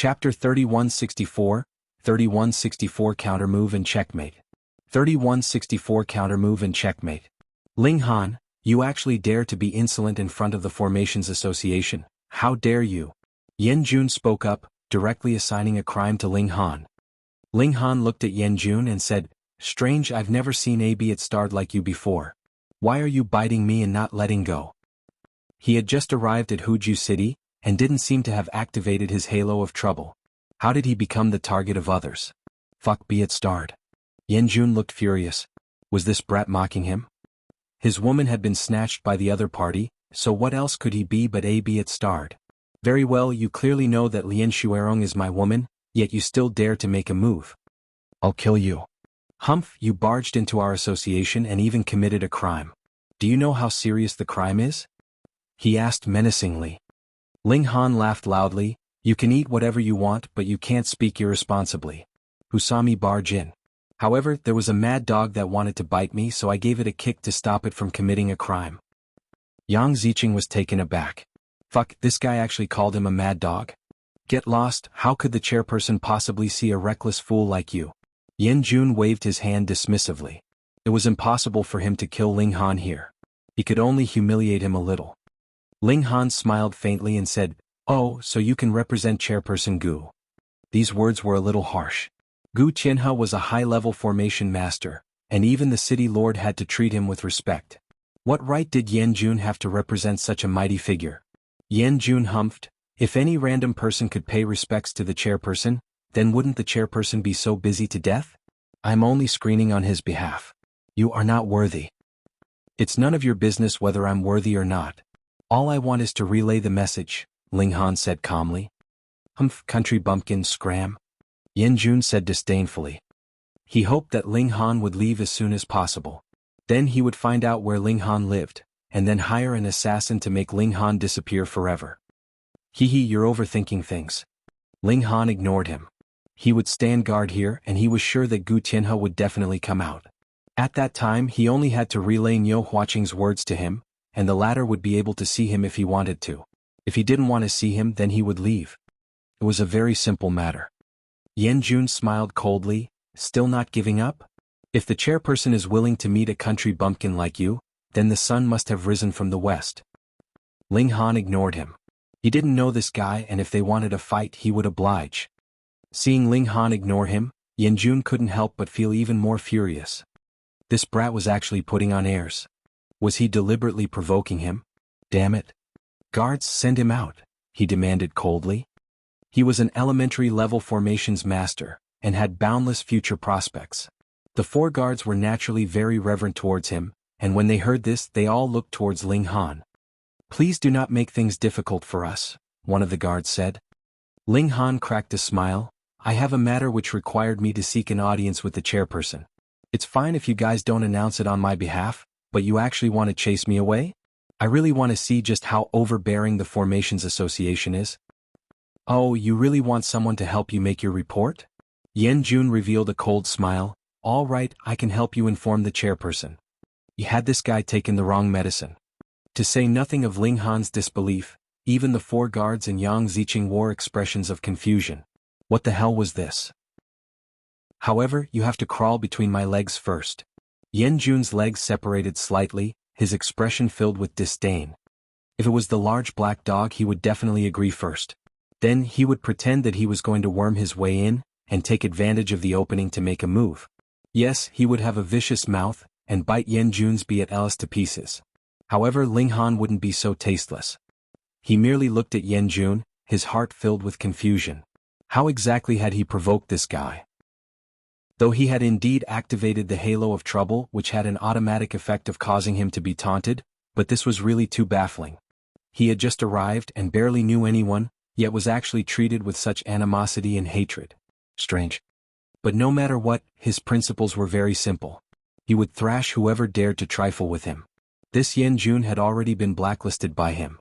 Chapter 3164, 3164 Countermove and Checkmate. 3164 Countermove and Checkmate. Ling Han, you actually dare to be insolent in front of the Formations Association, how dare you? Yan Jun spoke up, directly assigning a crime to Ling Han. Ling Han looked at Yan Jun and said, strange, I've never seen a be it starred like you before. Why are you biting me and not letting go? He had just arrived at Huju City, and didn't seem to have activated his halo of trouble. How did he become the target of others? Fuck be it starred. Yan Jun looked furious. Was this brat mocking him? His woman had been snatched by the other party, so what else could he be but a be it starred? Very well, you clearly know that Lien Shuerong is my woman, yet you still dare to make a move. I'll kill you. Humph, you barged into our association and even committed a crime. Do you know how serious the crime is? He asked menacingly. Ling Han laughed loudly, you can eat whatever you want but you can't speak irresponsibly. Who saw me barge in? However, there was a mad dog that wanted to bite me, so I gave it a kick to stop it from committing a crime. Yang Ziqing was taken aback. Fuck, this guy actually called him a mad dog? Get lost, how could the chairperson possibly see a reckless fool like you? Yan Jun waved his hand dismissively. It was impossible for him to kill Ling Han here. He could only humiliate him a little. Ling Han smiled faintly and said, oh, so you can represent Chairperson Gu. These words were a little harsh. Gu Qianhe was a high-level formation master, and even the city lord had to treat him with respect. What right did Yan Jun have to represent such a mighty figure? Yan Jun humphed, if any random person could pay respects to the chairperson, then wouldn't the chairperson be so busy to death? I'm only screening on his behalf. You are not worthy. It's none of your business whether I'm worthy or not. All I want is to relay the message, Ling Han said calmly. Humph, country bumpkin scram. Yan Jun said disdainfully. He hoped that Ling Han would leave as soon as possible. Then he would find out where Ling Han lived, and then hire an assassin to make Ling Han disappear forever. Hee, you're overthinking things. Ling Han ignored him. He would stand guard here and he was sure that Gu Tianhe would definitely come out. At that time he only had to relay Niu Huaqing's words to him, and the latter would be able to see him if he wanted to. If he didn't want to see him, then he would leave. It was a very simple matter. Yan Jun smiled coldly, still not giving up? If the chairperson is willing to meet a country bumpkin like you, then the sun must have risen from the west. Ling Han ignored him. He didn't know this guy, and if they wanted a fight he would oblige. Seeing Ling Han ignore him, Yan Jun couldn't help but feel even more furious. This brat was actually putting on airs. Was he deliberately provoking him? Damn it. Guards, send him out, he demanded coldly. He was an elementary-level formations master, and had boundless future prospects. The 4 guards were naturally very reverent towards him, and when they heard this they all looked towards Ling Han. Please do not make things difficult for us, one of the guards said. Ling Han cracked a smile. I have a matter which required me to seek an audience with the chairperson. It's fine if you guys don't announce it on my behalf, but you actually want to chase me away? I really want to see just how overbearing the Formations Association is. Oh, you really want someone to help you make your report? Yan Jun revealed a cold smile. All right, I can help you inform the chairperson. You had this guy taken the wrong medicine. To say nothing of Ling Han's disbelief, even the 4 guards and Yang Ziqing wore expressions of confusion. What the hell was this? However, you have to crawl between my legs first. Yan Jun's legs separated slightly, his expression filled with disdain. If it was the large black dog he would definitely agree first. Then he would pretend that he was going to worm his way in, and take advantage of the opening to make a move. Yes, he would have a vicious mouth, and bite Yan Jun's be at Alice to pieces. However, Ling Han wouldn't be so tasteless. He merely looked at Yan Jun, his heart filled with confusion. How exactly had he provoked this guy? Though he had indeed activated the halo of trouble which had an automatic effect of causing him to be taunted, but this was really too baffling. He had just arrived and barely knew anyone, yet was actually treated with such animosity and hatred. Strange. But no matter what, his principles were very simple. He would thrash whoever dared to trifle with him. This Yan Jun had already been blacklisted by him.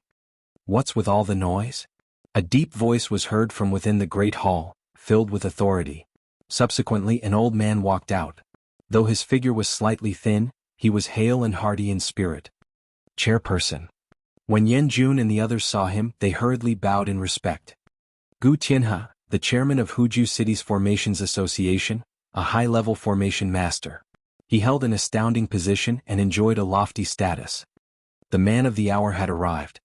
What's with all the noise? A deep voice was heard from within the great hall, filled with authority. Subsequently an old man walked out. Though his figure was slightly thin, he was hale and hearty in spirit. Chairperson. When Yan Jun and the others saw him, they hurriedly bowed in respect. Gu Tianhe, the chairman of Huju City's Formations Association, a high-level formation master. He held an astounding position and enjoyed a lofty status. The man of the hour had arrived.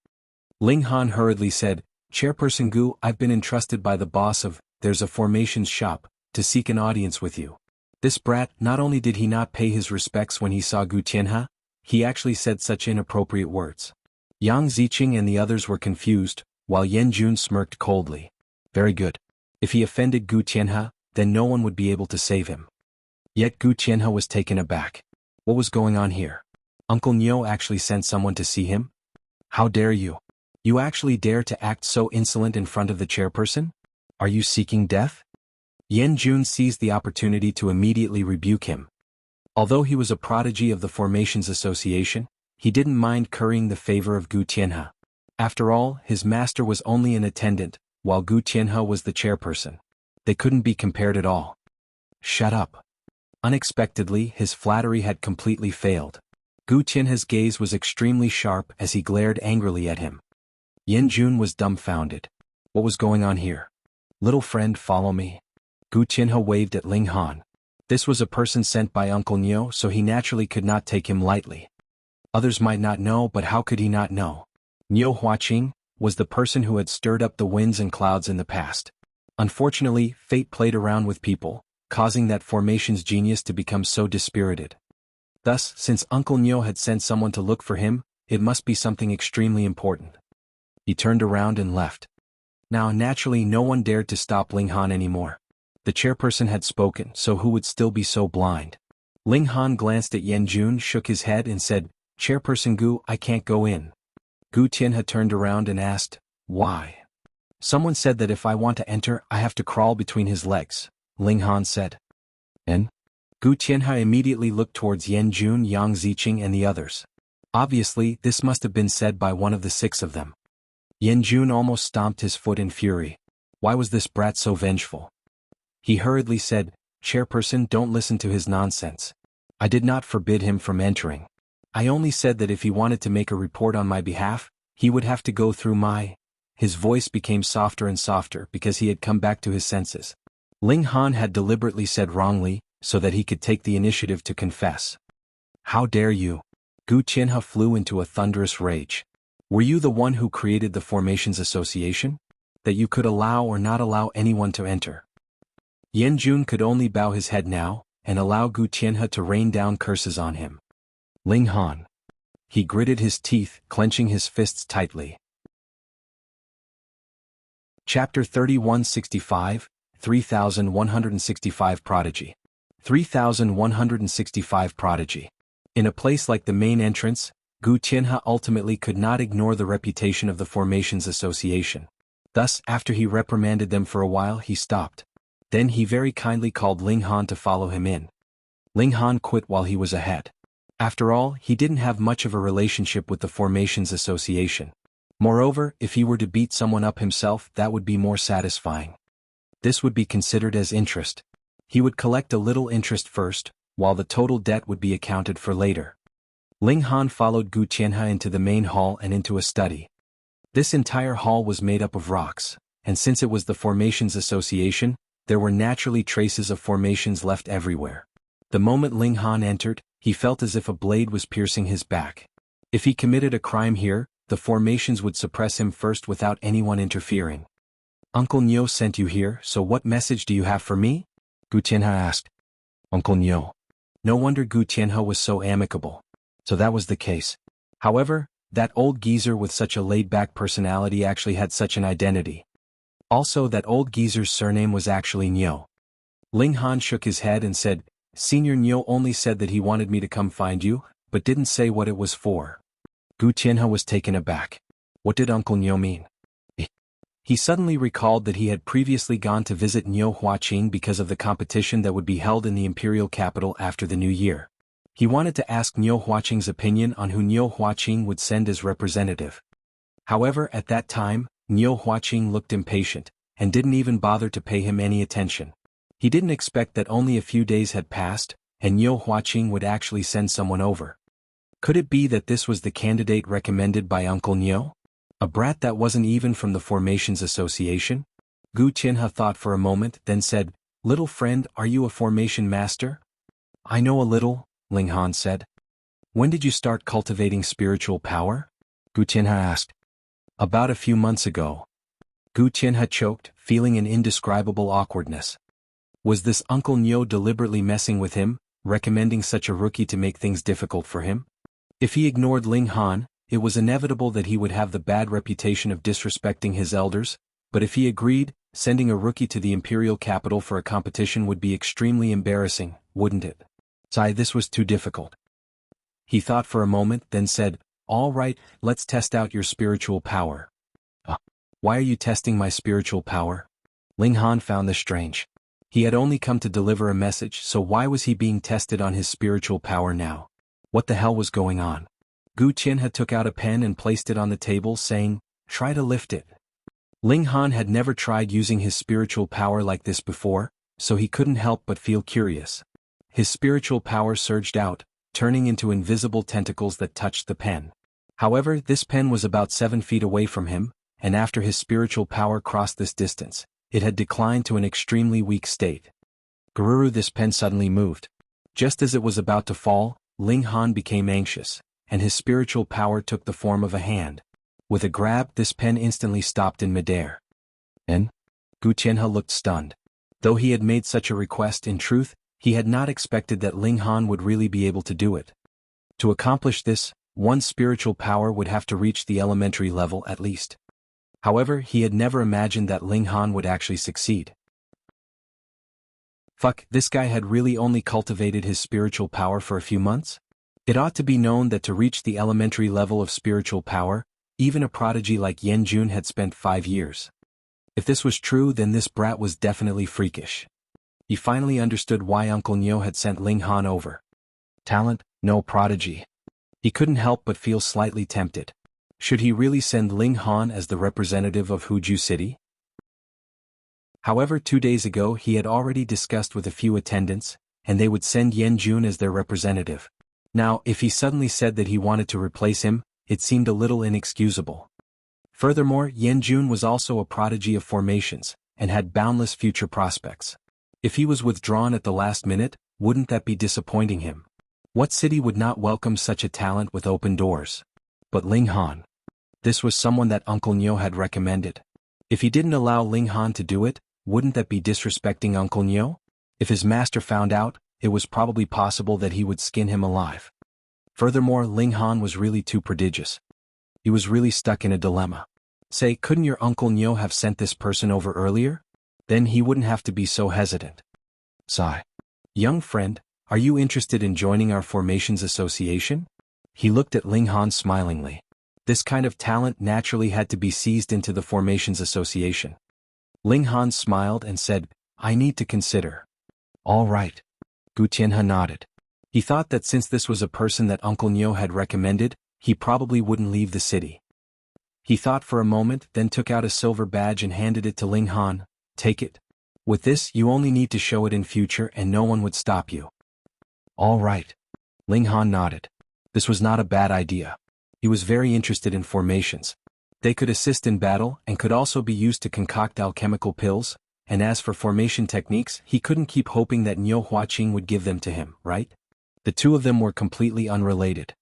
Ling Han hurriedly said, "Chairperson Gu, I've been entrusted by the boss of There's a Formations Shop to seek an audience with you." This brat, not only did he not pay his respects when he saw Gu Tianhe, he actually said such inappropriate words. Yang Ziqing and the others were confused, while Yan Jun smirked coldly. Very good. If he offended Gu Tianhe, then no one would be able to save him. Yet Gu Tianhe was taken aback. What was going on here? Uncle Niu actually sent someone to see him? How dare you? You actually dare to act so insolent in front of the chairperson? Are you seeking death? Yan Jun seized the opportunity to immediately rebuke him. Although he was a prodigy of the Formations Association, he didn't mind currying the favor of Gu Tianhe. After all, his master was only an attendant, while Gu Tianhe was the chairperson. They couldn't be compared at all. Shut up. Unexpectedly, his flattery had completely failed. Gu Tianhe's gaze was extremely sharp as he glared angrily at him. Yan Jun was dumbfounded. What was going on here? Little friend, follow me. Gu Tianhe waved at Ling Han. This was a person sent by Uncle Niu, so he naturally could not take him lightly. Others might not know, but how could he not know? Niu Huaqing was the person who had stirred up the winds and clouds in the past. Unfortunately, fate played around with people, causing that formation's genius to become so dispirited. Thus, since Uncle Niu had sent someone to look for him, it must be something extremely important. He turned around and left. Now naturally no one dared to stop Ling Han anymore. The chairperson had spoken, so who would still be so blind? Ling Han glanced at Yan Jun, shook his head and said, "Chairperson Gu, I can't go in." Gu Tianhe turned around and asked, "Why?" "Someone said that if I want to enter, I have to crawl between his legs," Ling Han said. And? Gu Tianhe immediately looked towards Yan Jun, Yang Ziqing and the others. Obviously, this must have been said by one of the six of them. Yan Jun almost stomped his foot in fury. Why was this brat so vengeful? He hurriedly said, "Chairperson, don't listen to his nonsense. I did not forbid him from entering. I only said that if he wanted to make a report on my behalf, he would have to go through my—" His voice became softer and softer because he had come back to his senses. Ling Han had deliberately said wrongly, so that he could take the initiative to confess. "How dare you?" Gu Tianhe flew into a thunderous rage. "Were you the one who created the Formations Association? That you could allow or not allow anyone to enter?" Yan Jun could only bow his head now, and allow Gu Tianhe to rain down curses on him. Ling Han. He gritted his teeth, clenching his fists tightly. Chapter 3165, 3165 Prodigy. 3165 Prodigy. In a place like the main entrance, Gu Tianhe ultimately could not ignore the reputation of the Formations Association. Thus, after he reprimanded them for a while, he stopped. Then he very kindly called Ling Han to follow him in. Ling Han quit while he was ahead. After all, he didn't have much of a relationship with the Formations Association. Moreover, if he were to beat someone up himself, that would be more satisfying. This would be considered as interest. He would collect a little interest first, while the total debt would be accounted for later. Ling Han followed Gu Tianhe into the main hall and into a study. This entire hall was made up of rocks, and since it was the Formations Association, there were naturally traces of formations left everywhere. The moment Ling Han entered, he felt as if a blade was piercing his back. If he committed a crime here, the formations would suppress him first without anyone interfering. "Uncle Niu sent you here, so what message do you have for me?" Gu Tianhe asked. Uncle Niu. No wonder Gu Tianhe was so amicable. So that was the case. However, that old geezer with such a laid-back personality actually had such an identity. Also, that old geezer's surname was actually Niu. Ling Han shook his head and said, "Senior Niu only said that he wanted me to come find you, but didn't say what it was for." Gu Tianhe was taken aback. What did Uncle Niu mean? He suddenly recalled that he had previously gone to visit Niu Huaqing because of the competition that would be held in the imperial capital after the new year. He wanted to ask Niu Huaqing's opinion on who Niu Huaqing would send as representative. However, at that time, Niu Huaqing looked impatient, and didn't even bother to pay him any attention. He didn't expect that only a few days had passed, and Niu Huaqing would actually send someone over. Could it be that this was the candidate recommended by Uncle Niu? A brat that wasn't even from the Formations Association? Gu Qianhe thought for a moment, then said, "Little friend, are you a formation master?" "I know a little," Ling Han said. "When did you start cultivating spiritual power?" Gu Qianhe asked. "About a few months ago." Gu Qianhe choked, feeling an indescribable awkwardness. Was this Uncle Nyo deliberately messing with him, recommending such a rookie to make things difficult for him? If he ignored Ling Han, it was inevitable that he would have the bad reputation of disrespecting his elders, but if he agreed, sending a rookie to the imperial capital for a competition would be extremely embarrassing, wouldn't it? This was too difficult. He thought for a moment, then said, "All right, let's test out your spiritual power." Why are you testing my spiritual power?" Ling Han found this strange. He had only come to deliver a message, so why was he being tested on his spiritual power now? What the hell was going on? Gu Qianhe took out a pen and placed it on the table, saying, "Try to lift it." Ling Han had never tried using his spiritual power like this before, so he couldn't help but feel curious. His spiritual power surged out, turning into invisible tentacles that touched the pen. However, this pen was about 7 feet away from him, and after his spiritual power crossed this distance, it had declined to an extremely weak state. Gururu, this pen suddenly moved. Just as it was about to fall, Ling Han became anxious, and his spiritual power took the form of a hand. With a grab, this pen instantly stopped in midair. And? Gu Qianhe looked stunned. Though he had made such a request, in truth, he had not expected that Ling Han would really be able to do it. To accomplish this, one's spiritual power would have to reach the elementary level at least. However, he had never imagined that Ling Han would actually succeed. Fuck, this guy had really only cultivated his spiritual power for a few months? It ought to be known that to reach the elementary level of spiritual power, even a prodigy like Yanjun had spent 5 years. If this was true, then this brat was definitely freakish. He finally understood why Uncle Nyo had sent Ling Han over. Talent, no prodigy. He couldn't help but feel slightly tempted. Should he really send Ling Han as the representative of Huju City? However, 2 days ago he had already discussed with a few attendants, and they would send Yanjun as their representative. Now, if he suddenly said that he wanted to replace him, it seemed a little inexcusable. Furthermore, Yanjun was also a prodigy of formations, and had boundless future prospects. If he was withdrawn at the last minute, wouldn't that be disappointing him? What city would not welcome such a talent with open doors? But Ling Han. This was someone that Uncle Nyo had recommended. If he didn't allow Ling Han to do it, wouldn't that be disrespecting Uncle Nyo? If his master found out, it was probably possible that he would skin him alive. Furthermore, Ling Han was really too prodigious. He was really stuck in a dilemma. Say, couldn't your Uncle Nyo have sent this person over earlier? Then he wouldn't have to be so hesitant. Sigh. Young friend, are you interested in joining our Formations Association? He looked at Ling Han smilingly. This kind of talent naturally had to be seized into the Formations Association. Ling Han smiled and said, "I need to consider." "All right." Gu Qianhe nodded. He thought that since this was a person that Uncle Nyo had recommended, he probably wouldn't leave the city. He thought for a moment, then took out a silver badge and handed it to Ling Han. "Take it. With this, you only need to show it in future and no one would stop you." "All right." Ling Han nodded. This was not a bad idea. He was very interested in formations. They could assist in battle and could also be used to concoct alchemical pills, and as for formation techniques, he couldn't keep hoping that Nyo Huaqing would give them to him, right? The two of them were completely unrelated.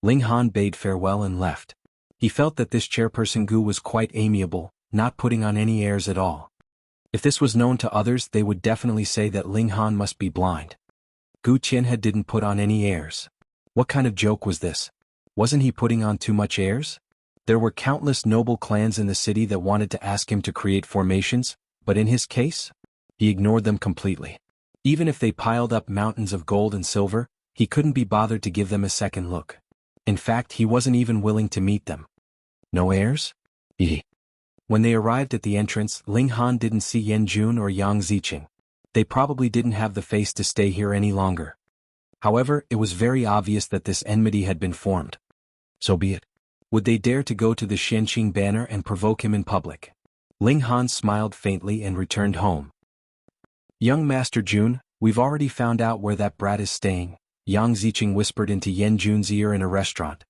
Ling Han bade farewell and left. He felt that this chairperson Gu was quite amiable, not putting on any airs at all. If this was known to others, they would definitely say that Ling Han must be blind. Gu Qianhe didn't put on any airs. What kind of joke was this? Wasn't he putting on too much airs? There were countless noble clans in the city that wanted to ask him to create formations, but in his case, he ignored them completely. Even if they piled up mountains of gold and silver, he couldn't be bothered to give them a second look. In fact, he wasn't even willing to meet them. No airs? When they arrived at the entrance, Ling Han didn't see Yanjun or Yang Ziqing. They probably didn't have the face to stay here any longer. However, it was very obvious that this enmity had been formed. So be it. Would they dare to go to the Xianqing banner and provoke him in public? Ling Han smiled faintly and returned home. "Young Master Jun, we've already found out where that brat is staying," Yang Ziqing whispered into Yanjun's ear in a restaurant.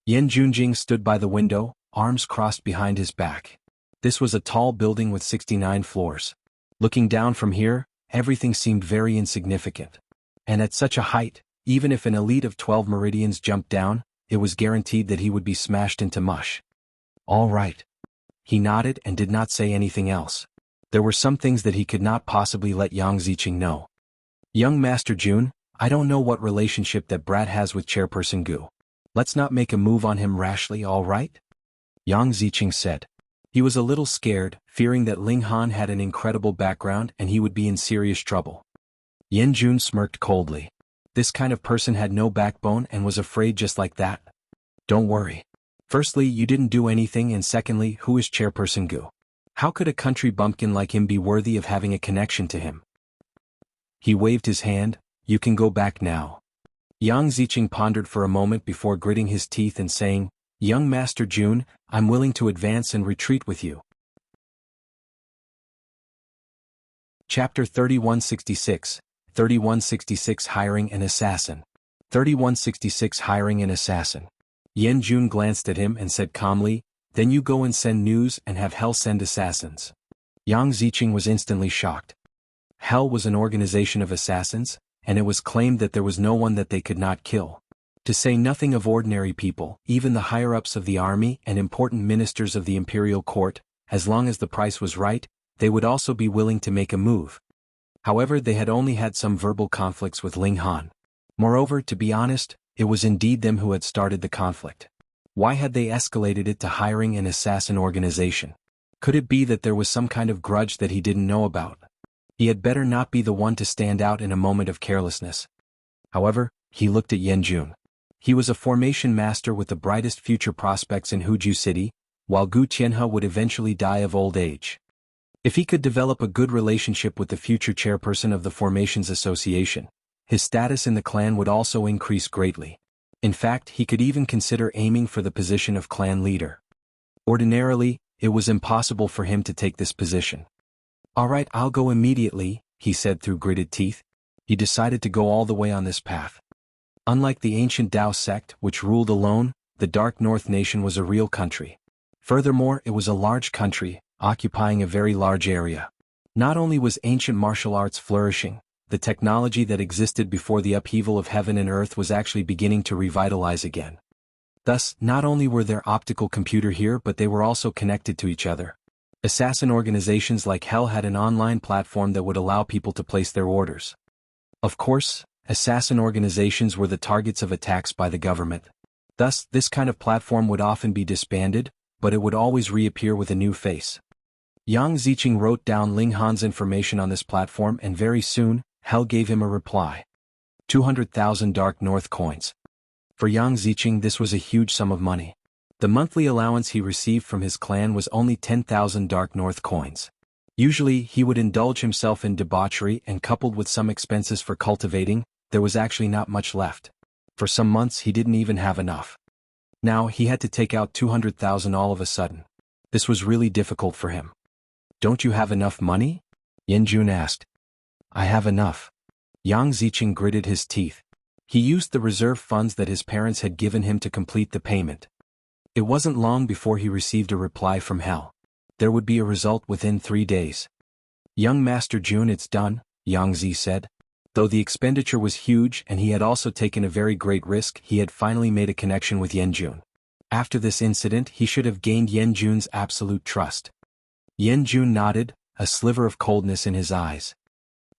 Yan Junjing stood by the window, arms crossed behind his back. This was a tall building with 69 floors. Looking down from here, everything seemed very insignificant. And at such a height, even if an elite of 12 Meridians jumped down, it was guaranteed that he would be smashed into mush. All right. He nodded and did not say anything else. There were some things that he could not possibly let Yang Ziqing know. Young Master Jun, I don't know what relationship that brat has with Chairperson Gu. Let's not make a move on him rashly, all right? Yang Ziqing said. He was a little scared, fearing that Ling Han had an incredible background and he would be in serious trouble. Yan Jun smirked coldly. This kind of person had no backbone and was afraid just like that. Don't worry. Firstly, you didn't do anything, and secondly, who is Chairperson Gu? How could a country bumpkin like him be worthy of having a connection to him? He waved his hand. You can go back now. Yang Ziqing pondered for a moment before gritting his teeth and saying, Young Master Jun, I'm willing to advance and retreat with you. Chapter 3166, 3166 Hiring an Assassin. 3166 Hiring an Assassin. Yan Jun glanced at him and said calmly, Then you go and send news and have Hell send assassins. Yang Ziqing was instantly shocked. Hell was an organization of assassins, and it was claimed that there was no one that they could not kill. To say nothing of ordinary people, even the higher-ups of the army and important ministers of the imperial court, as long as the price was right, they would also be willing to make a move. However, they had only had some verbal conflicts with Ling Han. Moreover, to be honest, it was indeed them who had started the conflict. Why had they escalated it to hiring an assassin organization? Could it be that there was some kind of grudge that he didn't know about? He had better not be the one to stand out in a moment of carelessness. However, he looked at Yan Jun. He was a formation master with the brightest future prospects in Huju City, while Gu Tianhe would eventually die of old age. If he could develop a good relationship with the future chairperson of the Formations Association, his status in the clan would also increase greatly. In fact, he could even consider aiming for the position of clan leader. Ordinarily, it was impossible for him to take this position. All right, I'll go immediately, he said through gritted teeth. He decided to go all the way on this path. Unlike the ancient Dao sect, which ruled alone, the Dark North Nation was a real country. Furthermore, it was a large country, occupying a very large area. Not only was ancient martial arts flourishing, the technology that existed before the upheaval of heaven and earth was actually beginning to revitalize again. Thus, not only were there optical computer here, but they were also connected to each other. Assassin organizations like Hell had an online platform that would allow people to place their orders. Of course, assassin organizations were the targets of attacks by the government. Thus, this kind of platform would often be disbanded, but it would always reappear with a new face. Yang Ziqing wrote down Ling Han's information on this platform, and very soon, Hell gave him a reply. 200,000 Dark North coins. For Yang Ziqing, this was a huge sum of money. The monthly allowance he received from his clan was only 10,000 Dark North coins. Usually, he would indulge himself in debauchery, and coupled with some expenses for cultivating, there was actually not much left. For some months he didn't even have enough. Now he had to take out 200,000 all of a sudden. This was really difficult for him. Don't you have enough money? Yan Jun asked. I have enough. Yang Ziqing gritted his teeth. He used the reserve funds that his parents had given him to complete the payment. It wasn't long before he received a reply from Hell. There would be a result within 3 days. Young Master Jun, it's done, Yang Zi said. Though the expenditure was huge and he had also taken a very great risk, he had finally made a connection with Yan Jun. After this incident, he should have gained Yan Jun's absolute trust. Yan Jun nodded, a sliver of coldness in his eyes.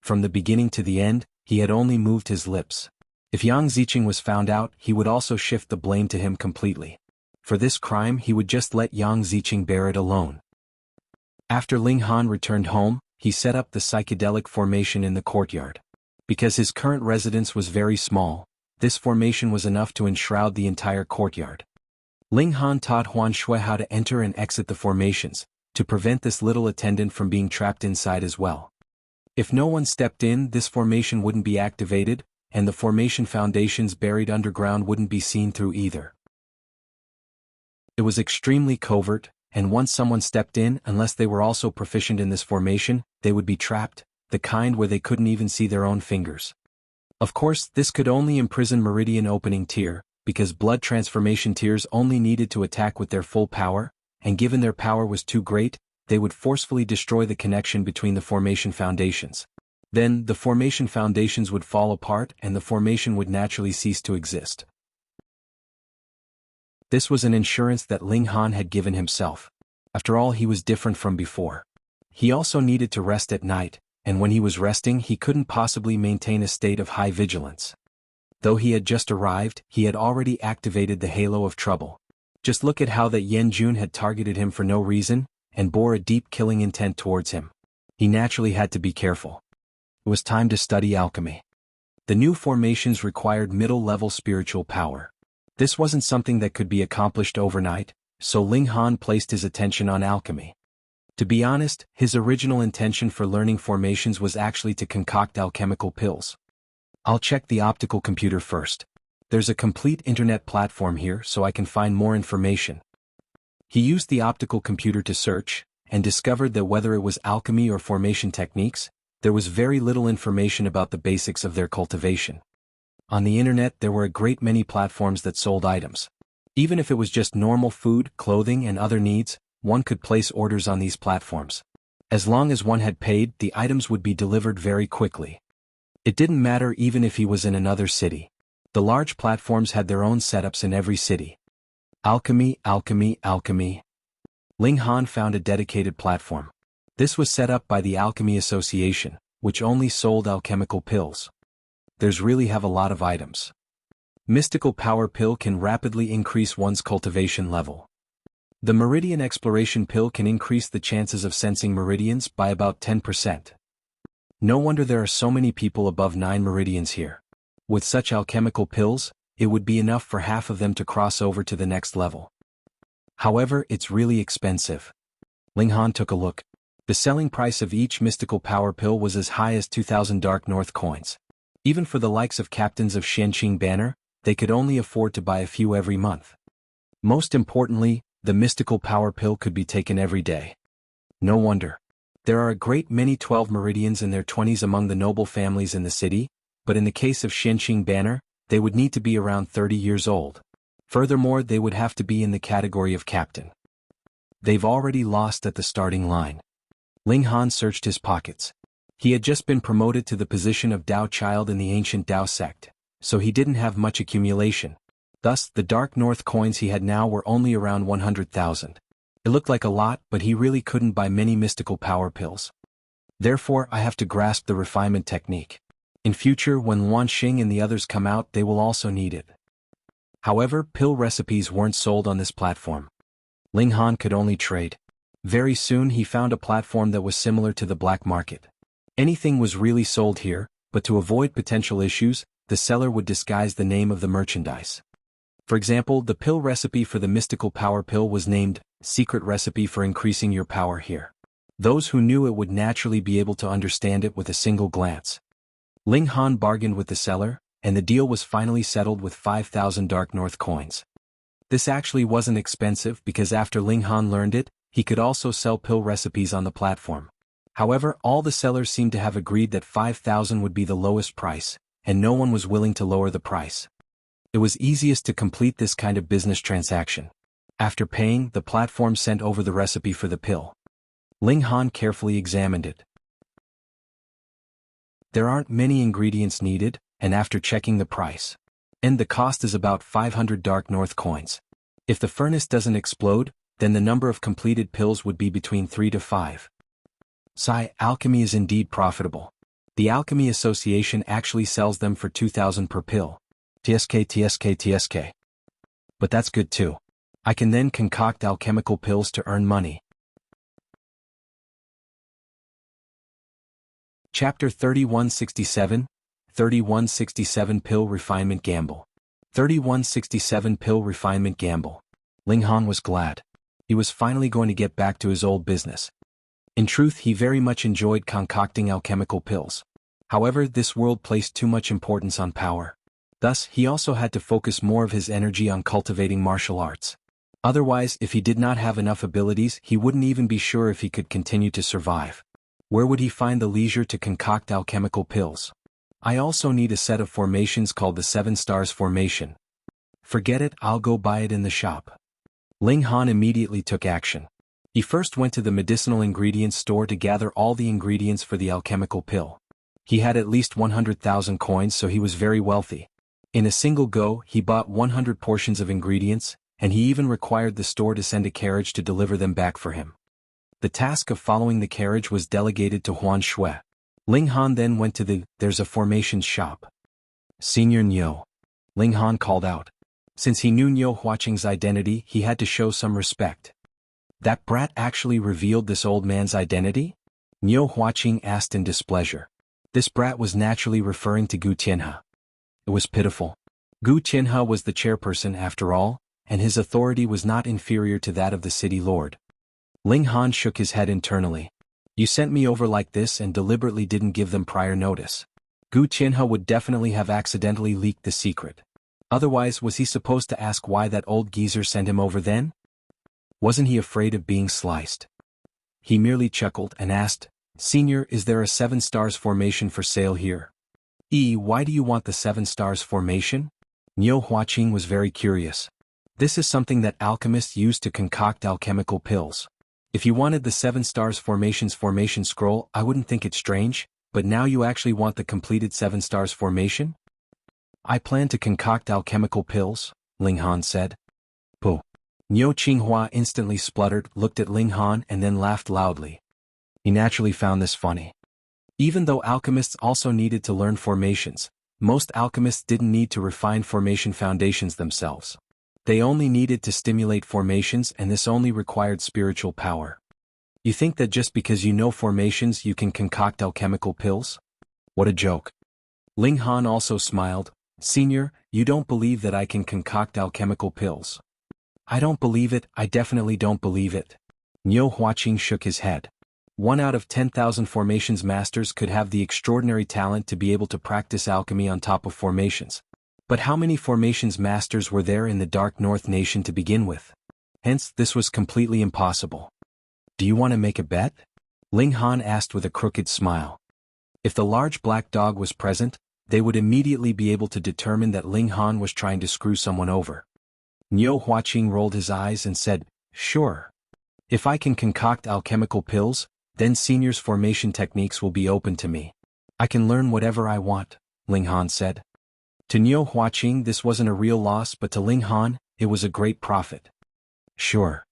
From the beginning to the end, he had only moved his lips. If Yang Ziqing was found out, he would also shift the blame to him completely. For this crime, he would just let Yang Ziqing bear it alone. After Ling Han returned home, he set up the psychedelic formation in the courtyard. Because his current residence was very small, this formation was enough to enshroud the entire courtyard. Ling Han taught Huan Shui how to enter and exit the formations, to prevent this little attendant from being trapped inside as well. If no one stepped in, this formation wouldn't be activated, and the formation foundations buried underground wouldn't be seen through either. It was extremely covert, and once someone stepped in, unless they were also proficient in this formation, they would be trapped, the kind where they couldn't even see their own fingers. Of course, this could only imprison Meridian opening tier, because blood transformation tiers only needed to attack with their full power, and given their power was too great, they would forcefully destroy the connection between the formation foundations. Then, the formation foundations would fall apart and the formation would naturally cease to exist. This was an insurance that Ling Han had given himself. After all, he was different from before. He also needed to rest at night, and when he was resting he couldn't possibly maintain a state of high vigilance. Though he had just arrived, he had already activated the halo of trouble. Just look at how that Yan Jun had targeted him for no reason, and bore a deep killing intent towards him. He naturally had to be careful. It was time to study alchemy. The new formations required middle-level spiritual power. This wasn't something that could be accomplished overnight, so Ling Han placed his attention on alchemy. To be honest, his original intention for learning formations was actually to concoct alchemical pills. I'll check the optical computer first. There's a complete internet platform here so I can find more information. He used the optical computer to search, and discovered that whether it was alchemy or formation techniques, there was very little information about the basics of their cultivation. On the internet there were a great many platforms that sold items. Even if it was just normal food, clothing and other needs, one could place orders on these platforms. As long as one had paid, the items would be delivered very quickly. It didn't matter even if he was in another city. The large platforms had their own setups in every city. Alchemy, alchemy, alchemy. Ling Han found a dedicated platform. This was set up by the Alchemy Association, which only sold alchemical pills. There's really have a lot of items. Mystical Power Pill can rapidly increase one's cultivation level. The Meridian Exploration Pill can increase the chances of sensing meridians by about 10%. No wonder there are so many people above 9 meridians here. With such alchemical pills, it would be enough for half of them to cross over to the next level. However, it's really expensive. Ling Han took a look. The selling price of each mystical power pill was as high as 2,000 Dark North coins. Even for the likes of captains of Shenqing Banner, they could only afford to buy a few every month. Most importantly, the mystical power pill could be taken every day. No wonder. There are a great many 12 meridians in their 20s among the noble families in the city, but in the case of Shenqing Banner, they would need to be around 30 years old. Furthermore, they would have to be in the category of captain. They've already lost at the starting line. Ling Han searched his pockets. He had just been promoted to the position of Dao Child in the ancient Dao sect, so he didn't have much accumulation. Thus, the Dark North coins he had now were only around 100,000. It looked like a lot, but he really couldn't buy many mystical power pills. Therefore, I have to grasp the refinement technique. In future, when Wan Xing and the others come out, they will also need it. However, pill recipes weren't sold on this platform. Ling Han could only trade. Very soon he found a platform that was similar to the black market. Anything was really sold here, but to avoid potential issues, the seller would disguise the name of the merchandise. For example, the pill recipe for the mystical power pill was named, Secret Recipe for Increasing Your Power here. Those who knew it would naturally be able to understand it with a single glance. Ling Han bargained with the seller, and the deal was finally settled with 5,000 Dark North coins. This actually wasn't expensive because after Ling Han learned it, he could also sell pill recipes on the platform. However, all the sellers seemed to have agreed that 5,000 would be the lowest price, and no one was willing to lower the price. It was easiest to complete this kind of business transaction. After paying, the platform sent over the recipe for the pill. Ling Han carefully examined it. There aren't many ingredients needed, and after checking the price, and the cost is about 500 Dark North coins. If the furnace doesn't explode, then the number of completed pills would be between 3 to 5. Alchemy is indeed profitable. The Alchemy Association actually sells them for 2,000 per pill. TSK. But that's good too. I can then concoct alchemical pills to earn money. Chapter 3167, 3167 Pill Refinement Gamble. 3167 Pill Refinement Gamble. Ling Han was glad. He was finally going to get back to his old business. In truth, he very much enjoyed concocting alchemical pills. However, this world placed too much importance on power. Thus, he also had to focus more of his energy on cultivating martial arts. Otherwise, if he did not have enough abilities, he wouldn't even be sure if he could continue to survive. Where would he find the leisure to concoct alchemical pills? I also need a set of formations called the 7 Stars Formation. Forget it, I'll go buy it in the shop. Ling Han immediately took action. He first went to the medicinal ingredients store to gather all the ingredients for the alchemical pill. He had at least 100,000 coins, so he was very wealthy. In a single go, he bought 100 portions of ingredients, and he even required the store to send a carriage to deliver them back for him. The task of following the carriage was delegated to Huan Shui. Ling Han then went to there's a formations shop. Senior Niu. Ling Han called out. Since he knew Niu Huaqing's identity, he had to show some respect. That brat actually revealed this old man's identity? Niu Huaqing asked in displeasure. This brat was naturally referring to Gu Tianhe. It was pitiful. Gu Tianhe was the chairperson after all, and his authority was not inferior to that of the city lord. Ling Han shook his head internally. You sent me over like this and deliberately didn't give them prior notice. Gu Tianhe would definitely have accidentally leaked the secret. Otherwise, was he supposed to ask why that old geezer sent him over then? Wasn't he afraid of being sliced? He merely chuckled and asked, Senior, is there a 7 stars formation for sale here? Why do you want the 7 stars formation? Niu Huaqing was very curious. This is something that alchemists use to concoct alchemical pills. If you wanted the 7 stars formation scroll, I wouldn't think it strange, but now you actually want the completed 7 stars formation? I plan to concoct alchemical pills, Ling Han said. Puh. Niu Qinghua instantly spluttered, looked at Ling Han and then laughed loudly. He naturally found this funny. Even though alchemists also needed to learn formations, most alchemists didn't need to refine formation foundations themselves. They only needed to stimulate formations, and this only required spiritual power. You think that just because you know formations you can concoct alchemical pills? What a joke. Ling Han also smiled. Senior, you don't believe that I can concoct alchemical pills? I don't believe it, I definitely don't believe it. Niu Huaqing shook his head. 1 out of 10,000 formations masters could have the extraordinary talent to be able to practice alchemy on top of formations. But how many formations masters were there in the Dark North Nation to begin with? Hence, this was completely impossible. Do you want to make a bet? Ling Han asked with a crooked smile. If the large black dog was present, they would immediately be able to determine that Ling Han was trying to screw someone over. Niu Huaqing rolled his eyes and said, Sure. If I can concoct alchemical pills, then Senior's formation techniques will be open to me. I can learn whatever I want, Ling Han said. To Niu Huaqing this wasn't a real loss, but to Ling Han, it was a great profit. Sure.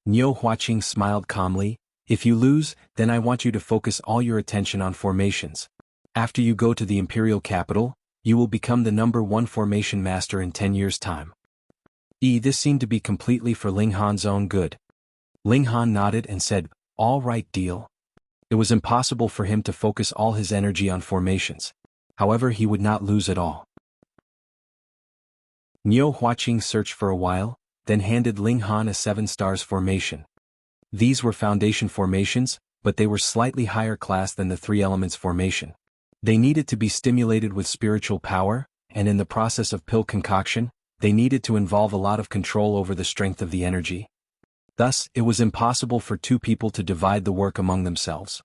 Niu Huaqing smiled calmly. If you lose, then I want you to focus all your attention on formations. After you go to the imperial capital, you will become the #1 formation master in 10 years' time. This seemed to be completely for Ling Han's own good. Ling Han nodded and said, All right, deal. It was impossible for him to focus all his energy on formations. However, he would not lose at all. Niu Huaqing searched for a while, then handed Ling Han a 7 stars formation. These were foundation formations, but they were slightly higher class than the 3 elements formation. They needed to be stimulated with spiritual power, and in the process of pill concoction, they needed to involve a lot of control over the strength of the energy. Thus, it was impossible for 2 people to divide the work among themselves.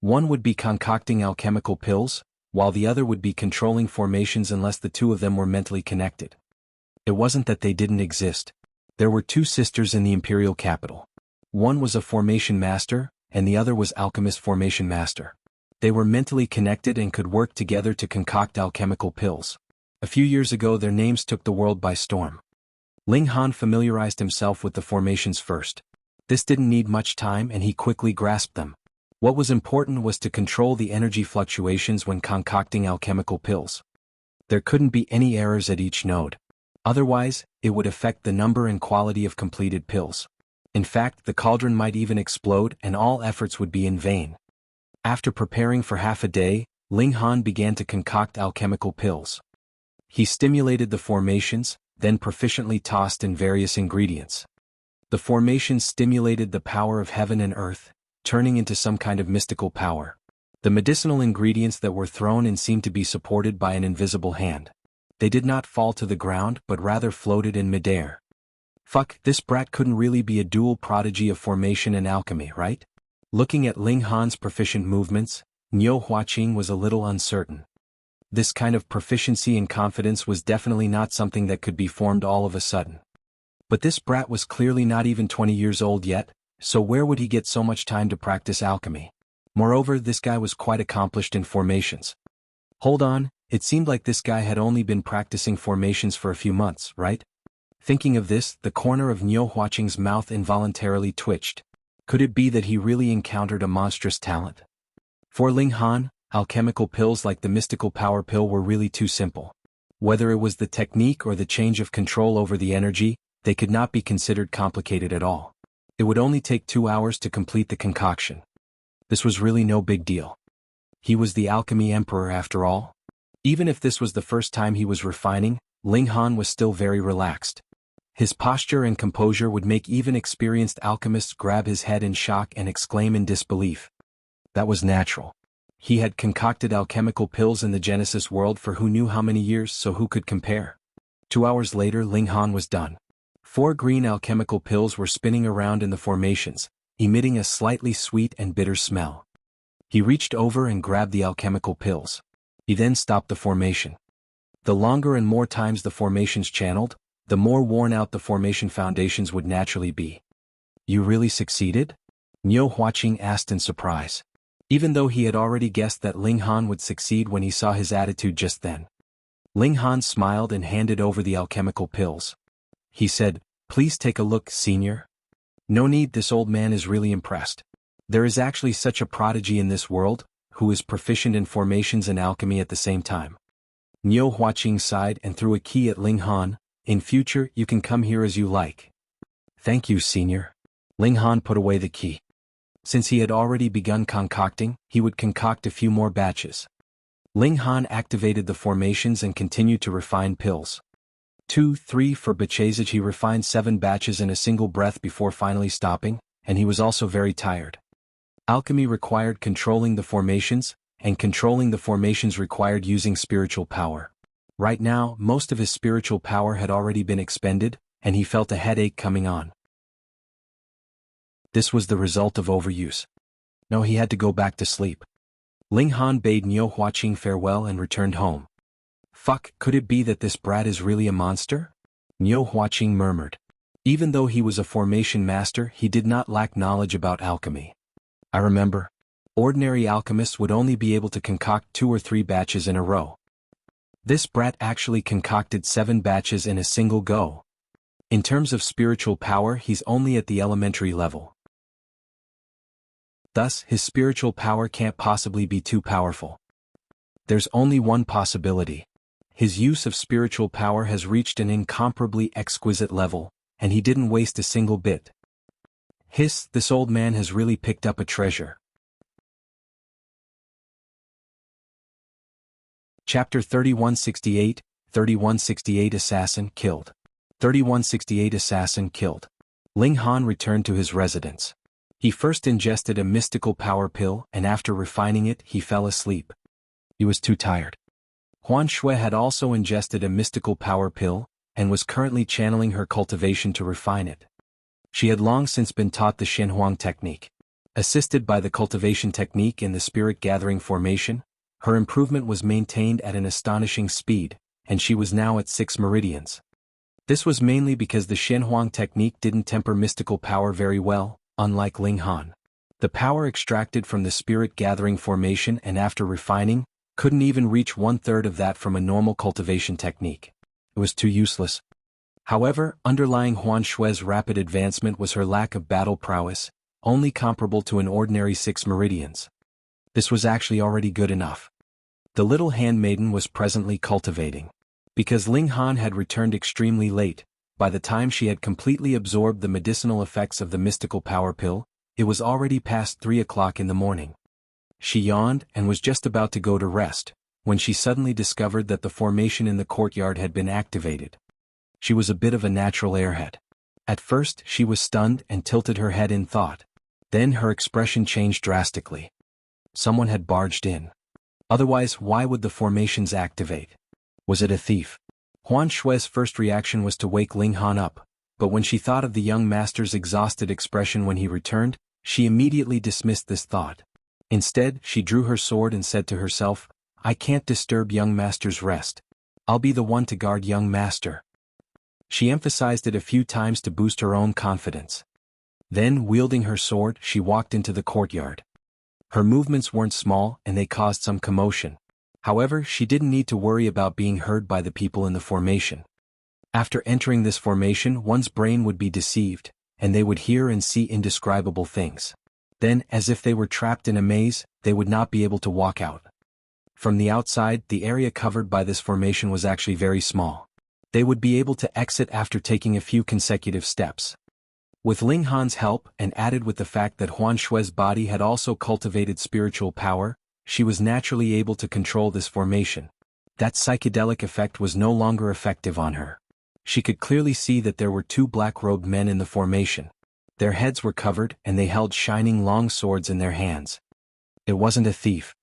One would be concocting alchemical pills, while the other would be controlling formations unless the 2 of them were mentally connected. It wasn't that they didn't exist. There were 2 sisters in the imperial capital. One was a formation master, and the other was alchemist formation master. They were mentally connected and could work together to concoct alchemical pills. A few years ago their names took the world by storm. Ling Han familiarized himself with the formations first. This didn't need much time and he quickly grasped them. What was important was to control the energy fluctuations when concocting alchemical pills. There couldn't be any errors at each node. Otherwise, it would affect the number and quality of completed pills. In fact, the cauldron might even explode and all efforts would be in vain. After preparing for half a day, Ling Han began to concoct alchemical pills. He stimulated the formations, then proficiently tossed in various ingredients. The formations stimulated the power of heaven and earth, turning into some kind of mystical power. The medicinal ingredients that were thrown in seemed to be supported by an invisible hand. They did not fall to the ground but rather floated in midair. Fuck, this brat couldn't really be a dual prodigy of formation and alchemy, right? Looking at Ling Han's proficient movements, Niu Huaqing was a little uncertain. This kind of proficiency and confidence was definitely not something that could be formed all of a sudden. But this brat was clearly not even 20 years old yet, so where would he get so much time to practice alchemy? Moreover, this guy was quite accomplished in formations. Hold on, it seemed like this guy had only been practicing formations for a few months, right? Thinking of this, the corner of Mo Guohao's mouth involuntarily twitched. Could it be that he really encountered a monstrous talent? For Ling Han, alchemical pills like the mystical power pill were really too simple. Whether it was the technique or the change of control over the energy, they could not be considered complicated at all. It would only take 2 hours to complete the concoction. This was really no big deal. He was the alchemy emperor after all. Even if this was the first time he was refining, Ling Han was still very relaxed. His posture and composure would make even experienced alchemists grab his head in shock and exclaim in disbelief. That was natural. He had concocted alchemical pills in the Genesis world for who knew how many years, so who could compare? 2 hours later, Ling Han was done. 4 green alchemical pills were spinning around in the formations, emitting a slightly sweet and bitter smell. He reached over and grabbed the alchemical pills. He then stopped the formation. The longer and more times the formations channeled, the more worn out the formation foundations would naturally be. You really succeeded? Mo Guohao asked in surprise. Even though he had already guessed that Ling Han would succeed when he saw his attitude just then. Ling Han smiled and handed over the alchemical pills. He said, "Please take a look, senior." "No need, this old man is really impressed. There is actually such a prodigy in this world, who is proficient in formations and alchemy at the same time." Mo Guohao sighed and threw a key at Ling Han. "In future, you can come here as you like." "Thank you, senior." Ling Han put away the key. Since he had already begun concocting, he would concoct a few more batches. Ling Han activated the formations and continued to refine pills. 2, 3 for batches. He refined 7 batches in a single breath before finally stopping, and he was also very tired. Alchemy required controlling the formations, and controlling the formations required using spiritual power. Right now, most of his spiritual power had already been expended, and he felt a headache coming on. This was the result of overuse. No, he had to go back to sleep. Ling Han bade Mo Guohao farewell and returned home. Fuck, could it be that this brat is really a monster? Mo Guohao murmured. Even though he was a formation master, he did not lack knowledge about alchemy. I remember. Ordinary alchemists would only be able to concoct 2 or 3 batches in a row. This brat actually concocted 7 batches in a single go. In terms of spiritual power, he's only at the elementary level. Thus, his spiritual power can't possibly be too powerful. There's only one possibility. His use of spiritual power has reached an incomparably exquisite level, and he didn't waste a single bit. Hiss, this old man has really picked up a treasure. Chapter 3168, 3168 Assassin killed. 3168 Assassin killed. Ling Han returned to his residence. He first ingested a mystical power pill, and after refining it, he fell asleep. He was too tired. Huan Shui had also ingested a mystical power pill, and was currently channeling her cultivation to refine it. She had long since been taught the Shenhuang technique. Assisted by the cultivation technique in the spirit-gathering formation, her improvement was maintained at an astonishing speed, and she was now at 6 meridians. This was mainly because the Shenhuang technique didn't temper mystical power very well, unlike Ling Han. The power extracted from the spirit-gathering formation and after refining, couldn't even reach 1/3 of that from a normal cultivation technique. It was too useless. However, underlying Huan Shui's rapid advancement was her lack of battle prowess, only comparable to an ordinary 6 meridians. This was actually already good enough. The little handmaiden was presently cultivating. Because Ling Han had returned extremely late, by the time she had completely absorbed the medicinal effects of the mystical power pill, it was already past 3 o'clock in the morning. She yawned and was just about to go to rest, when she suddenly discovered that the formation in the courtyard had been activated. She was a bit of a natural airhead. At first, she was stunned and tilted her head in thought. Then her expression changed drastically. Someone had barged in. Otherwise, why would the formations activate? Was it a thief? Huan Shui's first reaction was to wake Ling Han up, but when she thought of the young master's exhausted expression when he returned, she immediately dismissed this thought. Instead, she drew her sword and said to herself, "I can't disturb young master's rest. I'll be the one to guard young master." She emphasized it a few times to boost her own confidence. Then, wielding her sword, she walked into the courtyard. Her movements weren't small and they caused some commotion. However, she didn't need to worry about being heard by the people in the formation. After entering this formation, one's brain would be deceived, and they would hear and see indescribable things. Then, as if they were trapped in a maze, they would not be able to walk out. From the outside, the area covered by this formation was actually very small. They would be able to exit after taking a few consecutive steps. With Ling Han's help, and added with the fact that Huan Xue's body had also cultivated spiritual power, she was naturally able to control this formation. That psychedelic effect was no longer effective on her. She could clearly see that there were two black-robed men in the formation. Their heads were covered and they held shining long swords in their hands. It wasn't a thief.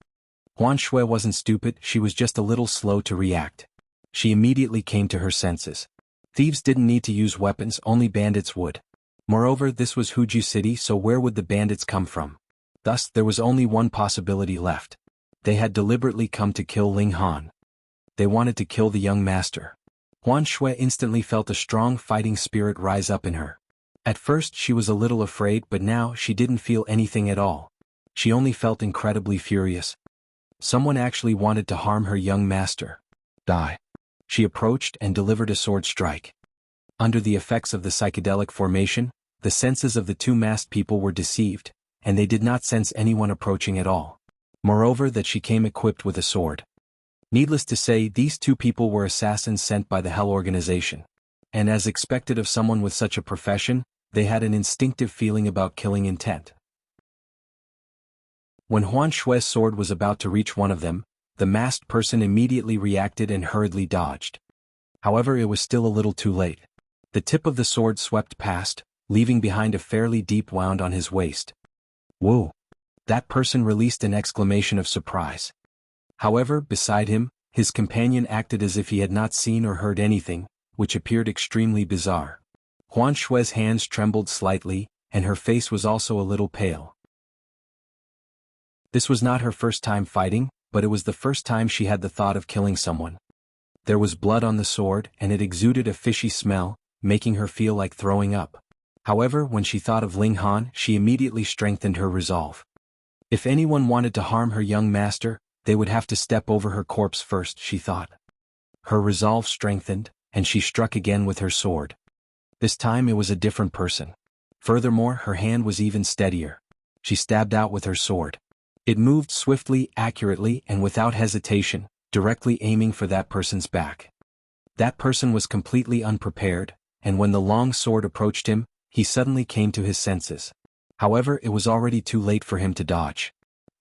Huan Xue wasn't stupid, she was just a little slow to react. She immediately came to her senses. Thieves didn't need to use weapons, only bandits would. Moreover, this was Huju City, so where would the bandits come from? Thus, there was only one possibility left. They had deliberately come to kill Ling Han. They wanted to kill the young master. Huan Xue instantly felt a strong fighting spirit rise up in her. At first she was a little afraid, but now she didn't feel anything at all. She only felt incredibly furious. Someone actually wanted to harm her young master. Die. She approached and delivered a sword strike. Under the effects of the psychedelic formation, the senses of the two masked people were deceived, and they did not sense anyone approaching at all. Moreover, that she came equipped with a sword. Needless to say, these two people were assassins sent by the Hell Organization. And as expected of someone with such a profession, they had an instinctive feeling about killing intent. When Huan Xue's sword was about to reach one of them, the masked person immediately reacted and hurriedly dodged. However, it was still a little too late. The tip of the sword swept past, leaving behind a fairly deep wound on his waist. Whoa! That person released an exclamation of surprise. However, beside him, his companion acted as if he had not seen or heard anything, which appeared extremely bizarre. Huan Xue's hands trembled slightly, and her face was also a little pale. This was not her first time fighting, but it was the first time she had the thought of killing someone. There was blood on the sword, and it exuded a fishy smell, making her feel like throwing up. However, when she thought of Ling Han, she immediately strengthened her resolve. If anyone wanted to harm her young master, they would have to step over her corpse first, she thought. Her resolve strengthened, and she struck again with her sword. This time it was a different person. Furthermore, her hand was even steadier. She stabbed out with her sword. It moved swiftly, accurately, and without hesitation, directly aiming for that person's back. That person was completely unprepared, and when the long sword approached him, he suddenly came to his senses. However, it was already too late for him to dodge.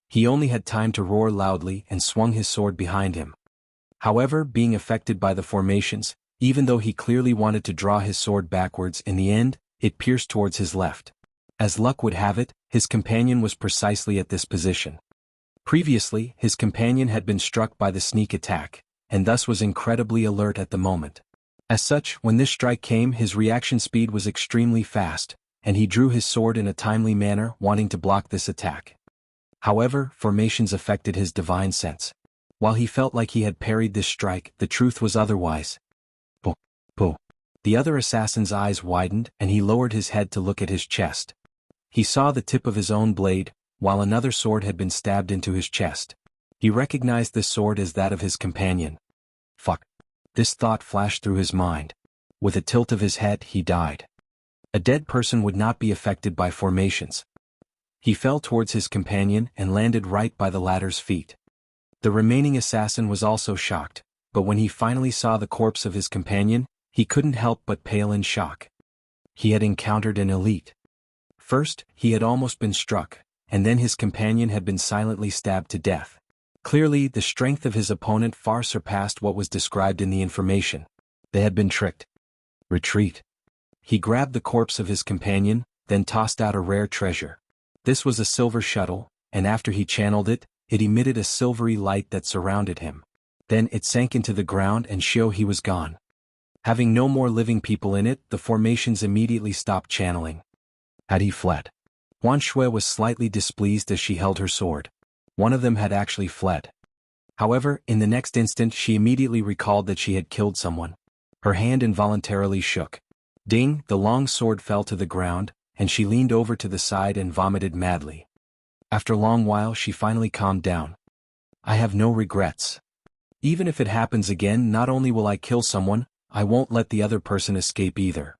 He only had time to roar loudly and swung his sword behind him. However, being affected by the formations, even though he clearly wanted to draw his sword backwards, in the end, it pierced towards his left. As luck would have it, his companion was precisely at this position. Previously, his companion had been struck by the sneak attack, and thus was incredibly alert at the moment. As such, when this strike came, his reaction speed was extremely fast, and he drew his sword in a timely manner, wanting to block this attack. However, formations affected his divine sense. While he felt like he had parried this strike, the truth was otherwise. Bo! Bo! The other assassin's eyes widened, and he lowered his head to look at his chest. He saw the tip of his own blade, while another sword had been stabbed into his chest. He recognized this sword as that of his companion. Fuck. This thought flashed through his mind. With a tilt of his head, he died. A dead person would not be affected by formations. He fell towards his companion and landed right by the latter's feet. The remaining assassin was also shocked, but when he finally saw the corpse of his companion, he couldn't help but pale in shock. He had encountered an elite. First, he had almost been struck, and then his companion had been silently stabbed to death. Clearly, the strength of his opponent far surpassed what was described in the information. They had been tricked. Retreat. He grabbed the corpse of his companion, then tossed out a rare treasure. This was a silver shuttle, and after he channeled it, it emitted a silvery light that surrounded him. Then it sank into the ground and he was gone. Having no more living people in it, the formations immediately stopped channeling. Had he fled? Huan Xue was slightly displeased as she held her sword. One of them had actually fled. However, in the next instant she immediately recalled that she had killed someone. Her hand involuntarily shook. Ding! The long sword fell to the ground, and she leaned over to the side and vomited madly. After a long while she finally calmed down. I have no regrets. Even if it happens again, not only will I kill someone, I won't let the other person escape either.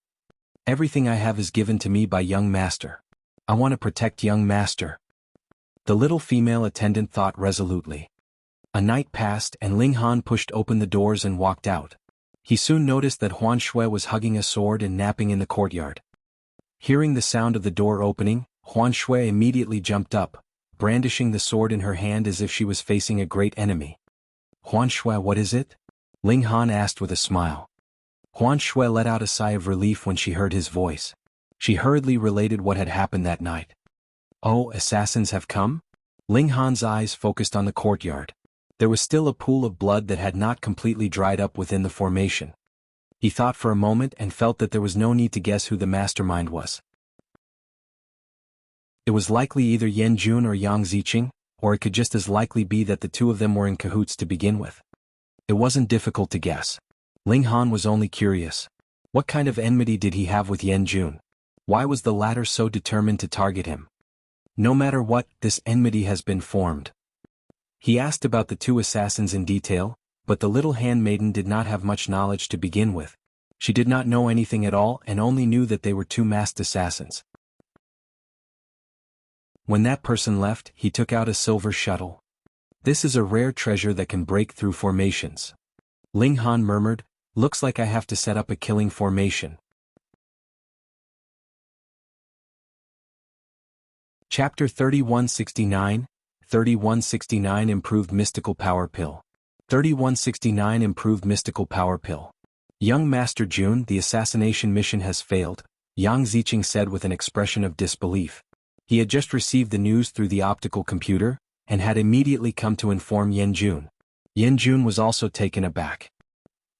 Everything I have is given to me by young master. I want to protect young master. The little female attendant thought resolutely. A night passed and Ling Han pushed open the doors and walked out. He soon noticed that Huan Shui was hugging a sword and napping in the courtyard. Hearing the sound of the door opening, Huan Shui immediately jumped up, brandishing the sword in her hand as if she was facing a great enemy. Huan Shui, what is it? Ling Han asked with a smile. Huan Shui let out a sigh of relief when she heard his voice. She hurriedly related what had happened that night. Oh, assassins have come? Ling Han's eyes focused on the courtyard. There was still a pool of blood that had not completely dried up within the formation. He thought for a moment and felt that there was no need to guess who the mastermind was. It was likely either Yan Jun or Yang Ziqing, or it could just as likely be that the two of them were in cahoots to begin with. It wasn't difficult to guess. Ling Han was only curious. What kind of enmity did he have with Yan Jun? Why was the latter so determined to target him? No matter what, this enmity has been formed. He asked about the two assassins in detail, but the little handmaiden did not have much knowledge to begin with. She did not know anything at all and only knew that they were two masked assassins. When that person left, he took out a silver shuttle. This is a rare treasure that can break through formations. Ling Han murmured, looks like I have to set up a killing formation. Chapter 3169, 3169 Improved Mystical Power Pill. 3169 Improved Mystical Power Pill. Young Master Jun, the assassination mission has failed, Yang Ziqing said with an expression of disbelief. He had just received the news through the optical computer, and had immediately come to inform Yan Jun. Yan Jun was also taken aback.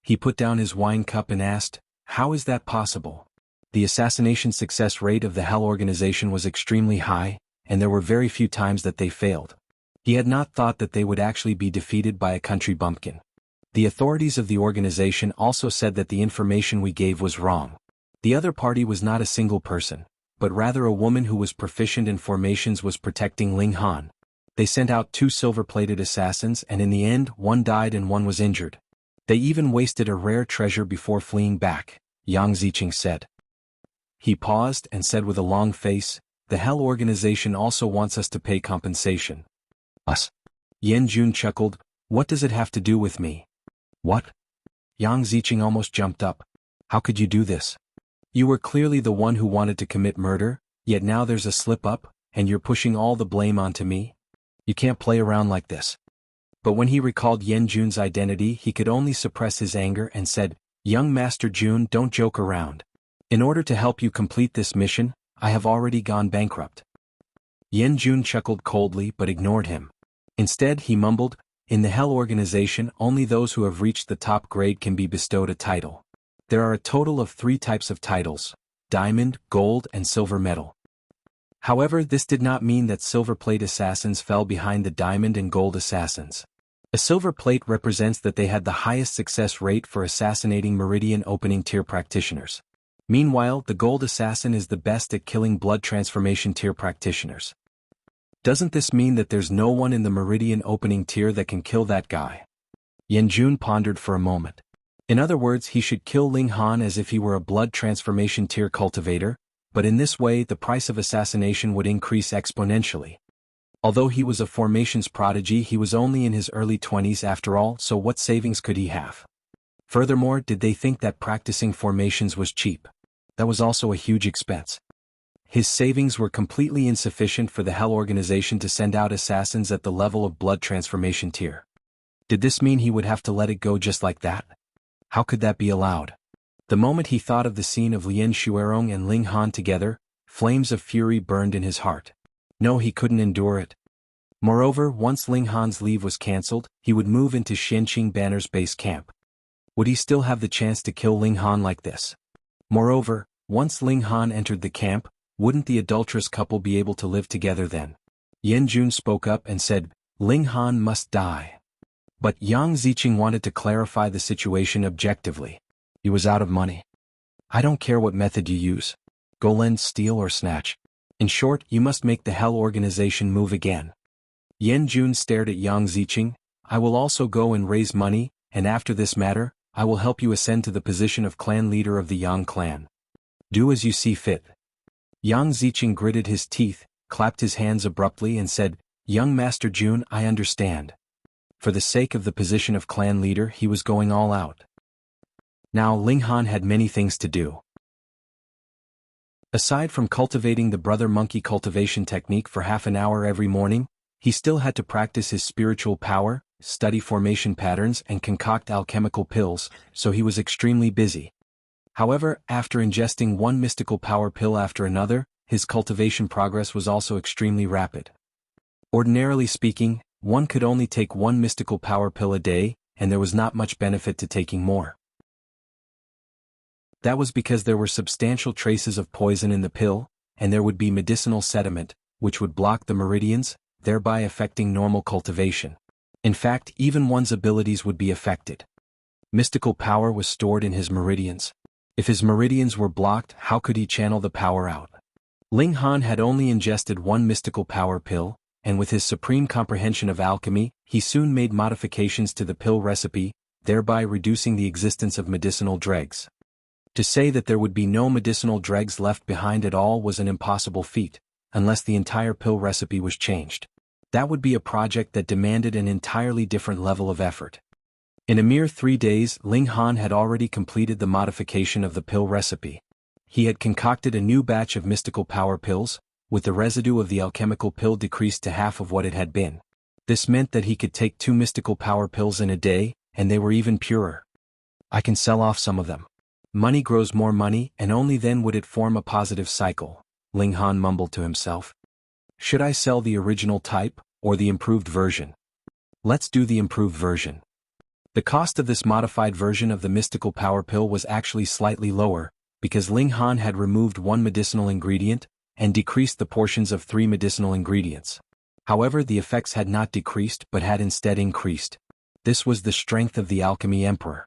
He put down his wine cup and asked, how is that possible? The assassination success rate of the Hell organization was extremely high, and there were very few times that they failed. He had not thought that they would actually be defeated by a country bumpkin. The authorities of the organization also said that the information we gave was wrong. The other party was not a single person, but rather a woman who was proficient in formations was protecting Ling Han. They sent out two silver-plated assassins and in the end one died and one was injured. They even wasted a rare treasure before fleeing back, Yang Ziqing said. He paused and said with a long face, the Hell organization also wants us to pay compensation. Us? Yan Jun chuckled, what does it have to do with me? What? Yang Ziqing almost jumped up. How could you do this? You were clearly the one who wanted to commit murder, yet now there's a slip-up, and you're pushing all the blame onto me? You can't play around like this. But when he recalled Yan Jun's identity, he could only suppress his anger and said, young Master Jun, don't joke around. In order to help you complete this mission, I have already gone bankrupt. Yan Jun chuckled coldly but ignored him. Instead he mumbled, in the Hell organization only those who have reached the top grade can be bestowed a title. There are a total of 3 types of titles: diamond, gold and silver medal. However, this did not mean that silver plate assassins fell behind the diamond and gold assassins. A silver plate represents that they had the highest success rate for assassinating Meridian opening tier practitioners. Meanwhile, the gold assassin is the best at killing blood transformation tier practitioners. Doesn't this mean that there's no one in the Meridian opening tier that can kill that guy? Yan Jun pondered for a moment. In other words, he should kill Ling Han as if he were a blood transformation tier cultivator, but in this way the price of assassination would increase exponentially. Although he was a formations prodigy, he was only in his early 20s after all, so what savings could he have? Furthermore, did they think that practicing formations was cheap? That was also a huge expense. His savings were completely insufficient for the Hell organization to send out assassins at the level of blood transformation tier. Did this mean he would have to let it go just like that? How could that be allowed? The moment he thought of the scene of Lien Shuerong and Ling Han together, flames of fury burned in his heart. No, he couldn't endure it. Moreover, once Ling Han's leave was cancelled, he would move into Xianqing Banner's base camp. Would he still have the chance to kill Ling Han like this? Moreover, once Ling Han entered the camp, wouldn't the adulterous couple be able to live together then? Yan Jun spoke up and said, Ling Han must die. But Yang Ziqing wanted to clarify the situation objectively. He was out of money. I don't care what method you use. Go lend, steal, or snatch. In short, you must make the Hell organization move again. Yan Jun stared at Yang Ziqing. I will also go and raise money, and after this matter, I will help you ascend to the position of clan leader of the Yang clan. Do as you see fit. Yang Ziqing gritted his teeth, clapped his hands abruptly and said, Young Master Jun, I understand. For the sake of the position of clan leader, he was going all out. Now Ling Han had many things to do. Aside from cultivating the brother monkey cultivation technique for half an hour every morning, he still had to practice his spiritual power, study formation patterns and concoct alchemical pills, so he was extremely busy. However, after ingesting one mystical power pill after another, his cultivation progress was also extremely rapid. Ordinarily speaking, one could only take one mystical power pill a day, and there was not much benefit to taking more. That was because there were substantial traces of poison in the pill, and there would be medicinal sediment, which would block the meridians, thereby affecting normal cultivation. In fact, even one's abilities would be affected. Mystical power was stored in his meridians. If his meridians were blocked, how could he channel the power out? Ling Han had only ingested one mystical power pill, and with his supreme comprehension of alchemy, he soon made modifications to the pill recipe, thereby reducing the existence of medicinal dregs. To say that there would be no medicinal dregs left behind at all was an impossible feat, unless the entire pill recipe was changed. That would be a project that demanded an entirely different level of effort. In a mere 3 days, Ling Han had already completed the modification of the pill recipe. He had concocted a new batch of mystical power pills, with the residue of the alchemical pill decreased to half of what it had been. This meant that he could take 2 mystical power pills in a day, and they were even purer. I can sell off some of them. Money grows more money, and only then would it form a positive cycle, Ling Han mumbled to himself. Should I sell the original type, or the improved version? Let's do the improved version. The cost of this modified version of the mystical power pill was actually slightly lower, because Ling Han had removed one medicinal ingredient, and decreased the portions of 3 medicinal ingredients. However, the effects had not decreased but had instead increased. This was the strength of the Alchemy Emperor.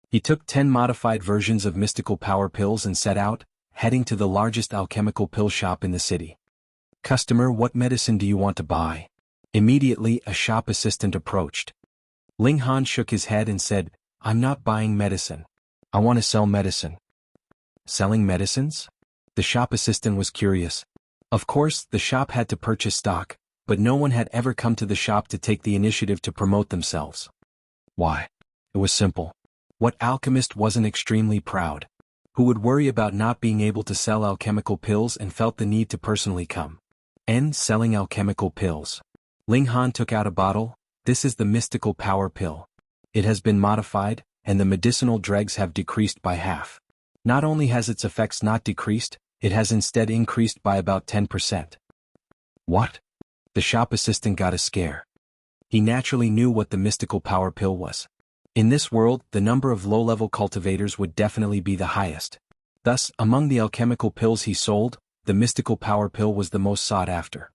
He took 10 modified versions of mystical power pills and set out, heading to the largest alchemical pill shop in the city. Customer, what medicine do you want to buy? Immediately, a shop assistant approached. Ling Han shook his head and said, I'm not buying medicine. I want to sell medicine. Selling medicines? The shop assistant was curious. Of course, the shop had to purchase stock, but no one had ever come to the shop to take the initiative to promote themselves. Why? It was simple. What alchemist wasn't extremely proud? Who would worry about not being able to sell alchemical pills and felt the need to personally come? Selling alchemical pills. Ling Han took out a bottle. This is the mystical power pill. It has been modified, and the medicinal dregs have decreased by half. Not only has its effects not decreased, it has instead increased by about 10%. What? The shop assistant got a scare. He naturally knew what the mystical power pill was. In this world, the number of low-level cultivators would definitely be the highest. Thus, among the alchemical pills he sold, the mystical power pill was the most sought after.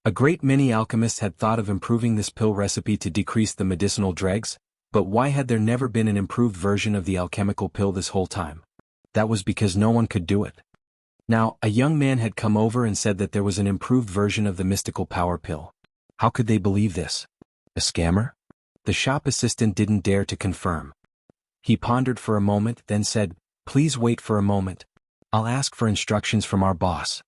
A great many alchemists had thought of improving this pill recipe to decrease the medicinal dregs, but why had there never been an improved version of the alchemical pill this whole time? That was because no one could do it. Now, a young man had come over and said that there was an improved version of the mystical power pill. How could they believe this? A scammer? The shop assistant didn't dare to confirm. He pondered for a moment, then said, Please wait for a moment. I'll ask for instructions from our boss.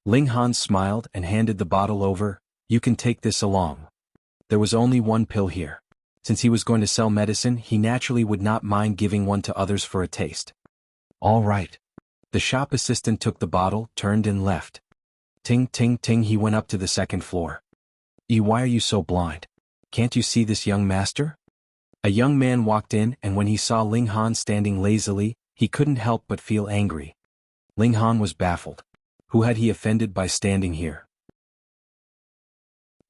Ling Han smiled and handed the bottle over. You can take this along. There was only one pill here. Since he was going to sell medicine, he naturally would not mind giving one to others for a taste. All right. The shop assistant took the bottle, turned and left. Ting, ting, ting, he went up to the 2nd floor. Why are you so blind? Can't you see this young master? A young man walked in, and when he saw Ling Han standing lazily, he couldn't help but feel angry. Ling Han was baffled. Who had he offended by standing here?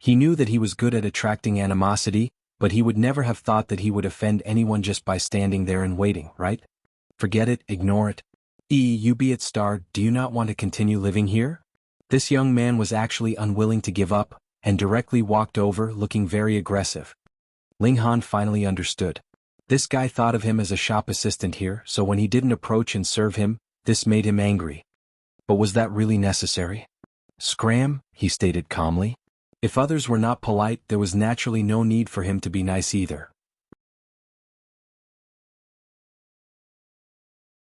He knew that he was good at attracting animosity, but he would never have thought that he would offend anyone just by standing there and waiting, right? Forget it, ignore it. You be it star, do you not want to continue living here? This young man was actually unwilling to give up, and directly walked over looking very aggressive. Ling Han finally understood. This guy thought of him as a shop assistant here, so when he didn't approach and serve him, this made him angry. But was that really necessary? Scram, he stated calmly. If others were not polite, there was naturally no need for him to be nice either.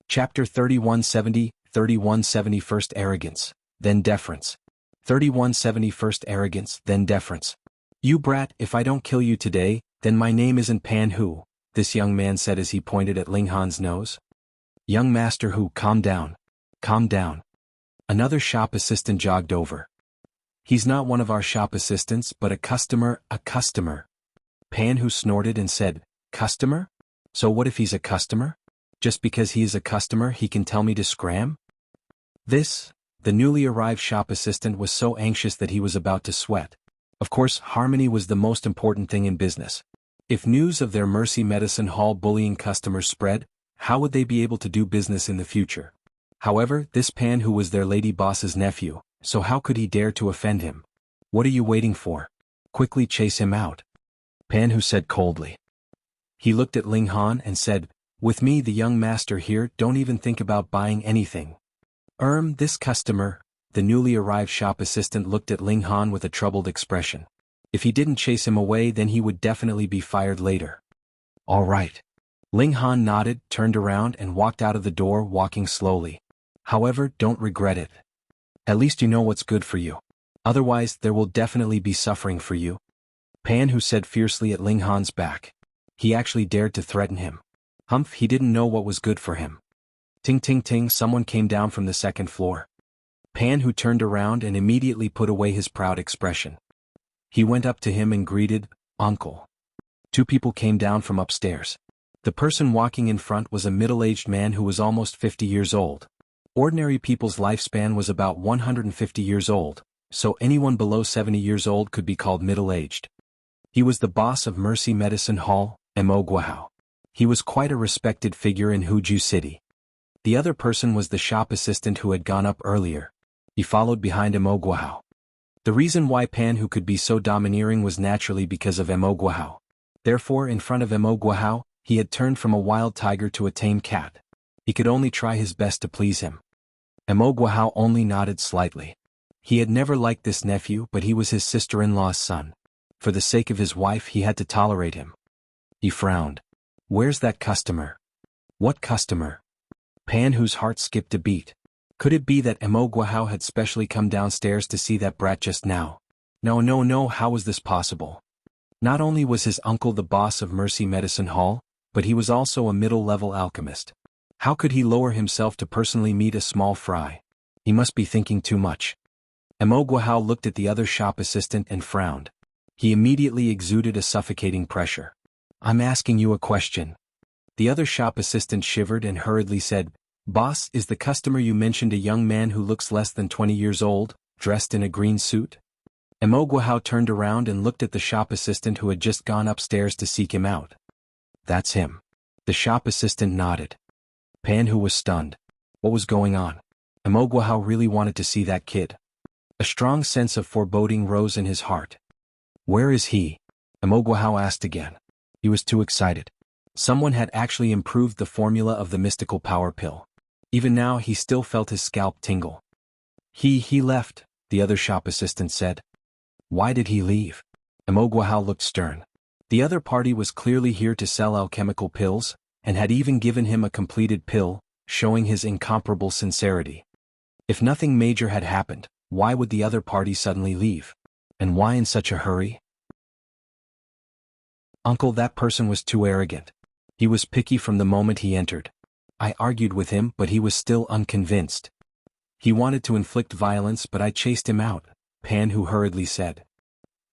Chapter 3170, 3170 First Arrogance, then Deference. 3170 First Arrogance, then Deference. You brat, if I don't kill you today, then my name isn't Pan Hu, this young man said as he pointed at Ling Han's nose. Young Master Hu, calm down. Calm down. Another shop assistant jogged over. He's not one of our shop assistants but a customer, a customer. Pan Hu snorted and said, Customer? So what if he's a customer? Just because he is a customer he can tell me to scram? The newly arrived shop assistant was so anxious that he was about to sweat. Of course, harmony was the most important thing in business. If news of their Mercy Medicine Hall bullying customers spread, how would they be able to do business in the future? However, this Pan Hu was their lady boss's nephew, so how could he dare to offend him? What are you waiting for? Quickly chase him out. Pan Hu said coldly. He looked at Ling Han and said, With me the young master here, don't even think about buying anything. This customer, the newly arrived shop assistant looked at Ling Han with a troubled expression. If he didn't chase him away then he would definitely be fired later. All right. Ling Han nodded, turned around and walked out of the door walking slowly. However, don't regret it. At least you know what's good for you. Otherwise there will definitely be suffering for you. Pan Hu said fiercely at Ling Han's back. He actually dared to threaten him. Humph, he didn't know what was good for him. Ting ting ting, someone came down from the second floor. Pan Hu turned around and immediately put away his proud expression. He went up to him and greeted, Uncle. Two people came down from upstairs. The person walking in front was a middle-aged man who was almost 50 years old. Ordinary people's lifespan was about 150 years old, so anyone below 70 years old could be called middle-aged. He was the boss of Mercy Medicine Hall, Mo Guohao. He was quite a respected figure in Huzhou City. The other person was the shop assistant who had gone up earlier. He followed behind Mo Guohao. The reason why Pan Hu could be so domineering was naturally because of Mo Guohao. Therefore, in front of Mo Guohao, he had turned from a wild tiger to a tame cat. He could only try his best to please him. Mo Guohao only nodded slightly. He had never liked this nephew, but he was his sister-in-law's son. For the sake of his wife he had to tolerate him. He frowned. Where's that customer? What customer? Pan Hu's heart skipped a beat. Could it be that Mo Guohao had specially come downstairs to see that brat just now? No, how was this possible? Not only was his uncle the boss of Mercy Medicine Hall, but he was also a middle-level alchemist. How could he lower himself to personally meet a small fry? He must be thinking too much. Mo Guohao looked at the other shop assistant and frowned. He immediately exuded a suffocating pressure. I'm asking you a question. The other shop assistant shivered and hurriedly said, Boss, is the customer you mentioned a young man who looks less than 20 years old, dressed in a green suit? Mo Guohao turned around and looked at the shop assistant who had just gone upstairs to seek him out. That's him. The shop assistant nodded. Pan Hu was stunned. What was going on? Mo Guohao really wanted to see that kid. A strong sense of foreboding rose in his heart. Where is he? Mo Guohao asked again. He was too excited. Someone had actually improved the formula of the mystical power pill. Even now he still felt his scalp tingle. He left, the other shop assistant said. Why did he leave? Mo Guohao looked stern. The other party was clearly here to sell alchemical pills, and had even given him a completed pill, showing his incomparable sincerity. If nothing major had happened, why would the other party suddenly leave? And why in such a hurry? Uncle, that person was too arrogant. He was picky from the moment he entered. I argued with him but he was still unconvinced. He wanted to inflict violence but I chased him out, Pan Hu hurriedly said.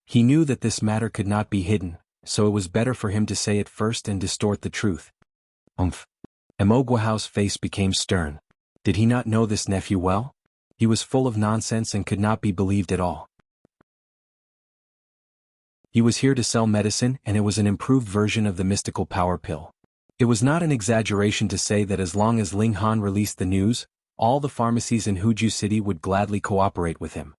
He knew that this matter could not be hidden, so it was better for him to say it first and distort the truth. Mo Guohao's face became stern. Did he not know this nephew well? He was full of nonsense and could not be believed at all. He was here to sell medicine and it was an improved version of the mystical power pill. It was not an exaggeration to say that as long as Ling Han released the news, all the pharmacies in Huzhou City would gladly cooperate with him.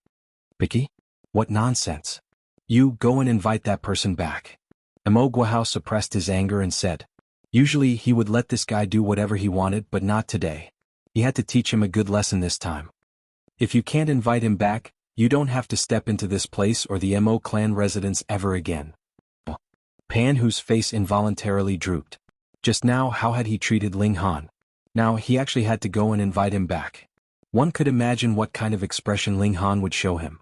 Picky? What nonsense. You go and invite that person back. Mo Guohao suppressed his anger and said. Usually he would let this guy do whatever he wanted, but not today. He had to teach him a good lesson this time. If you can't invite him back, you don't have to step into this place or the Mo clan residence ever again. Pan Hu's face involuntarily drooped. Just now how had he treated Ling Han? Now he actually had to go and invite him back. One could imagine what kind of expression Ling Han would show him.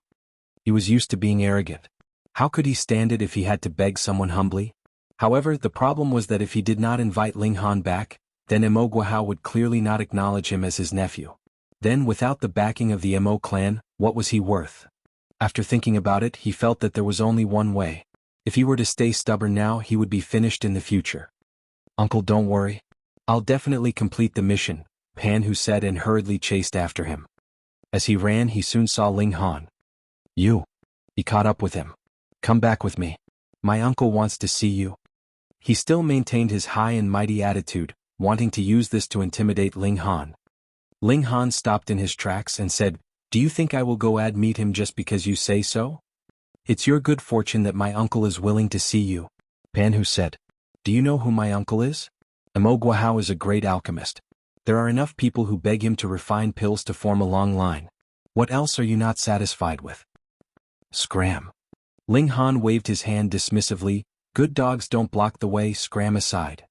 He was used to being arrogant. How could he stand it if he had to beg someone humbly? However, the problem was that if he did not invite Ling Han back, then Mo Guohao would clearly not acknowledge him as his nephew. Then without the backing of the Mo clan, what was he worth? After thinking about it, he felt that there was only one way. If he were to stay stubborn now, he would be finished in the future. Uncle, don't worry. I'll definitely complete the mission, Pan Hu said and hurriedly chased after him. As he ran, he soon saw Ling Han. You. He caught up with him. Come back with me. My uncle wants to see you. He still maintained his high and mighty attitude, wanting to use this to intimidate Ling Han. Ling Han stopped in his tracks and said, "Do you think I will go meet him just because you say so? It's your good fortune that my uncle is willing to see you." Pan Hu said, "Do you know who my uncle is? Mo Guohao is a great alchemist. There are enough people who beg him to refine pills to form a long line. What else are you not satisfied with?" Scram. Ling Han waved his hand dismissively. "Good dogs don't block the way, scram aside.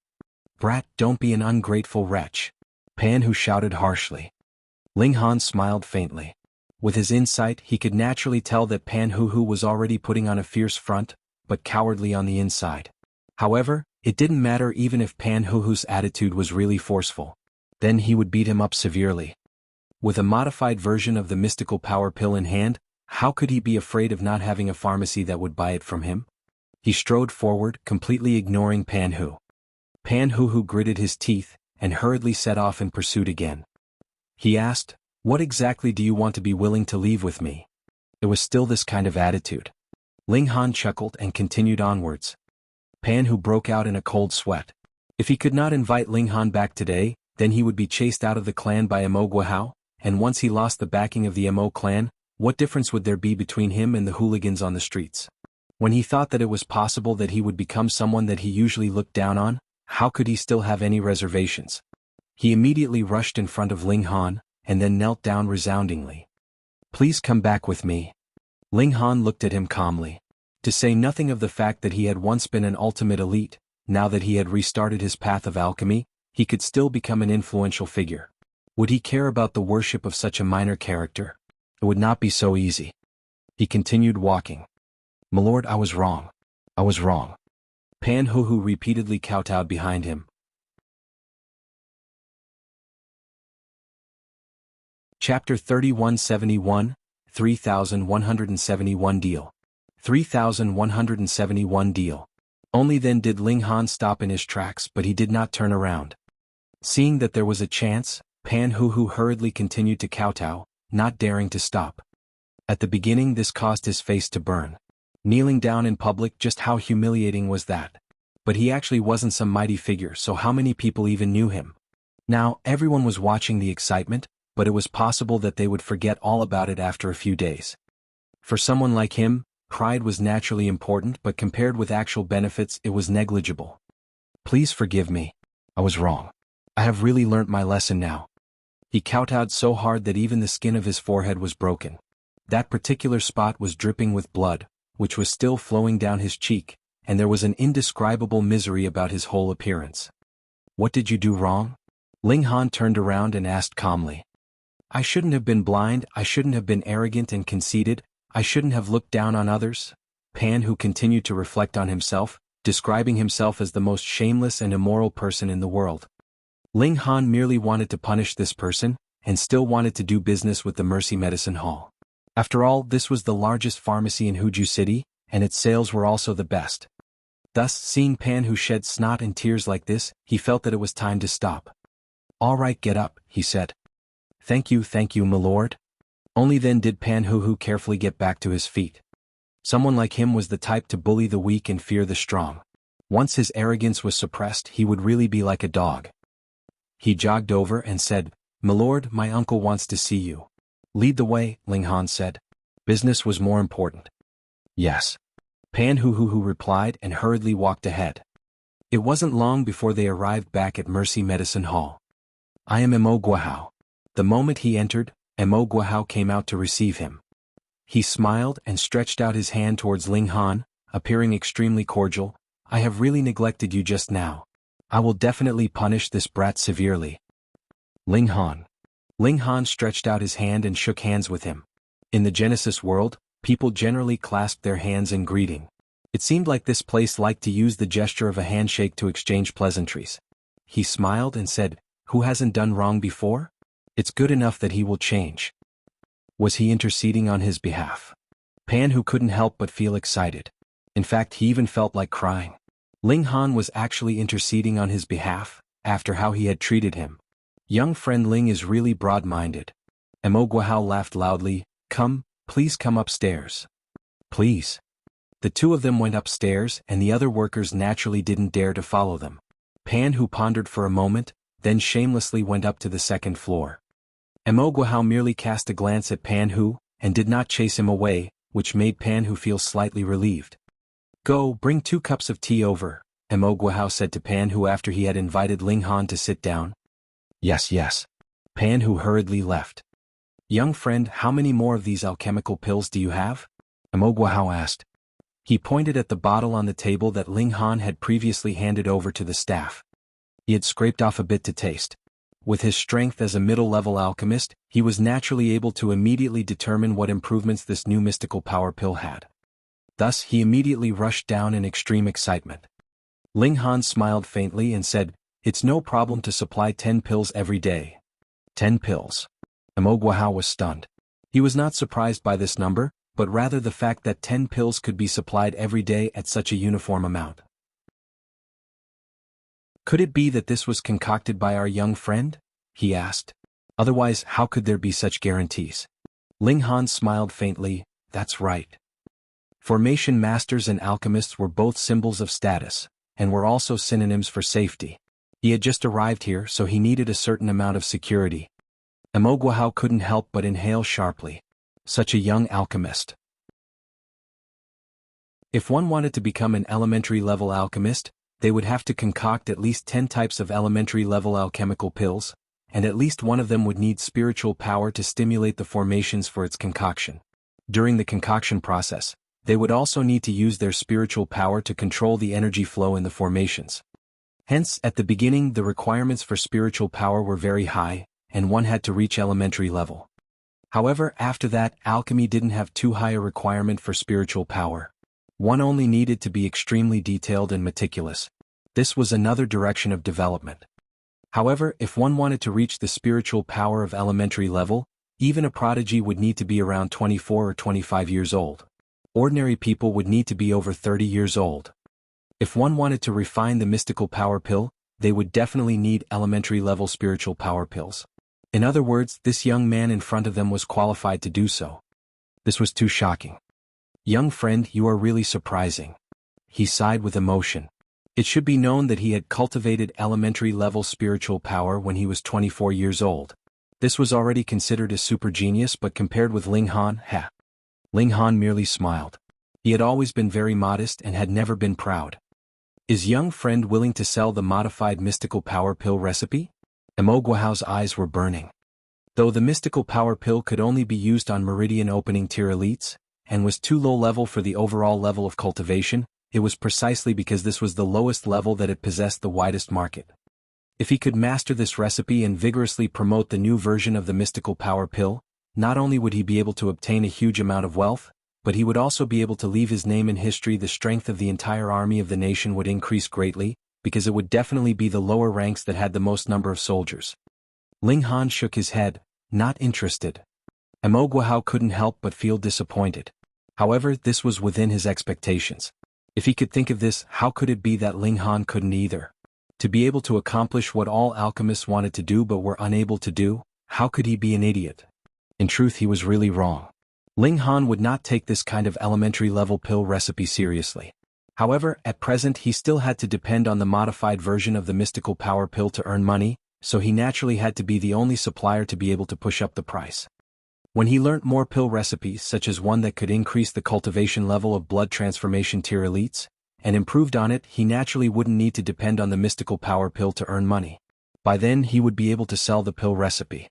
Brat, don't be an ungrateful wretch," Pan Hu shouted harshly. Ling Han smiled faintly. With his insight, he could naturally tell that Pan Hu was already putting on a fierce front, but cowardly on the inside. However, it didn't matter even if Pan Hu's attitude was really forceful. Then he would beat him up severely. With a modified version of the mystical power pill in hand, how could he be afraid of not having a pharmacy that would buy it from him? He strode forward, completely ignoring Pan Hu. Pan Hu gritted his teeth, and hurriedly set off in pursuit again. He asked, "What exactly do you want to be willing to leave with me?" It was still this kind of attitude. Ling Han chuckled and continued onwards. Pan Hu broke out in a cold sweat. If he could not invite Ling Han back today, then he would be chased out of the clan by Mo Guohao, and once he lost the backing of the Mo clan, what difference would there be between him and the hooligans on the streets? When he thought that it was possible that he would become someone that he usually looked down on, how could he still have any reservations? He immediately rushed in front of Ling Han, and then knelt down resoundingly. "Please come back with me." Ling Han looked at him calmly. To say nothing of the fact that he had once been an ultimate elite, now that he had restarted his path of alchemy, he could still become an influential figure. Would he care about the worship of such a minor character? It would not be so easy. He continued walking. "My lord, I was wrong. I was wrong." Pan Hu repeatedly kowtowed behind him. Chapter 3171, 3171 Deal. 3171 Deal. Only then did Ling Han stop in his tracks, but he did not turn around. Seeing that there was a chance, Pan Hu hurriedly continued to kowtow, not daring to stop. At the beginning this caused his face to burn. Kneeling down in public, just how humiliating was that? But he actually wasn't some mighty figure, so how many people even knew him? Now, everyone was watching the excitement, but it was possible that they would forget all about it after a few days. For someone like him, pride was naturally important, but compared with actual benefits it was negligible. "Please forgive me. I was wrong. I have really learnt my lesson now." He kowtowed so hard that even the skin of his forehead was broken. That particular spot was dripping with blood, which was still flowing down his cheek, and there was an indescribable misery about his whole appearance. "What did you do wrong?" Ling Han turned around and asked calmly. "I shouldn't have been blind, I shouldn't have been arrogant and conceited, I shouldn't have looked down on others." Pan Hu continued to reflect on himself, describing himself as the most shameless and immoral person in the world. Ling Han merely wanted to punish this person, and still wanted to do business with the Mercy Medicine Hall. After all, this was the largest pharmacy in Huju City, and its sales were also the best. Thus, seeing Pan Hu shed snot and tears like this, he felt that it was time to stop. "All right, get up," he said. Thank you, my lord." Only then did Pan Hu carefully get back to his feet. Someone like him was the type to bully the weak and fear the strong. Once his arrogance was suppressed, he would really be like a dog. He jogged over and said, "My lord, my uncle wants to see you." "Lead the way," Ling Han said. Business was more important. "Yes." Pan Hu replied and hurriedly walked ahead. It wasn't long before they arrived back at Mercy Medicine Hall. I am Mo Guohao. The moment he entered, Mo Guohao came out to receive him. He smiled and stretched out his hand towards Ling Han, appearing extremely cordial. I have really neglected you just now. I will definitely punish this brat severely. Ling Han. Ling Han stretched out his hand and shook hands with him. In the Genesis world, people generally clasped their hands in greeting. It seemed like this place liked to use the gesture of a handshake to exchange pleasantries. He smiled and said, "Who hasn't done wrong before? It's good enough that he will change." Was he interceding on his behalf? Pan Hu couldn't help but feel excited. In fact, he even felt like crying. Ling Han was actually interceding on his behalf, after how he had treated him. Young friend Ling is really broad-minded. Mo Guohao laughed loudly. Come, please come upstairs. Please. The two of them went upstairs and the other workers naturally didn't dare to follow them. Pan Hu pondered for a moment, then shamelessly went up to the second floor. Mo Guohao merely cast a glance at Pan Hu, and did not chase him away, which made Pan Hu feel slightly relieved. Go, bring 2 cups of tea over, Mo Guohao said to Pan Hu after he had invited Ling Han to sit down. Yes. Pan Hu hurriedly left. Young friend, how many more of these alchemical pills do you have? Mo Guohao asked. He pointed at the bottle on the table that Ling Han had previously handed over to the staff. He had scraped off a bit to taste. With his strength as a middle-level alchemist, he was naturally able to immediately determine what improvements this new mystical power pill had. Thus, he immediately rushed down in extreme excitement. Ling Han smiled faintly and said, "It's no problem to supply 10 pills every day." 10 pills. Mo Guohao was stunned. He was not surprised by this number, but rather the fact that 10 pills could be supplied every day at such a uniform amount. Could it be that this was concocted by our young friend? He asked. Otherwise, how could there be such guarantees? Ling Han smiled faintly. That's right. Formation masters and alchemists were both symbols of status, and were also synonyms for safety. He had just arrived here, so he needed a certain amount of security. Mo Guohao couldn't help but inhale sharply. Such a young alchemist. If one wanted to become an elementary-level alchemist, they would have to concoct at least 10 types of elementary-level alchemical pills, and at least one of them would need spiritual power to stimulate the formations for its concoction. During the concoction process, they would also need to use their spiritual power to control the energy flow in the formations. Hence, at the beginning the requirements for spiritual power were very high, and one had to reach elementary level. However, after that, alchemy didn't have too high a requirement for spiritual power. One only needed to be extremely detailed and meticulous. This was another direction of development. However, if one wanted to reach the spiritual power of elementary level, even a prodigy would need to be around 24 or 25 years old. Ordinary people would need to be over 30 years old. If one wanted to refine the mystical power pill, they would definitely need elementary level spiritual power pills. In other words, this young man in front of them was qualified to do so. This was too shocking. Young friend, you are really surprising. He sighed with emotion. It should be known that he had cultivated elementary-level spiritual power when he was 24 years old. This was already considered a super genius, but compared with Ling Han, Ling Han merely smiled. He had always been very modest and had never been proud. Is young friend willing to sell the modified mystical power pill recipe? Mo Guohao's eyes were burning. Though the mystical power pill could only be used on Meridian opening tier elites, and was too low level for the overall level of cultivation, it was precisely because this was the lowest level that it possessed the widest market. If he could master this recipe and vigorously promote the new version of the mystical power pill, not only would he be able to obtain a huge amount of wealth, but he would also be able to leave his name in history. The strength of the entire army of the nation would increase greatly, because it would definitely be the lower ranks that had the most number of soldiers. Ling Han shook his head, not interested. Mo Guohao couldn't help but feel disappointed. However, this was within his expectations. If he could think of this, how could it be that Ling Han couldn't either? To be able to accomplish what all alchemists wanted to do but were unable to do, how could he be an idiot? In truth, he was really wrong. Ling Han would not take this kind of elementary-level pill recipe seriously. However, at present he still had to depend on the modified version of the mystical power pill to earn money, so he naturally had to be the only supplier to be able to push up the price. When he learnt more pill recipes such as one that could increase the cultivation level of blood transformation tier elites, and improved on it, he naturally wouldn't need to depend on the mystical power pill to earn money. By then he would be able to sell the pill recipe.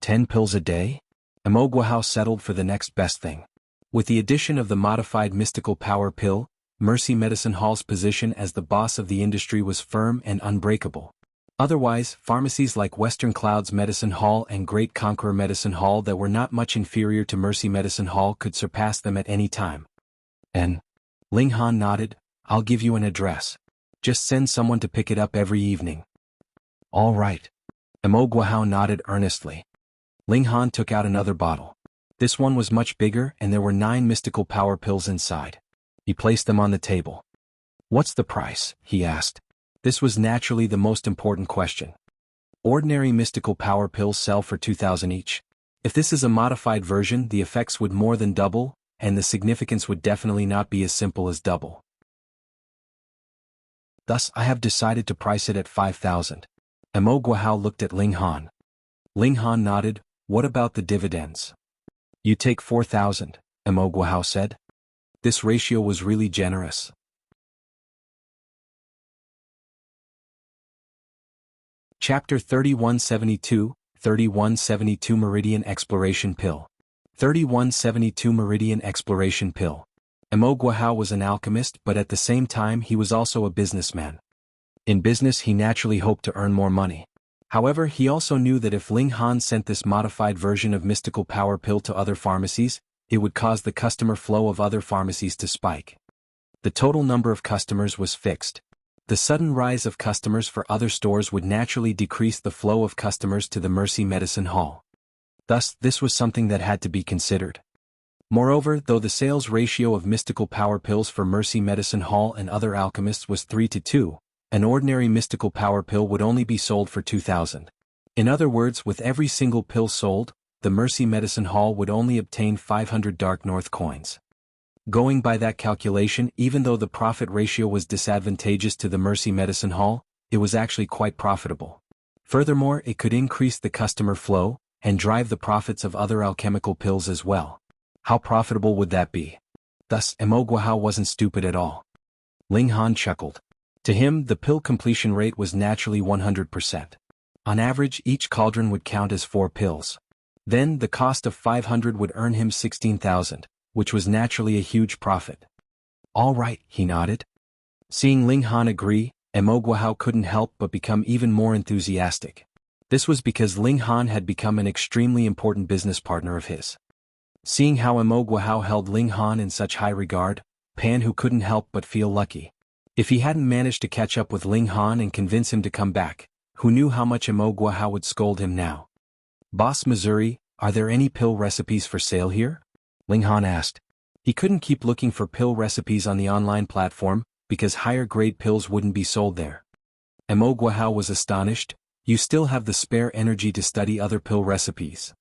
10 pills a day? Mo Guohao settled for the next best thing. With the addition of the modified mystical power pill, Mercy Medicine Hall's position as the boss of the industry was firm and unbreakable. Otherwise, pharmacies like Western Clouds Medicine Hall and Great Conqueror Medicine Hall that were not much inferior to Mercy Medicine Hall could surpass them at any time. And Ling Han nodded. I'll give you an address. Just send someone to pick it up every evening. All right. Mo Guohao nodded earnestly. Ling Han took out another bottle. This one was much bigger and there were 9 mystical power pills inside. He placed them on the table. What's the price? He asked. This was naturally the most important question. Ordinary mystical power pills sell for 2,000 each. If this is a modified version, the effects would more than double, and the significance would definitely not be as simple as double. Thus, I have decided to price it at 5,000. Mo Guohao looked at Ling Han. Ling Han nodded. What about the dividends? You take 4,000, Mo Guohao said. This ratio was really generous. Chapter 3172, 3172 Meridian Exploration Pill. 3172 Meridian Exploration Pill. Mo Guohao was an alchemist, but at the same time he was also a businessman. In business he naturally hoped to earn more money. However, he also knew that if Ling Han sent this modified version of mystical power pill to other pharmacies, it would cause the customer flow of other pharmacies to spike. The total number of customers was fixed. The sudden rise of customers for other stores would naturally decrease the flow of customers to the Mercy Medicine Hall. Thus, this was something that had to be considered. Moreover, though the sales ratio of mystical power pills for Mercy Medicine Hall and other alchemists was 3-2, an ordinary mystical power pill would only be sold for 2,000. In other words, with every single pill sold, the Mercy Medicine Hall would only obtain 500 Dark North coins. Going by that calculation, even though the profit ratio was disadvantageous to the Mercy Medicine Hall, it was actually quite profitable. Furthermore, it could increase the customer flow and drive the profits of other alchemical pills as well. How profitable would that be? Thus, Mo Guohao wasn't stupid at all. Ling Han chuckled. To him, the pill completion rate was naturally 100%. On average, each cauldron would count as 4 pills. Then, the cost of 500 would earn him 16,000, which was naturally a huge profit. All right, he nodded. Seeing Ling Han agree, Mo Guohao couldn't help but become even more enthusiastic. This was because Ling Han had become an extremely important business partner of his. Seeing how Mo Guohao held Ling Han in such high regard, Pan Hu couldn't help but feel lucky. If he hadn't managed to catch up with Ling Han and convince him to come back, who knew how much Mo Guohao would scold him now? Boss Missouri, are there any pill recipes for sale here? Ling Han asked. He couldn't keep looking for pill recipes on the online platform, because higher-grade pills wouldn't be sold there. Mo Guohao was astonished. You still have the spare energy to study other pill recipes.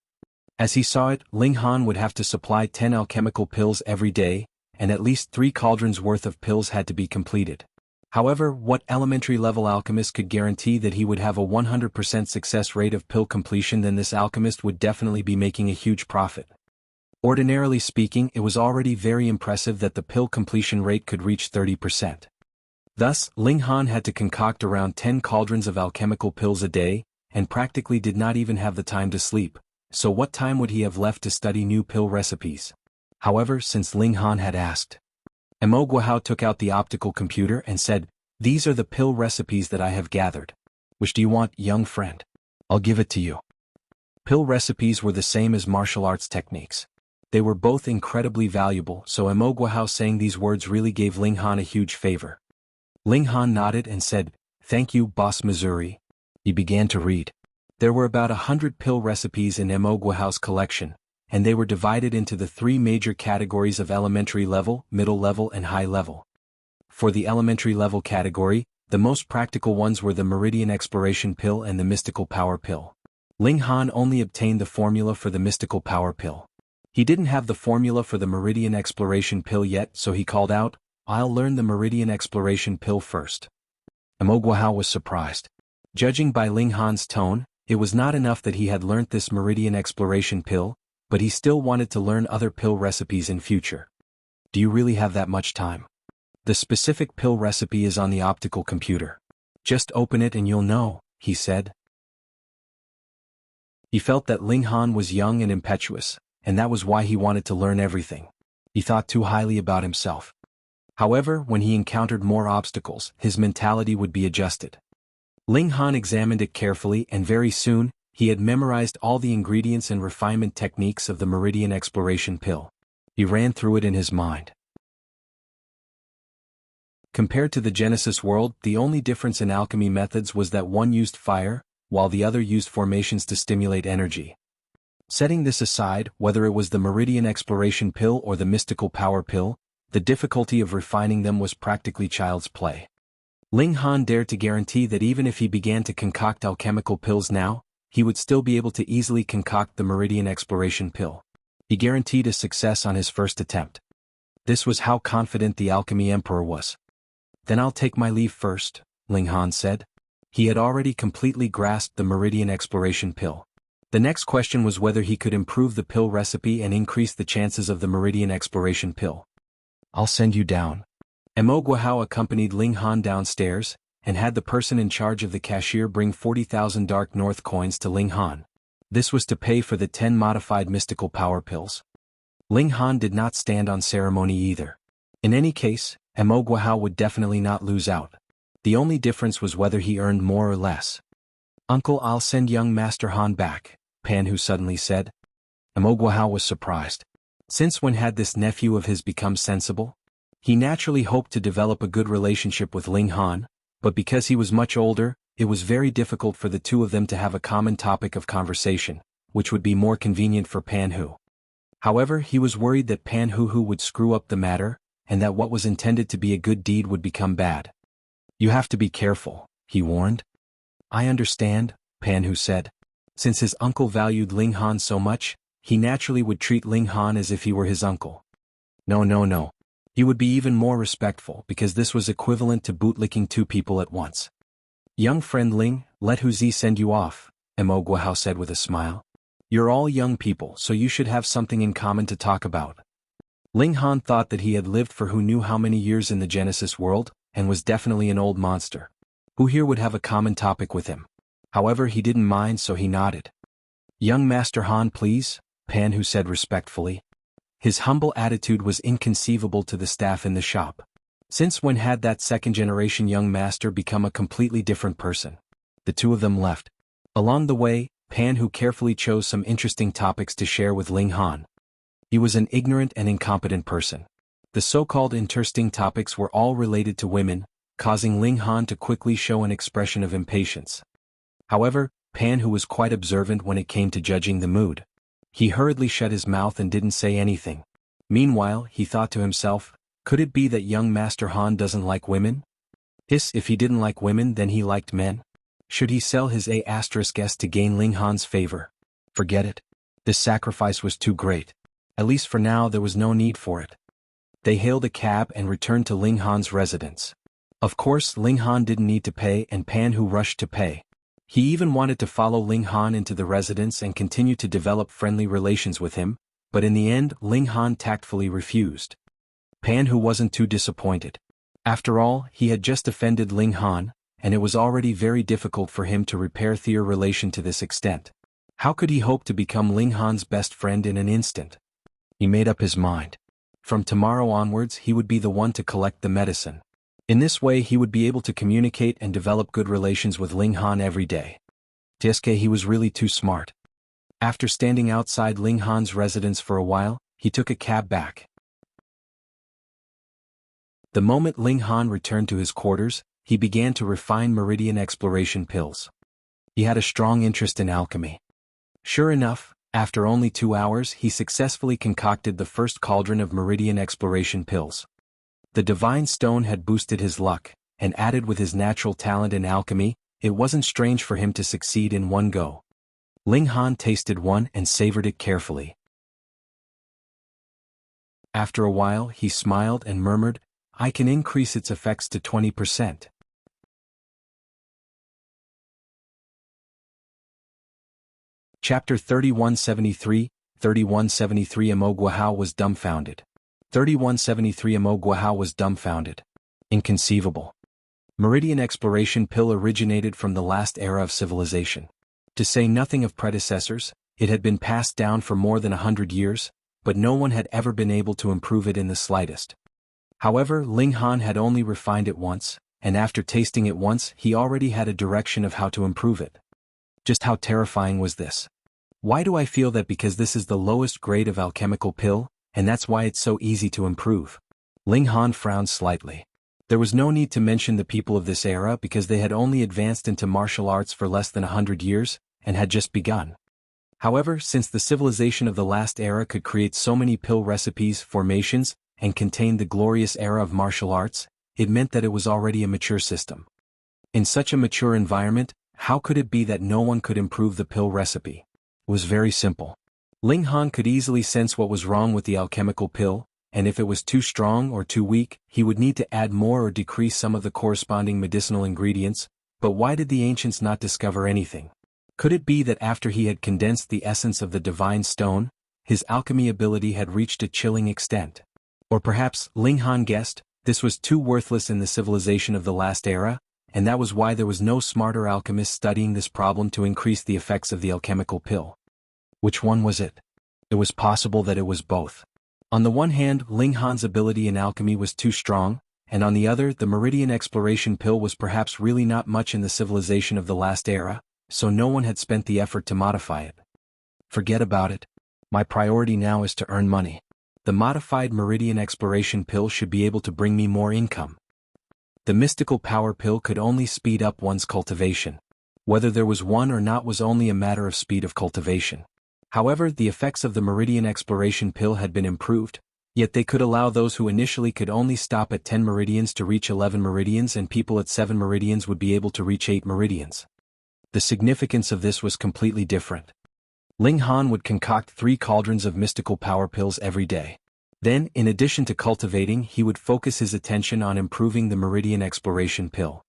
As he saw it, Ling Han would have to supply 10 alchemical pills every day, and at least 3 cauldrons worth of pills had to be completed. However, what elementary-level alchemist could guarantee that he would have a 100% success rate of pill completion? Then this alchemist would definitely be making a huge profit. Ordinarily speaking, it was already very impressive that the pill completion rate could reach 30%. Thus, Ling Han had to concoct around 10 cauldrons of alchemical pills a day, and practically did not even have the time to sleep, so what time would he have left to study new pill recipes? However, since Ling Han had asked, Mo Guohao took out the optical computer and said, "These are the pill recipes that I have gathered. Which do you want, young friend? I'll give it to you." Pill recipes were the same as martial arts techniques. They were both incredibly valuable, so Mo Guohao saying these words really gave Ling Han a huge favor. Ling Han nodded and said, "Thank you, Boss Missouri." He began to read. There were about 100 pill recipes in Mo Guohao's collection, and they were divided into the 3 major categories of elementary level, middle level and high level. For the elementary level category, the most practical ones were the Meridian Exploration Pill and the Mystical Power Pill. Ling Han only obtained the formula for the Mystical Power Pill. He didn't have the formula for the Meridian Exploration Pill yet, so he called out, "I'll learn the Meridian Exploration Pill first." Mo Guohao was surprised. Judging by Ling Han's tone, it was not enough that he had learnt this Meridian Exploration Pill, but he still wanted to learn other pill recipes in future. "Do you really have that much time?" The specific pill recipe is on the optical computer. Just open it and you'll know, he said. He felt that Ling Han was young and impetuous, and that was why he wanted to learn everything. He thought too highly about himself. However, when he encountered more obstacles, his mentality would be adjusted. Ling Han examined it carefully, and very soon, he had memorized all the ingredients and refinement techniques of the Meridian exploration pill. He ran through it in his mind. Compared to the Genesis world, the only difference in alchemy methods was that one used fire, while the other used formations to stimulate energy. Setting this aside, whether it was the Meridian exploration pill or the mystical power pill, the difficulty of refining them was practically child's play. Ling Han dared to guarantee that even if he began to concoct alchemical pills now, he would still be able to easily concoct the Meridian exploration pill. He guaranteed a success on his first attempt. This was how confident the alchemy emperor was. Then I'll take my leave first, Ling Han said. He had already completely grasped the Meridian exploration pill. The next question was whether he could improve the pill recipe and increase the chances of the Meridian exploration pill. I'll send you down. Mo Guohao accompanied Ling Han downstairs, and had the person in charge of the cashier bring 40,000 Dark North coins to Ling Han. This was to pay for the 10 modified mystical power pills. Ling Han did not stand on ceremony either. In any case, Mo Guohao would definitely not lose out. The only difference was whether he earned more or less. Uncle, I'll send young Master Han back, Pan Hu suddenly said. Mo Guohao was surprised. Since when had this nephew of his become sensible? He naturally hoped to develop a good relationship with Ling Han, but because he was much older, it was very difficult for the two of them to have a common topic of conversation, which would be more convenient for Pan Hu. However, he was worried that Pan Hu would screw up the matter, and that what was intended to be a good deed would become bad. You have to be careful, he warned. I understand, Pan Hu said. Since his uncle valued Ling Han so much, he naturally would treat Ling Han as if he were his uncle. No. He would be even more respectful because this was equivalent to bootlicking two people at once. Young friend Ling, let Hu Zi send you off, Mo Guohao said with a smile. You're all young people, so you should have something in common to talk about. Ling Han thought that he had lived for who knew how many years in the Genesis world, and was definitely an old monster. Who here would have a common topic with him? However, he didn't mind, so he nodded. Young Master Han, please, Pan Hu said respectfully. His humble attitude was inconceivable to the staff in the shop. Since when had that second-generation young master become a completely different person? The two of them left. Along the way, Pan Hu carefully chose some interesting topics to share with Ling Han. He was an ignorant and incompetent person. The so-called interesting topics were all related to women, causing Ling Han to quickly show an expression of impatience. However, Pan Hu was quite observant when it came to judging the mood. He hurriedly shut his mouth and didn't say anything. Meanwhile, he thought to himself, could it be that young Master Han doesn't like women? If he didn't like women, then he liked men. Should he sell his A*S to gain Ling Han's favor? Forget it. This sacrifice was too great. At least for now there was no need for it. They hailed a cab and returned to Ling Han's residence. Of course, Ling Han didn't need to pay, and Pan Hu rushed to pay. He even wanted to follow Ling Han into the residence and continue to develop friendly relations with him, but in the end Ling Han tactfully refused. Pan Hu wasn't too disappointed. After all, he had just offended Ling Han, and it was already very difficult for him to repair their relation to this extent. How could he hope to become Ling Han's best friend in an instant? He made up his mind. From tomorrow onwards he would be the one to collect the medicine. In this way he would be able to communicate and develop good relations with Ling Han every day. He was really too smart. After standing outside Ling Han's residence for a while, he took a cab back. The moment Ling Han returned to his quarters, he began to refine Meridian exploration pills. He had a strong interest in alchemy. Sure enough, after only 2 hours he successfully concocted the first cauldron of Meridian exploration pills. The divine stone had boosted his luck, and added with his natural talent in alchemy, it wasn't strange for him to succeed in one go. Ling Han tasted one and savored it carefully. After a while he smiled and murmured, I can increase its effects to 20%. Chapter 3173, 3173 Mo Guohao was dumbfounded. 3173 Mo Guohao was dumbfounded. Inconceivable. Meridian exploration pill originated from the last era of civilization. To say nothing of predecessors, it had been passed down for more than 100 years, but no one had ever been able to improve it in the slightest. However, Ling Han had only refined it once, and after tasting it once he already had a direction of how to improve it. Just how terrifying was this? Why do I feel that because this is the lowest grade of alchemical pill, and that's why it's so easy to improve? Ling Han frowned slightly. There was no need to mention the people of this era because they had only advanced into martial arts for less than 100 years, and had just begun. However, since the civilization of the last era could create so many pill recipes, formations, and contained the glorious era of martial arts, it meant that it was already a mature system. In such a mature environment, how could it be that no one could improve the pill recipe? It was very simple. Ling Han could easily sense what was wrong with the alchemical pill, and if it was too strong or too weak, he would need to add more or decrease some of the corresponding medicinal ingredients. But why did the ancients not discover anything? Could it be that after he had condensed the essence of the divine stone, his alchemy ability had reached a chilling extent? Or perhaps, Ling Han guessed, this was too worthless in the civilization of the last era, and that was why there was no smarter alchemist studying this problem to increase the effects of the alchemical pill. Which one was it? It was possible that it was both. On the one hand, Ling Han's ability in alchemy was too strong, and on the other, the Meridian exploration pill was perhaps really not much in the civilization of the last era, so no one had spent the effort to modify it. Forget about it. My priority now is to earn money. The modified Meridian exploration pill should be able to bring me more income. The mystical power pill could only speed up one's cultivation. Whether there was one or not was only a matter of speed of cultivation. However, the effects of the Meridian exploration pill had been improved, yet they could allow those who initially could only stop at 10 meridians to reach 11 meridians, and people at 7 meridians would be able to reach 8 meridians. The significance of this was completely different. Ling Han would concoct 3 cauldrons of mystical power pills every day. Then, in addition to cultivating, he would focus his attention on improving the Meridian exploration pill.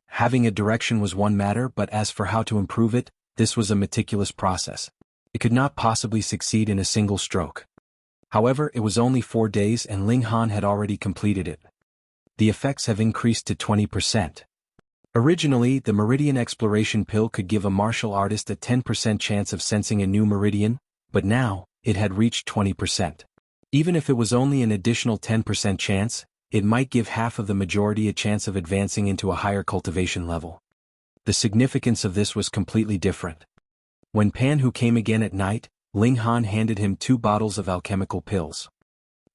Having a direction was one matter, but as for how to improve it, this was a meticulous process. It could not possibly succeed in a single stroke. However, it was only 4 days and Ling Han had already completed it. The effects have increased to 20%. Originally, the Meridian exploration pill could give a martial artist a 10% chance of sensing a new meridian, but now, it had reached 20%. Even if it was only an additional 10% chance, it might give half of the majority a chance of advancing into a higher cultivation level. The significance of this was completely different. When Pan Hu came again at night, Ling Han handed him 2 bottles of alchemical pills.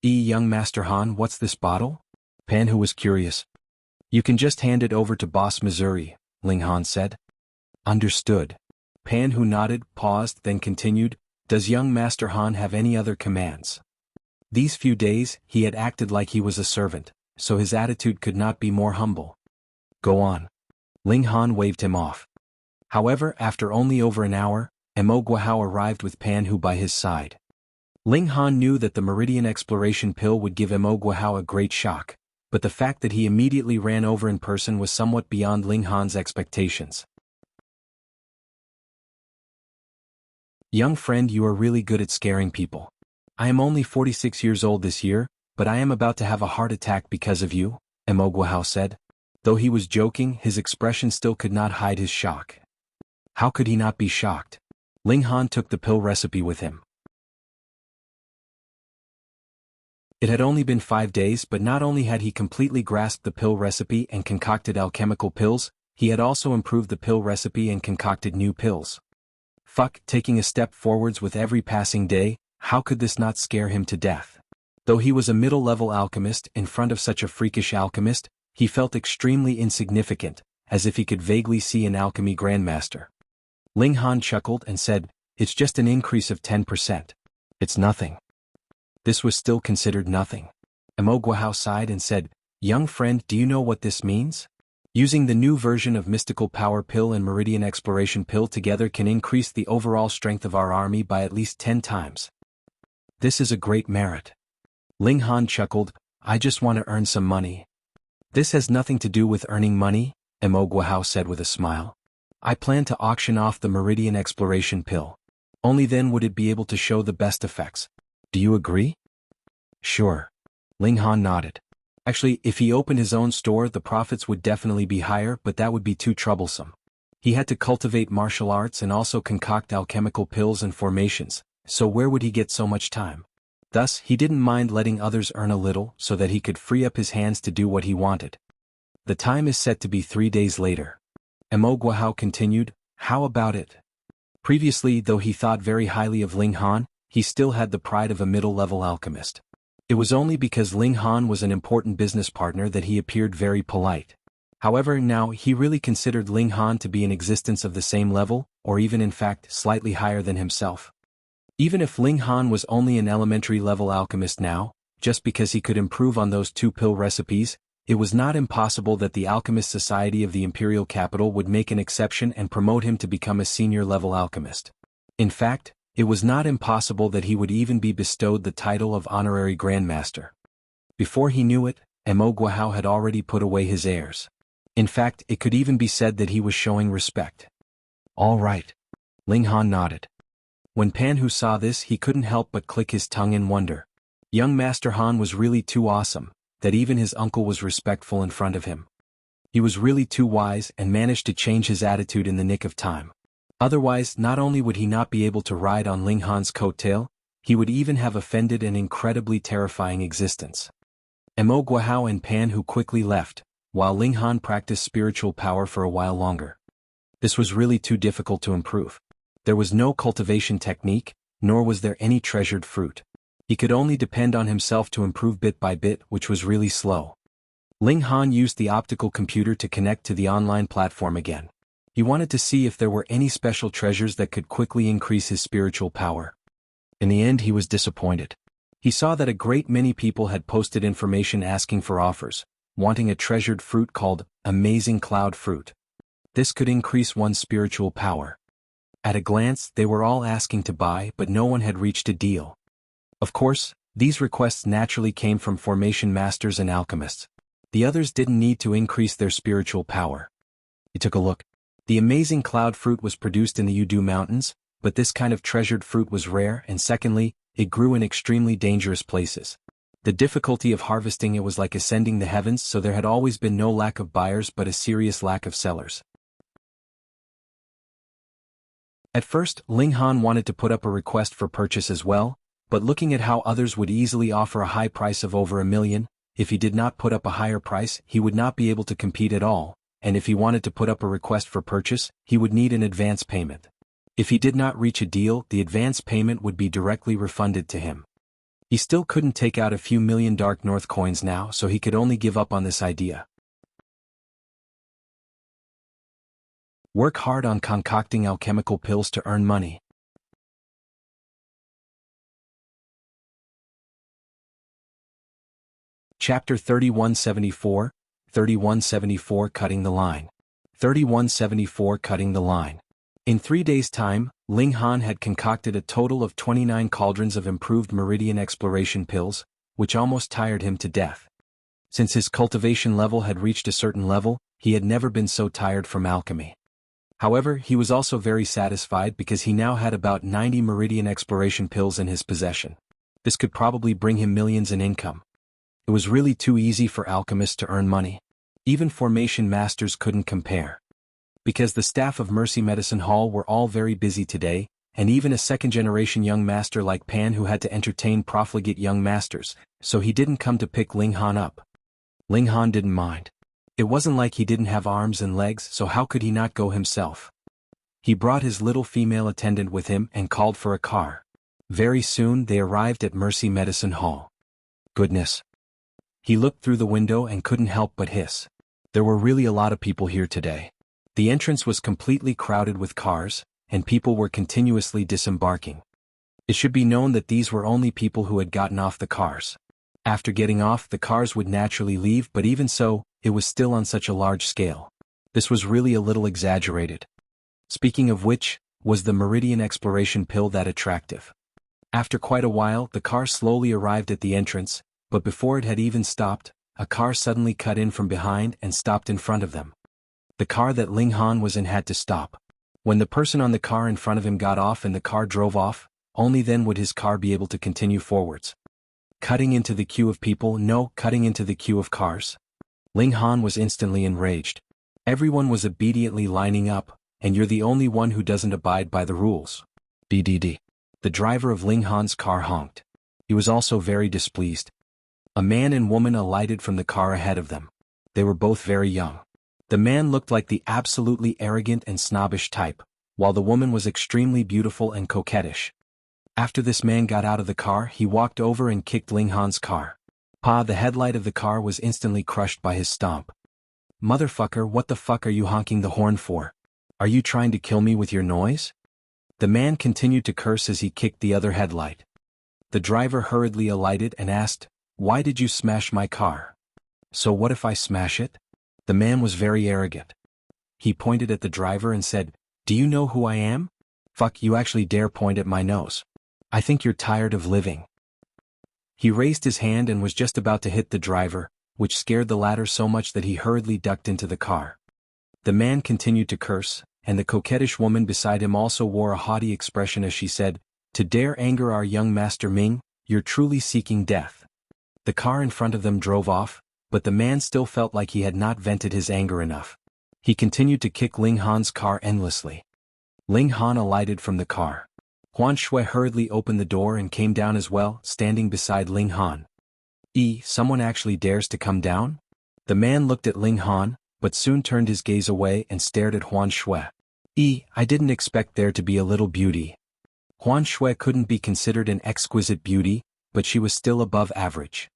Young Master Han, what's this bottle? Pan Hu was curious. You can just hand it over to Boss Missouri, Ling Han said. Understood. Pan Hu nodded, paused, then continued, does young Master Han have any other commands? These few days, he had acted like he was a servant, so his attitude could not be more humble. Go on. Ling Han waved him off. However, after only over an hour, Mo Guohao arrived with Pan Hu by his side. Ling Han knew that the Meridian exploration pill would give Mo Guohao a great shock, but the fact that he immediately ran over in person was somewhat beyond Ling Han's expectations. Young friend, you are really good at scaring people. I am only 46 years old this year, but I am about to have a heart attack because of you, Mo Guohao said. Though he was joking, his expression still could not hide his shock. How could he not be shocked? Ling Han took the pill recipe with him. It had only been 5 days, but not only had he completely grasped the pill recipe and concocted alchemical pills, he had also improved the pill recipe and concocted new pills. Taking a step forwards with every passing day, how could this not scare him to death? Though he was a middle-level alchemist, in front of such a freakish alchemist, he felt extremely insignificant, as if he could vaguely see an alchemy grandmaster. Ling Han chuckled and said, it's just an increase of 10%. It's nothing. This was still considered nothing. Mo Guohao sighed and said, young friend, do you know what this means? Using the new version of Mystical Power Pill and Meridian Exploration Pill together can increase the overall strength of our army by at least 10 times. This is a great merit. Ling Han chuckled, I just want to earn some money. This has nothing to do with earning money, Mo Guohao said with a smile. I plan to auction off the Meridian Exploration Pill. Only then would it be able to show the best effects. Do you agree? Sure. Ling Han nodded. Actually, if he opened his own store, the profits would definitely be higher, but that would be too troublesome. He had to cultivate martial arts and also concoct alchemical pills and formations, so where would he get so much time? Thus, he didn't mind letting others earn a little so that he could free up his hands to do what he wanted. The time is set to be 3 days later. Mo Guohao continued, "How about it?" Previously, though he thought very highly of Ling Han, he still had the pride of a middle-level alchemist. It was only because Ling Han was an important business partner that he appeared very polite. However, now he really considered Ling Han to be in existence of the same level, or even in fact slightly higher than himself. Even if Ling Han was only an elementary-level alchemist now, just because he could improve on those 2 pill recipes, it was not impossible that the Alchemist Society of the Imperial Capital would make an exception and promote him to become a senior-level alchemist. In fact, it was not impossible that he would even be bestowed the title of Honorary Grandmaster. Before he knew it, Mo Guohao had already put away his airs. In fact, it could even be said that he was showing respect. "All right." Ling Han nodded. When Pan Hu saw this, he couldn't help but click his tongue in wonder. Young Master Han was really too awesome, that even his uncle was respectful in front of him. He was really too wise and managed to change his attitude in the nick of time. Otherwise, not only would he not be able to ride on Ling Han's coattail, he would even have offended an incredibly terrifying existence. Mo Guohao and Pan Hu quickly left, while Ling Han practiced spiritual power for a while longer. This was really too difficult to improve. There was no cultivation technique, nor was there any treasured fruit. He could only depend on himself to improve bit by bit, which was really slow. Ling Han used the optical computer to connect to the online platform again. He wanted to see if there were any special treasures that could quickly increase his spiritual power. In the end, he was disappointed. He saw that a great many people had posted information asking for offers, wanting a treasured fruit called Amazing Cloud Fruit. This could increase one's spiritual power. At a glance, they were all asking to buy, but no one had reached a deal. Of course, these requests naturally came from formation masters and alchemists. The others didn't need to increase their spiritual power. He took a look. The amazing cloud fruit was produced in the Yudu Mountains, but this kind of treasured fruit was rare, and secondly, it grew in extremely dangerous places. The difficulty of harvesting it was like ascending the heavens, so there had always been no lack of buyers but a serious lack of sellers. At first, Ling Han wanted to put up a request for purchase as well, but looking at how others would easily offer a high price of over 1 million, if he did not put up a higher price, he would not be able to compete at all, and if he wanted to put up a request for purchase, he would need an advance payment. If he did not reach a deal, the advance payment would be directly refunded to him. He still couldn't take out a few million Dark North coins now, so he could only give up on this idea. Work hard on concocting alchemical pills to earn money. Chapter 3174, 3174 Cutting the Line. 3174 Cutting the Line. In 3 days' time, Ling Han had concocted a total of 29 cauldrons of improved Meridian exploration pills, which almost tired him to death. Since his cultivation level had reached a certain level, he had never been so tired from alchemy. However, he was also very satisfied because he now had about 90 Meridian exploration pills in his possession. This could probably bring him millions in income. It was really too easy for alchemists to earn money. Even formation masters couldn't compare. Because the staff of Mercy Medicine Hall were all very busy today, and even a second-generation young master like Pan who had to entertain profligate young masters, so he didn't come to pick Ling Han up. Ling Han didn't mind. It wasn't like he didn't have arms and legs, so how could he not go himself? He brought his little female attendant with him and called for a car. Very soon they arrived at Mercy Medicine Hall. Goodness. He looked through the window and couldn't help but hiss. There were really a lot of people here today. The entrance was completely crowded with cars, and people were continuously disembarking. It should be known that these were only people who had gotten off the cars. After getting off, the cars would naturally leave, but even so, it was still on such a large scale. This was really a little exaggerated. Speaking of which, was the Meridian exploration pill that attractive? After quite a while, the car slowly arrived at the entrance, but before it had even stopped, a car suddenly cut in from behind and stopped in front of them. The car that Ling Han was in had to stop. When the person on the car in front of him got off and the car drove off, only then would his car be able to continue forwards. Cutting into the queue of people, no, cutting into the queue of cars. Ling Han was instantly enraged. Everyone was obediently lining up, and you're the only one who doesn't abide by the rules. DDD. The driver of Ling Han's car honked. He was also very displeased. A man and woman alighted from the car ahead of them. They were both very young. The man looked like the absolutely arrogant and snobbish type, while the woman was extremely beautiful and coquettish. After this man got out of the car, he walked over and kicked Ling Han's car. The headlight of the car was instantly crushed by his stomp. Motherfucker, what the fuck are you honking the horn for? Are you trying to kill me with your noise? The man continued to curse as he kicked the other headlight. The driver hurriedly alighted and asked, "Why did you smash my car?" "So what if I smash it?" The man was very arrogant. He pointed at the driver and said, "Do you know who I am? Fuck, you actually dare point at my nose. I think you're tired of living." He raised his hand and was just about to hit the driver, which scared the latter so much that he hurriedly ducked into the car. The man continued to curse, and the coquettish woman beside him also wore a haughty expression as she said, "To dare anger our young master Ming, you're truly seeking death." The car in front of them drove off, but the man still felt like he had not vented his anger enough. He continued to kick Ling Han's car endlessly. Ling Han alighted from the car. Huan Shui hurriedly opened the door and came down as well, standing beside Ling Han. Someone actually dares to come down?" The man looked at Ling Han, but soon turned his gaze away and stared at Huan Shui. I didn't expect there to be a little beauty." Huan Shui couldn't be considered an exquisite beauty, but she was still above average.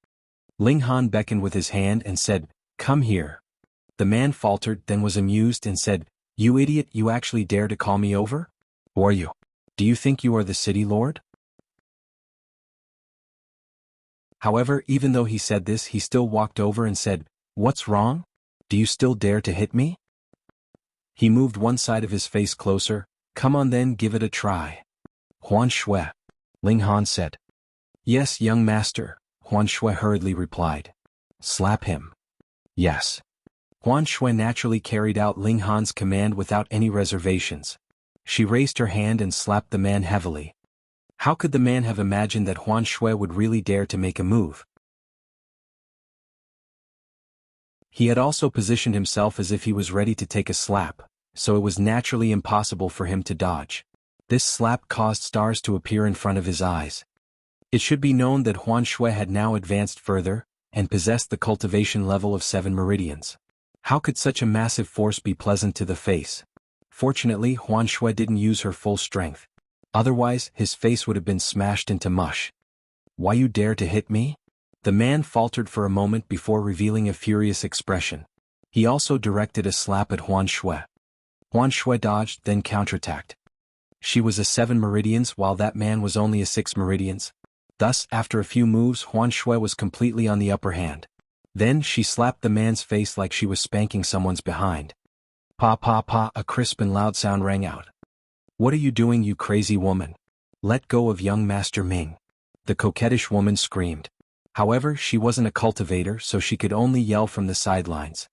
Ling Han beckoned with his hand and said, "Come here." The man faltered, then was amused and said, "You idiot, you actually dare to call me over? Who are you? Do you think you are the city lord?" However, even though he said this, he still walked over and said, "What's wrong? Do you still dare to hit me?" He moved one side of his face closer. "Come on then, give it a try." "Huan Shui," Ling Han said. "Yes, young master," Huan Shui hurriedly replied. "Slap him." "Yes." Huan Shui naturally carried out Ling Han's command without any reservations. She raised her hand and slapped the man heavily. How could the man have imagined that Huan Shui would really dare to make a move? He had also positioned himself as if he was ready to take a slap, so it was naturally impossible for him to dodge. This slap caused stars to appear in front of his eyes. It should be known that Huan Shui had now advanced further, and possessed the cultivation level of 7 meridians. How could such a massive force be pleasant to the face? Fortunately, Huan Shui didn't use her full strength. Otherwise, his face would have been smashed into mush. "Why you dare to hit me?" The man faltered for a moment before revealing a furious expression. He also directed a slap at Huan Shui. Huan Shui dodged, then counterattacked. She was a 7 meridians while that man was only a 6 meridians. Thus, after a few moves, Huan Shui was completely on the upper hand. Then she slapped the man's face like she was spanking someone's behind. Pa pa pa, a crisp and loud sound rang out. "What are you doing, you crazy woman? Let go of young Master Ming." The coquettish woman screamed. However, she wasn't a cultivator, so she could only yell from the sidelines.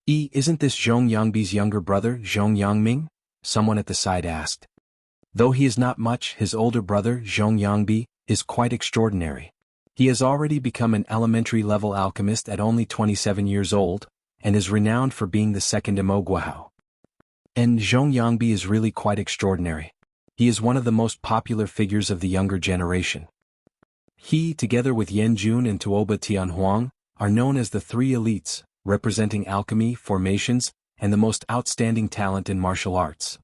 Isn't this Zhong Yangbi's younger brother, Zhong Yangming?" someone at the side asked. Though he is not much, his older brother, Zhong Yangbi, is quite extraordinary. He has already become an elementary-level alchemist at only 27 years old, and is renowned for being the second Mo Guohao. And Zhong Yangbi is really quite extraordinary. He is one of the most popular figures of the younger generation. He, together with Yan Jun and Tuoba Tianhuang, are known as the 3 elites, representing alchemy, formations, and the most outstanding talent in martial arts.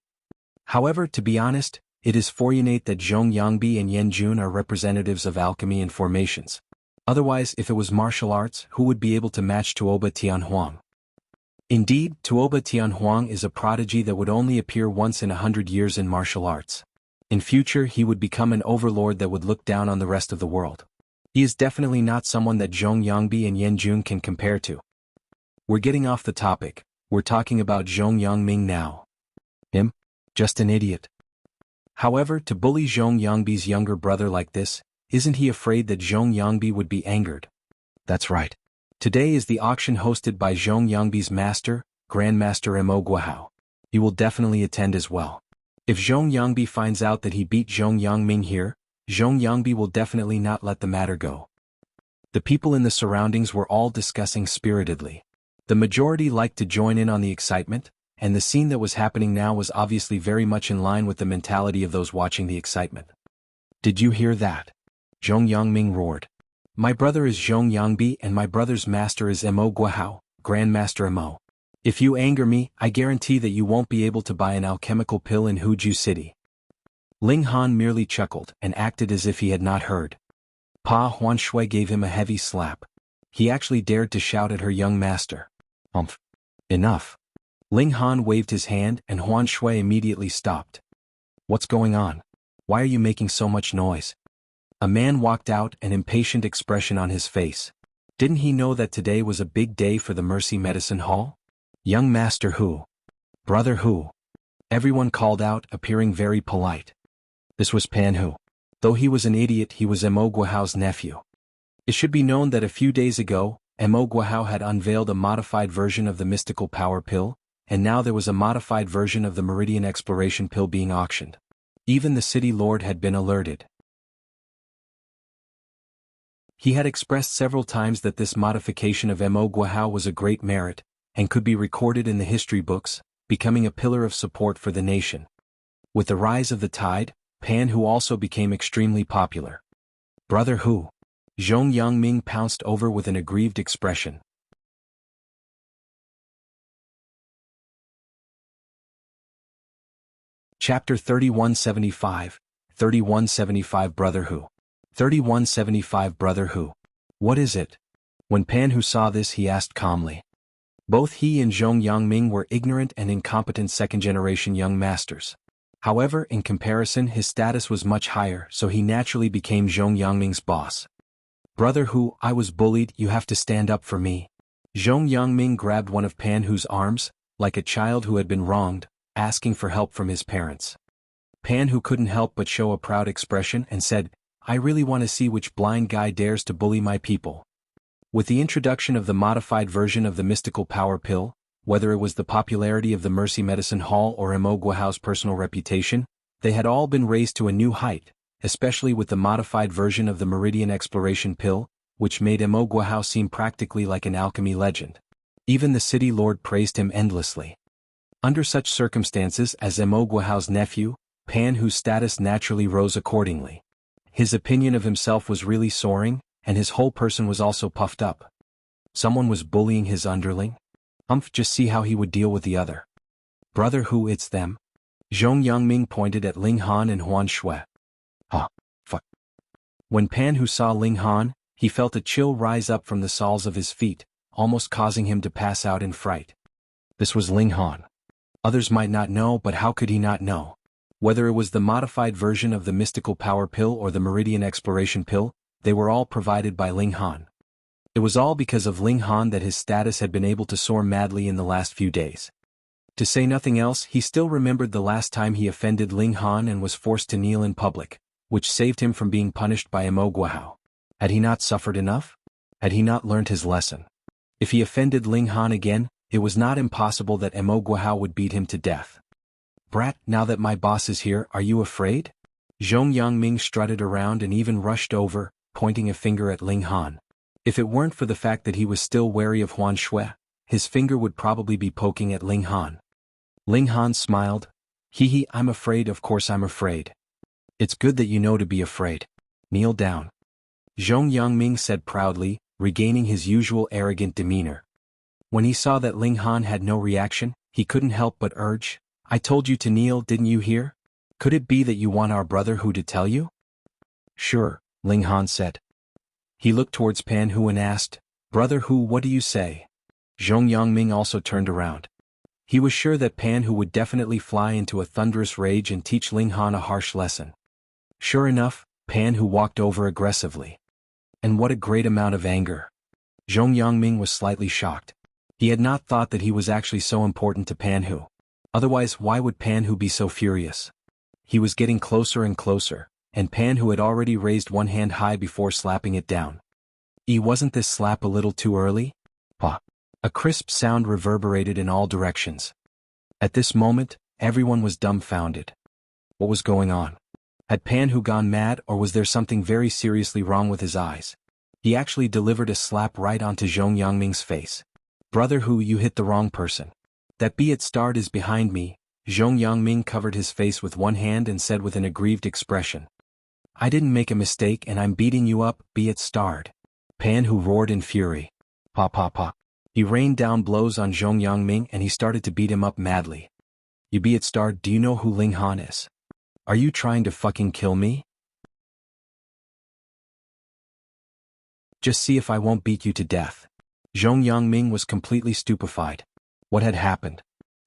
However, to be honest, it is fortunate that Zhong Yangbi and Yan Jun are representatives of alchemy and formations. Otherwise, if it was martial arts, who would be able to match Tuoba Tianhuang? Indeed, Tuoba Tianhuang is a prodigy that would only appear once in 100 years in martial arts. In future, he would become an overlord that would look down on the rest of the world. He is definitely not someone that Zhong Yangbi and Yan Jun can compare to. We're getting off the topic. We're talking about Zhong Yangming now. Him? Just an idiot. However, to bully Zhong Yangbi's younger brother like this, isn't he afraid that Zhong Yangbi would be angered? That's right. Today is the auction hosted by Zhong Yangbi's master, Grandmaster Mo Guohao. He will definitely attend as well. If Zhong Yangbi finds out that he beat Zhong Yangming here, Zhong Yangbi will definitely not let the matter go. The people in the surroundings were all discussing spiritedly. The majority liked to join in on the excitement, and the scene that was happening now was obviously very much in line with the mentality of those watching the excitement. "Did you hear that?" Zhong Yangming roared. "My brother is Zhong Yangbi and my brother's master is Mo Guohao, Grandmaster Mo. If you anger me, I guarantee that you won't be able to buy an alchemical pill in Huju City." Ling Han merely chuckled and acted as if he had not heard. Pa Huanshui gave him a heavy slap. He actually dared to shout at her young master. Enough. Ling Han waved his hand and Huanshui immediately stopped. "What's going on? Why are you making so much noise?" A man walked out, an impatient expression on his face. Didn't he know that today was a big day for the Mercy Medicine Hall? "Young Master Hu. Brother Hu." Everyone called out, appearing very polite. This was Pan Hu. Though he was an idiot, he was Mo Guohao's nephew. It should be known that a few days ago, Mo Guohao had unveiled a modified version of the mystical power pill, and now there was a modified version of the Meridian exploration pill being auctioned. Even the city lord had been alerted. He had expressed several times that this modification of Mo Guohao was a great merit, and could be recorded in the history books, becoming a pillar of support for the nation. With the rise of the tide, Pan Hu also became extremely popular. "Brother Hu." Zhong Yangming pounced over with an aggrieved expression. Chapter 3175, 3175 Brother Hu. 3175 Brother Hu. "What is it?" When Pan Hu saw this, he asked calmly. Both he and Zhong Yangming were ignorant and incompetent second-generation young masters. However, in comparison, his status was much higher, so he naturally became Zhong Yangming's boss. "Brother Hu, I was bullied, you have to stand up for me." Zhong Yangming grabbed one of Pan Hu's arms, like a child who had been wronged, asking for help from his parents. Pan Hu couldn't help but show a proud expression and said, "I really want to see which blind guy dares to bully my people." With the introduction of the modified version of the mystical power pill, whether it was the popularity of the Mercy Medicine Hall or Mo Guohao's personal reputation, they had all been raised to a new height, especially with the modified version of the Meridian exploration pill, which made Mo Guohao seem practically like an alchemy legend. Even the city lord praised him endlessly. Under such circumstances, as Mo Guohao's nephew, Pan Hu's status naturally rose accordingly. His opinion of himself was really soaring, and his whole person was also puffed up. Someone was bullying his underling? Just see how he would deal with the other. "Brother Hu, it's them." Zhong Yangming pointed at Ling Han and Huan Shui. Fuck. When Pan Hu saw Ling Han, he felt a chill rise up from the soles of his feet, almost causing him to pass out in fright. This was Ling Han. Others might not know, but how could he not know? Whether it was the modified version of the mystical power pill or the Meridian exploration pill, they were all provided by Ling Han. It was all because of Ling Han that his status had been able to soar madly in the last few days. To say nothing else, he still remembered the last time he offended Ling Han and was forced to kneel in public, which saved him from being punished by Mo Guohao. Had he not suffered enough? Had he not learned his lesson? If he offended Ling Han again, it was not impossible that Mo Guohao would beat him to death. "Brat, now that my boss is here, are you afraid?" Zhong Yangming strutted around and even rushed over, pointing a finger at Ling Han. If it weren't for the fact that he was still wary of Huan Shui, his finger would probably be poking at Ling Han. Ling Han smiled. "Hee, I'm afraid, of course I'm afraid." "It's good that you know to be afraid. Kneel down." Zhong Yangming said proudly, regaining his usual arrogant demeanor. When he saw that Ling Han had no reaction, he couldn't help but urge, "I told you to kneel, didn't you hear? Could it be that you want our brother Hu to tell you?" "Sure," Ling Han said. He looked towards Pan Hu and asked, "Brother Hu, what do you say?" Zhong Yangming also turned around. He was sure that Pan Hu would definitely fly into a thunderous rage and teach Ling Han a harsh lesson. Sure enough, Pan Hu walked over aggressively. And what a great amount of anger. Zhong Yangming was slightly shocked. He had not thought that he was actually so important to Pan Hu. Otherwise, why would Pan Hu be so furious? He was getting closer and closer, and Pan Hu had already raised one hand high before slapping it down. Wasn't this slap a little too early? Pah! A crisp sound reverberated in all directions. At this moment, everyone was dumbfounded. What was going on? Had Pan Hu gone mad, or was there something very seriously wrong with his eyes? He actually delivered a slap right onto Zhong Yangming's face. "Brother Hu, you hit the wrong person. That be it starred is behind me." Zhong Yangming covered his face with one hand and said with an aggrieved expression. "I didn't make a mistake and I'm beating you up, be it starred." Pan Hu roared in fury. "Pa pa pa." He rained down blows on Zhong Yangming and he started to beat him up madly. "You be it starred, do you know who Ling Han is? Are you trying to fucking kill me? Just see if I won't beat you to death." Zhong Yangming was completely stupefied. What had happened?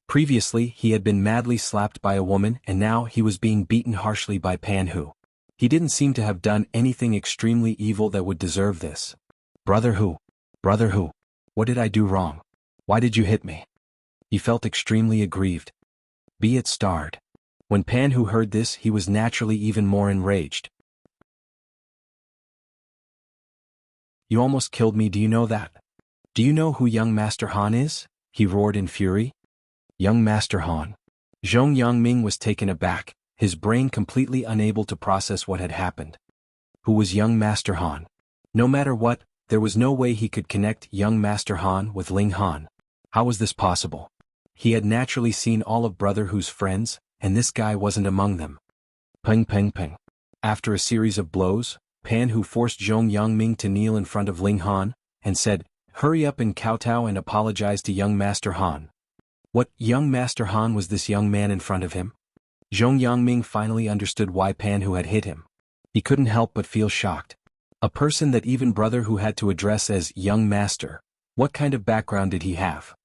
Previously, he had been madly slapped by a woman and now he was being beaten harshly by Pan Hu. He didn't seem to have done anything extremely evil that would deserve this. Brother Hu, what did I do wrong? Why did you hit me?" He felt extremely aggrieved. Be it starred. When Pan Hu heard this, he was naturally even more enraged. "You almost killed me, do you know that? Do you know who young Master Han is?" he roared in fury. Young Master Han. Zhong Yangming was taken aback, his brain completely unable to process what had happened. Who was young Master Han? No matter what, there was no way he could connect young Master Han with Ling Han. How was this possible? He had naturally seen all of Brother Hu's friends, and this guy wasn't among them. Peng peng peng. After a series of blows, Pan Hu forced Zhong Yangming to kneel in front of Ling Han, and said, "Hurry up and kowtow and apologize to young Master Han." What young Master Han was this young man in front of him? Zhong Yangming finally understood why Pan Hu had hit him. He couldn't help but feel shocked. A person that even Brother Hu had to address as young master. What kind of background did he have?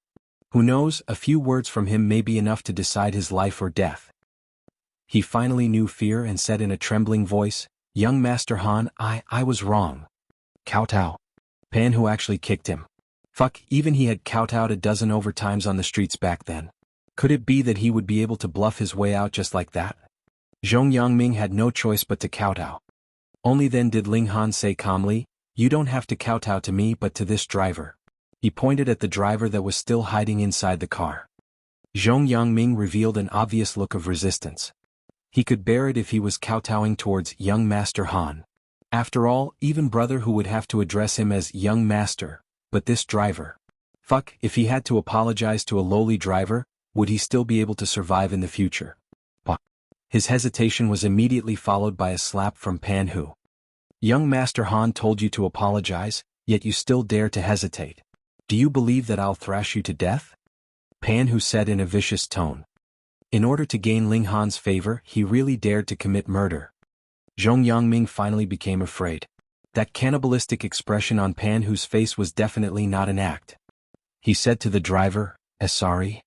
Who knows, a few words from him may be enough to decide his life or death. He finally knew fear and said in a trembling voice, "Young Master Han, I was wrong." Kowtow. Pan Hu actually kicked him. Fuck, even he had kowtowed a dozen overtimes on the streets back then. Could it be that he would be able to bluff his way out just like that? Zhong Yangming had no choice but to kowtow. Only then did Ling Han say calmly, "You don't have to kowtow to me but to this driver." He pointed at the driver that was still hiding inside the car. Zhong Yangming revealed an obvious look of resistance. He could bear it if he was kowtowing towards young Master Han. After all, even Brother Hu would have to address him as young master, but this driver. Fuck, if he had to apologize to a lowly driver, would he still be able to survive in the future? His hesitation was immediately followed by a slap from Pan Hu. "Young Master Han told you to apologize, yet you still dare to hesitate. Do you believe that I'll thrash you to death?" Pan Hu said in a vicious tone. In order to gain Ling Han's favor, he really dared to commit murder. Zhong Yangming finally became afraid. That cannibalistic expression on Pan Hu's face was definitely not an act. He said to the driver, "Sorry."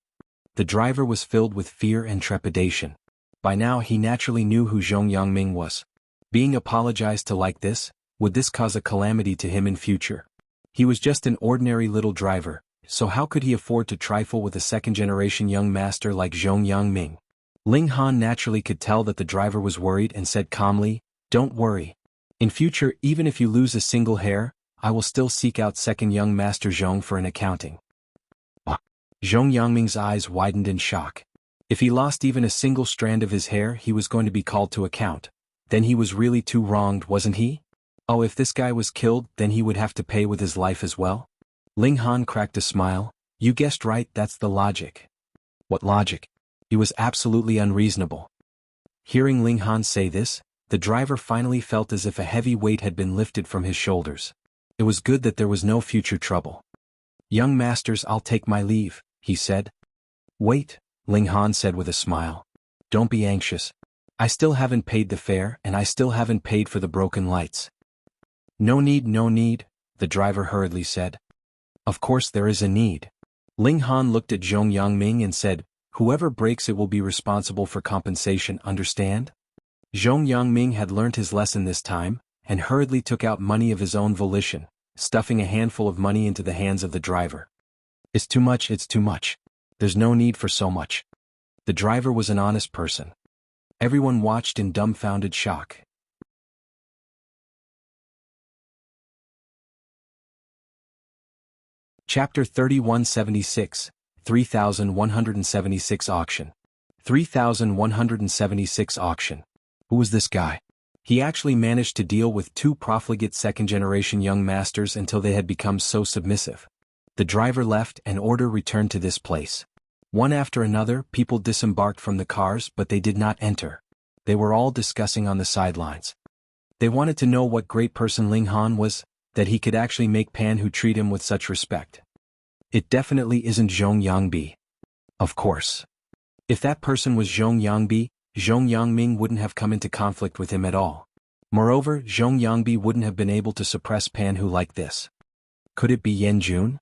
The driver was filled with fear and trepidation. By now he naturally knew who Zhong Yangming was. Being apologized to like this, would this cause a calamity to him in future? He was just an ordinary little driver, so how could he afford to trifle with a second-generation young master like Zhong Yangming? Ling Han naturally could tell that the driver was worried and said calmly, "Don't worry. In future, even if you lose a single hair, I will still seek out second young Master Zhong for an accounting." Zhong Yangming's eyes widened in shock. If he lost even a single strand of his hair, he was going to be called to account. Then he was really too wronged, wasn't he? Oh, if this guy was killed, then he would have to pay with his life as well? Ling Han cracked a smile. "You guessed right, that's the logic." What logic? He was absolutely unreasonable. Hearing Ling Han say this, the driver finally felt as if a heavy weight had been lifted from his shoulders. It was good that there was no future trouble. "Young masters, I'll take my leave," he said. "Wait," Ling Han said with a smile. "Don't be anxious. I still haven't paid the fare and I still haven't paid for the broken lights." No need, the driver hurriedly said. "Of course there is a need." Ling Han looked at Zhong Yangming and said, "Whoever breaks it will be responsible for compensation, understand?" Zhong Yangming had learnt his lesson this time, and hurriedly took out money of his own volition, stuffing a handful of money into the hands of the driver. It's too much. There's no need for so much." The driver was an honest person. Everyone watched in dumbfounded shock. Chapter 3176, 3176 Auction. 3176 Auction. Who was this guy? He actually managed to deal with 2 profligate second-generation young masters until they had become so submissive. The driver left and order returned to this place. One after another, people disembarked from the cars, but they did not enter. They were all discussing on the sidelines. They wanted to know what great person Ling Han was, that he could actually make Pan Hu treat him with such respect. It definitely isn't Zhong Yangbi. Of course. If that person was Zhong Yangbi, Zhong Yangming wouldn't have come into conflict with him at all. Moreover, Zhong Yangbi wouldn't have been able to suppress Pan Hu like this. Could it be Yan Jun?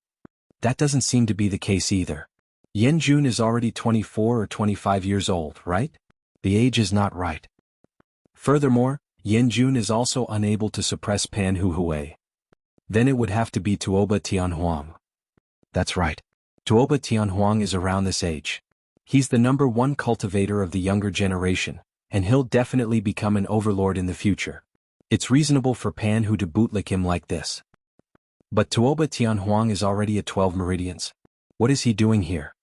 That doesn't seem to be the case either. Yan Jun is already 24 or 25 years old, right? The age is not right. Furthermore, Yan Jun is also unable to suppress Pan Hu Hui. Then it would have to be Tuoba Tianhuang. That's right. Tuoba Tianhuang is around this age. He's the #1 cultivator of the younger generation, and he'll definitely become an overlord in the future. It's reasonable for Pan Hu to bootlick him like this. But Tuoba Tianhuang is already at 12 meridians. What is he doing here?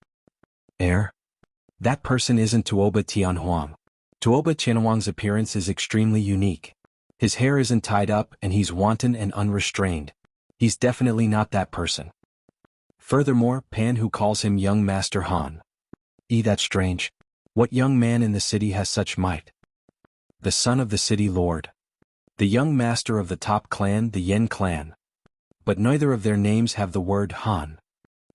That person isn't Tuoba Tianhuang. Tuoba Tianhuang's appearance is extremely unique. His hair isn't tied up and he's wanton and unrestrained. He's definitely not that person. Furthermore, Pan Hu calls him young Master Han. That's strange. What young man in the city has such might? The son of the city lord. The young master of the top clan, the Yen clan. But neither of their names have the word Han.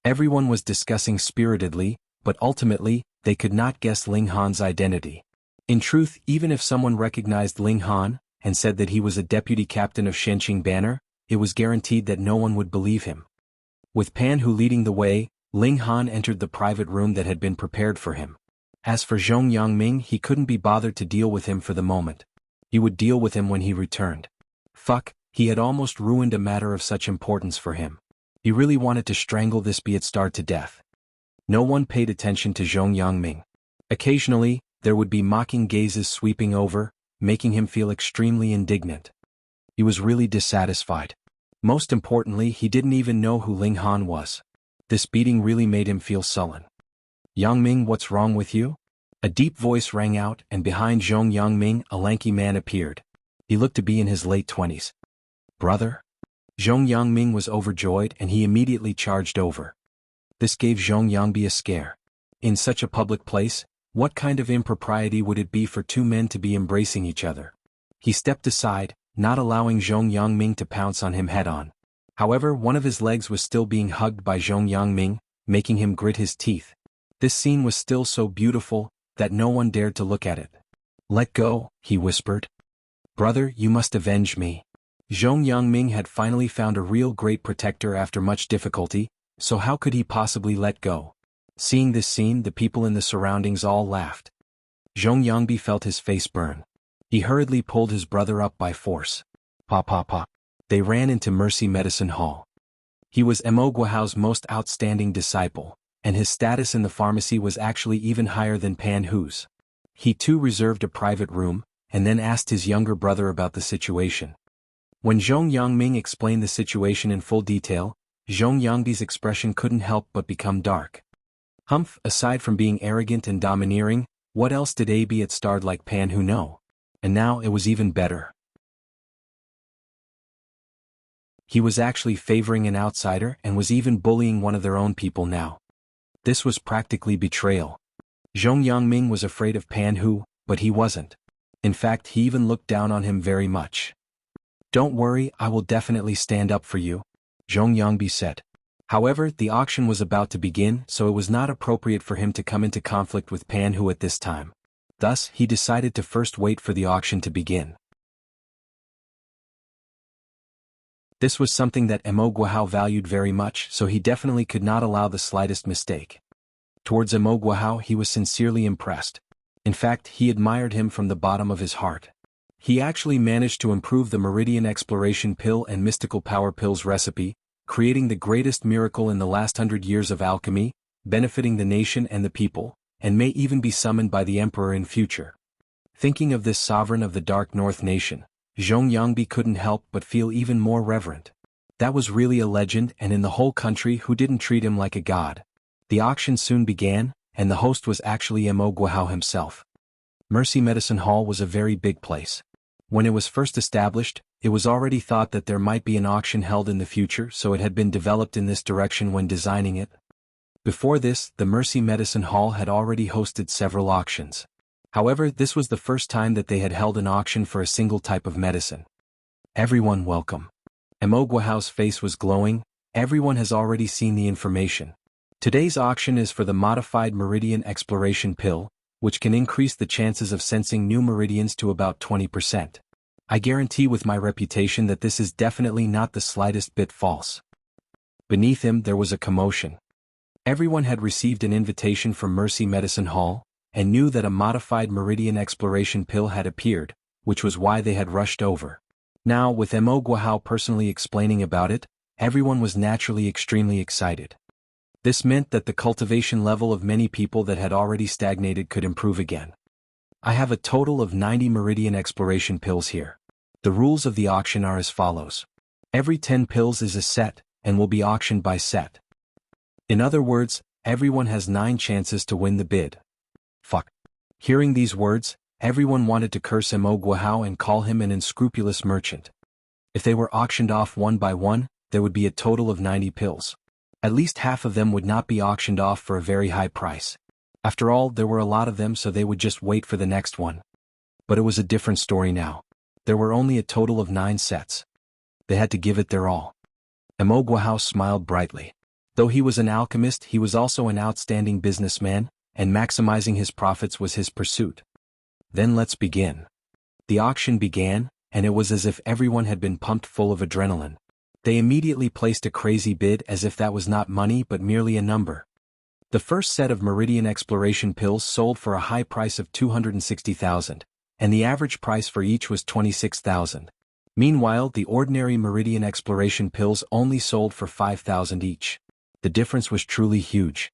Everyone was discussing spiritedly, but ultimately, they could not guess Ling Han's identity. In truth, even if someone recognized Ling Han, and said that he was a deputy captain of Shenqing Banner, it was guaranteed that no one would believe him. With Pan Hu leading the way, Ling Han entered the private room that had been prepared for him. As for Zhong Yangming, he couldn't be bothered to deal with him for the moment. He would deal with him when he returned. Fuck, he had almost ruined a matter of such importance for him. He really wanted to strangle this be-it-starred to death. No one paid attention to Zhong Yangming. Occasionally, there would be mocking gazes sweeping over, making him feel extremely indignant. He was really dissatisfied. Most importantly, he didn't even know who Ling Han was. This beating really made him feel sullen. Yangming, what's wrong with you? A deep voice rang out, and behind Zhong Yangming, a lanky man appeared. He looked to be in his late 20s. Brother? Zhong Yangming was overjoyed and he immediately charged over. This gave Zhong Yangbi a scare. In such a public place, what kind of impropriety would it be for 2 men to be embracing each other? He stepped aside, not allowing Zhong Yangming to pounce on him head-on. However, one of his legs was still being hugged by Zhong Yangming, making him grit his teeth. This scene was still so beautiful, that no one dared to look at it. Let go, he whispered. Brother, you must avenge me. Zhong Yangming had finally found a real great protector after much difficulty, so how could he possibly let go? Seeing this scene, the people in the surroundings all laughed. Zhong Yangbi felt his face burn. He hurriedly pulled his brother up by force. Pa. They ran into Mercy Medicine Hall. He was Mo Guohao's most outstanding disciple, and his status in the pharmacy was actually even higher than Pan Hu's. He too reserved a private room, and then asked his younger brother about the situation. When Zhong Yangming explained the situation in full detail, Zhong Yangbi's expression couldn't help but become dark. Humph, aside from being arrogant and domineering, what else did a be-it-starred like Pan Hu know? And now it was even better. He was actually favoring an outsider and was even bullying one of their own people now. This was practically betrayal. Zhong Yangming was afraid of Pan Hu, but he wasn't. In fact, he even looked down on him very much. Don't worry, I will definitely stand up for you, Zhong Yangbi said. However, the auction was about to begin, so it was not appropriate for him to come into conflict with Pan Hu at this time. Thus, he decided to first wait for the auction to begin. This was something that Mo Guohao valued very much, so he definitely could not allow the slightest mistake. Towards Mo Guohao, he was sincerely impressed. In fact, he admired him from the bottom of his heart. He actually managed to improve the Meridian Exploration Pill and Mystical Power Pills recipe, creating the greatest miracle in the last 100 years of alchemy, benefiting the nation and the people, and may even be summoned by the emperor in future. Thinking of this sovereign of the Dark North nation, Zhong Yangbi couldn't help but feel even more reverent. That was really a legend, and in the whole country who didn't treat him like a god. The auction soon began, and the host was actually Mo Guohao himself. Mercy Medicine Hall was a very big place. When it was first established, it was already thought that there might be an auction held in the future, so it had been developed in this direction when designing it. Before this, the Mercy Medicine Hall had already hosted several auctions. However, this was the first time that they had held an auction for a single type of medicine. Everyone welcome. Mo Guohao's face was glowing. Everyone has already seen the information. Today's auction is for the modified Meridian Exploration Pill, which can increase the chances of sensing new meridians to about 20%. I guarantee with my reputation that this is definitely not the slightest bit false. Beneath him there was a commotion. Everyone had received an invitation from Mercy Medicine Hall, and knew that a modified Meridian Exploration Pill had appeared, which was why they had rushed over. Now, with Mo Guohao personally explaining about it, everyone was naturally extremely excited. This meant that the cultivation level of many people that had already stagnated could improve again. I have a total of 90 Meridian Exploration Pills here. The rules of the auction are as follows. Every 10 pills is a set, and will be auctioned by set. In other words, everyone has 9 chances to win the bid. Fuck. Hearing these words, everyone wanted to curse Mo Guohao and call him an unscrupulous merchant. If they were auctioned off one by one, there would be a total of 90 pills. At least half of them would not be auctioned off for a very high price. After all, there were a lot of them, so they would just wait for the next one. But it was a different story now. There were only a total of 9 sets. They had to give it their all. Mo Guohao smiled brightly. Though he was an alchemist, he was also an outstanding businessman, and maximizing his profits was his pursuit. Then let's begin. The auction began, and it was as if everyone had been pumped full of adrenaline. They immediately placed a crazy bid as if that was not money but merely a number. The first set of Meridian Exploration Pills sold for a high price of 260,000, and the average price for each was 26,000. Meanwhile, the ordinary Meridian Exploration Pills only sold for 5,000 each. The difference was truly huge.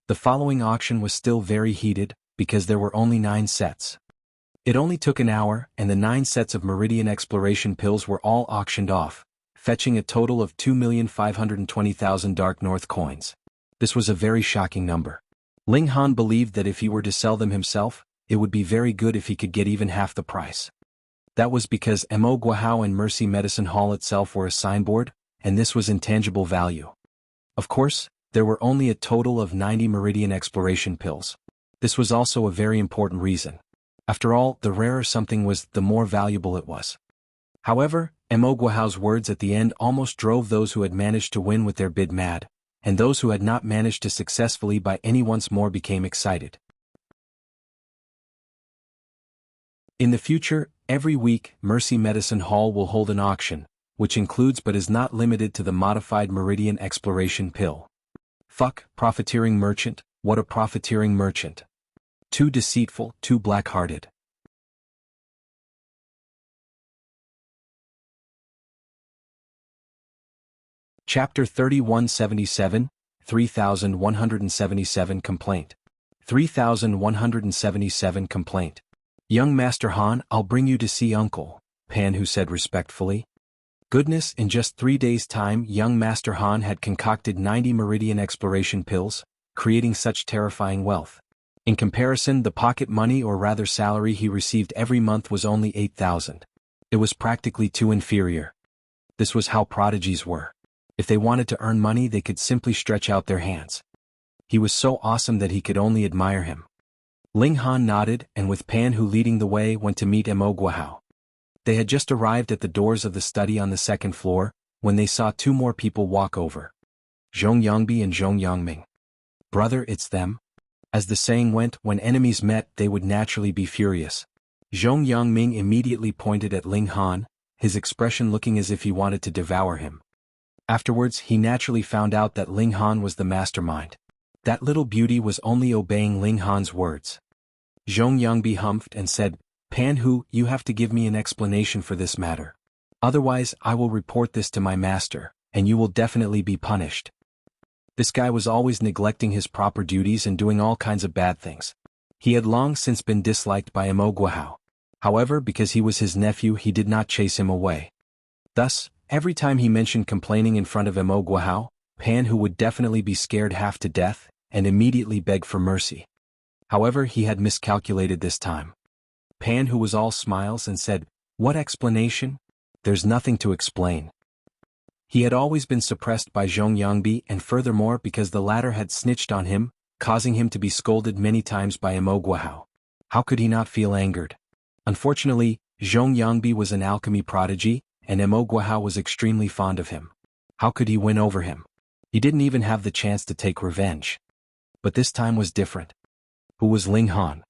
The following auction was still very heated, because there were only 9 sets. It only took an hour, and the 9 sets of Meridian Exploration Pills were all auctioned off, fetching a total of 2,520,000 Dark North coins. This was a very shocking number. Ling Han believed that if he were to sell them himself, it would be very good if he could get even half the price. That was because Mo Guohao and Mercy Medicine Hall itself were a signboard, and this was intangible value. Of course, there were only a total of 90 Meridian Exploration Pills. This was also a very important reason. After all, the rarer something was, the more valuable it was. However, Mo Guohao's words at the end almost drove those who had managed to win with their bid mad, and those who had not managed to successfully buy any once more became excited. In the future, every week, Mercy Medicine Hall will hold an auction, which includes but is not limited to the modified Meridian Exploration Pill. Fuck, profiteering merchant, what a profiteering merchant. Too deceitful, too black-hearted. Chapter 3177, 3177 Complaint. 3177 Complaint. Young Master Han, I'll bring you to see Uncle, Pan Hu said respectfully. Goodness, in just 3 days' time, young Master Han had concocted 90 Meridian Exploration Pills, creating such terrifying wealth. In comparison, the pocket money or rather salary he received every month was only 8,000. It was practically too inferior. This was how prodigies were. If they wanted to earn money, they could simply stretch out their hands. He was so awesome that he could only admire him. Ling Han nodded, and with Pan Hu leading the way, went to meet Mo Guohao. They had just arrived at the doors of the study on the 2nd floor, when they saw 2 more people walk over. Zhong Yangbi and Zhong Yangming. Brother, it's them. As the saying went, when enemies met, they would naturally be furious. Zhong Yangming immediately pointed at Ling Han, his expression looking as if he wanted to devour him. Afterwards, he naturally found out that Ling Han was the mastermind. That little beauty was only obeying Ling Han's words. Zhong Yangbi humphed and said, Pan Hu, you have to give me an explanation for this matter. Otherwise, I will report this to my master, and you will definitely be punished. This guy was always neglecting his proper duties and doing all kinds of bad things. He had long since been disliked by Mo Guohao. However, because he was his nephew, he did not chase him away. Thus, every time he mentioned complaining in front of Mo Guohao, Pan Hu would definitely be scared half to death, and immediately beg for mercy. However, he had miscalculated this time. Pan Hu was all smiles and said, What explanation? There's nothing to explain. He had always been suppressed by Zhong Yangbi, and furthermore because the latter had snitched on him, causing him to be scolded many times by Mo Guohao. How could he not feel angered? Unfortunately, Zhong Yangbi was an alchemy prodigy, and Mo Guohao was extremely fond of him. How could he win over him? He didn't even have the chance to take revenge. But this time was different. Who was Ling Han?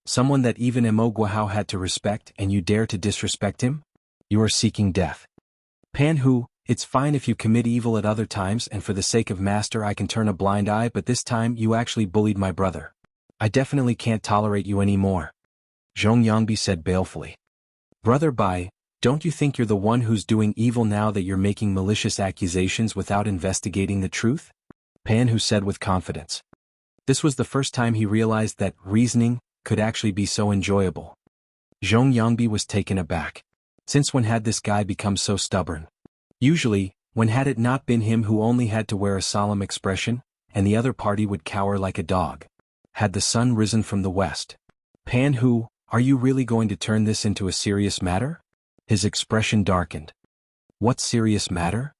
Someone that even Mo Guohao had to respect, and you dare to disrespect him? You are seeking death. Pan Hu, it's fine if you commit evil at other times, and for the sake of master I can turn a blind eye, but this time you actually bullied my brother. I definitely can't tolerate you anymore. Zhong Yangbi said balefully. Brother Bai, don't you think you're the one who's doing evil now that you're making malicious accusations without investigating the truth? Pan Hu said with confidence. This was the first time he realized that reasoning could actually be so enjoyable. Zhong Yangbi was taken aback. Since when had this guy become so stubborn? Usually, when had it not been him who only had to wear a solemn expression, and the other party would cower like a dog? Had the sun risen from the west? Pan Hu, are you really going to turn this into a serious matter? His expression darkened. What serious matter?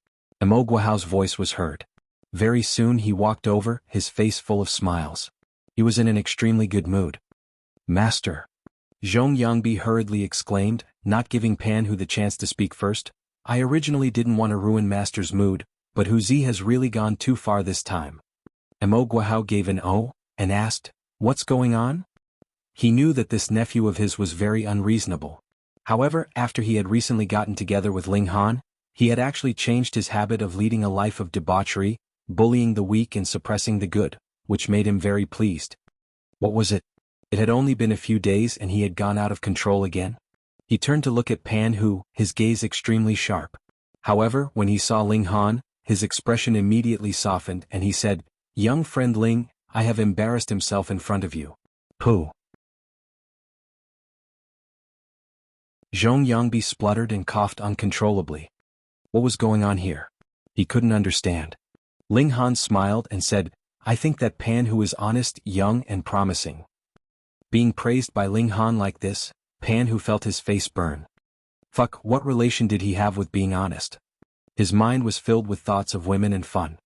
Mo Guohao's voice was heard. Very soon he walked over, his face full of smiles. He was in an extremely good mood. Master! Zhong Yangbi hurriedly exclaimed, not giving Pan Hu the chance to speak first. I originally didn't want to ruin Master's mood, but Hu Zi has really gone too far this time. Mo Guohao gave an "oh," and asked, what's going on? He knew that this nephew of his was very unreasonable. However, after he had recently gotten together with Ling Han, he had actually changed his habit of leading a life of debauchery, bullying the weak and suppressing the good, which made him very pleased. What was it? It had only been a few days and he had gone out of control again. He turned to look at Pan Hu, his gaze extremely sharp. However, when he saw Ling Han, his expression immediately softened and he said, young friend Ling, I have embarrassed himself in front of you. Who? Zhong Yangbi spluttered and coughed uncontrollably. What was going on here? He couldn't understand. Ling Han smiled and said, I think that Pan Hu is honest, young and promising. Being praised by Ling Han like this, Pan Hu felt his face burn. Fuck, what relation did he have with being honest? His mind was filled with thoughts of women and fun.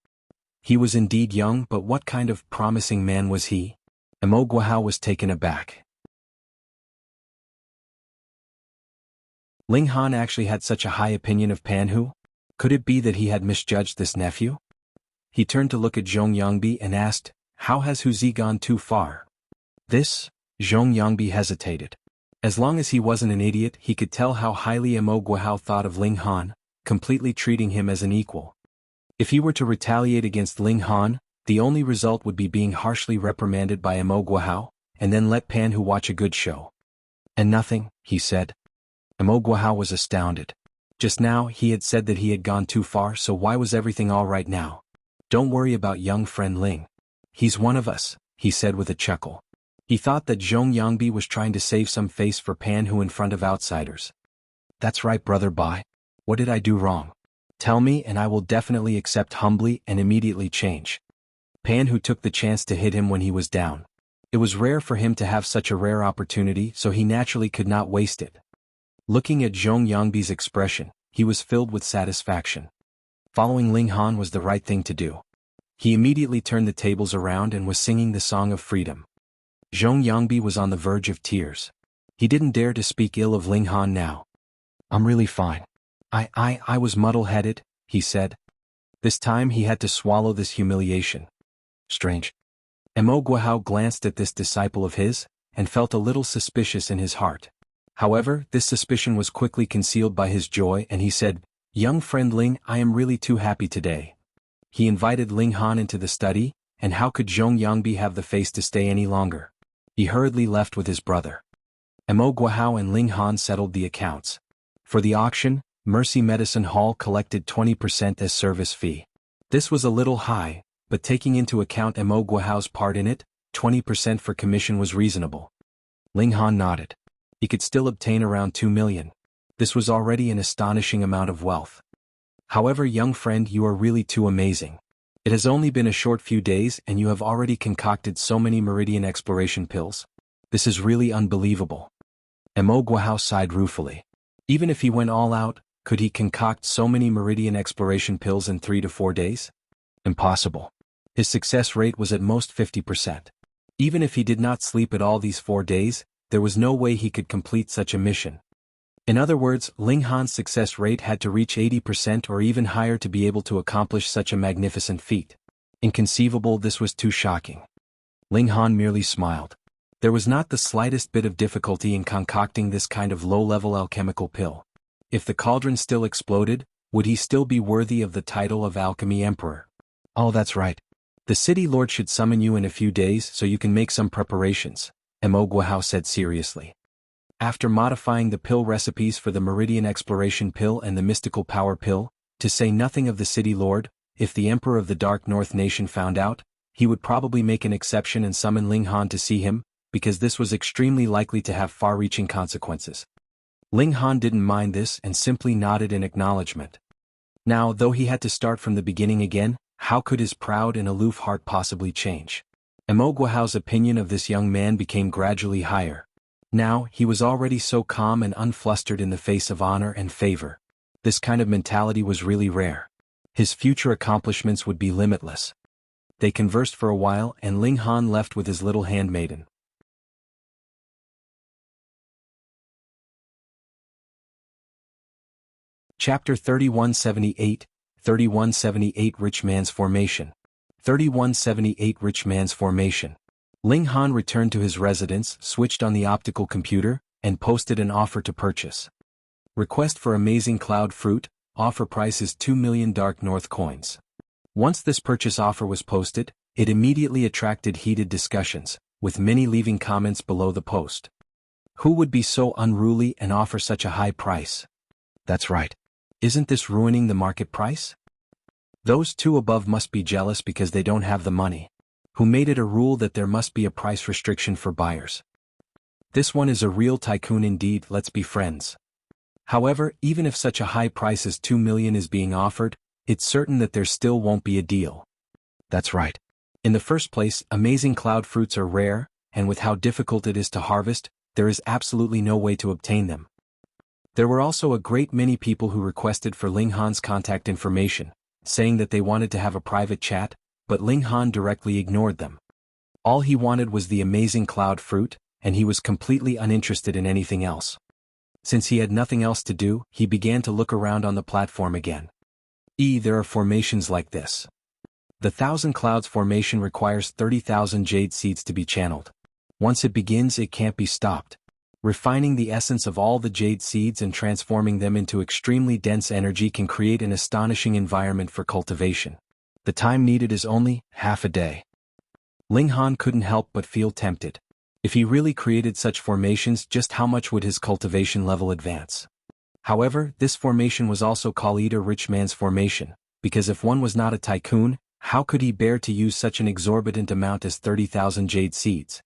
He was indeed young, but what kind of promising man was he? Mo Guohao was taken aback. Ling Han actually had such a high opinion of Pan Hu? Could it be that he had misjudged this nephew? He turned to look at Zhong Yangbi and asked, how has Hu Zi gone too far? This? Zhong Yangbi hesitated. As long as he wasn't an idiot, he could tell how highly Mo Guohao thought of Ling Han, completely treating him as an equal. If he were to retaliate against Ling Han, the only result would be being harshly reprimanded by Mo Guohao, and then let Pan Hu watch a good show. And nothing, he said. Mo Guohao was astounded. Just now he had said that he had gone too far, so why was everything all right now? Don't worry about young friend Ling. He's one of us, he said with a chuckle. He thought that Zhong Yangbi was trying to save some face for Pan Hu in front of outsiders. That's right, brother Bai. What did I do wrong? Tell me and I will definitely accept humbly and immediately change. Pan Hu took the chance to hit him when he was down. It was rare for him to have such a rare opportunity, so he naturally could not waste it. Looking at Zhong Yangbi's expression, he was filled with satisfaction. Following Ling Han was the right thing to do. He immediately turned the tables around and was singing the song of freedom. Zhong Yangbi was on the verge of tears. He didn't dare to speak ill of Ling Han now. I'm really fine. I was muddle-headed, he said. This time he had to swallow this humiliation. Strange. Mo Guohao glanced at this disciple of his, and felt a little suspicious in his heart. However, this suspicion was quickly concealed by his joy and he said, young friend Ling, I am really too happy today. He invited Ling Han into the study, and how could Zhong Yangbi have the face to stay any longer? He hurriedly left with his brother. Mo Guohao and Ling Han settled the accounts. For the auction, Mercy Medicine Hall collected 20% as service fee. This was a little high, but taking into account Mo Guohao's part in it, 20% for commission was reasonable. Ling Han nodded. He could still obtain around 2 million. This was already an astonishing amount of wealth. However, young friend, you are really too amazing. It has only been a short few days and you have already concocted so many Meridian exploration pills. This is really unbelievable. Mo Guohao sighed ruefully. Even if he went all out, could he concoct so many Meridian exploration pills in 3 to 4 days? Impossible. His success rate was at most 50%. Even if he did not sleep at all these 4 days, there was no way he could complete such a mission. In other words, Ling Han's success rate had to reach 80% or even higher to be able to accomplish such a magnificent feat. Inconceivable, this was too shocking. Ling Han merely smiled. There was not the slightest bit of difficulty in concocting this kind of low-level alchemical pill. If the cauldron still exploded, would he still be worthy of the title of Alchemy Emperor? Oh, that's right. The city lord should summon you in a few days so you can make some preparations, Mo Guohao said seriously. After modifying the pill recipes for the Meridian Exploration Pill and the Mystical Power Pill, to say nothing of the city lord, if the Emperor of the Dark North Nation found out, he would probably make an exception and summon Ling Han to see him, because this was extremely likely to have far-reaching consequences. Ling Han didn't mind this and simply nodded in acknowledgement. Now, though he had to start from the beginning again, how could his proud and aloof heart possibly change? Mo Guohao's opinion of this young man became gradually higher. Now, he was already so calm and unflustered in the face of honor and favor. This kind of mentality was really rare. His future accomplishments would be limitless. They conversed for a while and Ling Han left with his little handmaiden. Chapter 3178, 3178 Rich Man's Formation. 3178 Rich Man's Formation. Ling Han returned to his residence, switched on the optical computer, and posted an offer to purchase. Request for amazing cloud fruit, offer price is 2 million Dark North coins. Once this purchase offer was posted, it immediately attracted heated discussions, with many leaving comments below the post. Who would be so unruly and offer such a high price? That's right. Isn't this ruining the market price? Those two above must be jealous because they don't have the money. Who made it a rule that there must be a price restriction for buyers? This one is a real tycoon indeed, let's be friends. However, even if such a high price as 2 million is being offered, it's certain that there still won't be a deal. That's right. In the first place, amazing cloud fruits are rare, and with how difficult it is to harvest, there is absolutely no way to obtain them. There were also a great many people who requested for Ling Han's contact information, saying that they wanted to have a private chat, but Ling Han directly ignored them. All he wanted was the amazing cloud fruit, and he was completely uninterested in anything else. Since he had nothing else to do, he began to look around on the platform again. There are formations like this. The Thousand Clouds formation requires 30,000 jade seeds to be channeled. Once it begins, it can't be stopped. Refining the essence of all the jade seeds and transforming them into extremely dense energy can create an astonishing environment for cultivation. The time needed is only half a day. Ling Han couldn't help but feel tempted. If he really created such formations, just how much would his cultivation level advance? However, this formation was also called a rich man's formation, because if one was not a tycoon, how could he bear to use such an exorbitant amount as 30,000 jade seeds?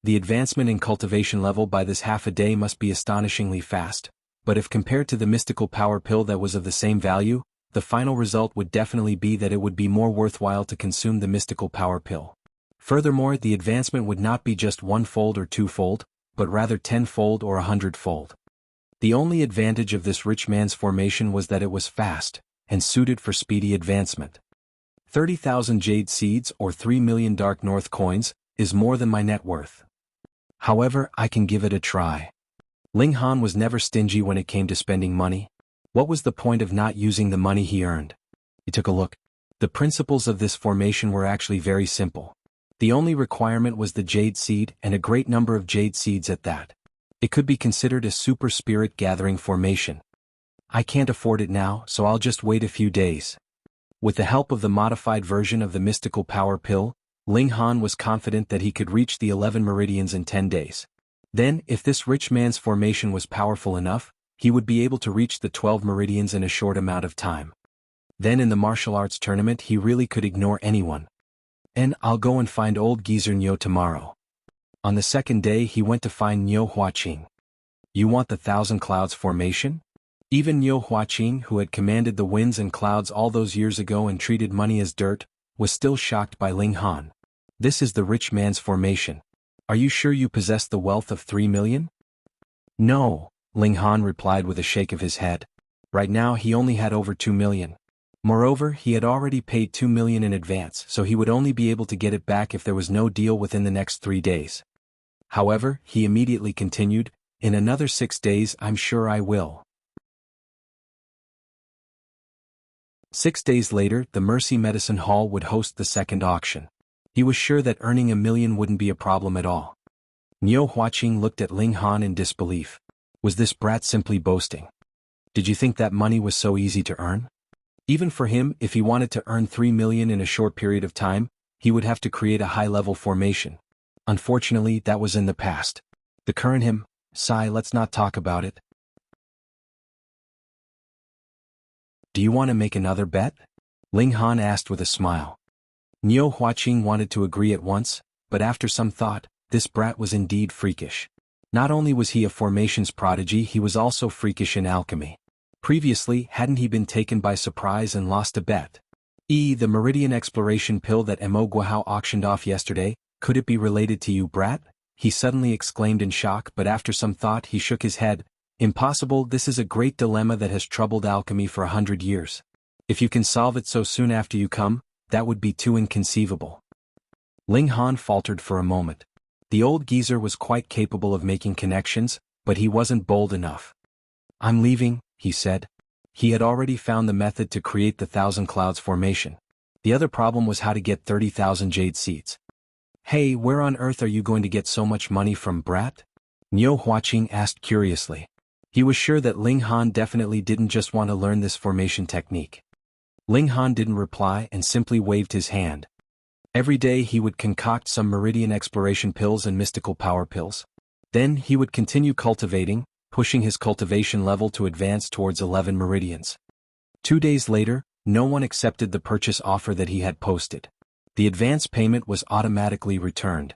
The advancement in cultivation level by this half a day must be astonishingly fast, but if compared to the mystical power pill that was of the same value, the final result would definitely be that it would be more worthwhile to consume the mystical power pill. Furthermore, the advancement would not be just 1-fold or 2-fold, but rather 10-fold or 100-fold. The only advantage of this rich man's formation was that it was fast, and suited for speedy advancement. 30,000 jade seeds or 3 million Dark North coins is more than my net worth. However, I can give it a try. Ling Han was never stingy when it came to spending money. What was the point of not using the money he earned? He took a look. The principles of this formation were actually very simple. The only requirement was the jade seed and a great number of jade seeds at that. It could be considered a super spirit gathering formation. I can't afford it now, so I'll just wait a few days. With the help of the modified version of the mystical power pill, Ling Han was confident that he could reach the 11 meridians in 10 days. Then, if this rich man's formation was powerful enough, he would be able to reach the 12 meridians in a short amount of time. Then in the martial arts tournament he really could ignore anyone. And I'll go and find old geezer Niu tomorrow. On the second day he went to find Niu Huaqing. You want the Thousand Clouds formation? Even Niu Huaqing, who had commanded the winds and clouds all those years ago and treated money as dirt, was still shocked by Ling Han. This is the rich man's formation. Are you sure you possess the wealth of 3 million? No, Ling Han replied with a shake of his head. Right now he only had over 2 million. Moreover, he had already paid 2 million in advance, so he would only be able to get it back if there was no deal within the next 3 days. However, he immediately continued, in another 6 days I'm sure I will. 6 days later, the Mercy Medicine Hall would host the second auction. He was sure that earning 1 million wouldn't be a problem at all. Mo Guohao looked at Ling Han in disbelief. Was this brat simply boasting? Did you think that money was so easy to earn? Even for him, if he wanted to earn 3 million in a short period of time, he would have to create a high-level formation. Unfortunately, that was in the past. The current him, let's not talk about it. Do you want to make another bet? Ling Han asked with a smile. Mo Guohao wanted to agree at once, but after some thought, this brat was indeed freakish. Not only was he a formations prodigy, he was also freakish in alchemy. Previously, hadn't he been taken by surprise and lost a bet? The Meridian exploration pill that Mo Guohao auctioned off yesterday, could it be related to you, brat? He suddenly exclaimed in shock, but after some thought he shook his head. Impossible, this is a great dilemma that has troubled alchemy for 100 years. If you can solve it so soon after you come, that would be too inconceivable. Ling Han faltered for a moment. The old geezer was quite capable of making connections, but he wasn't bold enough. I'm leaving, he said. He had already found the method to create the Thousand Clouds formation. The other problem was how to get 30,000 jade seeds. Hey, where on earth are you going to get so much money from, brat? Mo Guohao asked curiously. He was sure that Ling Han definitely didn't just want to learn this formation technique. Ling Han didn't reply and simply waved his hand. Every day he would concoct some Meridian exploration pills and mystical power pills. Then he would continue cultivating, pushing his cultivation level to advance towards 11 Meridians. 2 days later, no one accepted the purchase offer that he had posted. The advance payment was automatically returned.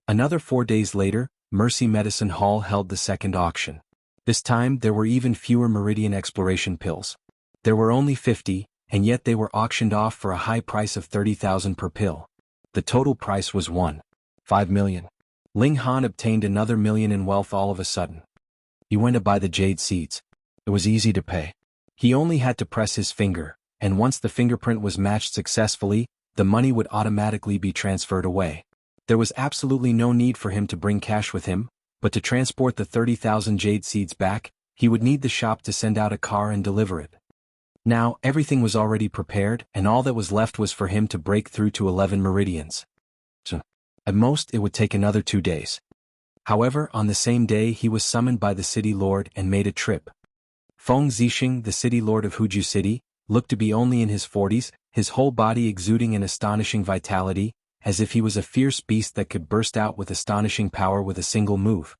Another 4 days later, Mercy Medicine Hall held the second auction. This time there were even fewer Meridian exploration pills. There were only 50, and yet they were auctioned off for a high price of 30,000 per pill. The total price was 1.5 million. Ling Han obtained another million in wealth all of a sudden. He went to buy the jade seeds. It was easy to pay. He only had to press his finger, and once the fingerprint was matched successfully, the money would automatically be transferred away. There was absolutely no need for him to bring cash with him, but to transport the 30,000 jade seeds back, he would need the shop to send out a car and deliver it. Now, everything was already prepared, and all that was left was for him to break through to 11 Meridians. At most, it would take another 2 days. However, on the same day he was summoned by the city lord and made a trip. Feng Zixing, the city lord of Huju City, looked to be only in his 40s, his whole body exuding an astonishing vitality, as if he was a fierce beast that could burst out with astonishing power with a single move.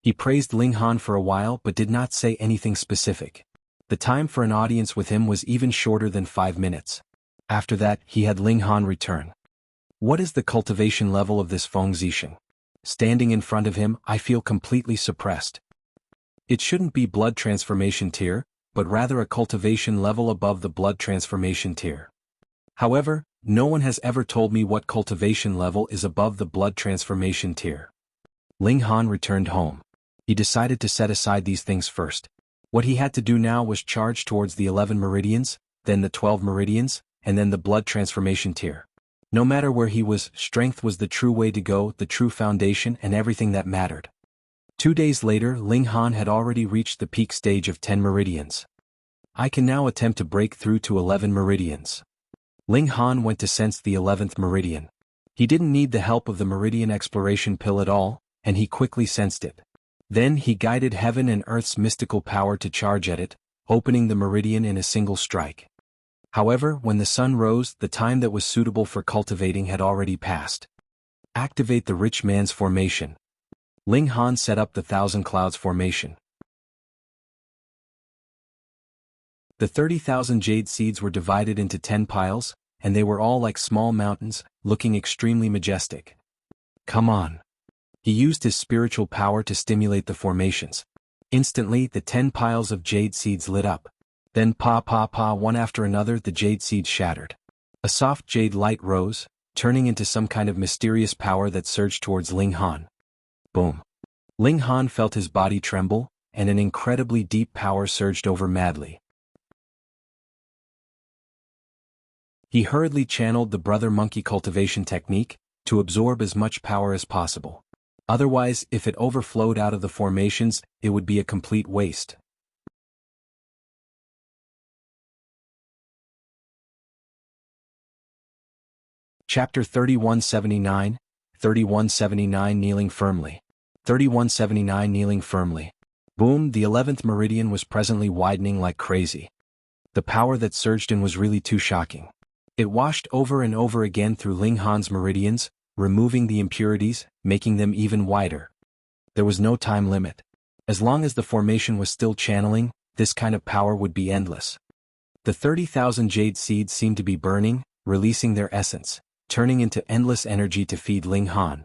He praised Ling Han for a while but did not say anything specific. The time for an audience with him was even shorter than 5 minutes. After that, he had Ling Han return. What is the cultivation level of this Feng Zixing? Standing in front of him, I feel completely suppressed. It shouldn't be blood transformation tier, but rather a cultivation level above the blood transformation tier. However, no one has ever told me what cultivation level is above the blood transformation tier. Ling Han returned home. He decided to set aside these things first. What he had to do now was charge towards the 11 Meridians, then the 12 Meridians, and then the blood transformation tier. No matter where he was, strength was the true way to go, the true foundation and everything that mattered. 2 days later, Ling Han had already reached the peak stage of 10 Meridians. I can now attempt to break through to 11 Meridians. Ling Han went to sense the 11th Meridian. He didn't need the help of the Meridian exploration pill at all, and he quickly sensed it. Then he guided heaven and earth's mystical power to charge at it, opening the Meridian in a single strike. However, when the sun rose, the time that was suitable for cultivating had already passed. Activate the rich man's formation. Ling Han set up the Thousand Clouds formation. The 30,000 jade seeds were divided into 10 piles, and they were all like small mountains, looking extremely majestic. Come on. He used his spiritual power to stimulate the formations. Instantly, the 10 piles of jade seeds lit up. Then one after another the jade seeds shattered. A soft jade light rose, turning into some kind of mysterious power that surged towards Ling Han. Boom. Ling Han felt his body tremble, and an incredibly deep power surged over madly. He hurriedly channeled the brother monkey cultivation technique to absorb as much power as possible. Otherwise, if it overflowed out of the formations, it would be a complete waste. Chapter 3179, 3179 Kneeling Firmly. 3179 Kneeling Firmly. Boom, the 11th meridian was presently widening like crazy. The power that surged in was really too shocking. It washed over and over again through Ling Han's meridians, removing the impurities, making them even wider. There was no time limit. As long as the formation was still channeling, this kind of power would be endless. The 30,000 jade seeds seemed to be burning, releasing their essence, turning into endless energy to feed Ling Han.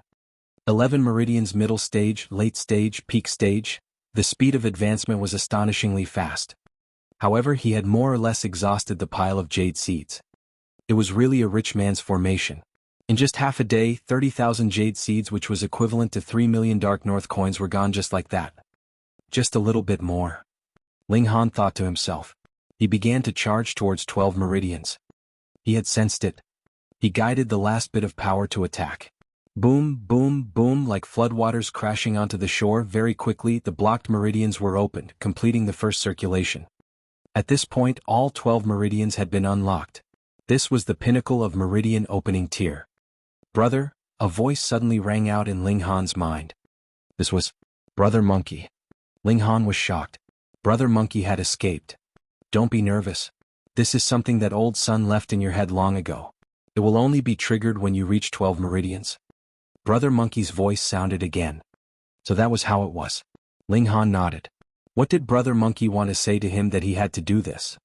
11 meridians middle stage, late stage, peak stage. The speed of advancement was astonishingly fast. However, he had more or less exhausted the pile of jade seeds. It was really a rich man's formation. In just half a day, 30,000 jade seeds, which was equivalent to 3 million Dark North coins, were gone just like that. Just a little bit more. Ling Han thought to himself. He began to charge towards 12 meridians. He had sensed it. He guided the last bit of power to attack. Boom, boom, boom, like floodwaters crashing onto the shore. Very quickly, the blocked meridians were opened, completing the first circulation. At this point, all 12 meridians had been unlocked. This was the pinnacle of meridian opening tier. Brother, a voice suddenly rang out in Ling Han's mind. This was Brother Monkey. Ling Han was shocked. Brother Monkey had escaped. Don't be nervous. This is something that old Sun left in your head long ago. It will only be triggered when you reach 12 meridians. Brother Monkey's voice sounded again. So that was how it was. Ling Han nodded. What did Brother Monkey want to say to him that he had to do this?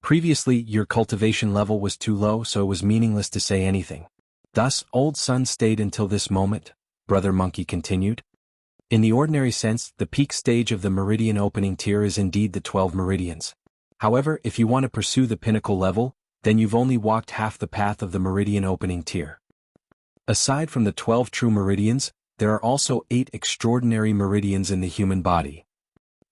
Previously, your cultivation level was too low, so it was meaningless to say anything. Thus, Old Sun stayed until this moment, Brother Monkey continued. In the ordinary sense, the peak stage of the meridian opening tier is indeed the 12 meridians. However, if you want to pursue the pinnacle level, then you've only walked half the path of the meridian opening tier. Aside from the 12 true meridians, there are also 8 extraordinary meridians in the human body.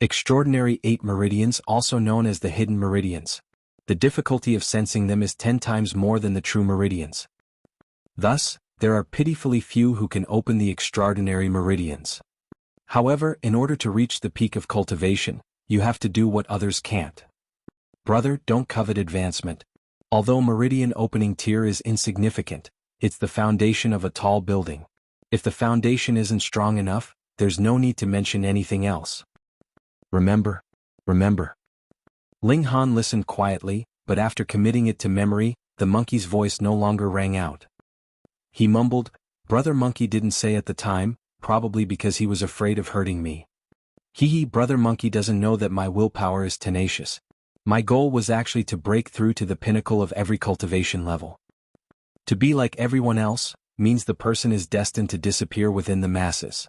Extraordinary 8 meridians, also known as the hidden meridians. The difficulty of sensing them is 10 times more than the true meridians. Thus, there are pitifully few who can open the extraordinary meridians. However, in order to reach the peak of cultivation, you have to do what others can't. Brother, don't covet advancement. Although meridian opening tier is insignificant, it's the foundation of a tall building. If the foundation isn't strong enough, there's no need to mention anything else. Remember. Ling Han listened quietly, but after committing it to memory, the monkey's voice no longer rang out. He mumbled, Brother Monkey didn't say at the time, probably because he was afraid of hurting me. Brother Monkey doesn't know that my willpower is tenacious. My goal was actually to break through to the pinnacle of every cultivation level. To be like everyone else, means the person is destined to disappear within the masses.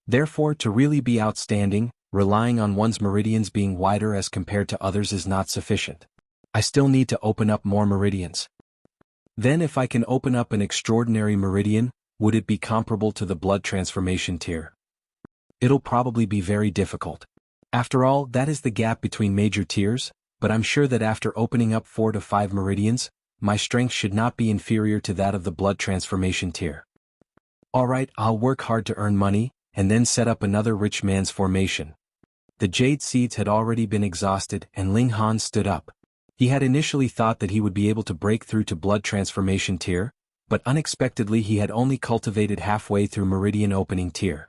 Therefore, to really be outstanding, relying on one's meridians being wider as compared to others is not sufficient. I still need to open up more meridians. Then if I can open up an extraordinary meridian, would it be comparable to the blood transformation tier? It'll probably be very difficult. After all, that is the gap between major tiers, but I'm sure that after opening up 4 to 5 meridians, my strength should not be inferior to that of the blood transformation tier. Alright, I'll work hard to earn money, and then set up another rich man's formation. The jade seeds had already been exhausted, and Ling Han stood up. He had initially thought that he would be able to break through to blood transformation tier, but unexpectedly he had only cultivated halfway through meridian opening tier.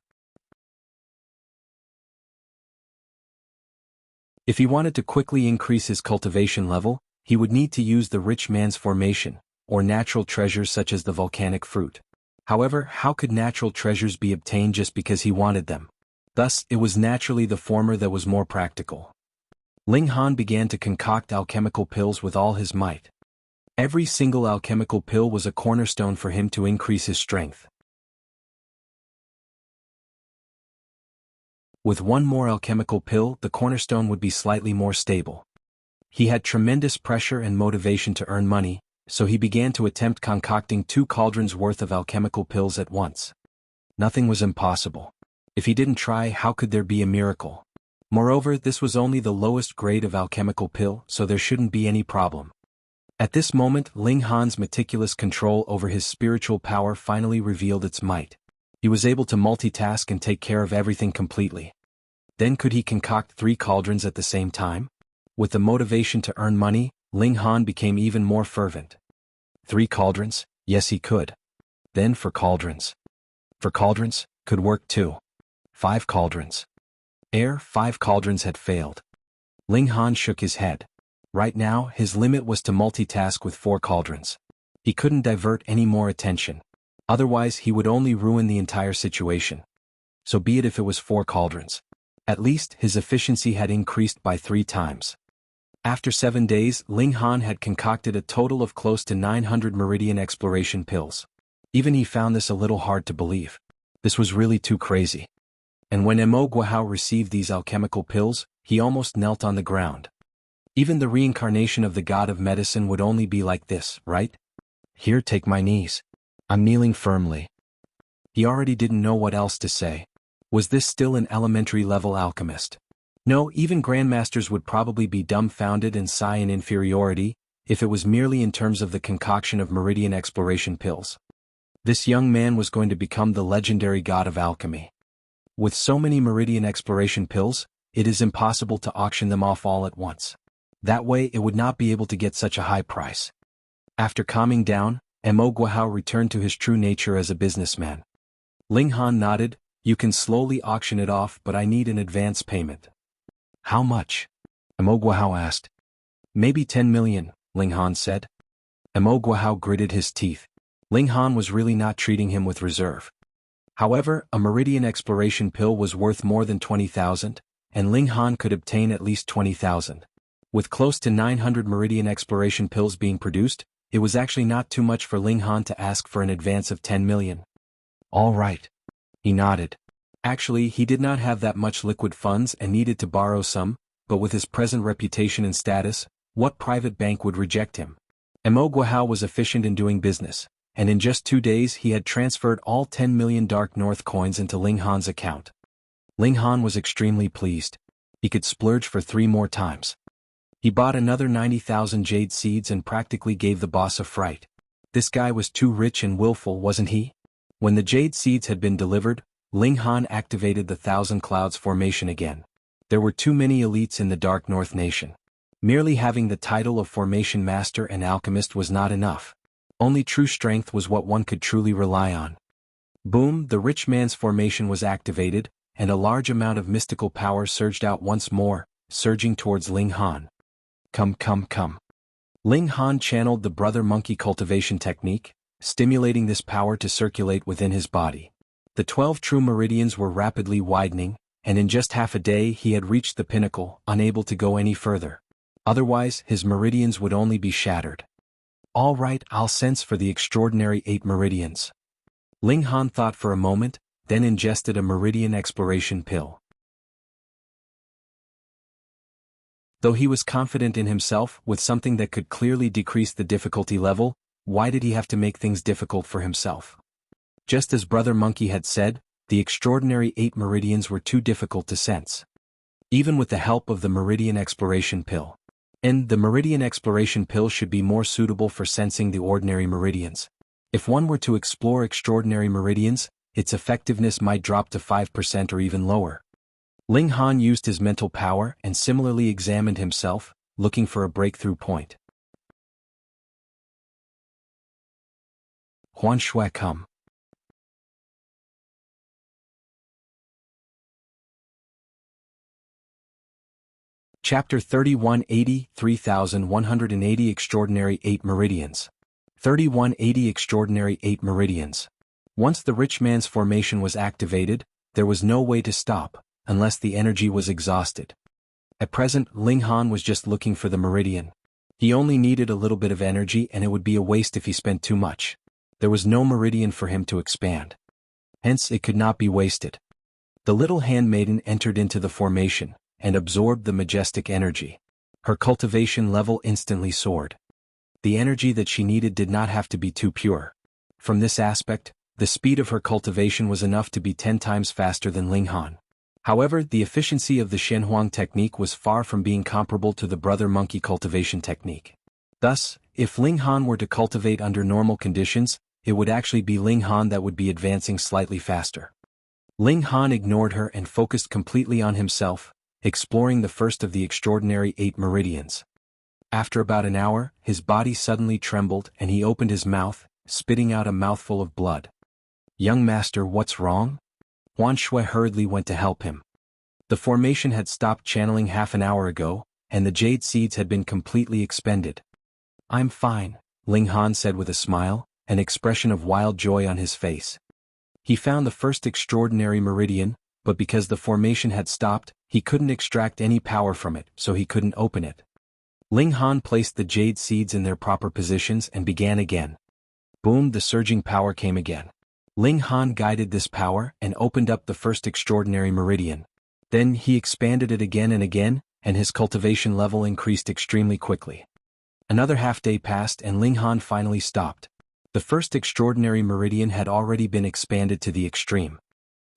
If he wanted to quickly increase his cultivation level, he would need to use the rich man's formation, or natural treasures such as the volcanic fruit. However, how could natural treasures be obtained just because he wanted them? Thus, it was naturally the former that was more practical. Ling Han began to concoct alchemical pills with all his might. Every single alchemical pill was a cornerstone for him to increase his strength. With one more alchemical pill, the cornerstone would be slightly more stable. He had tremendous pressure and motivation to earn money, so he began to attempt concocting 2 cauldrons worth of alchemical pills at once. Nothing was impossible. If he didn't try, how could there be a miracle? Moreover, this was only the lowest grade of alchemical pill, so there shouldn't be any problem. At this moment, Ling Han's meticulous control over his spiritual power finally revealed its might. He was able to multitask and take care of everything completely. Then could he concoct 3 cauldrons at the same time? With the motivation to earn money, Ling Han became even more fervent. 3 cauldrons? Yes, he could. Then for cauldrons. For cauldrons, could work too. 5 cauldrons. 5 cauldrons had failed. Ling Han shook his head. Right now, his limit was to multitask with 4 cauldrons. He couldn't divert any more attention. Otherwise, he would only ruin the entire situation. So be it if it was 4 cauldrons. At least, his efficiency had increased by 3 times. After 7 days, Ling Han had concocted a total of close to 900 Meridian exploration pills. Even he found this a little hard to believe. This was really too crazy. And when Mo Guohao received these alchemical pills, he almost knelt on the ground. Even the reincarnation of the god of medicine would only be like this, right? Here, take my knees. I'm kneeling firmly. He already didn't know what else to say. Was this still an elementary-level alchemist? No, even grandmasters would probably be dumbfounded and sigh in inferiority, if it was merely in terms of the concoction of Meridian exploration pills. This young man was going to become the legendary god of alchemy. With so many Meridian exploration pills, it is impossible to auction them off all at once. That way it would not be able to get such a high price. After calming down, Mo Guohao returned to his true nature as a businessman. Ling Han nodded. You can slowly auction it off, but I need an advance payment. How much? Mo Guohao asked. Maybe 10 million, Ling Han said. Mo Guohao gritted his teeth. Ling Han was really not treating him with reserve. However, a Meridian exploration pill was worth more than 20,000, and Ling Han could obtain at least 20,000. With close to 900 Meridian exploration pills being produced, it was actually not too much for Ling Han to ask for an advance of 10 million. All right. He nodded. Actually, he did not have that much liquid funds and needed to borrow some, but with his present reputation and status, what private bank would reject him? Mo Guohao was efficient in doing business, and in just 2 days he had transferred all 10 million Dark North coins into Ling Han's account. Ling Han was extremely pleased. He could splurge for 3 more times. He bought another 90,000 jade seeds and practically gave the boss a fright. This guy was too rich and willful, wasn't he? When the jade seeds had been delivered, Ling Han activated the Thousand Clouds formation again. There were too many elites in the Dark North Nation. Merely having the title of Formation Master and Alchemist was not enough. Only true strength was what one could truly rely on. Boom, the rich man's formation was activated, and a large amount of mystical power surged out once more, surging towards Ling Han. Come, come, come. Ling Han channeled the brother monkey cultivation technique, stimulating this power to circulate within his body. The 12 true meridians were rapidly widening, and in just half a day he had reached the pinnacle, unable to go any further. Otherwise, his meridians would only be shattered. All right, I'll sense for the extraordinary 8 meridians. Ling Han thought for a moment, then ingested a meridian exploration pill. Though he was confident in himself with something that could clearly decrease the difficulty level, why did he have to make things difficult for himself? Just as Brother Monkey had said, the extraordinary 8 meridians were too difficult to sense. Even with the help of the Meridian Exploration Pill. And the Meridian Exploration Pill should be more suitable for sensing the ordinary meridians. If one were to explore extraordinary meridians, its effectiveness might drop to 5% or even lower. Ling Han used his mental power and similarly examined himself, looking for a breakthrough point. Huan Shui come. Chapter 3180 3180 Extraordinary 8 Meridians. 3180 Extraordinary 8 Meridians. Once the rich man's formation was activated, there was no way to stop, unless the energy was exhausted. At present, Ling Han was just looking for the meridian. He only needed a little bit of energy and it would be a waste if he spent too much. There was no meridian for him to expand. Hence, it could not be wasted. The little handmaiden entered into the formation, and absorbed the majestic energy. Her cultivation level instantly soared. The energy that she needed did not have to be too pure. From this aspect, the speed of her cultivation was enough to be 10 times faster than Ling Han. However, the efficiency of the Shenhuang technique was far from being comparable to the brother monkey cultivation technique. Thus, if Ling Han were to cultivate under normal conditions, it would actually be Ling Han that would be advancing slightly faster. Ling Han ignored her and focused completely on himself, exploring the first of the extraordinary 8 meridians. After about an hour, his body suddenly trembled and he opened his mouth, spitting out a mouthful of blood. "Young master, what's wrong?" Huan Shui hurriedly went to help him. The formation had stopped channeling half an hour ago, and the jade seeds had been completely expended. "I'm fine," Ling Han said with a smile, an expression of wild joy on his face. He found the first extraordinary meridian, but because the formation had stopped, he couldn't extract any power from it, so he couldn't open it. Ling Han placed the jade seeds in their proper positions and began again. Boom, the surging power came again. Ling Han guided this power and opened up the first extraordinary meridian. Then he expanded it again and again, and his cultivation level increased extremely quickly. Another half-day passed and Ling Han finally stopped. The first extraordinary meridian had already been expanded to the extreme.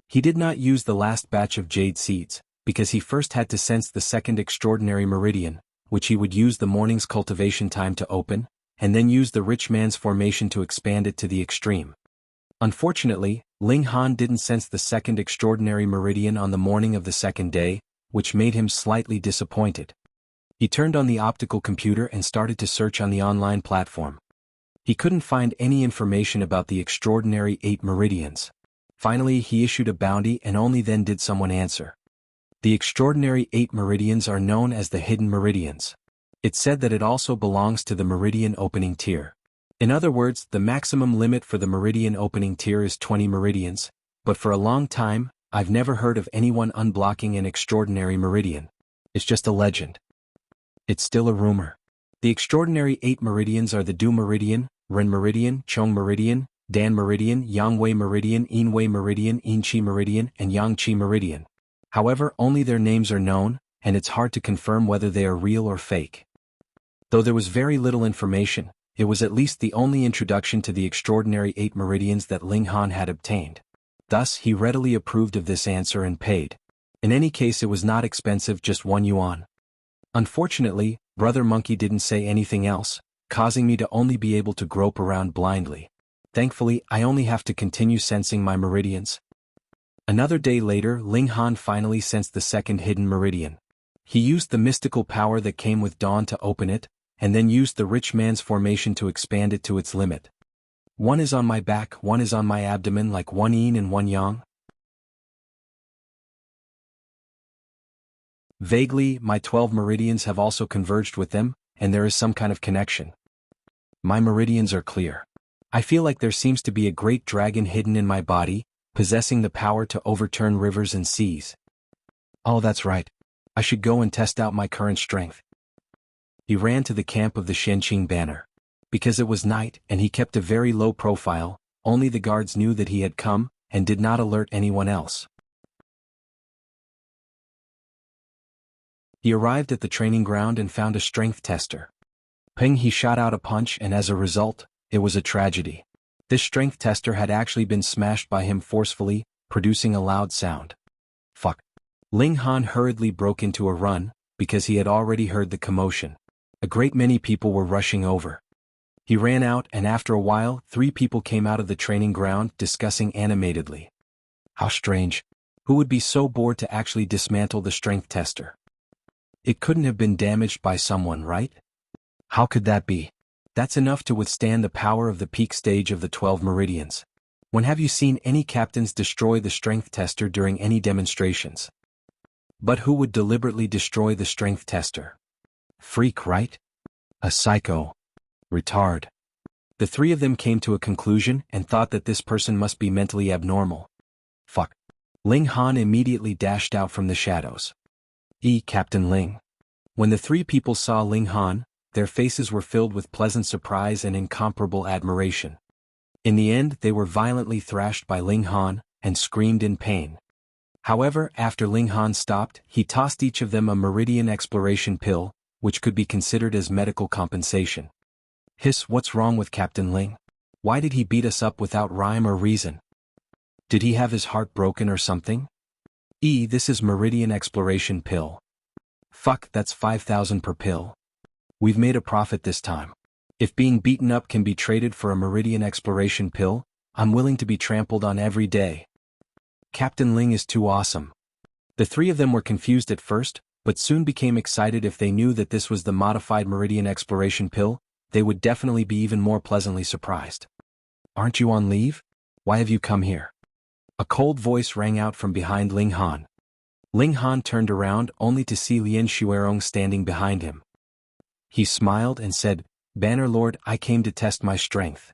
He did not use the last batch of jade seeds, because he first had to sense the second extraordinary meridian, which he would use the morning's cultivation time to open, and then use the rich man's formation to expand it to the extreme. Unfortunately, Ling Han didn't sense the second extraordinary meridian on the morning of the second day, which made him slightly disappointed. He turned on the optical computer and started to search on the online platform. He couldn't find any information about the extraordinary 8 meridians. Finally, he issued a bounty and only then did someone answer. The extraordinary 8 meridians are known as the hidden meridians. It said that it also belongs to the meridian opening tier. In other words, the maximum limit for the meridian opening tier is 20 meridians, but for a long time, I've never heard of anyone unblocking an extraordinary meridian. It's just a legend. It's still a rumor. The extraordinary 8 meridians are the Du Meridian, Ren Meridian, Chong Meridian, Dan Meridian, Yangwei Meridian, Yinwei Meridian, Yinqi Meridian, and Yangqi Meridian. However, only their names are known, and it's hard to confirm whether they are real or fake. Though there was very little information, it was at least the only introduction to the extraordinary 8 meridians that Ling Han had obtained. Thus, he readily approved of this answer and paid. In any case, it was not expensive, just 1 yuan. Unfortunately, Brother Monkey didn't say anything else, causing me to only be able to grope around blindly. Thankfully, I only have to continue sensing my meridians. Another day later, Ling Han finally sensed the second hidden meridian. He used the mystical power that came with dawn to open it, and then used the rich man's formation to expand it to its limit. One is on my back, one is on my abdomen, like one yin and one yang. Vaguely, my 12 meridians have also converged with them, and there is some kind of connection. My meridians are clear. I feel like there seems to be a great dragon hidden in my body, possessing the power to overturn rivers and seas. Oh, that's right. I should go and test out my current strength. He ran to the camp of the Shenqing banner. Because it was night and he kept a very low profile, only the guards knew that he had come, and did not alert anyone else. He arrived at the training ground and found a strength tester. Ping, he shot out a punch, and as a result, it was a tragedy. This strength tester had actually been smashed by him forcefully, producing a loud sound. Fuck. Ling Han hurriedly broke into a run, because he had already heard the commotion. A great many people were rushing over. He ran out, and after a while, 3 people came out of the training ground, discussing animatedly. How strange. Who would be so bored to actually dismantle the strength tester? It couldn't have been damaged by someone, right? How could that be? That's enough to withstand the power of the peak stage of the 12 meridians. When have you seen any captains destroy the strength tester during any demonstrations? But who would deliberately destroy the strength tester? Freak, right? A psycho. Retard. The 3 of them came to a conclusion and thought that this person must be mentally abnormal. Fuck. Ling Han immediately dashed out from the shadows. Captain Ling. When the 3 people saw Ling Han, their faces were filled with pleasant surprise and incomparable admiration. In the end, they were violently thrashed by Ling Han, and screamed in pain. However, after Ling Han stopped, he tossed each of them a Meridian exploration pill, which could be considered as medical compensation. Hiss, what's wrong with Captain Ling? Why did he beat us up without rhyme or reason? Did he have his heart broken or something? This is Meridian Exploration Pill. Fuck, that's 5,000 per pill. We've made a profit this time. If being beaten up can be traded for a Meridian Exploration Pill, I'm willing to be trampled on every day. Captain Ling is too awesome. The three of them were confused at first, but soon became excited. If they knew that this was the modified Meridian Exploration Pill, they would definitely be even more pleasantly surprised. Aren't you on leave? Why have you come here? A cold voice rang out from behind Ling Han. Ling Han turned around only to see Lien Xuerong standing behind him. He smiled and said, "Banner Lord, I came to test my strength."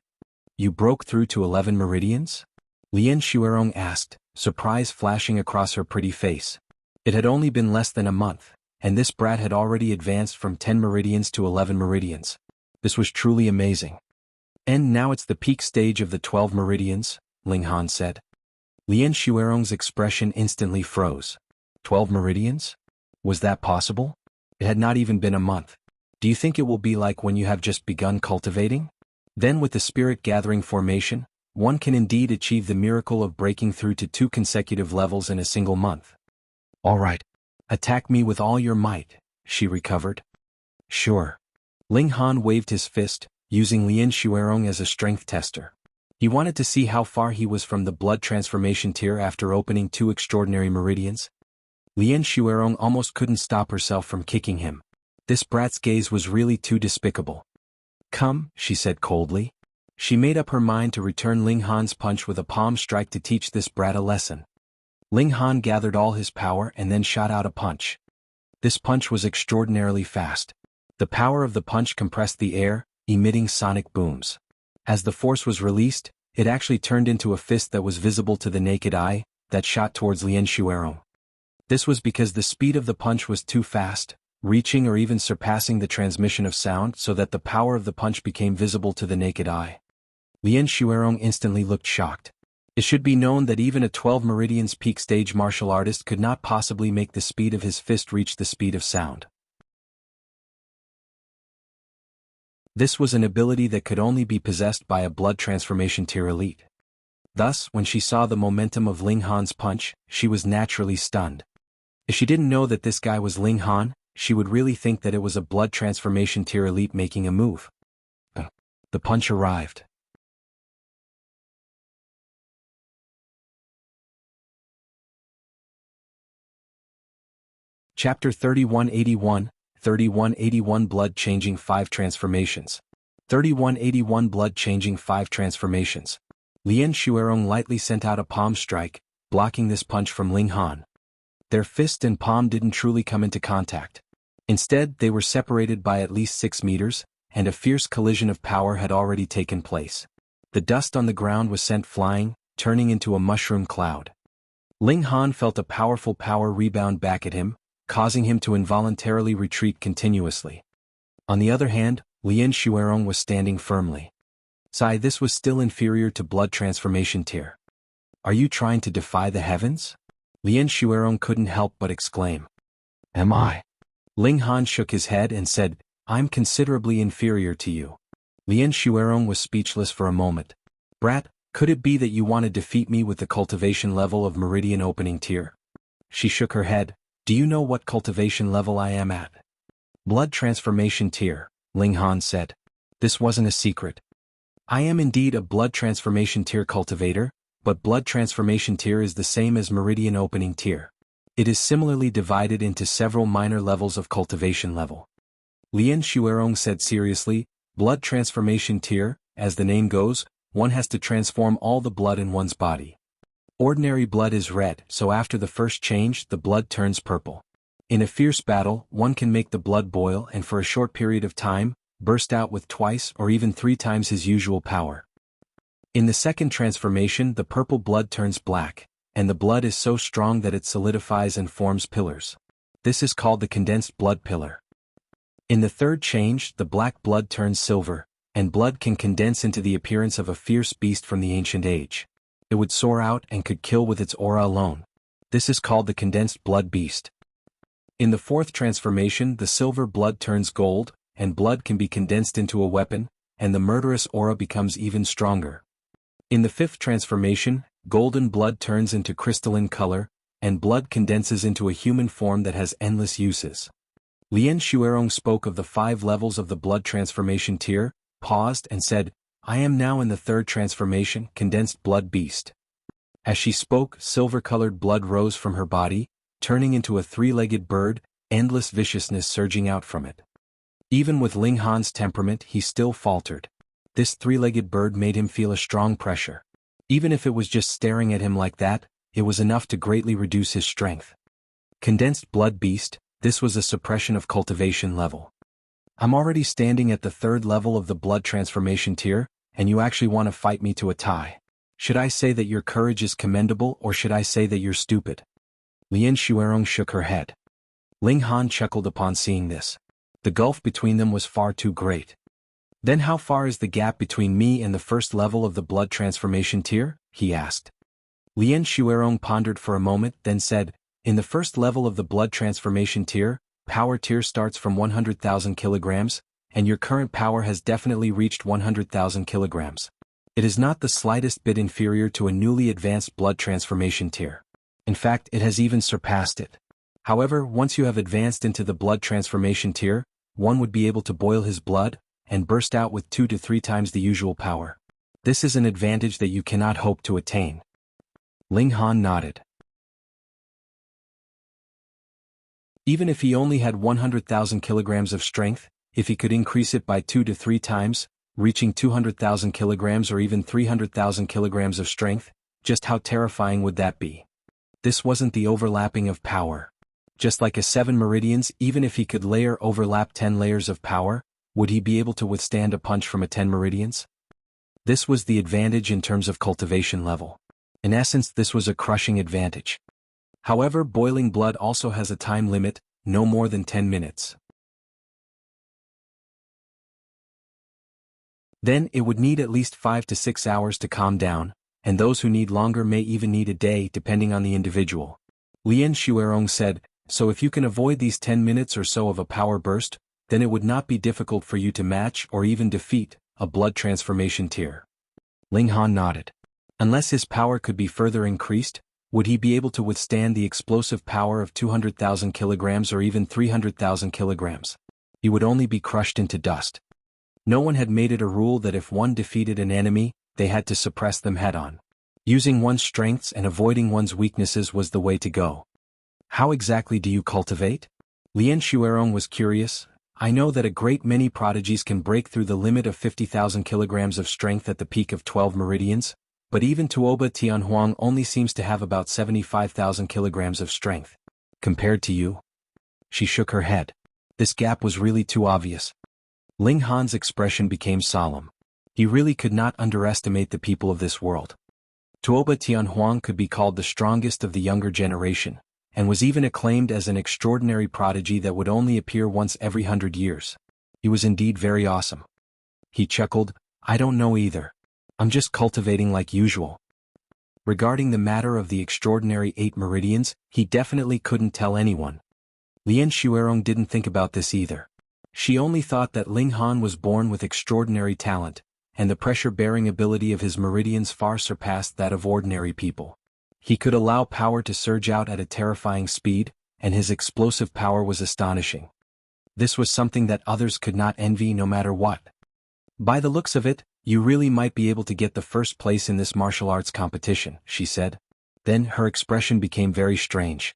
"You broke through to 11 meridians?" Lien Xuerong asked, surprise flashing across her pretty face. It had only been less than a month, and this brat had already advanced from 10 meridians to 11 meridians. This was truly amazing. "And now it's the peak stage of the 12 meridians," Ling Han said. Lien Xuerong's expression instantly froze. 12 meridians? Was that possible? It had not even been a month. Do you think it will be like when you have just begun cultivating? Then with the spirit gathering formation, one can indeed achieve the miracle of breaking through to 2 consecutive levels in a single month. "All right. Attack me with all your might," she recovered. "Sure." Ling Han waved his fist, using Lien Xuerong as a strength tester. He wanted to see how far he was from the blood transformation tier after opening 2 extraordinary meridians. Lien Xuerong almost couldn't stop herself from kicking him. This brat's gaze was really too despicable. "Come," she said coldly. She made up her mind to return Ling Han's punch with a palm strike to teach this brat a lesson. Ling Han gathered all his power and then shot out a punch. This punch was extraordinarily fast. The power of the punch compressed the air, emitting sonic booms. As the force was released, it actually turned into a fist that was visible to the naked eye, that shot towards Lien Xuerong. This was because the speed of the punch was too fast, reaching or even surpassing the transmission of sound so that the power of the punch became visible to the naked eye. Lien Xuerong instantly looked shocked. It should be known that even a 12 meridians peak stage martial artist could not possibly make the speed of his fist reach the speed of sound. This was an ability that could only be possessed by a blood transformation tier elite. Thus, when she saw the momentum of Ling Han's punch, she was naturally stunned. If she didn't know that this guy was Ling Han, she would really think that it was a blood transformation tier elite making a move. The punch arrived. Chapter 3181, 3181 Blood-Changing 5 Transformations. 3181 Blood-Changing 5 Transformations. Lien Xuerong lightly sent out a palm strike, blocking this punch from Ling Han. Their fist and palm didn't truly come into contact. Instead, they were separated by at least 6 meters, and a fierce collision of power had already taken place. The dust on the ground was sent flying, turning into a mushroom cloud. Ling Han felt a powerful power rebound back at him, causing him to involuntarily retreat continuously. On the other hand, Lien Xuerong was standing firmly. This was still inferior to blood transformation tier. "Are you trying to defy the heavens?" Lien Xuerong couldn't help but exclaim. "Am I?" Ling Han shook his head and said, "I'm considerably inferior to you." Lien Xuerong was speechless for a moment. "Brat, could it be that you want to defeat me with the cultivation level of Meridian opening tier?" She shook her head. "Do you know what cultivation level I am at?" "Blood transformation tier," Ling Han said. This wasn't a secret. "I am indeed a blood transformation tier cultivator, but blood transformation tier is the same as Meridian opening tier. It is similarly divided into several minor levels of cultivation level." Lien Xuerong said seriously, "Blood transformation tier, as the name goes, one has to transform all the blood in one's body. Ordinary blood is red, so after the first change, the blood turns purple. In a fierce battle, one can make the blood boil and for a short period of time, burst out with twice or even 3 times his usual power. In the second transformation, the purple blood turns black, and the blood is so strong that it solidifies and forms pillars. This is called the condensed blood pillar. In the third change, the black blood turns silver, and blood can condense into the appearance of a fierce beast from the ancient age. It would soar out and could kill with its aura alone. This is called the condensed blood beast. In the fourth transformation, the silver blood turns gold, and blood can be condensed into a weapon, and the murderous aura becomes even stronger. In the fifth transformation, golden blood turns into crystalline color, and blood condenses into a human form that has endless uses. Lien Shuerong spoke of the 5 levels of the blood transformation tier, paused and said, I am now in the 3rd transformation, condensed blood beast. As she spoke, silver-colored blood rose from her body, turning into a 3-legged bird, endless viciousness surging out from it. Even with Ling Han's temperament, he still faltered. This 3-legged bird made him feel a strong pressure. Even if it was just staring at him like that, it was enough to greatly reduce his strength. Condensed blood beast, this was a suppression of cultivation level. I'm already standing at the 3rd level of the blood transformation tier, and you actually want to fight me to a tie. Should I say that your courage is commendable or should I say that you're stupid? Lien Shuerong shook her head. Ling Han chuckled upon seeing this. The gulf between them was far too great. Then how far is the gap between me and the 1st level of the blood transformation tier? He asked. Lien Shuerong pondered for a moment, then said, in the 1st level of the blood transformation tier, power tier starts from 100,000 kilograms, and your current power has definitely reached 100,000 kilograms. It is not the slightest bit inferior to a newly advanced blood transformation tier. In fact, it has even surpassed it. However, once you have advanced into the blood transformation tier, one would be able to boil his blood, and burst out with 2 to 3 times the usual power. This is an advantage that you cannot hope to attain. Ling Han nodded. Even if he only had 100,000 kilograms of strength, if he could increase it by 2 to 3 times, reaching 200,000 kilograms or even 300,000 kilograms of strength, just how terrifying would that be? This wasn't the overlapping of power. Just like a 7 meridians, even if he could overlap 10 layers of power, would he be able to withstand a punch from a 10 meridians? This was the advantage in terms of cultivation level. In essence, this was a crushing advantage. However, boiling blood also has a time limit, no more than 10 minutes. Then it would need at least 5 to 6 hours to calm down, and those who need longer may even need a day depending on the individual. Lien Shuerong said, so if you can avoid these 10 minutes or so of a power burst, then it would not be difficult for you to match or even defeat a blood transformation tier. Ling Han nodded. Unless his power could be further increased, would he be able to withstand the explosive power of 200,000 kilograms or even 300,000 kilograms? He would only be crushed into dust. No one had made it a rule that if one defeated an enemy, they had to suppress them head-on. Using one's strengths and avoiding one's weaknesses was the way to go. How exactly do you cultivate? Lien Shuerong was curious. I know that a great many prodigies can break through the limit of 50,000 kilograms of strength at the peak of 12 meridians, but even Tuoba Tianhuang only seems to have about 75,000 kilograms of strength. Compared to you? She shook her head. This gap was really too obvious. Ling Han's expression became solemn. He really could not underestimate the people of this world. Tuoba Tianhuang could be called the strongest of the younger generation, and was even acclaimed as an extraordinary prodigy that would only appear once every 100 years. He was indeed very awesome. He chuckled, I don't know either. I'm just cultivating like usual. Regarding the matter of the extraordinary 8 meridians, he definitely couldn't tell anyone. Lien Shuerong didn't think about this either. She only thought that Ling Han was born with extraordinary talent, and the pressure-bearing ability of his meridians far surpassed that of ordinary people. He could allow power to surge out at a terrifying speed, and his explosive power was astonishing. This was something that others could not envy no matter what. By the looks of it, you really might be able to get the first place in this martial arts competition, she said. Then her expression became very strange.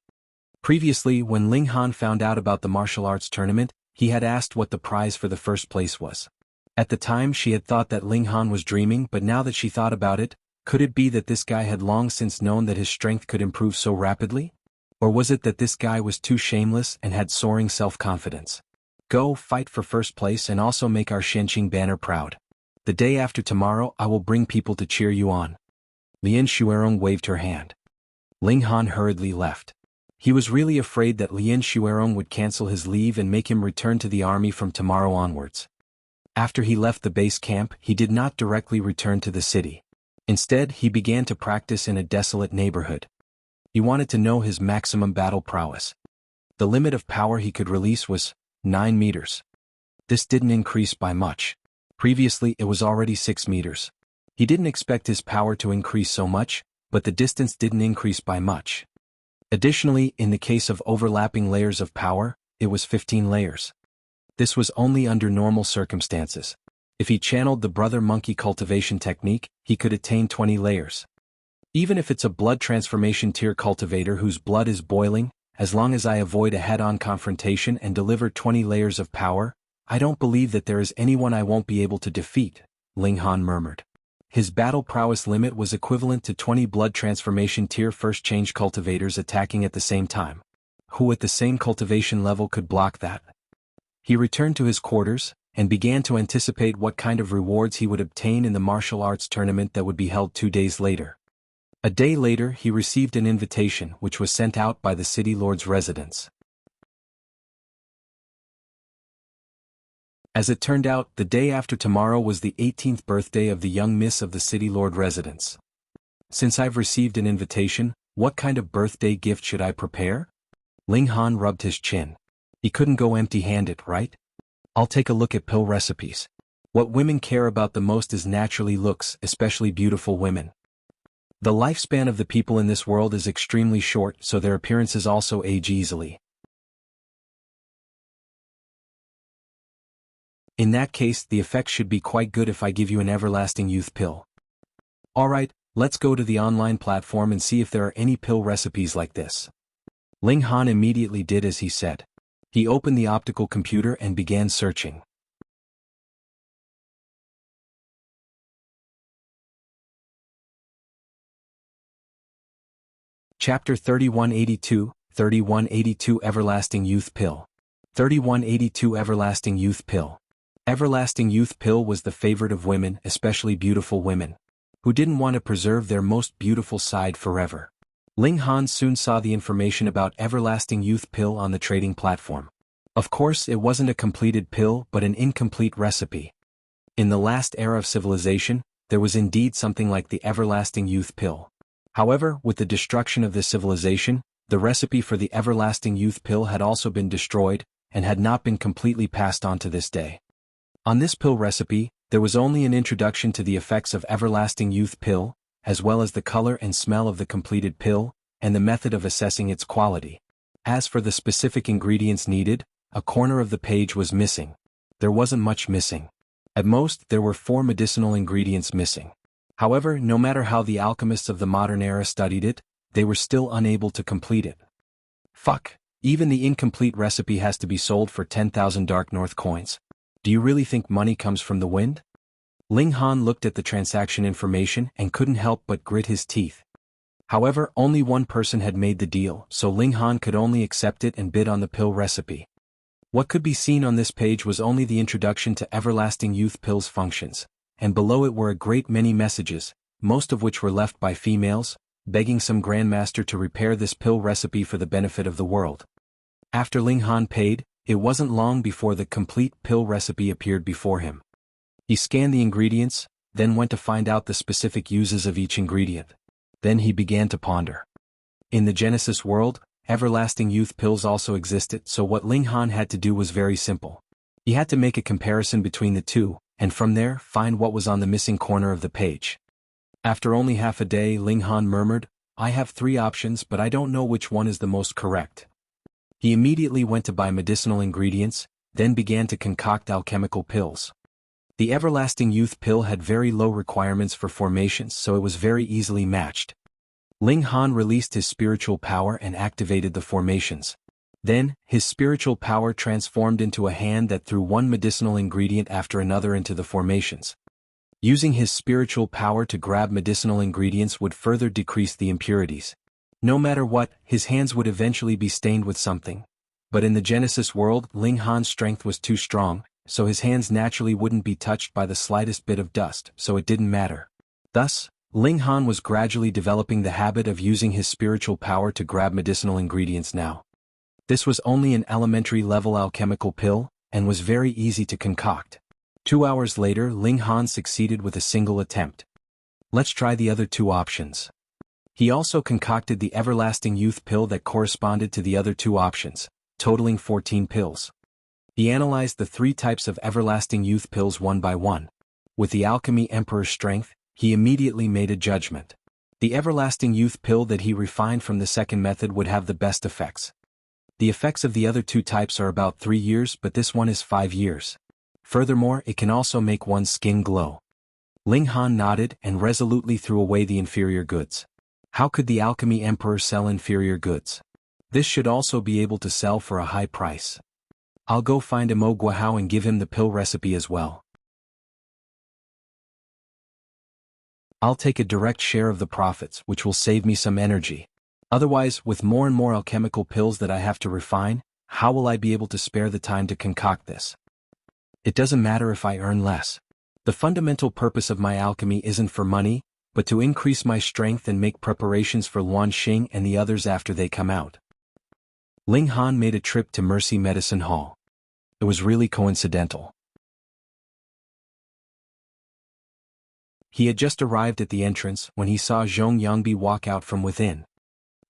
Previously, when Ling Han found out about the martial arts tournament, he had asked what the prize for the first place was. At the time she had thought that Ling Han was dreaming, but now that she thought about it, could it be that this guy had long since known that his strength could improve so rapidly? Or was it that this guy was too shameless and had soaring self-confidence? Go, fight for first place and also make our Shenqing banner proud. The day after tomorrow I will bring people to cheer you on. Lien Shuerong waved her hand. Ling Han hurriedly left. He was really afraid that Lien Shuerong would cancel his leave and make him return to the army from tomorrow onwards. After he left the base camp, he did not directly return to the city. Instead, he began to practice in a desolate neighborhood. He wanted to know his maximum battle prowess. The limit of power he could release was 9 meters. This didn't increase by much. Previously it was already 6 meters. He didn't expect his power to increase so much, but the distance didn't increase by much. Additionally, in the case of overlapping layers of power, it was 15 layers. This was only under normal circumstances. If he channeled the brother monkey cultivation technique, he could attain 20 layers. Even if it's a blood transformation tier cultivator whose blood is boiling, as long as I avoid a head-on confrontation and deliver 20 layers of power, I don't believe that there is anyone I won't be able to defeat, Ling Han murmured. His battle prowess limit was equivalent to 20 blood transformation tier first change cultivators attacking at the same time. Who at the same cultivation level could block that? He returned to his quarters, and began to anticipate what kind of rewards he would obtain in the martial arts tournament that would be held 2 days later. A day later he received an invitation which was sent out by the city lord's residence. As it turned out, the day after tomorrow was the 18th birthday of the young miss of the city lord residence. Since I've received an invitation, what kind of birthday gift should I prepare? Ling Han rubbed his chin. He couldn't go empty-handed, right? I'll take a look at pill recipes. What women care about the most is naturally looks, especially beautiful women. The lifespan of the people in this world is extremely short, so their appearances also age easily. In that case, the effect should be quite good if I give you an everlasting youth pill. Alright, let's go to the online platform and see if there are any pill recipes like this. Ling Han immediately did as he said. He opened the optical computer and began searching. Chapter 3182, 3182 Everlasting Youth Pill. 3182 Everlasting Youth Pill. Everlasting Youth Pill was the favorite of women, especially beautiful women, who didn't want to preserve their most beautiful side forever. Ling Han soon saw the information about Everlasting Youth Pill on the trading platform. Of course, it wasn't a completed pill but an incomplete recipe. In the last era of civilization, there was indeed something like the Everlasting Youth Pill. However, with the destruction of this civilization, the recipe for the Everlasting Youth Pill had also been destroyed, and had not been completely passed on to this day. On this pill recipe, there was only an introduction to the effects of Everlasting Youth Pill, as well as the color and smell of the completed pill, and the method of assessing its quality. As for the specific ingredients needed, a corner of the page was missing. There wasn't much missing. At most, there were 4 medicinal ingredients missing. However, no matter how the alchemists of the modern era studied it, they were still unable to complete it. Fuck, even the incomplete recipe has to be sold for 10,000 Dark North coins. Do you really think money comes from the wind? Ling Han looked at the transaction information and couldn't help but grit his teeth. However, only one person had made the deal, so Ling Han could only accept it and bid on the pill recipe. What could be seen on this page was only the introduction to Everlasting Youth Pill's functions, and below it were a great many messages, most of which were left by females, begging some grandmaster to repair this pill recipe for the benefit of the world. After Ling Han paid, it wasn't long before the complete pill recipe appeared before him. He scanned the ingredients, then went to find out the specific uses of each ingredient. Then he began to ponder. In the Genesis world, Everlasting Youth Pills also existed, so what Ling Han had to do was very simple. He had to make a comparison between the two, and from there, find what was on the missing corner of the page. After only half a day, Ling Han murmured, I have 3 options but I don't know which one is the most correct. He immediately went to buy medicinal ingredients, then began to concoct alchemical pills. The Everlasting Youth Pill had very low requirements for formations, so it was very easily matched. Ling Han released his spiritual power and activated the formations. Then, his spiritual power transformed into a hand that threw one medicinal ingredient after another into the formations. Using his spiritual power to grab medicinal ingredients would further decrease the impurities. No matter what, his hands would eventually be stained with something. But in the Genesis world, Ling Han's strength was too strong, so his hands naturally wouldn't be touched by the slightest bit of dust, so it didn't matter. Thus, Ling Han was gradually developing the habit of using his spiritual power to grab medicinal ingredients now. This was only an elementary-level alchemical pill, and was very easy to concoct. 2 hours later, Ling Han succeeded with a single attempt. Let's try the other 2 options. He also concocted the Everlasting Youth Pill that corresponded to the other 2 options, totaling 14 pills. He analyzed the 3 types of Everlasting Youth Pills one by one. With the Alchemy Emperor's strength, he immediately made a judgment. The everlasting youth pill that he refined from the second method would have the best effects. The effects of the other two types are about 3 years, but this one is 5 years. Furthermore, it can also make one's skin glow. Ling Han nodded and resolutely threw away the inferior goods. How could the alchemy emperor sell inferior goods? This should also be able to sell for a high price. I'll go find a Mo Guohao and give him the pill recipe as well. I'll take a direct share of the profits, which will save me some energy. Otherwise, with more and more alchemical pills that I have to refine, how will I be able to spare the time to concoct this? It doesn't matter if I earn less. The fundamental purpose of my alchemy isn't for money, but to increase my strength and make preparations for Luanxing and the others after they come out. Ling Han made a trip to Mercy Medicine Hall. It was really coincidental. He had just arrived at the entrance when he saw Zhong Yangbi walk out from within.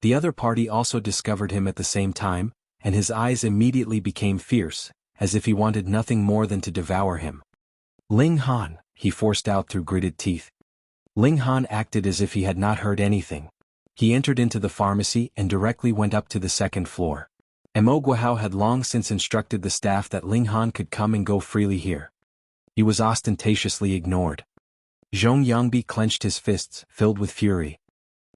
The other party also discovered him at the same time, and his eyes immediately became fierce, as if he wanted nothing more than to devour him. Ling Han, he forced out through gritted teeth. Ling Han acted as if he had not heard anything. He entered into the pharmacy and directly went up to the second floor. Mo Guohao had long since instructed the staff that Ling Han could come and go freely here. He was ostentatiously ignored. Zhong Yangbi clenched his fists, filled with fury.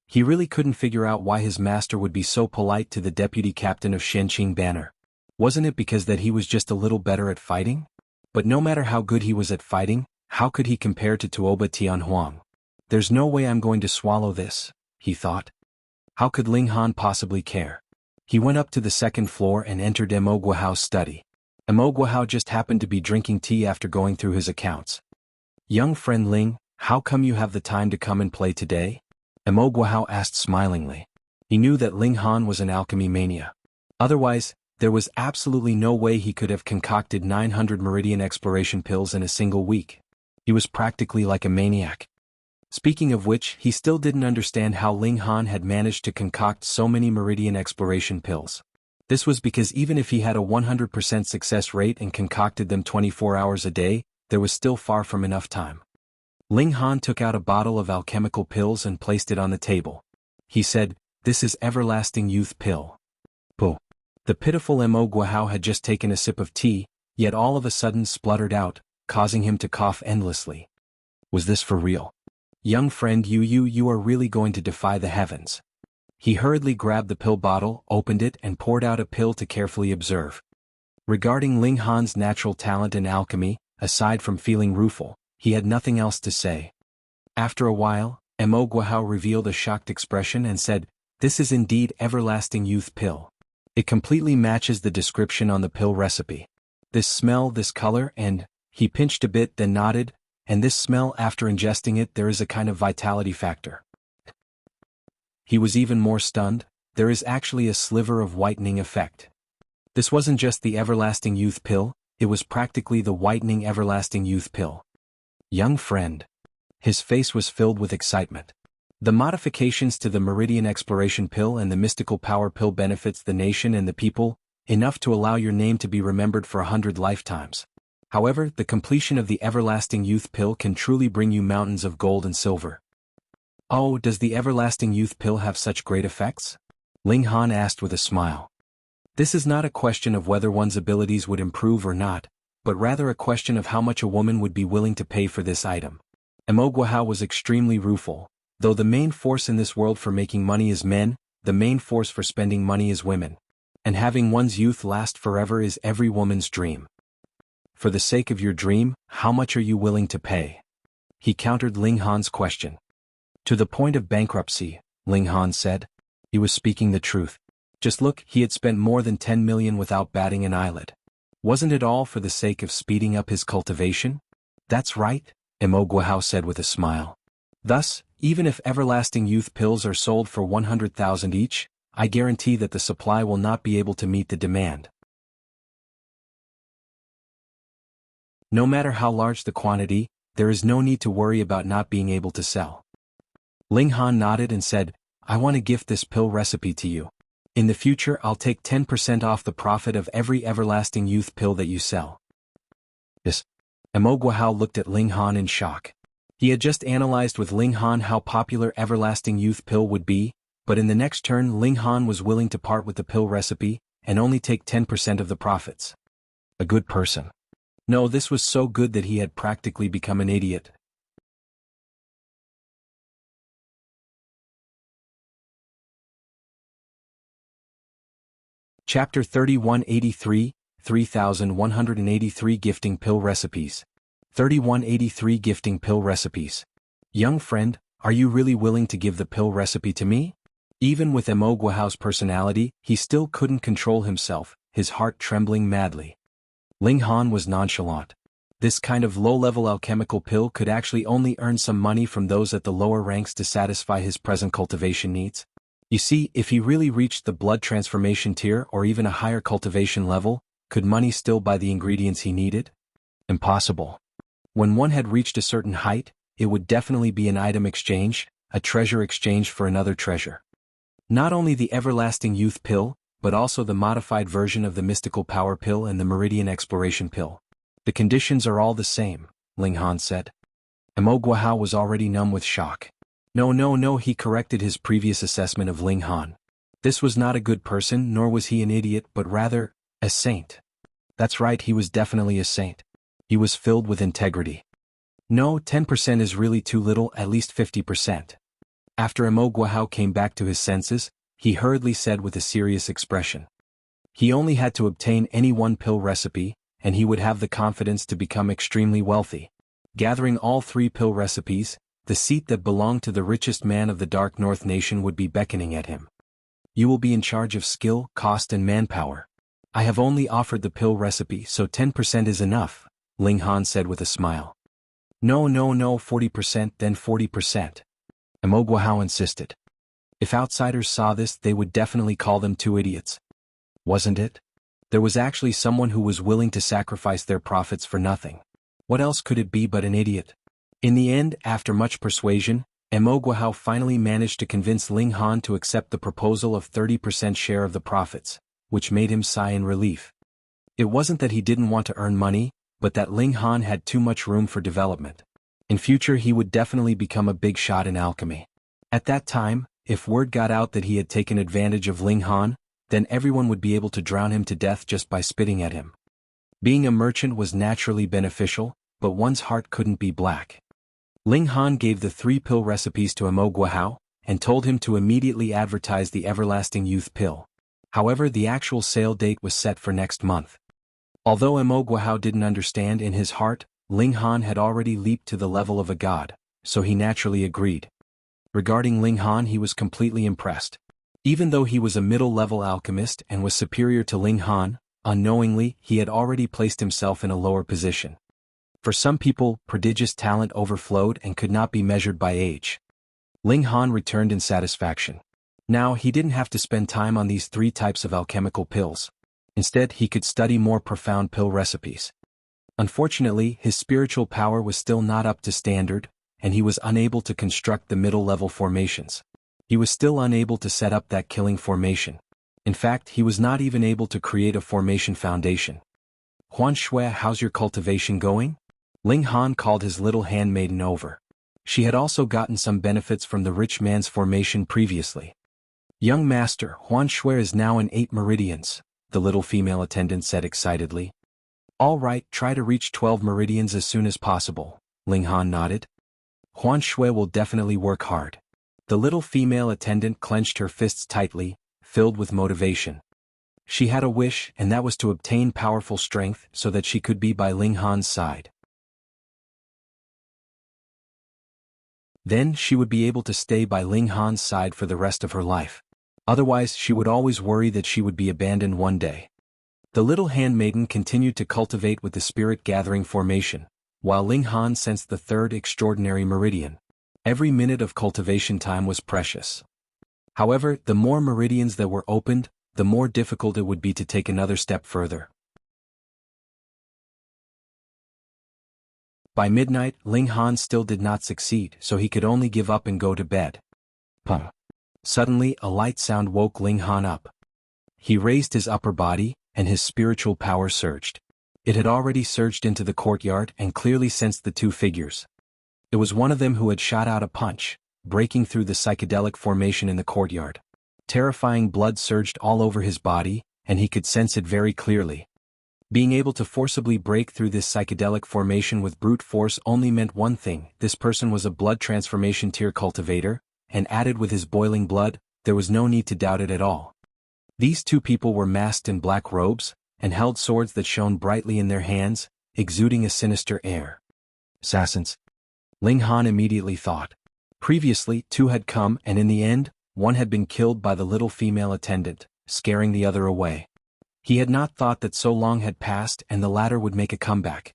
He really couldn't figure out why his master would be so polite to the deputy captain of Shenqing Banner. Wasn't it because that he was just a little better at fighting? But no matter how good he was at fighting, how could he compare to Tuoba Tianhuang? There's no way I'm going to swallow this, he thought. How could Ling Han possibly care? He went up to the second floor and entered Mo Guohao's study. Mo Guohao just happened to be drinking tea after going through his accounts. Young friend Ling, how come you have the time to come and play today? Mo Guohao asked smilingly. He knew that Ling Han was an alchemy mania. Otherwise, there was absolutely no way he could have concocted 900 Meridian exploration pills in a single week. He was practically like a maniac. Speaking of which, he still didn't understand how Ling Han had managed to concoct so many Meridian exploration pills. This was because even if he had a 100% success rate and concocted them 24 hours a day, there was still far from enough time. Ling Han took out a bottle of alchemical pills and placed it on the table. He said, "This is Everlasting Youth Pill." Puh. The pitiful Mo Guohao had just taken a sip of tea, yet all of a sudden spluttered out, causing him to cough endlessly. Was this for real? Young friend, you are really going to defy the heavens. He hurriedly grabbed the pill bottle, opened it and poured out a pill to carefully observe. Regarding Ling Han's natural talent in alchemy, aside from feeling rueful, he had nothing else to say. After a while, Mo Guohao revealed a shocked expression and said, "This is indeed Everlasting Youth Pill. It completely matches the description on the pill recipe. This smell, this color, and..." He pinched a bit then nodded, "And this smell, after ingesting it there is a kind of vitality factor." He was even more stunned. There is actually a sliver of whitening effect. This wasn't just the Everlasting Youth Pill, it was practically the whitening Everlasting Youth Pill. Young friend. His face was filled with excitement. The modifications to the Meridian Exploration Pill and the Mystical Power Pill benefits the nation and the people, enough to allow your name to be remembered for 100 lifetimes. However, the completion of the Everlasting Youth Pill can truly bring you mountains of gold and silver. Oh, does the Everlasting Youth Pill have such great effects? Ling Han asked with a smile. This is not a question of whether one's abilities would improve or not, but rather a question of how much a woman would be willing to pay for this item. Mo Guohao was extremely rueful. Though the main force in this world for making money is men, the main force for spending money is women. And having one's youth last forever is every woman's dream. For the sake of your dream, how much are you willing to pay? He countered Ling Han's question. To the point of bankruptcy, Ling Han said. He was speaking the truth. Just look, he had spent more than 10 million without batting an eyelid. Wasn't it all for the sake of speeding up his cultivation? That's right, Mo Guohao said with a smile. Thus, even if Everlasting Youth Pills are sold for 100,000 each, I guarantee that the supply will not be able to meet the demand. No matter how large the quantity, there is no need to worry about not being able to sell. Ling Han nodded and said, I want to gift this pill recipe to you. In the future I'll take 10% off the profit of every Everlasting Youth Pill that you sell. Yes. Mo Guohao looked at Ling Han in shock. He had just analyzed with Ling Han how popular Everlasting Youth pill would be, but in the next turn Ling Han was willing to part with the pill recipe and only take 10% of the profits. A good person. No, this was so good that he had practically become an idiot. Chapter 3183, 3183 Gifting Pill Recipes. 3183 Gifting Pill Recipes. Young friend, are you really willing to give the pill recipe to me? Even with Mo Guohao's personality, he still couldn't control himself, his heart trembling madly. Ling Han was nonchalant. This kind of low-level alchemical pill could actually only earn some money from those at the lower ranks to satisfy his present cultivation needs. You see, if he really reached the blood transformation tier or even a higher cultivation level, could money still buy the ingredients he needed? Impossible. When one had reached a certain height, it would definitely be an item exchange, a treasure exchanged for another treasure. Not only the Everlasting Youth pill, but also the modified version of the Mystical Power pill and the Meridian Exploration pill. The conditions are all the same, Ling Han said. Mo Guohao was already numb with shock. No, he corrected his previous assessment of Ling Han. This was not a good person, nor was he an idiot, but rather, a saint. That's right, he was definitely a saint. He was filled with integrity. No, 10% is really too little, at least 50%. After Mo Guohao came back to his senses, he hurriedly said with a serious expression. He only had to obtain any one pill recipe, and he would have the confidence to become extremely wealthy. Gathering all 3 pill recipes, the seat that belonged to the richest man of the Dark North nation would be beckoning at him. You will be in charge of skill, cost and manpower. I have only offered the pill recipe, so 10% is enough, Ling Han said with a smile. No, 40%, then 40%. Mo Guohao insisted. If outsiders saw this, they would definitely call them 2 idiots. Wasn't it? There was actually someone who was willing to sacrifice their profits for nothing. What else could it be but an idiot? In the end, after much persuasion, Mo Guohao finally managed to convince Ling Han to accept the proposal of 30% share of the profits, which made him sigh in relief. It wasn't that he didn't want to earn money, but that Ling Han had too much room for development. In future he would definitely become a big shot in alchemy. At that time, if word got out that he had taken advantage of Ling Han, then everyone would be able to drown him to death just by spitting at him. Being a merchant was naturally beneficial, but one's heart couldn't be black. Ling Han gave the 3 pill recipes to Mo Guohao, and told him to immediately advertise the Everlasting Youth pill. However, the actual sale date was set for next month. Although Mo Guohao didn't understand, in his heart, Ling Han had already leaped to the level of a god, so he naturally agreed. Regarding Ling Han, he was completely impressed. Even though he was a middle-level alchemist and was superior to Ling Han, unknowingly he had already placed himself in a lower position. For some people, prodigious talent overflowed and could not be measured by age. Ling Han returned in satisfaction. Now he didn't have to spend time on these 3 types of alchemical pills. Instead, he could study more profound pill recipes. Unfortunately, his spiritual power was still not up to standard, and he was unable to construct the middle-level formations. He was still unable to set up that killing formation. In fact, he was not even able to create a formation foundation. Huan Shui, how's your cultivation going? Ling Han called his little handmaiden over. She had also gotten some benefits from the rich man's formation previously. Young master, Huan Shui is now in 8 meridians, the little female attendant said excitedly. All right, try to reach 12 meridians as soon as possible, Ling Han nodded. Huan Shui will definitely work hard. The little female attendant clenched her fists tightly, filled with motivation. She had a wish, and that was to obtain powerful strength so that she could be by Ling Han's side. Then she would be able to stay by Ling Han's side for the rest of her life. Otherwise, she would always worry that she would be abandoned one day. The little handmaiden continued to cultivate with the spirit-gathering formation, while Ling Han sensed the 3rd extraordinary meridian. Every minute of cultivation time was precious. However, the more meridians that were opened, the more difficult it would be to take another step further. By midnight, Ling Han still did not succeed, so he could only give up and go to bed. Pum. Suddenly, a light sound woke Ling Han up. He raised his upper body, and his spiritual power surged. It had already surged into the courtyard and clearly sensed the 2 figures. It was one of them who had shot out a punch, breaking through the psychedelic formation in the courtyard. Terrifying blood surged all over his body, and he could sense it very clearly. Being able to forcibly break through this psychedelic formation with brute force only meant one thing: this person was a blood transformation tier cultivator, and added with his boiling blood, there was no need to doubt it at all. These two people were masked in black robes, and held swords that shone brightly in their hands, exuding a sinister air. Assassins. Ling Han immediately thought. Previously, two had come, and in the end, one had been killed by the little female attendant, scaring the other away. He had not thought that so long had passed and the latter would make a comeback.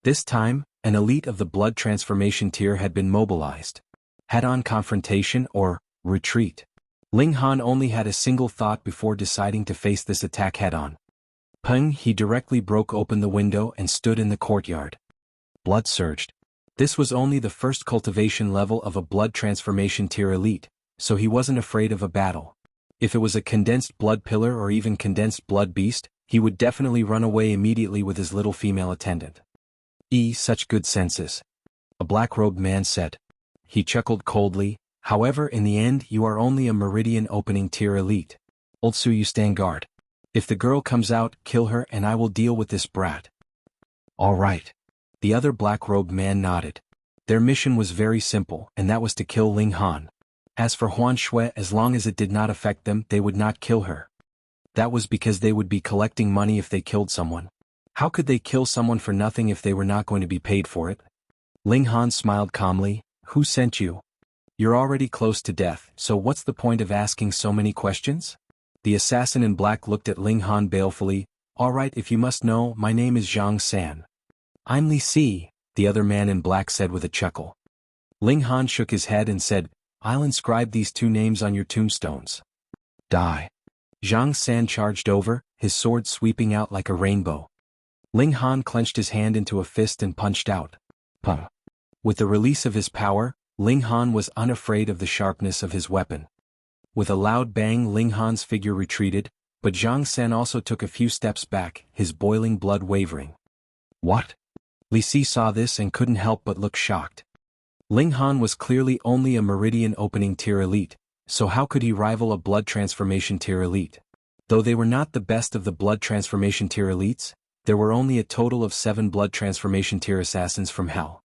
This time, an elite of the blood transformation tier had been mobilized. Head-on confrontation or retreat. Ling Han only had a single thought before deciding to face this attack head-on. Peng, he directly broke open the window and stood in the courtyard. Blood surged. This was only the first cultivation level of a blood transformation tier elite, so he wasn't afraid of a battle. If it was a condensed blood pillar or even condensed blood beast, he would definitely run away immediately with his little female attendant. Such good senses. A black-robed man said. He chuckled coldly. However, in the end, you are only a Meridian opening tier elite. Old Su, you stand guard. If the girl comes out, kill her and I will deal with this brat. All right. The other black-robed man nodded. Their mission was very simple, and that was to kill Ling Han. As for Huan Shui, as long as it did not affect them, they would not kill her. That was because they would be collecting money if they killed someone. How could they kill someone for nothing if they were not going to be paid for it? Ling Han smiled calmly. Who sent you? You're already close to death, so what's the point of asking so many questions? The assassin in black looked at Ling Han balefully. All right, if you must know, my name is Zhang San. I'm Li Si, the other man in black said with a chuckle. Ling Han shook his head and said, I'll inscribe these two names on your tombstones. Die. Zhang San charged over, his sword sweeping out like a rainbow. Ling Han clenched his hand into a fist and punched out. Puh. With the release of his power, Ling Han was unafraid of the sharpness of his weapon. With a loud bang, Ling Han's figure retreated, but Zhang San also took a few steps back, his boiling blood wavering. What? Li Si saw this and couldn't help but look shocked. Ling Han was clearly only a Meridian opening tier elite, so how could he rival a blood transformation tier elite? Though they were not the best of the blood transformation tier elites, there were only a total of 7 blood transformation tier assassins from hell.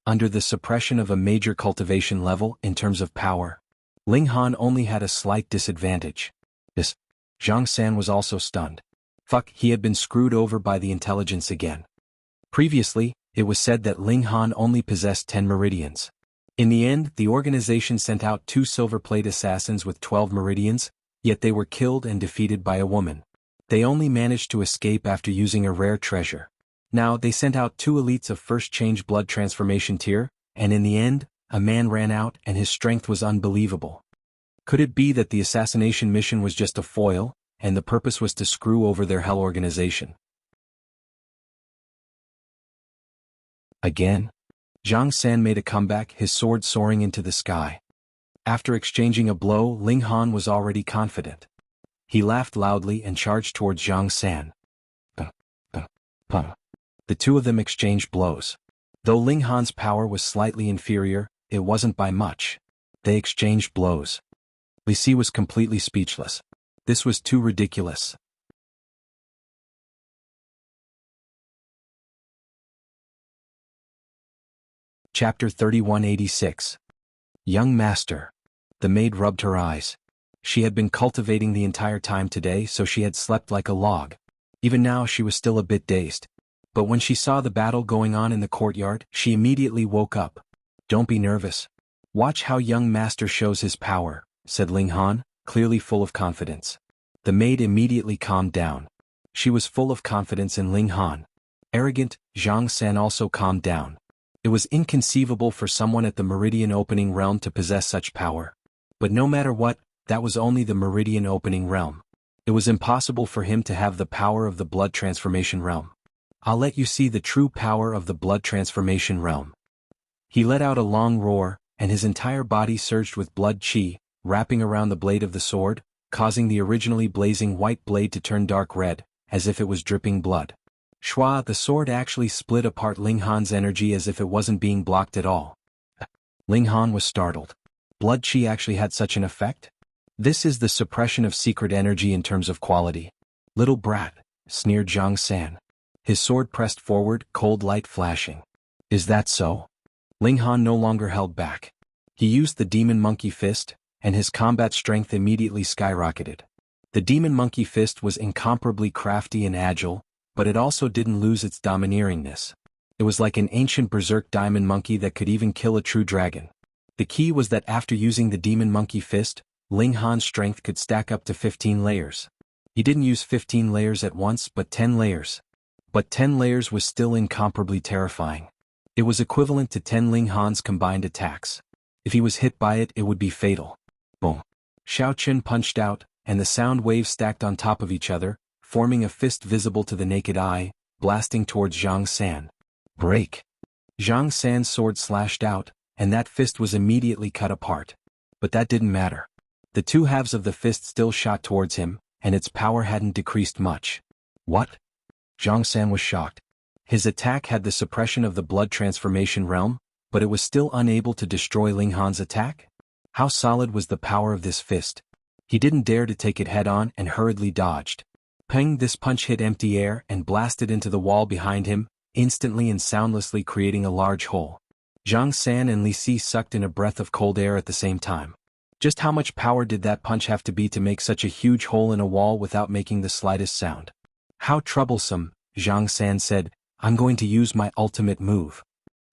Under the suppression of a major cultivation level in terms of power, Ling Han only had a slight disadvantage. Zhang San was also stunned. Fuck, he had been screwed over by the intelligence again. Previously, it was said that Ling Han only possessed 10 Meridians. In the end, the organization sent out 2 silver-plate assassins with 12 Meridians, yet they were killed and defeated by a woman. They only managed to escape after using a rare treasure. Now, they sent out 2 elites of first change blood transformation tier, and in the end, a man ran out and his strength was unbelievable. Could it be that the assassination mission was just a foil, and the purpose was to screw over their hell organization? Again? Zhang San made a comeback, his sword soaring into the sky. After exchanging a blow, Ling Han was already confident. He laughed loudly and charged towards Zhang San. The two of them exchanged blows. Though Ling Han's power was slightly inferior, it wasn't by much. They exchanged blows. Li Si was completely speechless. This was too ridiculous. Chapter 3186. Young Master. The maid rubbed her eyes. She had been cultivating the entire time today, so she had slept like a log. Even now she was still a bit dazed. But when she saw the battle going on in the courtyard, she immediately woke up. Don't be nervous. Watch how young master shows his power, said Ling Han, clearly full of confidence. The maid immediately calmed down. She was full of confidence in Ling Han. Arrogant, Zhang San also calmed down. It was inconceivable for someone at the Meridian opening realm to possess such power. But no matter what, that was only the Meridian opening realm. It was impossible for him to have the power of the blood transformation realm. I'll let you see the true power of the blood transformation realm. He let out a long roar, and his entire body surged with blood chi, wrapping around the blade of the sword, causing the originally blazing white blade to turn dark red, as if it was dripping blood. Shua, the sword actually split apart Ling Han's energy as if it wasn't being blocked at all. Ling Han was startled. Blood Qi actually had such an effect? This is the suppression of secret energy in terms of quality. Little brat, sneered Zhang San. His sword pressed forward, cold light flashing. Is that so? Ling Han no longer held back. He used the Demon Monkey Fist, and his combat strength immediately skyrocketed. The Demon Monkey Fist was incomparably crafty and agile, but it also didn't lose its domineeringness. It was like an ancient berserk diamond monkey that could even kill a true dragon. The key was that after using the Demon Monkey Fist, Ling Han's strength could stack up to 15 layers. He didn't use 15 layers at once but 10 layers. But 10 layers was still incomparably terrifying. It was equivalent to 10 Ling Han's combined attacks. If he was hit by it, it would be fatal. Boom. Xiao Qun punched out, and the sound waves stacked on top of each other, forming a fist visible to the naked eye, blasting towards Zhang San. Break! Zhang San's sword slashed out, and that fist was immediately cut apart. But that didn't matter. The two halves of the fist still shot towards him, and its power hadn't decreased much. What? Zhang San was shocked. His attack had the suppression of the blood transformation realm, but it was still unable to destroy Ling Han's attack? How solid was the power of this fist? He didn't dare to take it head-on and hurriedly dodged. Peng! This punch hit empty air and blasted into the wall behind him, instantly and soundlessly creating a large hole. Zhang San and Li Si sucked in a breath of cold air at the same time. Just how much power did that punch have to be to make such a huge hole in a wall without making the slightest sound? How troublesome, Zhang San said. I'm going to use my ultimate move.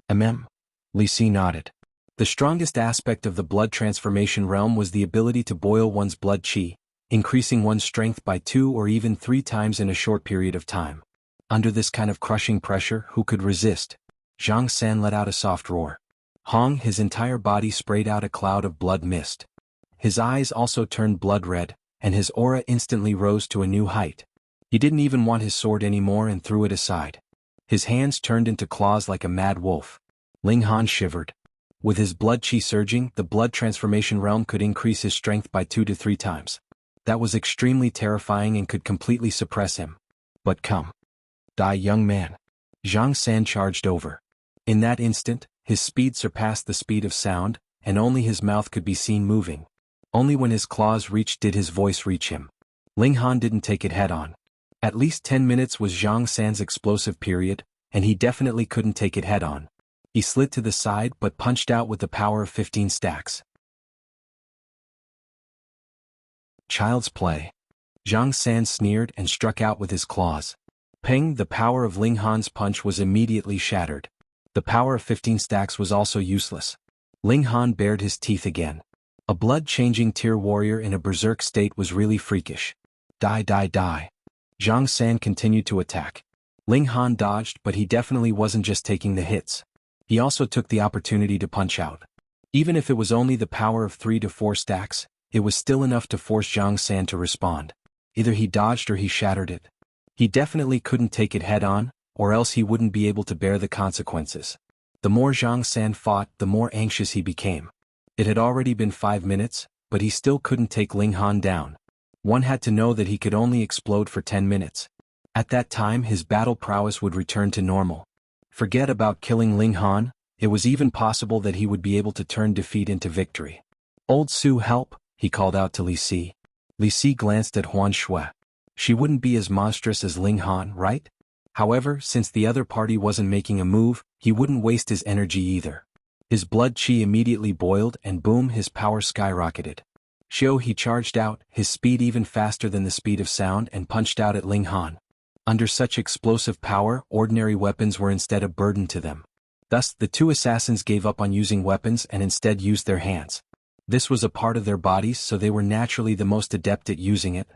Li Si nodded. The strongest aspect of the blood transformation realm was the ability to boil one's blood qi, increasing one's strength by 2 or even 3 times in a short period of time. Under this kind of crushing pressure, who could resist? Zhang San let out a soft roar. Hong! His entire body sprayed out a cloud of blood mist. His eyes also turned blood red, and his aura instantly rose to a new height. He didn't even want his sword anymore and threw it aside. His hands turned into claws like a mad wolf. Ling Han shivered. With his blood qi surging, the blood transformation realm could increase his strength by 2 to 3 times. That was extremely terrifying and could completely suppress him. But come. Die, young man. Zhang San charged over. In that instant, his speed surpassed the speed of sound, and only his mouth could be seen moving. Only when his claws reached did his voice reach him. Ling Han didn't take it head-on. At least 10 minutes was Zhang San's explosive period, and he definitely couldn't take it head-on. He slid to the side but punched out with the power of 15 stacks. Child's play. Zhang San sneered and struck out with his claws. Peng! The power of Ling Han's punch was immediately shattered. The power of 15 stacks was also useless. Ling Han bared his teeth again. A blood-changing tier warrior in a berserk state was really freakish. Die, die, die. Zhang San continued to attack. Ling Han dodged, but he definitely wasn't just taking the hits. He also took the opportunity to punch out. Even if it was only the power of 3 to 4 stacks, it was still enough to force Zhang San to respond. Either he dodged or he shattered it. He definitely couldn't take it head-on, or else he wouldn't be able to bear the consequences. The more Zhang San fought, the more anxious he became. It had already been 5 minutes, but he still couldn't take Ling Han down. One had to know that he could only explode for 10 minutes. At that time his battle prowess would return to normal. Forget about killing Ling Han, it was even possible that he would be able to turn defeat into victory. Old Su, help, he called out to Li Si. Li Si glanced at Huan Shui. She wouldn't be as monstrous as Ling Han, right? However, since the other party wasn't making a move, he wouldn't waste his energy either. His blood qi immediately boiled and boom, his power skyrocketed. He charged out, his speed even faster than the speed of sound, and punched out at Ling Han. Under such explosive power, ordinary weapons were instead a burden to them. Thus, the two assassins gave up on using weapons and instead used their hands. This was a part of their bodies, so they were naturally the most adept at using it.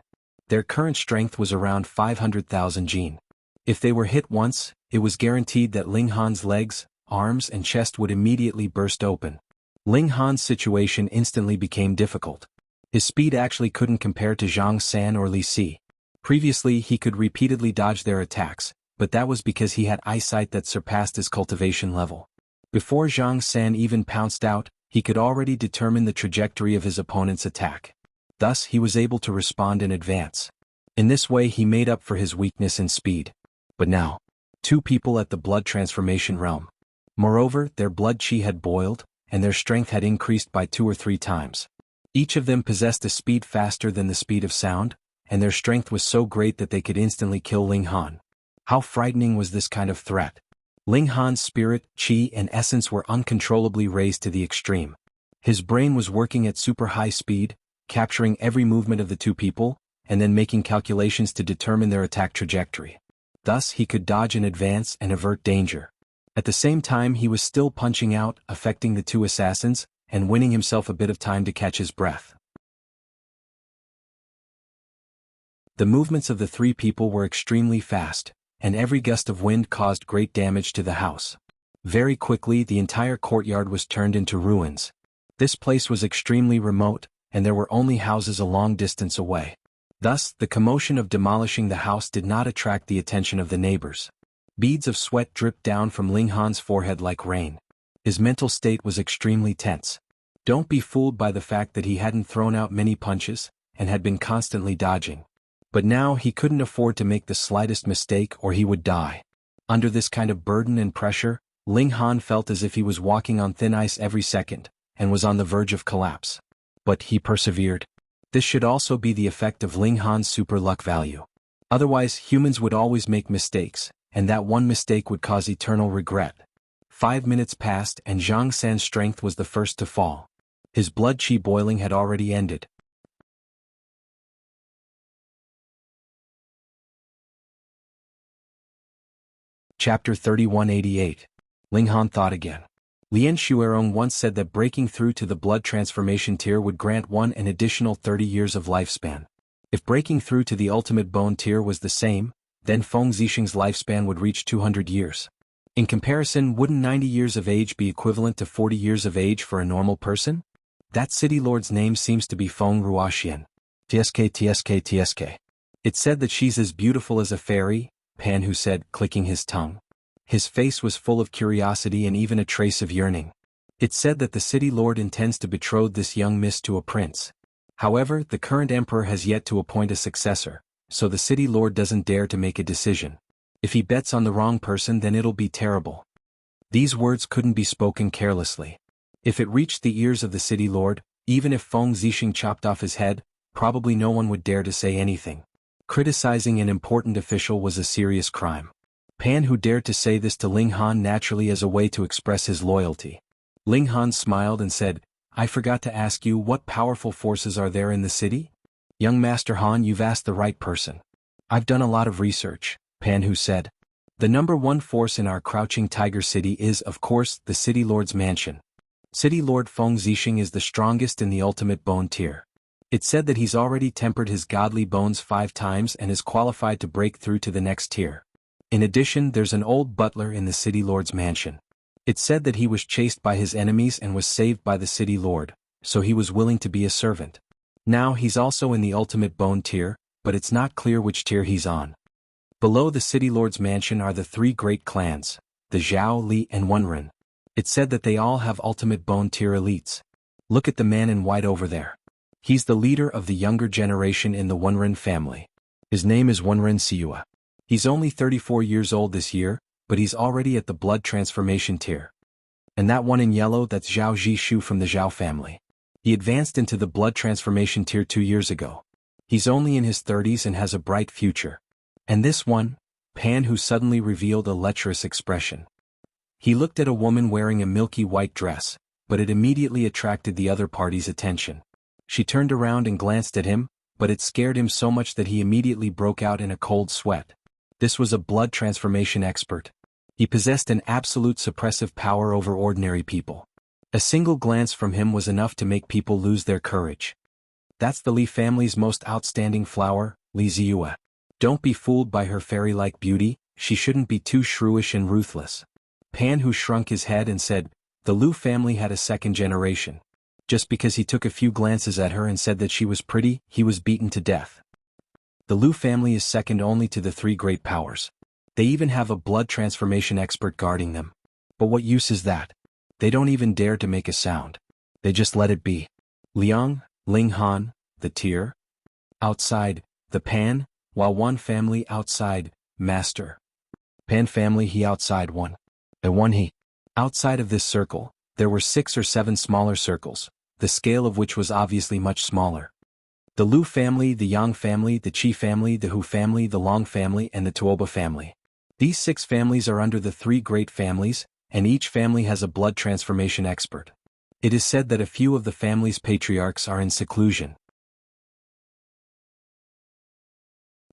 Their current strength was around 500,000 jin. If they were hit once, it was guaranteed that Ling Han's legs, arms and chest would immediately burst open. Ling Han's situation instantly became difficult. His speed actually couldn't compare to Zhang San or Li Si. Previously he could repeatedly dodge their attacks, but that was because he had eyesight that surpassed his cultivation level. Before Zhang San even pounced out, he could already determine the trajectory of his opponent's attack. Thus he was able to respond in advance. In this way he made up for his weakness in speed. But now, 2 people at the blood transformation realm. Moreover, their blood qi had boiled, and their strength had increased by 2 or 3 times. Each of them possessed a speed faster than the speed of sound, and their strength was so great that they could instantly kill Ling Han. How frightening was this kind of threat? Ling Han's spirit, qi, and essence were uncontrollably raised to the extreme. His brain was working at super high speed, capturing every movement of the two people, and then making calculations to determine their attack trajectory. Thus he could dodge in advance and avert danger. At the same time he was still punching out, affecting the two assassins, and winning himself a bit of time to catch his breath. The movements of the 3 people were extremely fast, and every gust of wind caused great damage to the house. Very quickly the entire courtyard was turned into ruins. This place was extremely remote, and there were only houses a long distance away. Thus, the commotion of demolishing the house did not attract the attention of the neighbors. Beads of sweat dripped down from Ling Han's forehead like rain. His mental state was extremely tense. Don't be fooled by the fact that he hadn't thrown out many punches, and had been constantly dodging. But now he couldn't afford to make the slightest mistake or he would die. Under this kind of burden and pressure, Ling Han felt as if he was walking on thin ice every second, and was on the verge of collapse. But he persevered. This should also be the effect of Ling Han's super luck value. Otherwise humans would always make mistakes, and that one mistake would cause eternal regret. 5 minutes passed and Zhang San's strength was the first to fall. His blood qi boiling had already ended. Chapter 3188. Ling Han thought again. Lian Shuerong once said that breaking through to the blood transformation tier would grant one an additional 30 years of lifespan. If breaking through to the ultimate bone tier was the same, then Feng Zixing's lifespan would reach 200 years. In comparison, wouldn't 90 years of age be equivalent to 40 years of age for a normal person? That city lord's name seems to be Feng Ruoxian. TSK. It said that she's as beautiful as a fairy, Pan Hu said, clicking his tongue. His face was full of curiosity and even a trace of yearning. It said that the city lord intends to betroth this young miss to a prince. However, the current emperor has yet to appoint a successor, so the city lord doesn't dare to make a decision. If he bets on the wrong person, then it'll be terrible. These words couldn't be spoken carelessly. If it reached the ears of the city lord, even if Feng Zixing chopped off his head, probably no one would dare to say anything. Criticizing an important official was a serious crime. Pan Hu dared to say this to Ling Han naturally as a way to express his loyalty. Ling Han smiled and said, "I forgot to ask you, what powerful forces are there in the city?" "Young Master Han, you've asked the right person. I've done a lot of research," Pan Hu said. "The number 1 force in our Crouching Tiger City is, of course, the City Lord's mansion. City Lord Feng Zixing is the strongest in the ultimate bone tier. It's said that he's already tempered his godly bones 5 times and is qualified to break through to the next tier. In addition, there's an old butler in the City Lord's mansion. It's said that he was chased by his enemies and was saved by the City Lord, so he was willing to be a servant. Now he's also in the ultimate bone tier, but it's not clear which tier he's on. Below the City Lord's mansion are the 3 great clans, the Zhao, Li, and Wenren. It's said that they all have ultimate bone tier elites. Look at the man in white over there. He's the leader of the younger generation in the Wenren family. His name is Wenren Siua. He's only 34 years old this year, but he's already at the blood transformation tier. And that one in yellow, that's Zhao Zhishu from the Zhao family. He advanced into the blood transformation tier 2 years ago. He's only in his 30s and has a bright future. And this one, Pan Hu suddenly revealed a lecherous expression. He looked at a woman wearing a milky white dress, but it immediately attracted the other party's attention. She turned around and glanced at him, but it scared him so much that he immediately broke out in a cold sweat. This was a blood transformation expert. He possessed an absolute suppressive power over ordinary people. A single glance from him was enough to make people lose their courage. That's the Li family's most outstanding flower, Li Ziyue. Don't be fooled by her fairy-like beauty, she shouldn't be too shrewish and ruthless. Pan Hu shrunk his head and said, the Lu family had a second generation. Just because he took a few glances at her and said that she was pretty, he was beaten to death. The Lu family is second only to the 3 great powers. They even have a blood transformation expert guarding them. But what use is that? They don't even dare to make a sound. They just let it be. Liang, Ling Han, the tier. Outside, the Pan, while one family outside, Master. Pan family he outside one. The one he. Outside of this circle, There were 6 or 7 smaller circles, the scale of which was obviously much smaller. The Lu family, the Yang family, the Qi family, the Hu family, the Long family, and the Tuoba family. These 6 families are under the 3 great families, and each family has a blood transformation expert. It is said that a few of the family's patriarchs are in seclusion.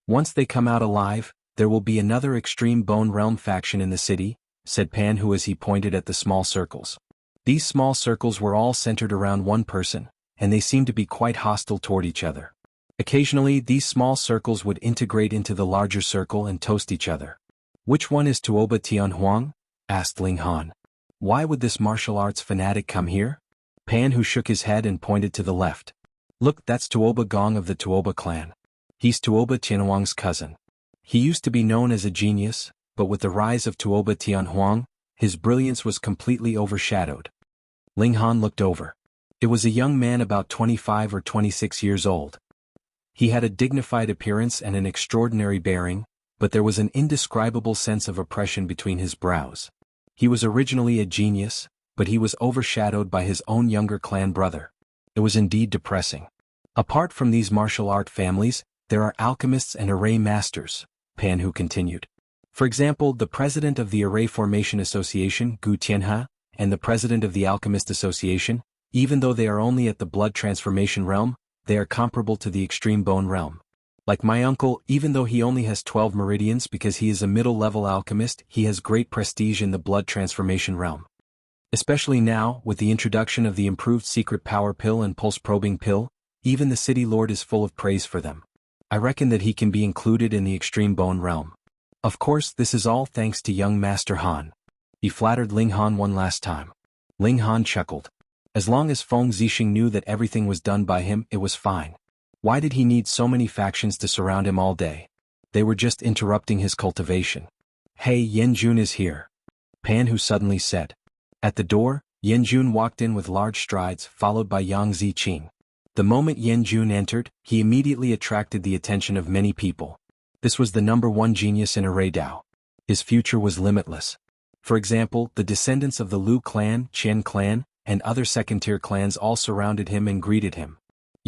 Once they come out alive, there will be another extreme Bone Realm faction in the city, said Pan Hu as he pointed at the small circles. These small circles were all centered around one person, and they seemed to be quite hostile toward each other. Occasionally, these small circles would integrate into the larger circle and toast each other. Which one is Tuoba Tianhuang? Asked Ling Han. Why would this martial arts fanatic come here? Pan Hu shook his head and pointed to the left. Look, that's Tuoba Gong of the Tuoba clan. He's Tuoba Tianhuang's cousin. He used to be known as a genius, but with the rise of Tuoba Tianhuang, his brilliance was completely overshadowed. Ling Han looked over. It was a young man about 25 or 26 years old. He had a dignified appearance and an extraordinary bearing, but there was an indescribable sense of oppression between his brows. He was originally a genius, but he was overshadowed by his own younger clan brother. It was indeed depressing. Apart from these martial art families, there are alchemists and array masters, Pan Hu continued. For example, the president of the Array Formation Association, Gu Tianhe, and the president of the Alchemist Association, even though they are only at the blood transformation realm, they are comparable to the extreme bone realm. Like my uncle, even though he only has 12 meridians because he is a middle-level alchemist, he has great prestige in the blood transformation realm. Especially now, with the introduction of the improved secret power pill and pulse-probing pill, even the city lord is full of praise for them. I reckon that he can be included in the extreme bone realm. Of course, this is all thanks to young Master Han. He flattered Ling Han one last time. Ling Han chuckled. As long as Feng Zixing knew that everything was done by him, it was fine. Why did he need so many factions to surround him all day? They were just interrupting his cultivation. Hey, Yanjun is here. Pan Hu suddenly said. At the door, Yanjun walked in with large strides, followed by Yang Ziqing. The moment Yanjun entered, he immediately attracted the attention of many people. This was the #1 genius in Array Dao. His future was limitless. For example, the descendants of the Lu clan, Qian clan, and other second-tier clans all surrounded him and greeted him.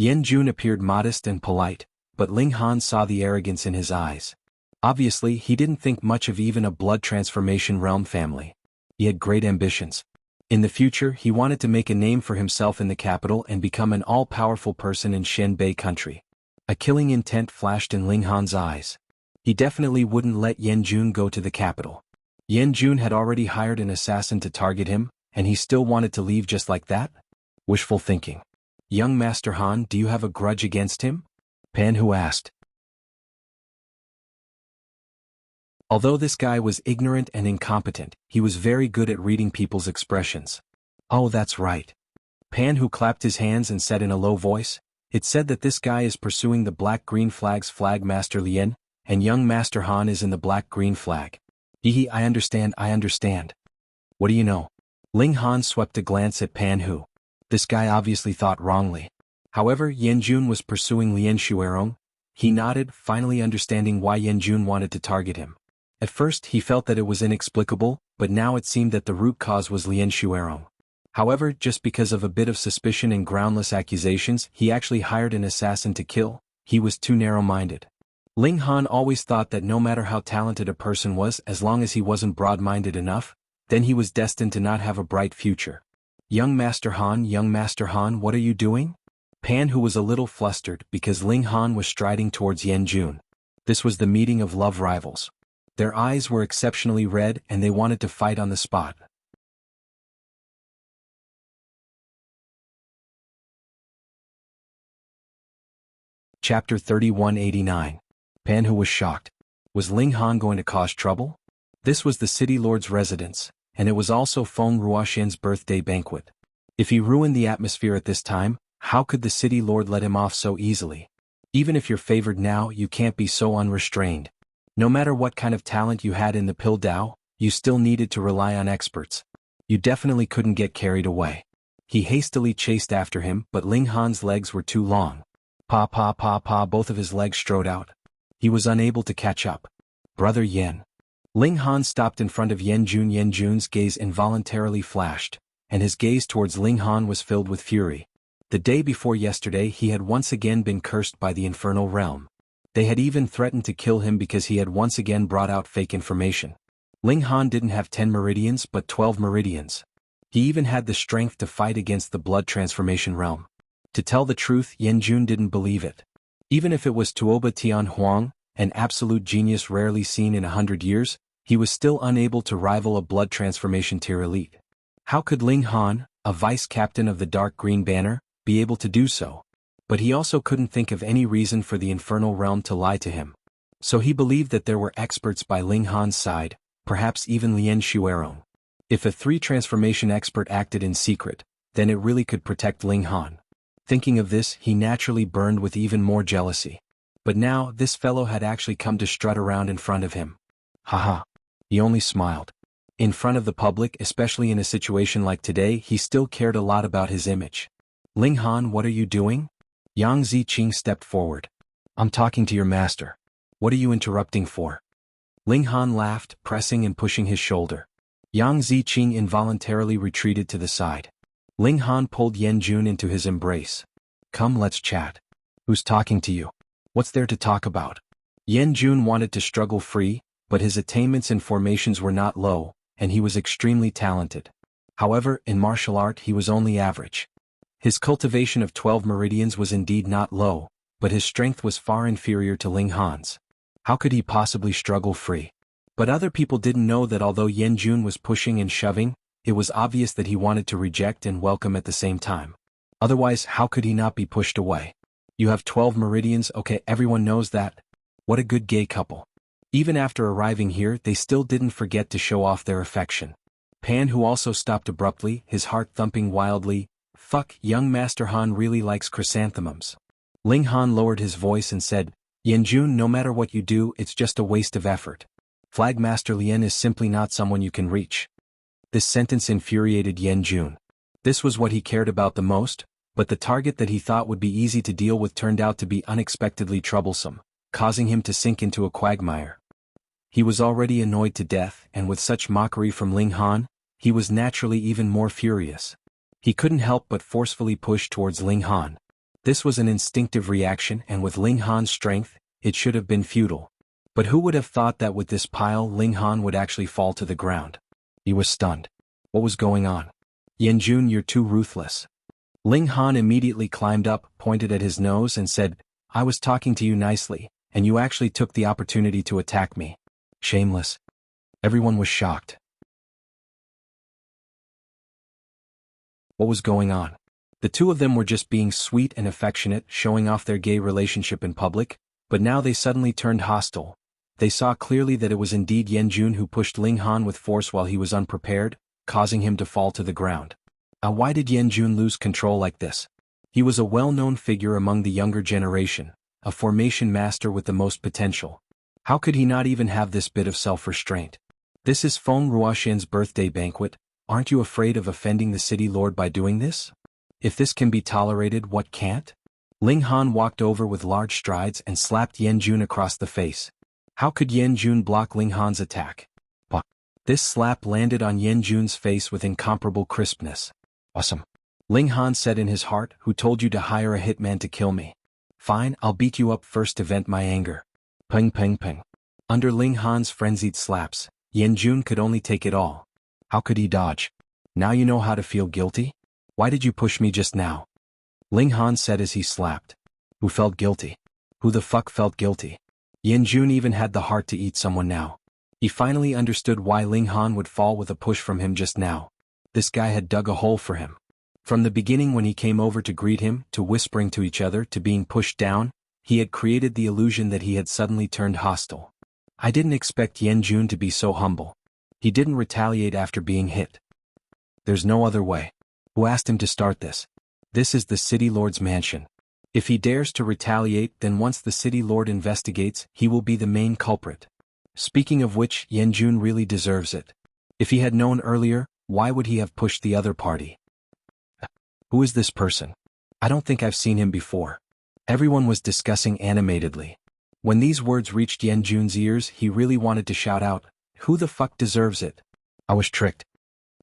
Yanjun appeared modest and polite, but Ling Han saw the arrogance in his eyes. Obviously, he didn't think much of even a blood transformation realm family. He had great ambitions. In the future, he wanted to make a name for himself in the capital and become an all-powerful person in Xianbei country. A killing intent flashed in Ling Han's eyes. He definitely wouldn't let Yanjun go to the capital. Yanjun had already hired an assassin to target him, and he still wanted to leave just like that? Wishful thinking. Young Master Han, do you have a grudge against him? Pan Hu asked. Although this guy was ignorant and incompetent, he was very good at reading people's expressions. Oh, that's right. Pan Hu clapped his hands and said in a low voice, it's said that this guy is pursuing the black-green flag's flag Master Lien, and young Master Han is in the black-green flag. Hehe, I understand. What do you know? Ling Han swept a glance at Pan Hu. This guy obviously thought wrongly. However, Yanjun was pursuing Lien Shuerong. He nodded, finally understanding why Yanjun wanted to target him. At first he felt that it was inexplicable, but now it seemed that the root cause was Lien Shuerong. However, just because of a bit of suspicion and groundless accusations, he actually hired an assassin to kill. He was too narrow-minded. Ling Han always thought that no matter how talented a person was, as long as he wasn't broad-minded enough, then he was destined to not have a bright future. Young Master Han, what are you doing? Pan Hu was a little flustered because Ling Han was striding towards Yanjun. This was the meeting of love rivals. Their eyes were exceptionally red and they wanted to fight on the spot. Chapter 3189. Pan Hu was shocked. Was Ling Han going to cause trouble? This was the city lord's residence, and it was also Feng Ruoxian's birthday banquet. If he ruined the atmosphere at this time, how could the city lord let him off so easily? Even if you're favored now, you can't be so unrestrained. No matter what kind of talent you had in the Pill Dao, you still needed to rely on experts. You definitely couldn't get carried away. He hastily chased after him, but Ling Han's legs were too long. Both of his legs strode out. He was unable to catch up. Brother Yen. Ling Han stopped in front of Yanjun. Yanjun's gaze involuntarily flashed, and his gaze towards Ling Han was filled with fury. The day before yesterday he had once again been cursed by the infernal realm. They had even threatened to kill him because he had once again brought out fake information. Ling Han didn't have 10 meridians but 12 meridians. He even had the strength to fight against the blood transformation realm. To tell the truth, Yan Jun didn't believe it. Even if it was Tuoba Tian Huang, an absolute genius rarely seen in 100 years, he was still unable to rival a blood transformation tier elite. How could Ling Han, a vice-captain of the Dark Green Banner, be able to do so? But he also couldn't think of any reason for the infernal realm to lie to him. So he believed that there were experts by Ling Han's side, perhaps even Lien Shuerong. If a 3-transformation expert acted in secret, then it really could protect Ling Han. Thinking of this, he naturally burned with even more jealousy. But now, this fellow had actually come to strut around in front of him. Haha. He only smiled. In front of the public, especially in a situation like today, he still cared a lot about his image. Ling Han, what are you doing? Yang Ziqing stepped forward. I'm talking to your master. What are you interrupting for? Ling Han laughed, pressing and pushing his shoulder. Yang Ziqing involuntarily retreated to the side. Ling Han pulled Yan Jun into his embrace. Come, let's chat. Who's talking to you? What's there to talk about? Yan Jun wanted to struggle free, but his attainments and formations were not low, and he was extremely talented. However, in martial art he was only average. His cultivation of 12 meridians was indeed not low, but his strength was far inferior to Ling Han's. How could he possibly struggle free? But other people didn't know that although Yan Jun was pushing and shoving, it was obvious that he wanted to reject and welcome at the same time. Otherwise, how could he not be pushed away? You have 12 meridians, okay, everyone knows that. What a good gay couple. Even after arriving here, they still didn't forget to show off their affection. Pan, who also stopped abruptly, his heart thumping wildly. Fuck, young Master Han really likes chrysanthemums. Ling Han lowered his voice and said, Yan Jun, no matter what you do, it's just a waste of effort. Flag Master Lien is simply not someone you can reach. This sentence infuriated Yan Jun. This was what he cared about the most, but the target that he thought would be easy to deal with turned out to be unexpectedly troublesome, causing him to sink into a quagmire. He was already annoyed to death, and with such mockery from Ling Han, he was naturally even more furious. He couldn't help but forcefully push towards Ling Han. This was an instinctive reaction, and with Ling Han's strength, it should have been futile. But who would have thought that with this pile Ling Han would actually fall to the ground? He was stunned. What was going on? Yan Jun, you're too ruthless. Ling Han immediately climbed up, pointed at his nose and said, I was talking to you nicely, and you actually took the opportunity to attack me. Shameless. Everyone was shocked. What was going on? The two of them were just being sweet and affectionate, showing off their gay relationship in public, but now they suddenly turned hostile. They saw clearly that it was indeed Yan Jun who pushed Ling Han with force while he was unprepared, causing him to fall to the ground. Why did Yan Jun lose control like this? He was a well-known figure among the younger generation, a formation master with the most potential. How could he not even have this bit of self-restraint? This is Feng Ruoxian's birthday banquet. Aren't you afraid of offending the city lord by doing this? If this can be tolerated, what can't? Ling Han walked over with large strides and slapped Yan Jun across the face. How could Yan Jun block Ling Han's attack? Bah! This slap landed on Yan Jun's face with incomparable crispness. Awesome. Ling Han said in his heart, who told you to hire a hitman to kill me? Fine, I'll beat you up first to vent my anger. Ping ping ping. Under Ling Han's frenzied slaps, Yan Jun could only take it all. How could he dodge? Now you know how to feel guilty? Why did you push me just now? Ling Han said as he slapped. Who felt guilty? Who the fuck felt guilty? Yan Jun even had the heart to eat someone now. He finally understood why Ling Han would fall with a push from him just now. This guy had dug a hole for him. From the beginning, when he came over to greet him, to whispering to each other, to being pushed down, he had created the illusion that he had suddenly turned hostile. I didn't expect Yan Jun to be so humble. He didn't retaliate after being hit. There's no other way. Who asked him to start this? This is the city lord's mansion. If he dares to retaliate, then once the city lord investigates, he will be the main culprit. Speaking of which, Yan Jun really deserves it. If he had known earlier, why would he have pushed the other party? Who is this person? I don't think I've seen him before. Everyone was discussing animatedly. When these words reached Yan Jun's ears, he really wanted to shout out, who the fuck deserves it? I was tricked.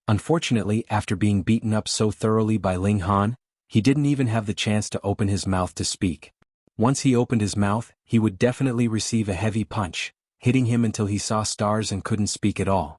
Unfortunately, after being beaten up so thoroughly by Ling Han, he didn't even have the chance to open his mouth to speak. Once he opened his mouth, he would definitely receive a heavy punch, hitting him until he saw stars and couldn't speak at all.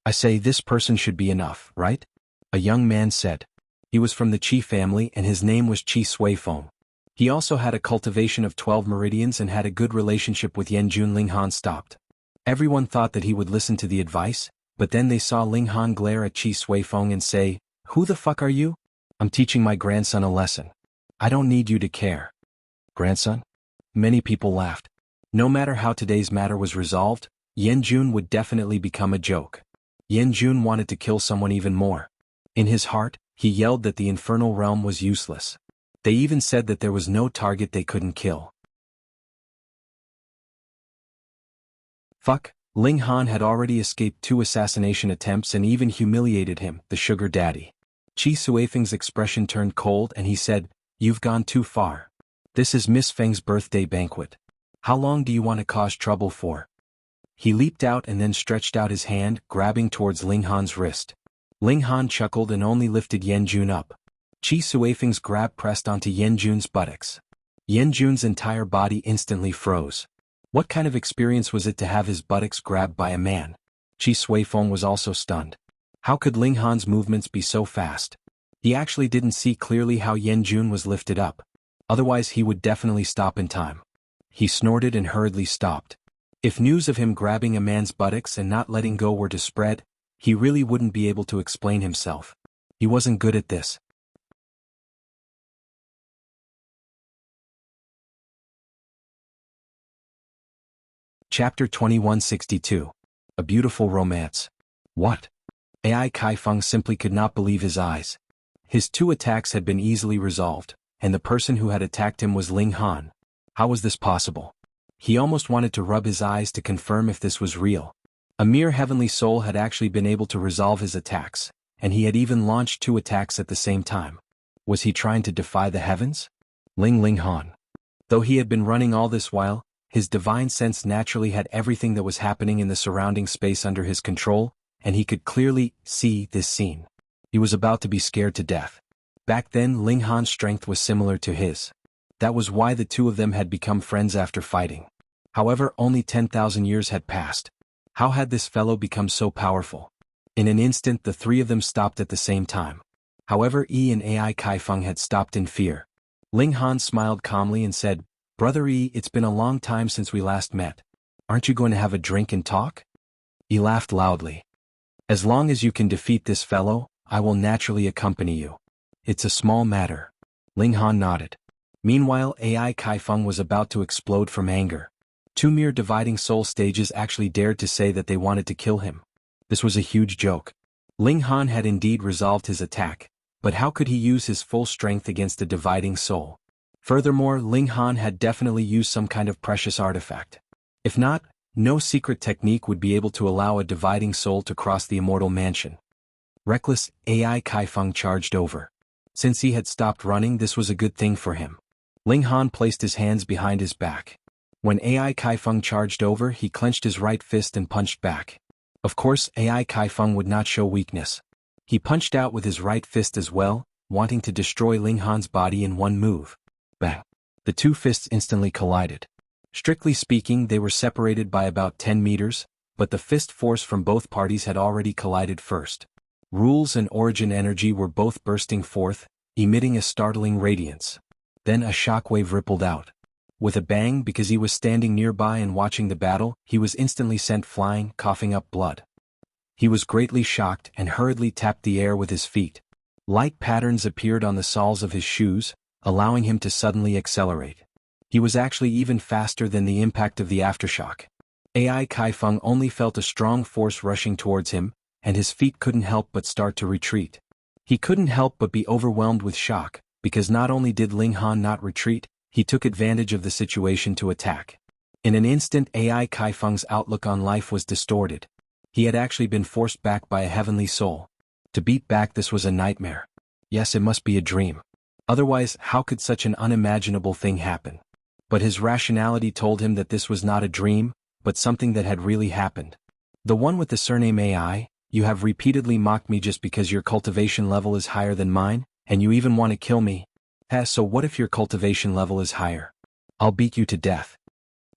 I say this person should be enough, right? A young man said. He was from the Qi family and his name was Qi Suifeng. He also had a cultivation of 12 meridians and had a good relationship with Yanjun. Ling Han stopped. Everyone thought that he would listen to the advice, but then they saw Ling Han glare at Qi Suifeng and say, "Who the fuck are you? I'm teaching my grandson a lesson. I don't need you to care." Grandson? Many people laughed. No matter how today's matter was resolved, Yanjun would definitely become a joke. Yanjun wanted to kill someone even more. In his heart, he yelled that the infernal realm was useless. They even said that there was no target they couldn't kill. Fuck, Ling Han had already escaped 2 assassination attempts and even humiliated him, the sugar daddy. Qi Suifeng's expression turned cold and he said, "You've gone too far. This is Miss Feng's birthday banquet. How long do you want to cause trouble for?" He leaped out and then stretched out his hand, grabbing towards Ling Han's wrist. Ling Han chuckled and only lifted Yanjun up. Qi Suifeng's grab pressed onto Yanjun's buttocks. Yanjun's entire body instantly froze. What kind of experience was it to have his buttocks grabbed by a man? Qi Suifeng was also stunned. How could Ling Han's movements be so fast? He actually didn't see clearly how Yanjun was lifted up. Otherwise he would definitely stop in time. He snorted and hurriedly stopped. If news of him grabbing a man's buttocks and not letting go were to spread, he really wouldn't be able to explain himself. He wasn't good at this. Chapter 2162. A Beautiful Romance. What? Ai Kaifeng simply could not believe his eyes. His 2 attacks had been easily resolved, and the person who had attacked him was Ling Han. How was this possible? He almost wanted to rub his eyes to confirm if this was real. A mere heavenly soul had actually been able to resolve his attacks, and he had even launched 2 attacks at the same time. Was he trying to defy the heavens? Ling Han. Though he had been running all this while, his divine sense naturally had everything that was happening in the surrounding space under his control, and he could clearly see this scene. He was about to be scared to death. Back then Ling Han's strength was similar to his. That was why the 2 of them had become friends after fighting. However, only 10,000 years had passed. How had this fellow become so powerful? In an instant the 3 of them stopped at the same time. However, Yi and Ai Kaifeng had stopped in fear. Ling Han smiled calmly and said, "Brother Yi, it's been a long time since we last met. Aren't you going to have a drink and talk?" Yi laughed loudly. "As long as you can defeat this fellow, I will naturally accompany you. It's a small matter." Ling Han nodded. Meanwhile, Ai Kaifeng was about to explode from anger. 2 mere dividing soul stages actually dared to say that they wanted to kill him. This was a huge joke. Ling Han had indeed resolved his attack, but how could he use his full strength against a dividing soul? Furthermore, Ling Han had definitely used some kind of precious artifact. If not, no secret technique would be able to allow a dividing soul to cross the immortal mansion. Reckless, Ai Kaifeng charged over. Since he had stopped running, this was a good thing for him. Ling Han placed his hands behind his back. When Ai Kaifeng charged over, he clenched his right fist and punched back. Of course, Ai Kaifeng would not show weakness. He punched out with his right fist as well, wanting to destroy Ling Han's body in one move. Bang! The 2 fists instantly collided. Strictly speaking, they were separated by about 10 meters, but the fist force from both parties had already collided first. Rules and origin energy were both bursting forth, emitting a startling radiance. Then a shockwave rippled out. With a bang, because he was standing nearby and watching the battle, he was instantly sent flying, coughing up blood. He was greatly shocked and hurriedly tapped the air with his feet. Light patterns appeared on the soles of his shoes, allowing him to suddenly accelerate. He was actually even faster than the impact of the aftershock. Ai Kaifeng only felt a strong force rushing towards him, and his feet couldn't help but start to retreat. He couldn't help but be overwhelmed with shock, because not only did Ling Han not retreat, he took advantage of the situation to attack. In an instant, Ai Kaifeng's outlook on life was distorted. He had actually been forced back by a heavenly soul. To beat back, this was a nightmare. Yes, it must be a dream. Otherwise, how could such an unimaginable thing happen? But his rationality told him that this was not a dream, but something that had really happened. The one with the surname Ai, You have repeatedly mocked me just because your cultivation level is higher than mine, and you even want to kill me. So what if your cultivation level is higher? I'll beat you to death.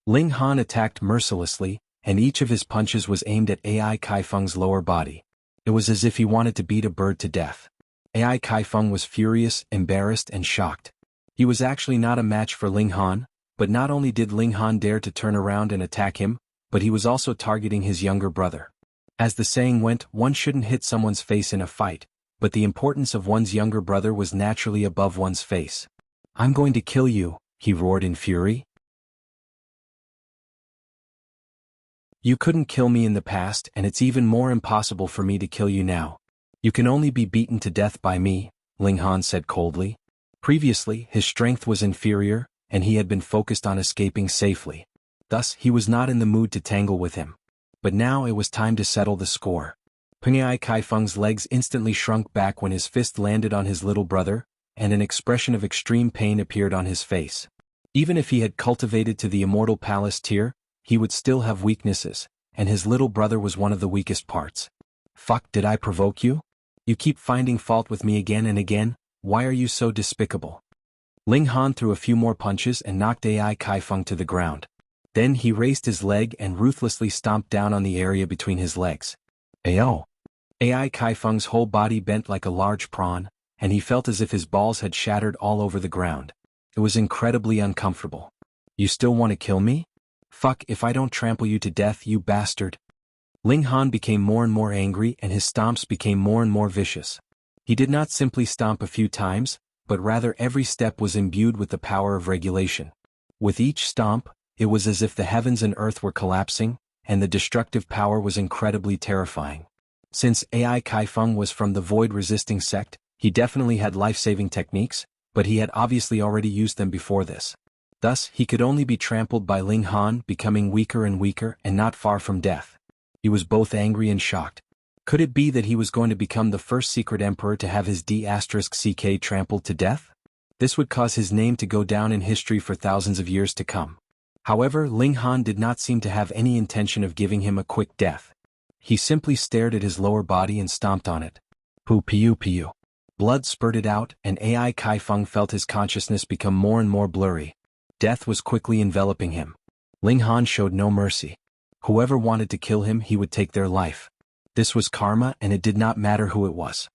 Ling Han attacked mercilessly, and each of his punches was aimed at AI Kaifeng's lower body. It was as if he wanted to beat a bird to death. AI Kaifeng was furious, embarrassed, and shocked. He was actually not a match for Ling Han, but not only did Ling Han dare to turn around and attack him, but he was also targeting his younger brother. As the saying went, one shouldn't hit someone's face in a fight, but the importance of one's younger brother was naturally above one's face. I'm going to kill you, he roared in fury. You couldn't kill me in the past, and it's even more impossible for me to kill you now. You can only be beaten to death by me, Ling Han said coldly. Previously, his strength was inferior, and he had been focused on escaping safely. Thus, he was not in the mood to tangle with him. But now it was time to settle the score. Pengai Kaifeng's legs instantly shrunk back when his fist landed on his little brother, and an expression of extreme pain appeared on his face. Even if he had cultivated to the immortal palace tier, he would still have weaknesses, and his little brother was one of the weakest parts. Fuck, did I provoke you? You keep finding fault with me again and again, why are you so despicable? Ling Han threw a few more punches and knocked AI Kaifeng to the ground. Then he raised his leg and ruthlessly stomped down on the area between his legs. Ayo! AI Kaifeng's whole body bent like a large prawn, and he felt as if his balls had shattered all over the ground. It was incredibly uncomfortable. You still want to kill me? Fuck if I don't trample you to death, you bastard. Ling Han became more and more angry and his stomps became more and more vicious. He did not simply stomp a few times, but rather every step was imbued with the power of regulation. With each stomp, it was as if the heavens and earth were collapsing, and the destructive power was incredibly terrifying. Since AI Kaifeng was from the void-resisting sect, he definitely had life-saving techniques, but he had obviously already used them before this. Thus, he could only be trampled by Ling Han, becoming weaker and weaker and not far from death. He was both angry and shocked. Could it be that he was going to become the first secret emperor to have his D***CK trampled to death? This would cause his name to go down in history for thousands of years to come. However, Ling Han did not seem to have any intention of giving him a quick death. He simply stared at his lower body and stomped on it. Piu. Blood spurted out, and AI Kaifeng felt his consciousness become more and more blurry. Death was quickly enveloping him. Ling Han showed no mercy. Whoever wanted to kill him, he would take their life. This was karma, and it did not matter who it was.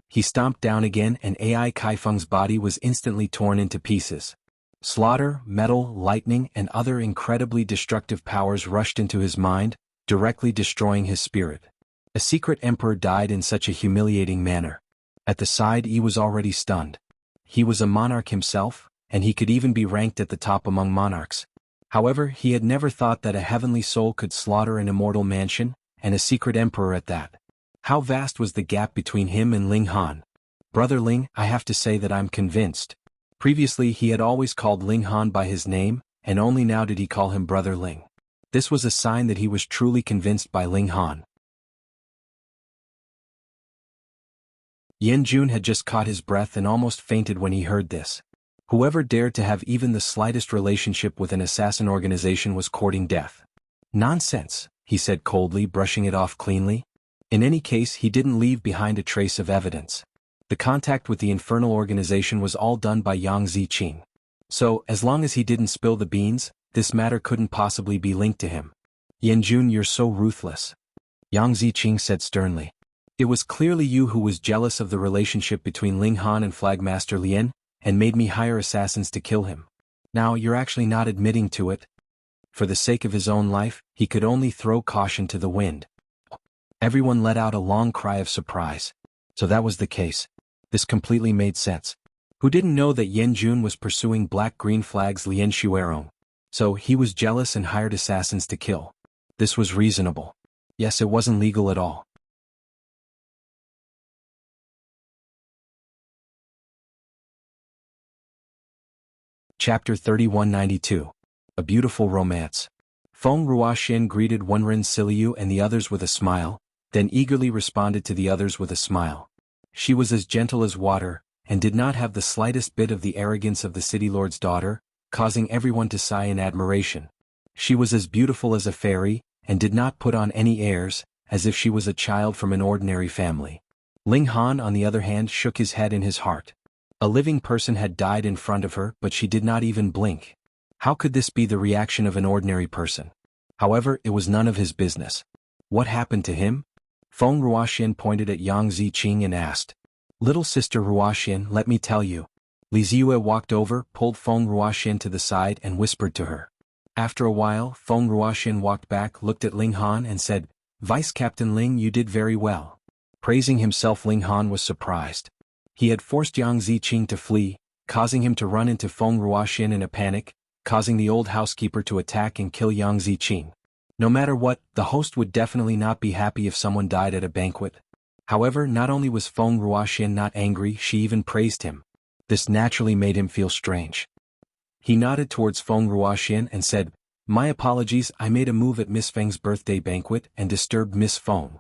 He stomped down again, and AI Kaifeng's body was instantly torn into pieces. Slaughter, metal, lightning, and other incredibly destructive powers rushed into his mind, directly destroying his spirit. A secret emperor died in such a humiliating manner. At the side, he was already stunned. He was a monarch himself, and he could even be ranked at the top among monarchs. However, he had never thought that a heavenly soul could slaughter an immortal mansion, and a secret emperor at that. How vast was the gap between him and Ling Han? Brother Ling, I have to say that I'm convinced. Previously he had always called Ling Han by his name, and only now did he call him Brother Ling. This was a sign that he was truly convinced by Ling Han. Yanjun had just caught his breath and almost fainted when he heard this. Whoever dared to have even the slightest relationship with an assassin organization was courting death. Nonsense, he said coldly, brushing it off cleanly. In any case, he didn't leave behind a trace of evidence. The contact with the infernal organization was all done by Yang Ziqing. So, as long as he didn't spill the beans, this matter couldn't possibly be linked to him. Yanjun, you're so ruthless. Yang Ziqing said sternly. It was clearly you who was jealous of the relationship between Ling Han and Flagmaster Lien, and made me hire assassins to kill him. Now you're actually not admitting to it. For the sake of his own life, he could only throw caution to the wind. Everyone let out a long cry of surprise. So that was the case. This completely made sense. Who didn't know that Yanjun was pursuing black-green flags Lien Shuerong? So he was jealous and hired assassins to kill. This was reasonable. Yes, it wasn't legal at all. Chapter 3192. A Beautiful Romance. Feng Ruoxin greeted Wenren Siliu and the others with a smile, then eagerly responded to the others with a smile. She was as gentle as water, and did not have the slightest bit of the arrogance of the city lord's daughter, causing everyone to sigh in admiration. She was as beautiful as a fairy, and did not put on any airs, as if she was a child from an ordinary family. Ling Han, on the other hand, shook his head in his heart. A living person had died in front of her, but she did not even blink. How could this be the reaction of an ordinary person? However, it was none of his business. What happened to him? Feng Ruoxian pointed at Yang Ziqing and asked. Little sister Ruoxian, let me tell you. Li Ziyue walked over, pulled Feng Ruoxian to the side and whispered to her. After a while, Feng Ruoxian walked back, looked at Ling Han and said, Vice Captain Ling, you did very well. Praising himself, Ling Han was surprised. He had forced Yang Ziqing to flee, causing him to run into Feng Ruoxian in a panic, causing the old housekeeper to attack and kill Yang Ziqing. No matter what, the host would definitely not be happy if someone died at a banquet. However, not only was Feng Ruoxian not angry, she even praised him. This naturally made him feel strange. He nodded towards Feng Ruoxian and said, My apologies, I made a move at Miss Feng's birthday banquet and disturbed Miss Feng.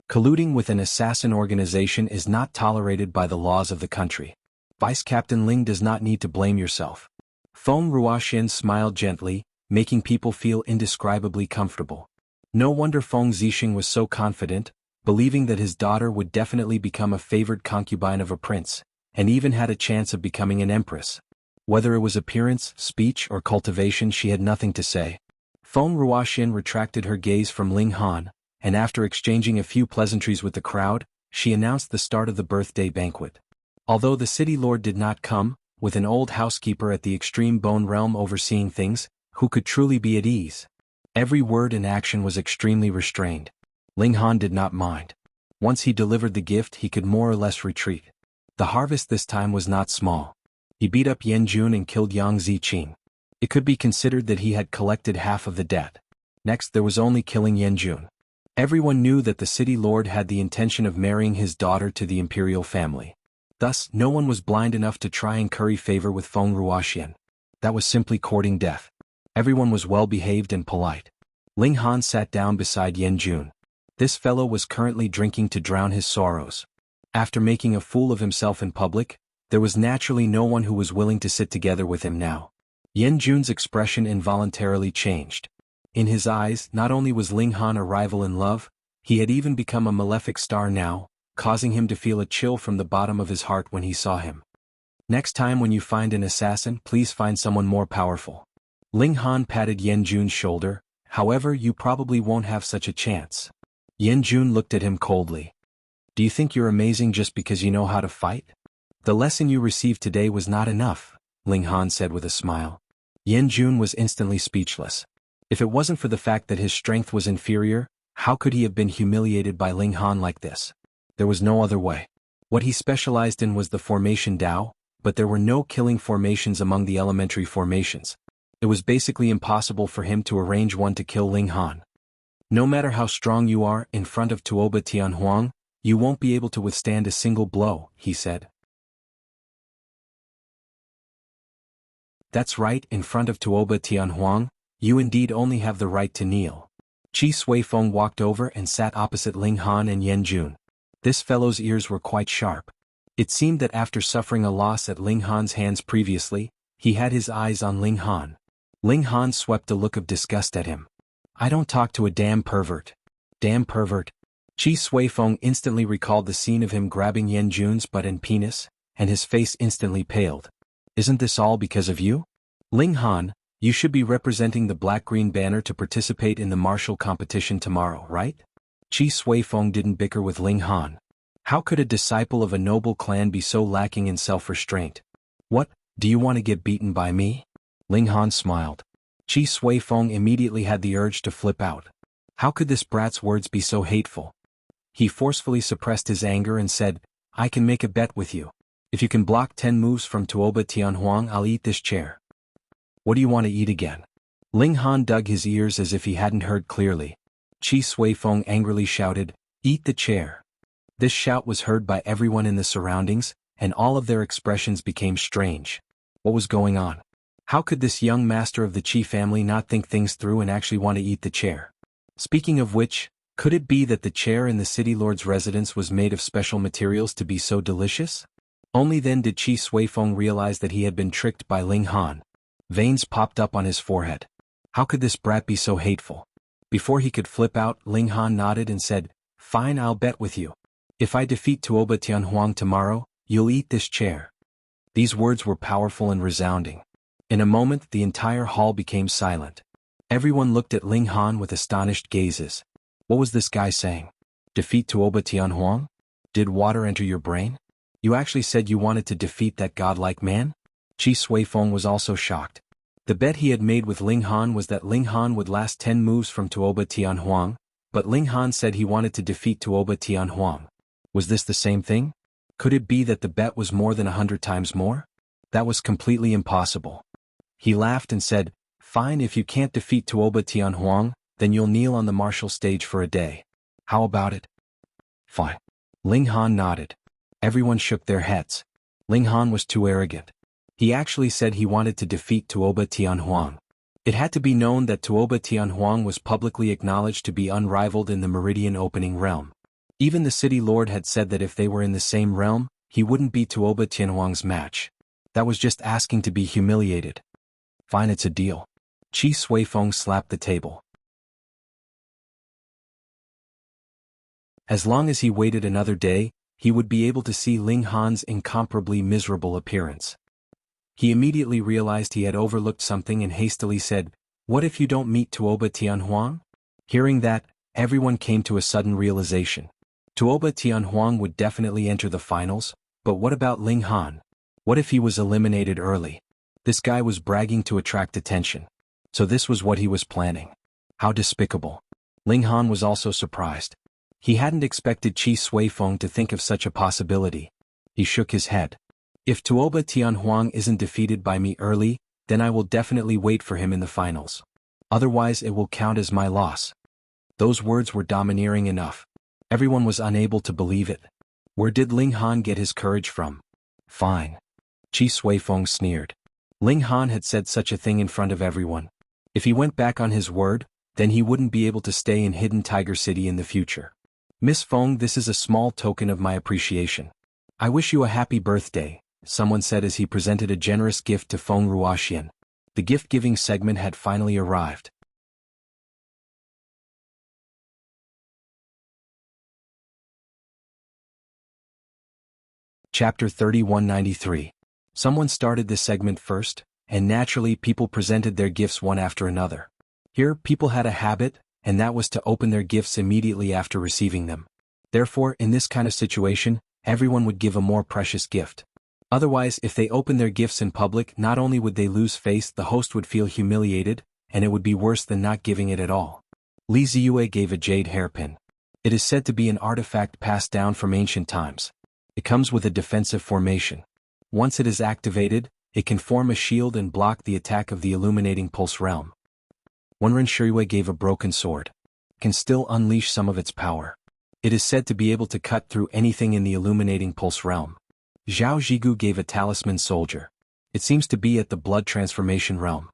Colluding with an assassin organization is not tolerated by the laws of the country. Vice Captain Ling does not need to blame yourself. Feng Ruoxian smiled gently, making people feel indescribably comfortable. No wonder Feng Zixing was so confident, believing that his daughter would definitely become a favored concubine of a prince, and even had a chance of becoming an empress. Whether it was appearance, speech, or cultivation, she had nothing to say. Feng Ruoxian retracted her gaze from Ling Han, and after exchanging a few pleasantries with the crowd, she announced the start of the birthday banquet. Although the city lord did not come, with an old housekeeper at the extreme bone realm overseeing things, who could truly be at ease? Every word and action was extremely restrained. Ling Han did not mind. Once he delivered the gift, he could more or less retreat. The harvest this time was not small. He beat up Yan Jun and killed Yang Ziqing. It could be considered that he had collected half of the debt. Next, there was only killing Yan Jun. Everyone knew that the city lord had the intention of marrying his daughter to the imperial family. Thus, no one was blind enough to try and curry favor with Feng Ruoxian. That was simply courting death. Everyone was well-behaved and polite. Ling Han sat down beside Yan Jun. This fellow was currently drinking to drown his sorrows. After making a fool of himself in public, there was naturally no one who was willing to sit together with him now. Yan Jun's expression involuntarily changed. In his eyes, not only was Ling Han a rival in love, he had even become a malefic star now, causing him to feel a chill from the bottom of his heart when he saw him. Next time when you find an assassin, please find someone more powerful. Ling Han patted Yan Jun's shoulder, however, you probably won't have such a chance. Yan Jun looked at him coldly. Do you think you're amazing just because you know how to fight? The lesson you received today was not enough, Ling Han said with a smile. Yan Jun was instantly speechless. If it wasn't for the fact that his strength was inferior, how could he have been humiliated by Ling Han like this? There was no other way. What he specialized in was the formation Dao, but there were no killing formations among the elementary formations. It was basically impossible for him to arrange one to kill Ling Han. No matter how strong you are, in front of Tuoba Tianhuang, you won't be able to withstand a single blow, he said. That's right, in front of Tuoba Tianhuang, you indeed only have the right to kneel. Qi Suifeng walked over and sat opposite Ling Han and Yan Jun. This fellow's ears were quite sharp. It seemed that after suffering a loss at Ling Han's hands previously, he had his eyes on Ling Han. Ling Han swept a look of disgust at him. I don't talk to a damn pervert. Damn pervert. Qi Suifeng instantly recalled the scene of him grabbing Yan Jun's butt and penis, and his face instantly paled. Isn't this all because of you? Ling Han, you should be representing the black-green banner to participate in the martial competition tomorrow, right? Qi Suifeng didn't bicker with Ling Han. How could a disciple of a noble clan be so lacking in self-restraint? What, do you want to get beaten by me? Ling Han smiled. Qi Suifeng immediately had the urge to flip out. How could this brat's words be so hateful? He forcefully suppressed his anger and said, I can make a bet with you. If you can block 10 moves from Tuoba Tianhuang, I'll eat this chair. What do you want to eat again? Ling Han dug his ears as if he hadn't heard clearly. Qi Suifeng angrily shouted, Eat the chair. This shout was heard by everyone in the surroundings, and all of their expressions became strange. What was going on? How could this young master of the Qi family not think things through and actually want to eat the chair? Speaking of which, could it be that the chair in the city lord's residence was made of special materials to be so delicious? Only then did Qi Suifeng realize that he had been tricked by Ling Han. Veins popped up on his forehead. How could this brat be so hateful? Before he could flip out, Ling Han nodded and said, "Fine, I'll bet with you. If I defeat Tuoba Tianhuang tomorrow, you'll eat this chair." These words were powerful and resounding. In a moment, the entire hall became silent. Everyone looked at Ling Han with astonished gazes. What was this guy saying? Defeat Tuoba Tianhuang? Did water enter your brain? You actually said you wanted to defeat that godlike man? Qi Suifeng was also shocked. The bet he had made with Ling Han was that Ling Han would last 10 moves from Tuoba Tianhuang, but Ling Han said he wanted to defeat Tuoba Tianhuang. Was this the same thing? Could it be that the bet was more than 100 times more? That was completely impossible. He laughed and said, "Fine, if you can't defeat Tuoba Tianhuang, then you'll kneel on the martial stage for a day. How about it?" "Fine." Ling Han nodded. Everyone shook their heads. Ling Han was too arrogant. He actually said he wanted to defeat Tuoba Tianhuang. It had to be known that Tuoba Tianhuang was publicly acknowledged to be unrivaled in the Meridian opening realm. Even the city lord had said that if they were in the same realm, he wouldn't be Tuoba Tianhuang's match. That was just asking to be humiliated. "Fine, it's a deal." Qi Suifeng slapped the table. As long as he waited another day, he would be able to see Ling Han's incomparably miserable appearance. He immediately realized he had overlooked something and hastily said, "What if you don't meet Tuoba Tianhuang?" Hearing that, everyone came to a sudden realization. Tuoba Tianhuang would definitely enter the finals, but what about Ling Han? What if he was eliminated early? This guy was bragging to attract attention. So this was what he was planning. How despicable. Ling Han was also surprised. He hadn't expected Qi Suifeng to think of such a possibility. He shook his head. "If Tuoba Tianhuang isn't defeated by me early, then I will definitely wait for him in the finals. Otherwise it will count as my loss." Those words were domineering enough. Everyone was unable to believe it. Where did Ling Han get his courage from? "Fine." Qi Suifeng sneered. Ling Han had said such a thing in front of everyone. If he went back on his word, then he wouldn't be able to stay in Hidden Tiger City in the future. "Miss Feng, this is a small token of my appreciation. I wish you a happy birthday," someone said as he presented a generous gift to Feng Ruoxian. The gift-giving segment had finally arrived. Chapter 3193. Someone started this segment first, and naturally people presented their gifts one after another. Here, people had a habit, and that was to open their gifts immediately after receiving them. Therefore, in this kind of situation, everyone would give a more precious gift. Otherwise, if they opened their gifts in public, not only would they lose face, the host would feel humiliated, and it would be worse than not giving it at all. Li Ziyue gave a jade hairpin. It is said to be an artifact passed down from ancient times. It comes with a defensive formation. Once it is activated, it can form a shield and block the attack of the illuminating pulse realm. Wenren Shirui gave a broken sword. It can still unleash some of its power. It is said to be able to cut through anything in the illuminating pulse realm. Zhao Jigu gave a talisman soldier. It seems to be at the blood transformation realm.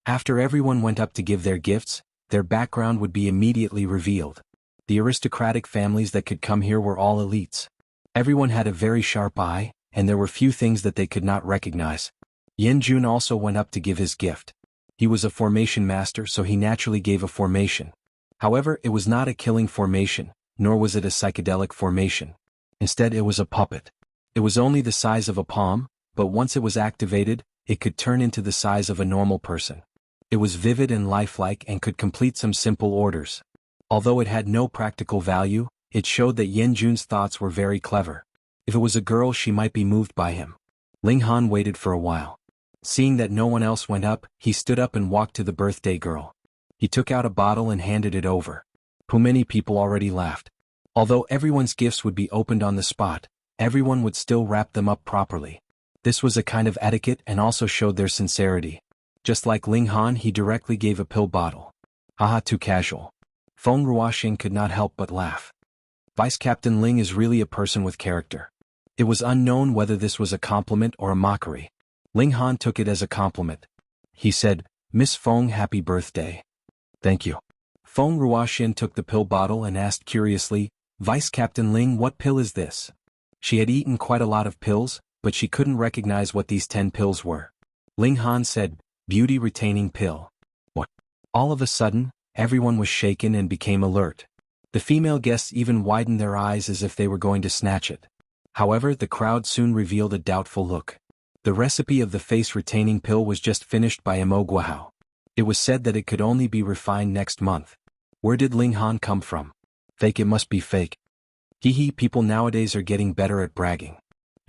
After everyone went up to give their gifts, their background would be immediately revealed. The aristocratic families that could come here were all elites. Everyone had a very sharp eye, and there were few things that they could not recognize. Yen Jun also went up to give his gift. He was a formation master, so he naturally gave a formation. However, it was not a killing formation, nor was it a psychedelic formation. Instead, it was a puppet. It was only the size of a palm, but once it was activated, it could turn into the size of a normal person. It was vivid and lifelike and could complete some simple orders. Although it had no practical value, it showed that Yen Jun's thoughts were very clever. If it was a girl, she might be moved by him. Ling Han waited for a while. Seeing that no one else went up, he stood up and walked to the birthday girl. He took out a bottle and handed it over. Many people already laughed. Although everyone's gifts would be opened on the spot, everyone would still wrap them up properly. This was a kind of etiquette and also showed their sincerity. Just like Ling Han, he directly gave a pill bottle. Haha, too casual. Feng Ruoxian could not help but laugh. Vice Captain Ling is really a person with character. It was unknown whether this was a compliment or a mockery. Ling Han took it as a compliment. He said, "Miss Feng, happy birthday." "Thank you." Feng Ruoxian took the pill bottle and asked curiously, "Vice Captain Ling, what pill is this?" She had eaten quite a lot of pills, but she couldn't recognize what these 10 pills were. Ling Han said, "Beauty retaining pill." What? All of a sudden, Everyone was shaken and became alert. The female guests even widened their eyes as if they were going to snatch it. However, the crowd soon revealed a doubtful look. The recipe of the face-retaining pill was just finished by Mo Guohao. It was said that it could only be refined next month. Where did Ling Han come from? Fake, it must be fake. People nowadays are getting better at bragging.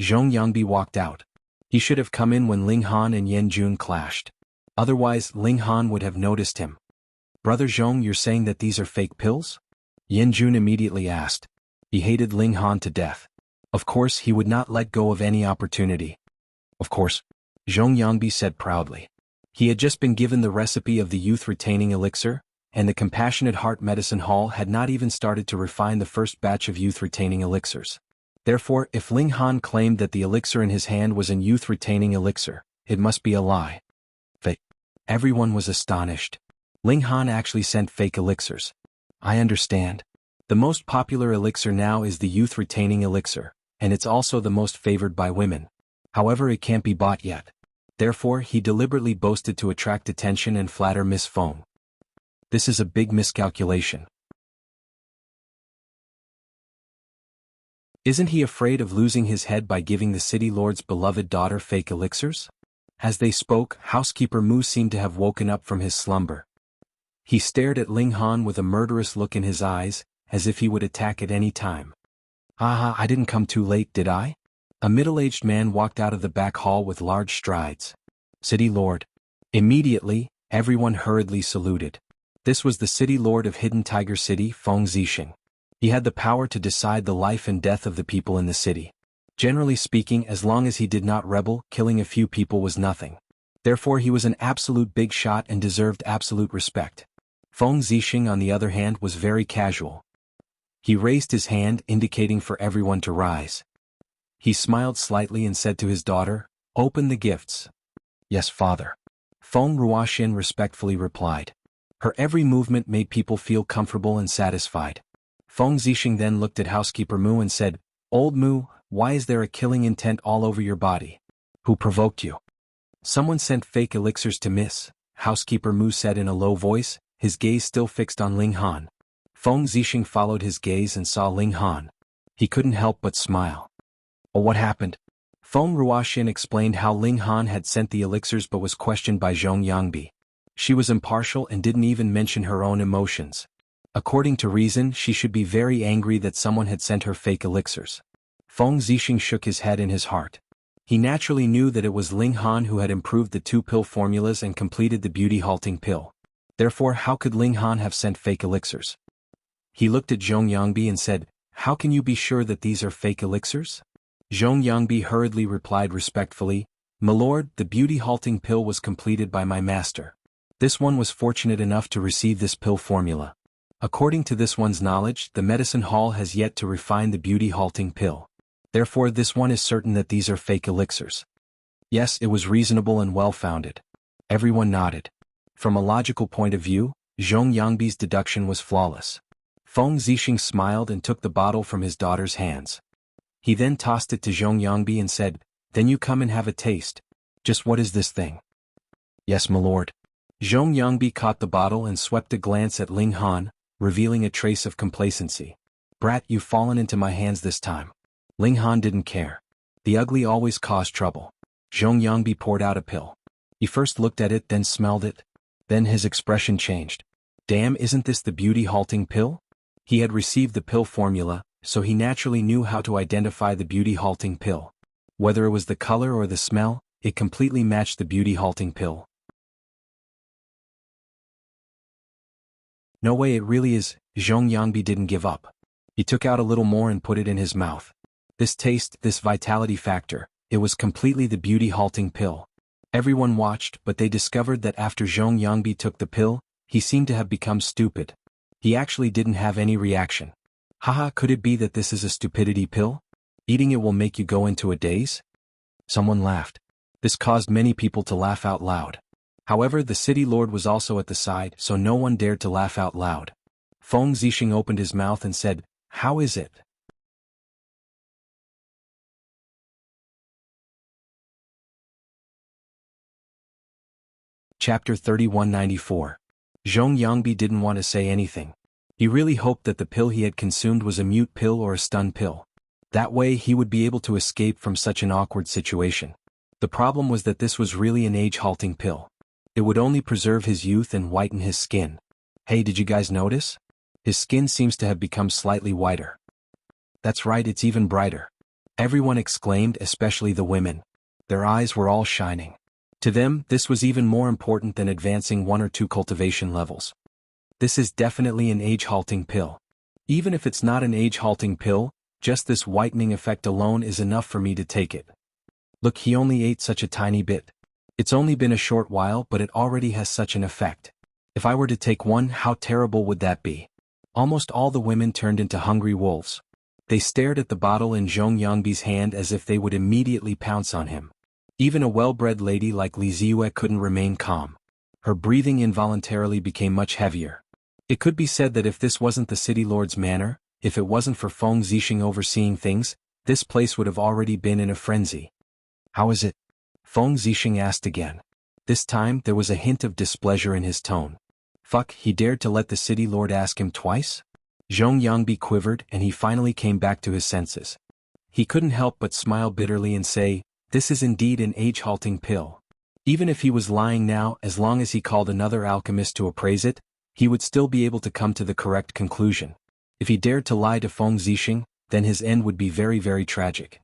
Zhong Yangbi walked out. He should have come in when Ling Han and Yan Jun clashed. Otherwise, Ling Han would have noticed him. Brother Zhong, you're saying that these are fake pills? Yan Jun immediately asked. He hated Ling Han to death. Of course, he would not let go of any opportunity. Of course, Zhong Yangbi said proudly. He had just been given the recipe of the youth-retaining elixir, and the Compassionate Heart Medicine Hall had not even started to refine the first batch of youth-retaining elixirs. Therefore, if Ling Han claimed that the elixir in his hand was an youth-retaining elixir, it must be a lie. Fake. Everyone was astonished. Ling Han actually sent fake elixirs. I understand. The most popular elixir now is the youth-retaining elixir, and it's also the most favored by women. However, it can't be bought yet. Therefore, he deliberately boasted to attract attention and flatter Miss Feng. This is a big miscalculation. Isn't he afraid of losing his head by giving the city lord's beloved daughter fake elixirs? As they spoke, housekeeper Mu seemed to have woken up from his slumber. He stared at Ling Han with a murderous look in his eyes, as if he would attack at any time. Ah, I didn't come too late, did I? A middle-aged man walked out of the back hall with large strides. City Lord. Immediately, everyone hurriedly saluted. This was the City Lord of Hidden Tiger City, Feng Zixing. He had the power to decide the life and death of the people in the city. Generally speaking, as long as he did not rebel, killing a few people was nothing. Therefore he was an absolute big shot and deserved absolute respect. Feng Zixing, on the other hand, was very casual. He raised his hand, indicating for everyone to rise. He smiled slightly and said to his daughter, "Open the gifts." "Yes, father." Feng Ruoxian respectfully replied. Her every movement made people feel comfortable and satisfied. Feng Zixing then looked at housekeeper Mu and said, "Old Mu, why is there a killing intent all over your body? Who provoked you?" "Someone sent fake elixirs to Miss," housekeeper Mu said in a low voice, his gaze still fixed on Ling Han. Feng Zixing followed his gaze and saw Ling Han. He couldn't help but smile. "Oh, what happened?" Feng Ruoxian explained how Ling Han had sent the elixirs but was questioned by Zhong Yangbi. She was impartial and didn't even mention her own emotions. According to reason, she should be very angry that someone had sent her fake elixirs. Feng Zixing shook his head in his heart. He naturally knew that it was Ling Han who had improved the two pill formulas and completed the beauty-halting pill. Therefore, how could Ling Han have sent fake elixirs? He looked at Zhong Yangbi and said, "How can you be sure that these are fake elixirs?" Zhong Yangbi hurriedly replied respectfully, "My lord, the beauty-halting pill was completed by my master. This one was fortunate enough to receive this pill formula. According to this one's knowledge, the medicine hall has yet to refine the beauty-halting pill. Therefore this one is certain that these are fake elixirs." Yes, it was reasonable and well-founded. Everyone nodded. From a logical point of view, Zhong Yangbi's deduction was flawless. Feng Zixing smiled and took the bottle from his daughter's hands. He then tossed it to Zhong Yangbi and said, "Then you come and have a taste. Just what is this thing?" "Yes, my lord." Zhong Yangbi caught the bottle and swept a glance at Ling Han, revealing a trace of complacency. "Brat, you've fallen into my hands this time." Ling Han didn't care. The ugly always caused trouble. Zhong Yangbi poured out a pill. He first looked at it, then smelled it. Then his expression changed. Damn, isn't this the beauty-halting pill? He had received the pill formula, so he naturally knew how to identify the beauty-halting pill. Whether it was the color or the smell, it completely matched the beauty-halting pill. "No way, it really is." Zhong Yangbi didn't give up. He took out a little more and put it in his mouth. This taste, this vitality factor, it was completely the beauty-halting pill. Everyone watched, but they discovered that after Zhong Yangbi took the pill, he seemed to have become stupid. He actually didn't have any reaction. Haha, could it be that this is a stupidity pill? Eating it will make you go into a daze? Someone laughed. This caused many people to laugh out loud. However, the city lord was also at the side, so no one dared to laugh out loud. Feng Zixing opened his mouth and said, "How is it?" Chapter 3194. Zhong Yangbi didn't want to say anything. He really hoped that the pill he had consumed was a mute pill or a stun pill. That way he would be able to escape from such an awkward situation. The problem was that this was really an age-halting pill. It would only preserve his youth and whiten his skin. Hey, did you guys notice? His skin seems to have become slightly whiter. That's right, it's even brighter. Everyone exclaimed, especially the women. Their eyes were all shining. To them, this was even more important than advancing 1 or 2 cultivation levels. This is definitely an age-halting pill. Even if it's not an age-halting pill, just this whitening effect alone is enough for me to take it. Look, he only ate such a tiny bit. It's only been a short while, but it already has such an effect. If I were to take one, how terrible would that be? Almost all the women turned into hungry wolves. They stared at the bottle in Zhong Yangbi's hand as if they would immediately pounce on him. Even a well-bred lady like Li Ziyue couldn't remain calm. Her breathing involuntarily became much heavier. It could be said that if this wasn't the city lord's manor, if it wasn't for Feng Zixing overseeing things, this place would have already been in a frenzy. How is it? Feng Zixing asked again. This time there was a hint of displeasure in his tone. Fuck, he dared to let the city lord ask him twice? Zhong Yangbi quivered and he finally came back to his senses. He couldn't help but smile bitterly and say, this is indeed an age-halting pill. Even if he was lying now, as long as he called another alchemist to appraise it, he would still be able to come to the correct conclusion. If he dared to lie to Feng Zixing, then his end would be very, very tragic.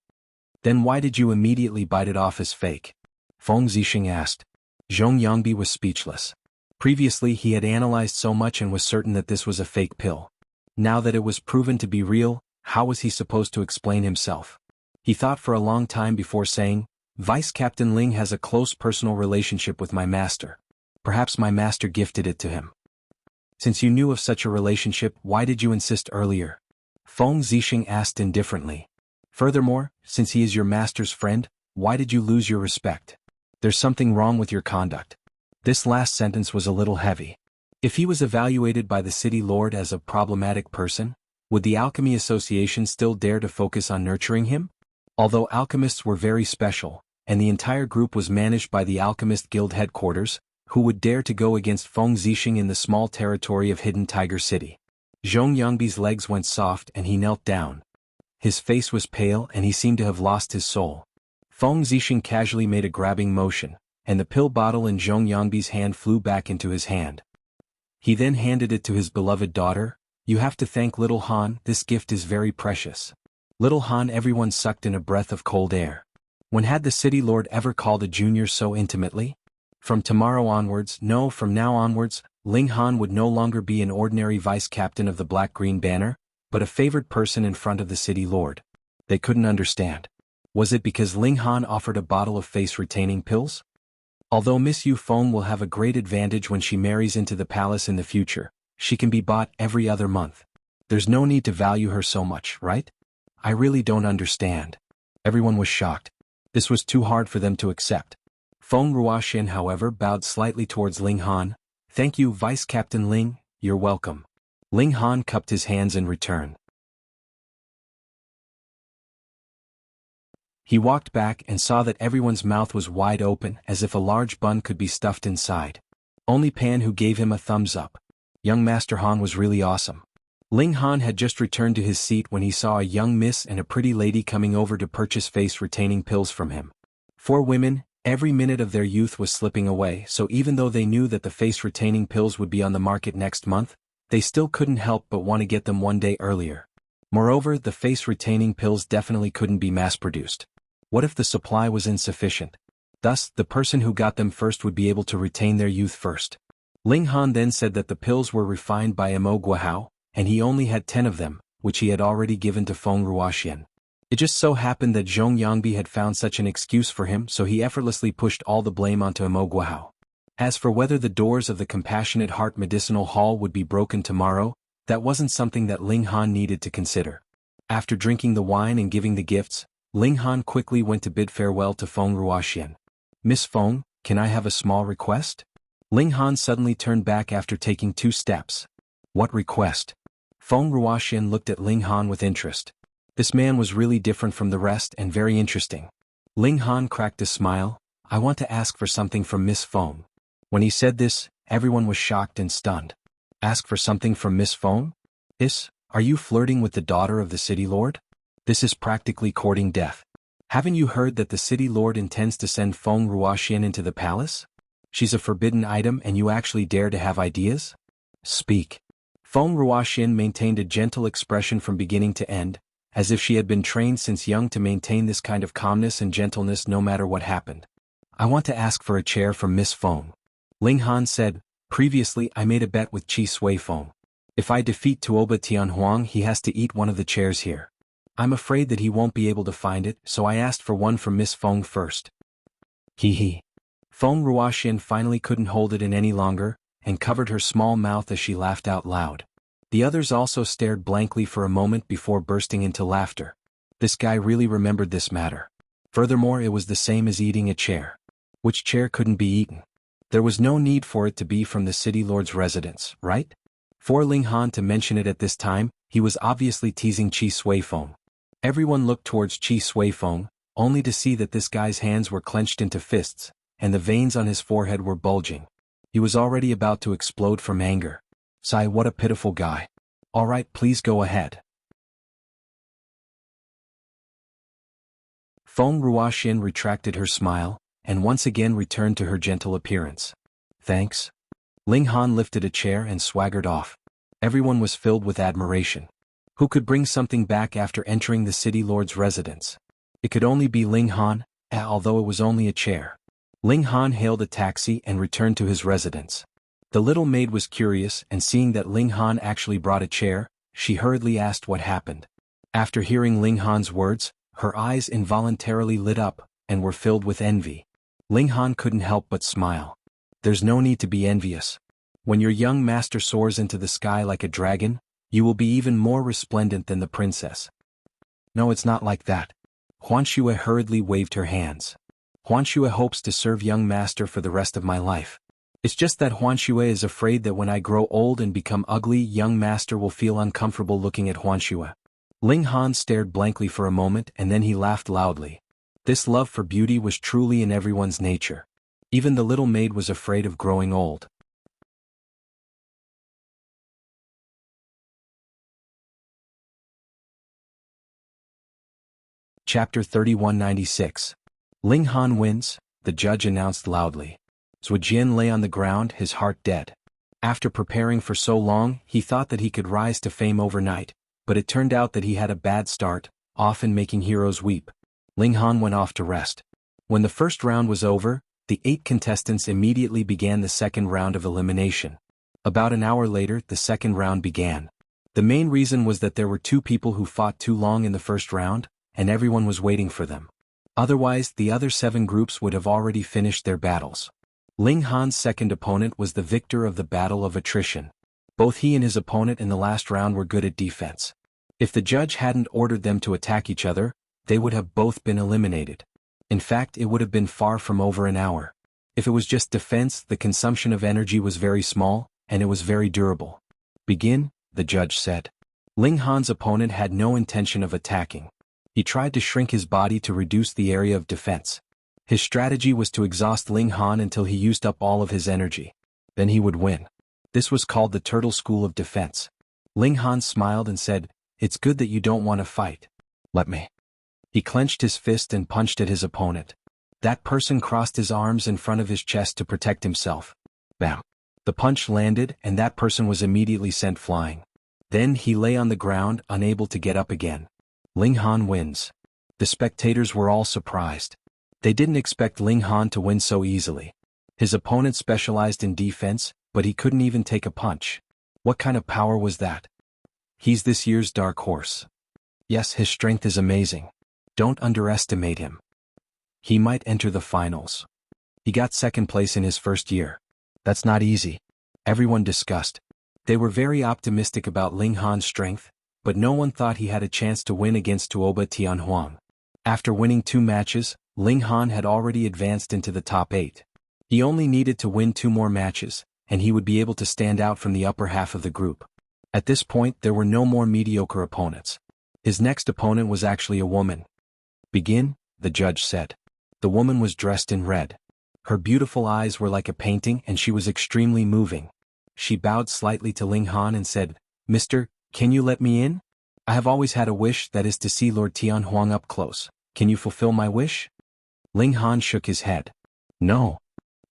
Then why did you immediately bite it off as fake? Feng Zixing asked. Zhong Yangbi was speechless. Previously he had analyzed so much and was certain that this was a fake pill. Now that it was proven to be real, how was he supposed to explain himself? He thought for a long time before saying, Vice Captain Ling has a close personal relationship with my master. Perhaps my master gifted it to him. Since you knew of such a relationship, why did you insist earlier? Feng Zixing asked indifferently. Furthermore, since he is your master's friend, why did you lose your respect? There's something wrong with your conduct. This last sentence was a little heavy. If he was evaluated by the city lord as a problematic person, would the Alchemy Association still dare to focus on nurturing him? Although alchemists were very special, and the entire group was managed by the Alchemist Guild headquarters, who would dare to go against Feng Zixing in the small territory of Hidden Tiger City? Zhong Yangbi's legs went soft and he knelt down. His face was pale and he seemed to have lost his soul. Feng Zixing casually made a grabbing motion, and the pill bottle in Zhong Yangbi's hand flew back into his hand. He then handed it to his beloved daughter. You have to thank Little Han, this gift is very precious. Little Han, everyone sucked in a breath of cold air. When had the city lord ever called a junior so intimately? From tomorrow onwards, no, from now onwards, Ling Han would no longer be an ordinary vice captain of the Black-Green Banner, but a favored person in front of the city lord. They couldn't understand. Was it because Ling Han offered a bottle of face-retaining pills? Although Miss Yu Feng will have a great advantage when she marries into the palace in the future, she can be bought every other month. There's no need to value her so much, right? I really don't understand. Everyone was shocked. This was too hard for them to accept. Feng Ruoxian, however, bowed slightly towards Ling Han. Thank you, Vice Captain Ling, you're welcome. Ling Han cupped his hands in return. He walked back and saw that everyone's mouth was wide open as if a large bun could be stuffed inside. Only Pan who gave him a thumbs up. Young Master Han was really awesome. Ling Han had just returned to his seat when he saw a young miss and a pretty lady coming over to purchase face-retaining pills from him. 4 women, every minute of their youth was slipping away, so even though they knew that the face-retaining pills would be on the market next month, they still couldn't help but want to get them one day earlier. Moreover, the face-retaining pills definitely couldn't be mass-produced. What if the supply was insufficient? Thus, the person who got them first would be able to retain their youth first. Ling Han then said that the pills were refined by Mo Guohao, and he only had 10 of them, which he had already given to Feng Ruoxian. It just so happened that Zhong Yangbi had found such an excuse for him, so he effortlessly pushed all the blame onto Mo Guohao. As for whether the doors of the Compassionate Heart Medicinal Hall would be broken tomorrow, that wasn't something that Ling Han needed to consider. After drinking the wine and giving the gifts, Ling Han quickly went to bid farewell to Feng Ruoxian. Miss Feng, can I have a small request? Ling Han suddenly turned back after taking 2 steps. What request? Feng Ruoxian looked at Ling Han with interest. This man was really different from the rest and very interesting. Ling Han cracked a smile. I want to ask for something from Miss Feng. When he said this, everyone was shocked and stunned. Ask for something from Miss Feng? Are you flirting with the daughter of the city lord? This is practically courting death. Haven't you heard that the city lord intends to send Feng Ruoxian into the palace? She's a forbidden item and you actually dare to have ideas? Speak. Feng Ruoxian maintained a gentle expression from beginning to end, as if she had been trained since young to maintain this kind of calmness and gentleness no matter what happened. I want to ask for a chair from Miss Feng. Ling Han said, previously I made a bet with Qi Sui Feng. If I defeat Tuoba Tianhuang he has to eat one of the chairs here. I'm afraid that he won't be able to find it, so I asked for one from Miss Feng first. Hee. Feng Ruoxian finally couldn't hold it in any longer, and covered her small mouth as she laughed out loud. The others also stared blankly for a moment before bursting into laughter. This guy really remembered this matter. Furthermore, it was the same as eating a chair. Which chair couldn't be eaten? There was no need for it to be from the city lord's residence, right? For Ling Han to mention it at this time, he was obviously teasing Qi Sui Feng. Everyone looked towards Qi Sui Feng, only to see that this guy's hands were clenched into fists, and the veins on his forehead were bulging. He was already about to explode from anger. Sigh, what a pitiful guy. Alright, please go ahead. Feng Ruoxian retracted her smile, and once again returned to her gentle appearance. Thanks. Ling Han lifted a chair and swaggered off. Everyone was filled with admiration. Who could bring something back after entering the city lord's residence? It could only be Ling Han, although it was only a chair. Ling Han hailed a taxi and returned to his residence. The little maid was curious, and seeing that Ling Han actually brought a chair, she hurriedly asked what happened. After hearing Ling Han's words, her eyes involuntarily lit up, and were filled with envy. Ling Han couldn't help but smile. There's no need to be envious. When your young master soars into the sky like a dragon, you will be even more resplendent than the princess. No, it's not like that. Huanxue hurriedly waved her hands. Huanxue hopes to serve young master for the rest of my life. It's just that Huanxue is afraid that when I grow old and become ugly, young master will feel uncomfortable looking at Huanxue. Ling Han stared blankly for a moment and then he laughed loudly. This love for beauty was truly in everyone's nature. Even the little maid was afraid of growing old. Chapter 3196. Ling Han wins, the judge announced loudly. Zhujian lay on the ground, his heart dead. After preparing for so long, he thought that he could rise to fame overnight, but it turned out that he had a bad start, often making heroes weep. Ling Han went off to rest. When the first round was over, the 8 contestants immediately began the second round of elimination. About an hour later, the second round began. The main reason was that there were 2 people who fought too long in the first round, and everyone was waiting for them. Otherwise, the other 7 groups would have already finished their battles. Ling Han's second opponent was the victor of the battle of attrition. Both he and his opponent in the last round were good at defense. If the judge hadn't ordered them to attack each other, they would have both been eliminated. In fact, it would have been far from over an hour. If it was just defense, the consumption of energy was very small, and it was very durable. Begin, the judge said. Ling Han's opponent had no intention of attacking. He tried to shrink his body to reduce the area of defense. His strategy was to exhaust Ling Han until he used up all of his energy. Then he would win. This was called the Turtle School of Defense. Ling Han smiled and said, "It's good that you don't want to fight. Let me." He clenched his fist and punched at his opponent. That person crossed his arms in front of his chest to protect himself. Bam! The punch landed and that person was immediately sent flying. Then he lay on the ground, unable to get up again. Ling Han wins. The spectators were all surprised. They didn't expect Ling Han to win so easily. His opponent specialized in defense, but he couldn't even take a punch. What kind of power was that? He's this year's dark horse. Yes, his strength is amazing. Don't underestimate him. He might enter the finals. He got second place in his first year. That's not easy. Everyone discussed. They were very optimistic about Ling Han's strength, but no one thought he had a chance to win against Tuoba Tianhuang. After winning 2 matches, Ling Han had already advanced into the top 8. He only needed to win 2 more matches, and he would be able to stand out from the upper half of the group. At this point, there were no more mediocre opponents. His next opponent was actually a woman. Begin, the judge said. The woman was dressed in red. Her beautiful eyes were like a painting and she was extremely moving. She bowed slightly to Ling Han and said, "Mister, can you let me in? I have always had a wish, that is to see Lord Tianhuang up close. Can you fulfill my wish?" Ling Han shook his head. "No."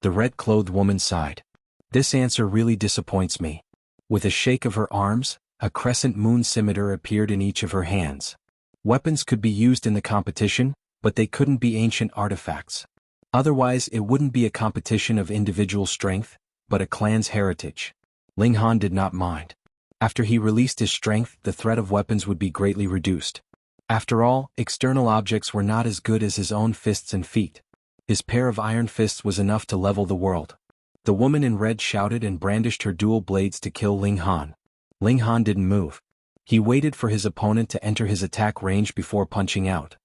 The red-clothed woman sighed. "This answer really disappoints me." With a shake of her arms, a crescent moon scimitar appeared in each of her hands. Weapons could be used in the competition, but they couldn't be ancient artifacts. Otherwise it wouldn't be a competition of individual strength, but a clan's heritage. Ling Han did not mind. After he released his strength, the threat of weapons would be greatly reduced. After all, external objects were not as good as his own fists and feet. His pair of iron fists was enough to level the world. The woman in red shouted and brandished her dual blades to kill Ling Han. Ling Han didn't move. He waited for his opponent to enter his attack range before punching out.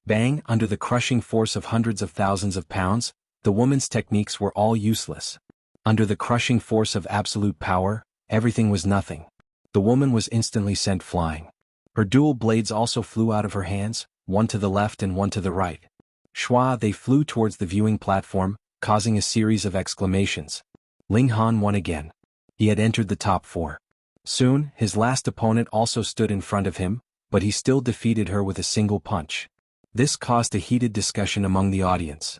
Bang! Under the crushing force of hundreds of thousands of pounds, the woman's techniques were all useless. Under the crushing force of absolute power, everything was nothing. The woman was instantly sent flying. Her dual blades also flew out of her hands, one to the left and one to the right. Shwa! They flew towards the viewing platform, causing a series of exclamations. Ling Han won again. He had entered the top 4. Soon, his last opponent also stood in front of him, but he still defeated her with a single punch. This caused a heated discussion among the audience.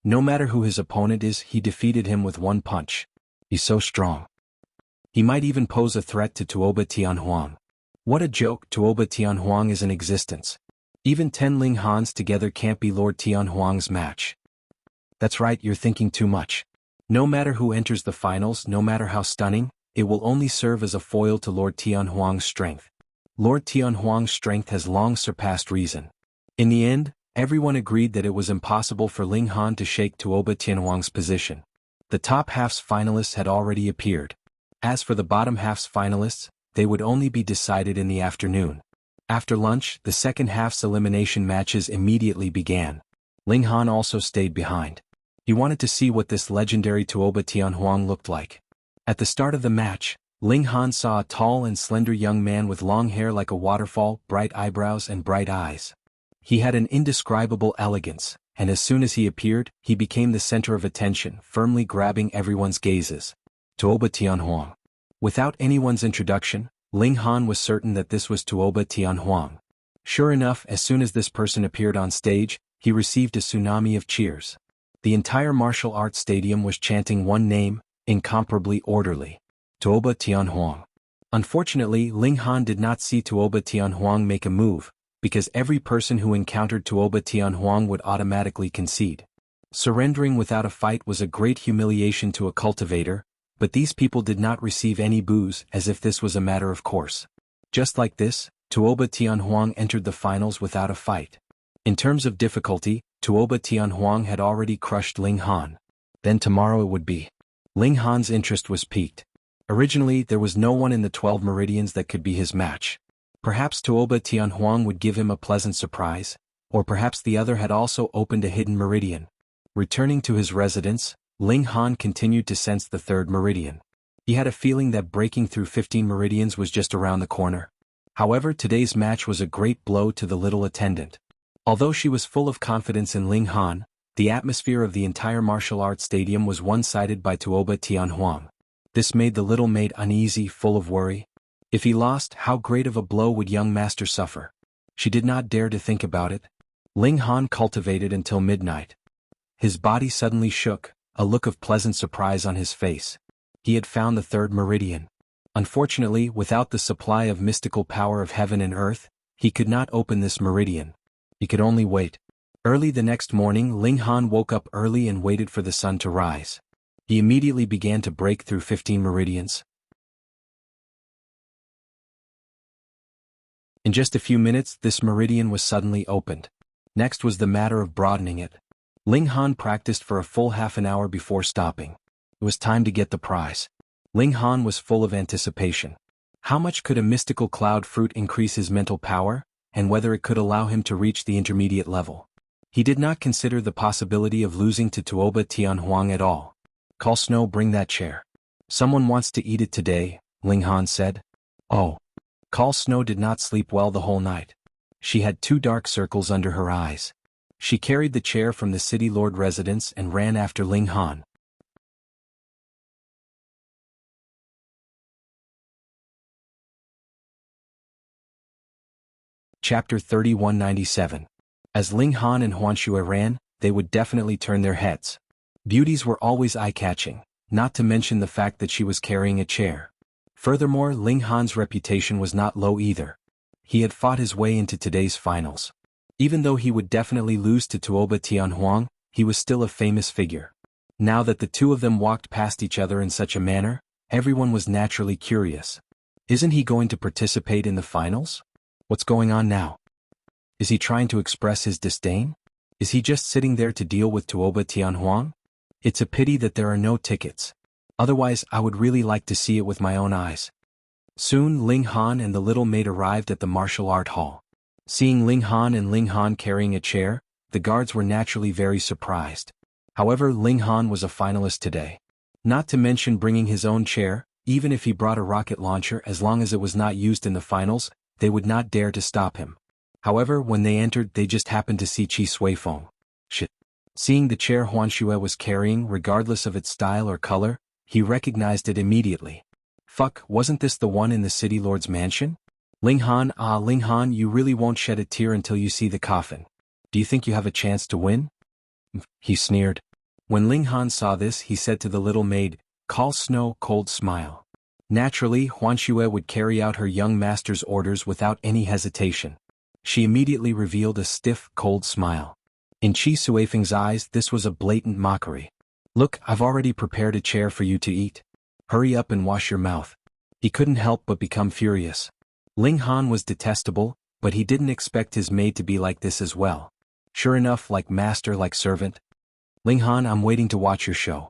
No matter who his opponent is, he defeated him with one punch. He's so strong. He might even pose a threat to Tuoba Tianhuang. What a joke, Tuoba Tianhuang is in existence. Even 10 Ling Hans together can't be Lord Tianhuang's match. That's right, you're thinking too much. No matter who enters the finals, no matter how stunning, it will only serve as a foil to Lord Tianhuang's strength. Lord Tianhuang's strength has long surpassed reason. In the end, everyone agreed that it was impossible for Ling Han to shake Tuoba Tianhuang's position. The top half's finalists had already appeared. As for the bottom half's finalists, they would only be decided in the afternoon. After lunch, the second half's elimination matches immediately began. Ling Han also stayed behind. He wanted to see what this legendary Tuoba Tianhuang looked like. At the start of the match, Ling Han saw a tall and slender young man with long hair like a waterfall, bright eyebrows and bright eyes. He had an indescribable elegance, and as soon as he appeared, he became the center of attention, firmly grabbing everyone's gazes. Tuoba Tianhuang. Without anyone's introduction, Ling Han was certain that this was Tuoba Tianhuang. Sure enough, as soon as this person appeared on stage, he received a tsunami of cheers. The entire martial arts stadium was chanting one name, incomparably orderly. Tuoba Tianhuang. Unfortunately, Ling Han did not see Tuoba Tianhuang make a move, because every person who encountered Tuoba Tianhuang would automatically concede. Surrendering without a fight was a great humiliation to a cultivator, but these people did not receive any boos as if this was a matter of course. Just like this, Tuoba Tianhuang entered the finals without a fight. In terms of difficulty, Tuoba Tianhuang had already crushed Ling Han. Then tomorrow it would be. Ling Han's interest was piqued. Originally, there was no one in the 12 Meridians that could be his match. Perhaps Tuoba Tianhuang would give him a pleasant surprise, or perhaps the other had also opened a hidden Meridian. Returning to his residence, Ling Han continued to sense the 3rd Meridian. He had a feeling that breaking through 15 Meridians was just around the corner. However, today's match was a great blow to the little attendant. Although she was full of confidence in Ling Han, the atmosphere of the entire martial arts stadium was one-sided by Tuoba Tianhuang. This made the little maid uneasy, full of worry. If he lost, how great of a blow would young master suffer? She did not dare to think about it. Ling Han cultivated until midnight. His body suddenly shook, a look of pleasant surprise on his face. He had found the 3rd Meridian. Unfortunately, without the supply of mystical power of heaven and earth, he could not open this meridian. He could only wait. Early the next morning, Ling Han woke up early and waited for the sun to rise. He immediately began to break through 15 meridians. In just a few minutes, this meridian was suddenly opened. Next was the matter of broadening it. Ling Han practiced for a full half an hour before stopping. It was time to get the prize. Ling Han was full of anticipation. How much could a mystical cloud fruit increase his mental power, and whether it could allow him to reach the intermediate level? He did not consider the possibility of losing to Tuoba Tianhuang at all. "Call Snow, bring that chair. Someone wants to eat it today," Ling Han said. Oh. Call Snow did not sleep well the whole night. She had 2 dark circles under her eyes. She carried the chair from the city lord residence and ran after Ling Han. Chapter 3197. As Ling Han and Huanxue ran, they would definitely turn their heads. Beauties were always eye-catching, not to mention the fact that she was carrying a chair. Furthermore, Ling Han's reputation was not low either. He had fought his way into today's finals. Even though he would definitely lose to Tuoba Tianhuang, he was still a famous figure. Now that the two of them walked past each other in such a manner, everyone was naturally curious. Isn't he going to participate in the finals? What's going on now? Is he trying to express his disdain? Is he just sitting there to deal with Tuoba Tianhuang? It's a pity that there are no tickets. Otherwise, I would really like to see it with my own eyes. Soon Ling Han and the little maid arrived at the martial art hall. Seeing Ling Han carrying a chair, the guards were naturally very surprised. However, Ling Han was a finalist today. Not to mention bringing his own chair, even if he brought a rocket launcher as long as it was not used in the finals, they would not dare to stop him. However, when they entered they just happened to see Qi Suifeng. Shit. Seeing the chair Huanxue was carrying regardless of its style or color, he recognized it immediately. Fuck, wasn't this the one in the city lord's mansion? Ling Han, you really won't shed a tear until you see the coffin. Do you think you have a chance to win? He sneered. When Ling Han saw this, he said to the little maid, "Call Snow, cold smile." Naturally, Huanxue would carry out her young master's orders without any hesitation. She immediately revealed a stiff, cold smile. In Qi Suifeng's eyes, this was a blatant mockery. "Look, I've already prepared a chair for you to eat. Hurry up and wash your mouth." He couldn't help but become furious. Ling Han was detestable, but he didn't expect his maid to be like this as well. Sure enough, like master like servant. "Ling Han, I'm waiting to watch your show."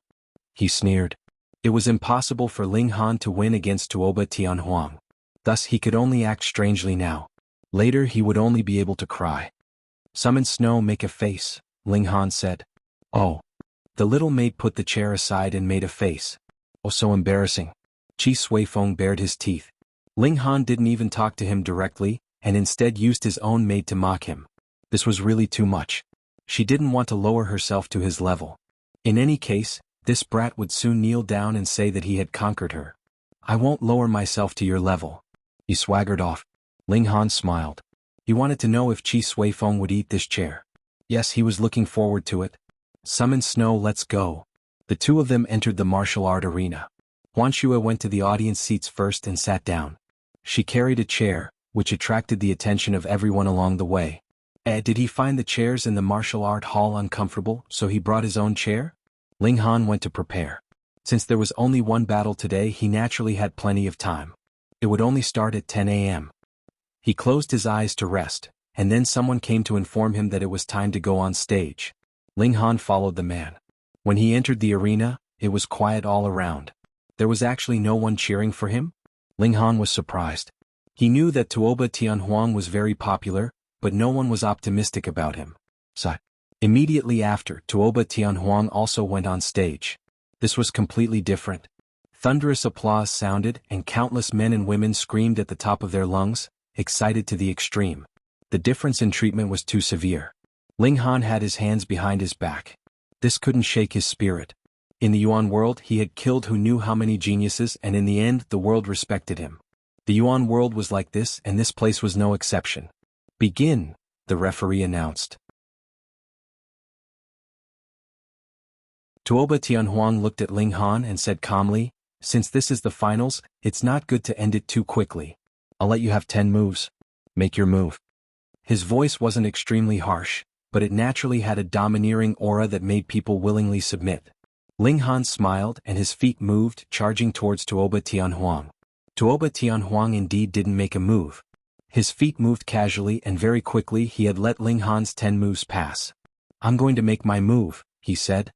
He sneered. It was impossible for Ling Han to win against Tuoba Tianhuang. Thus he could only act strangely now. Later he would only be able to cry. "Summon Snow, make a face," Ling Han said. "Oh." The little maid put the chair aside and made a face. "Oh, so embarrassing." Qi Suifeng bared his teeth. Ling Han didn't even talk to him directly, and instead used his own maid to mock him. This was really too much. She didn't want to lower herself to his level. In any case, this brat would soon kneel down and say that he had conquered her. "I won't lower myself to your level." He swaggered off. Ling Han smiled. He wanted to know if Qi Suifeng would eat this chair. Yes, he was looking forward to it. "Summon Snow, let's go." The two of them entered the martial art arena. Huanxue went to the audience seats first and sat down. She carried a chair, which attracted the attention of everyone along the way. Did he find the chairs in the martial art hall uncomfortable, so he brought his own chair? Ling Han went to prepare. Since there was only one battle today, he naturally had plenty of time. It would only start at 10 a.m. He closed his eyes to rest, and then someone came to inform him that it was time to go on stage. Ling Han followed the man. When he entered the arena, it was quiet all around. There was actually no one cheering for him? Ling Han was surprised. He knew that Tuoba Tianhuang was very popular, but no one was optimistic about him. So, immediately after, Tuoba Tianhuang also went on stage. This was completely different. Thunderous applause sounded, and countless men and women screamed at the top of their lungs, excited to the extreme. The difference in treatment was too severe. Ling Han had his hands behind his back. This couldn't shake his spirit. In the Yuan world, he had killed who knew how many geniuses, and in the end, the world respected him. The Yuan world was like this, and this place was no exception. "Begin," the referee announced. Tuoba Tianhuang looked at Ling Han and said calmly, "Since this is the finals, it's not good to end it too quickly. I'll let you have 10 moves. Make your move." His voice wasn't extremely harsh, but it naturally had a domineering aura that made people willingly submit. Ling Han smiled and his feet moved, charging towards Tuoba Tianhuang. Tuoba Tianhuang indeed didn't make a move. His feet moved casually and very quickly he had let Ling Han's 10 moves pass. "I'm going to make my move," he said.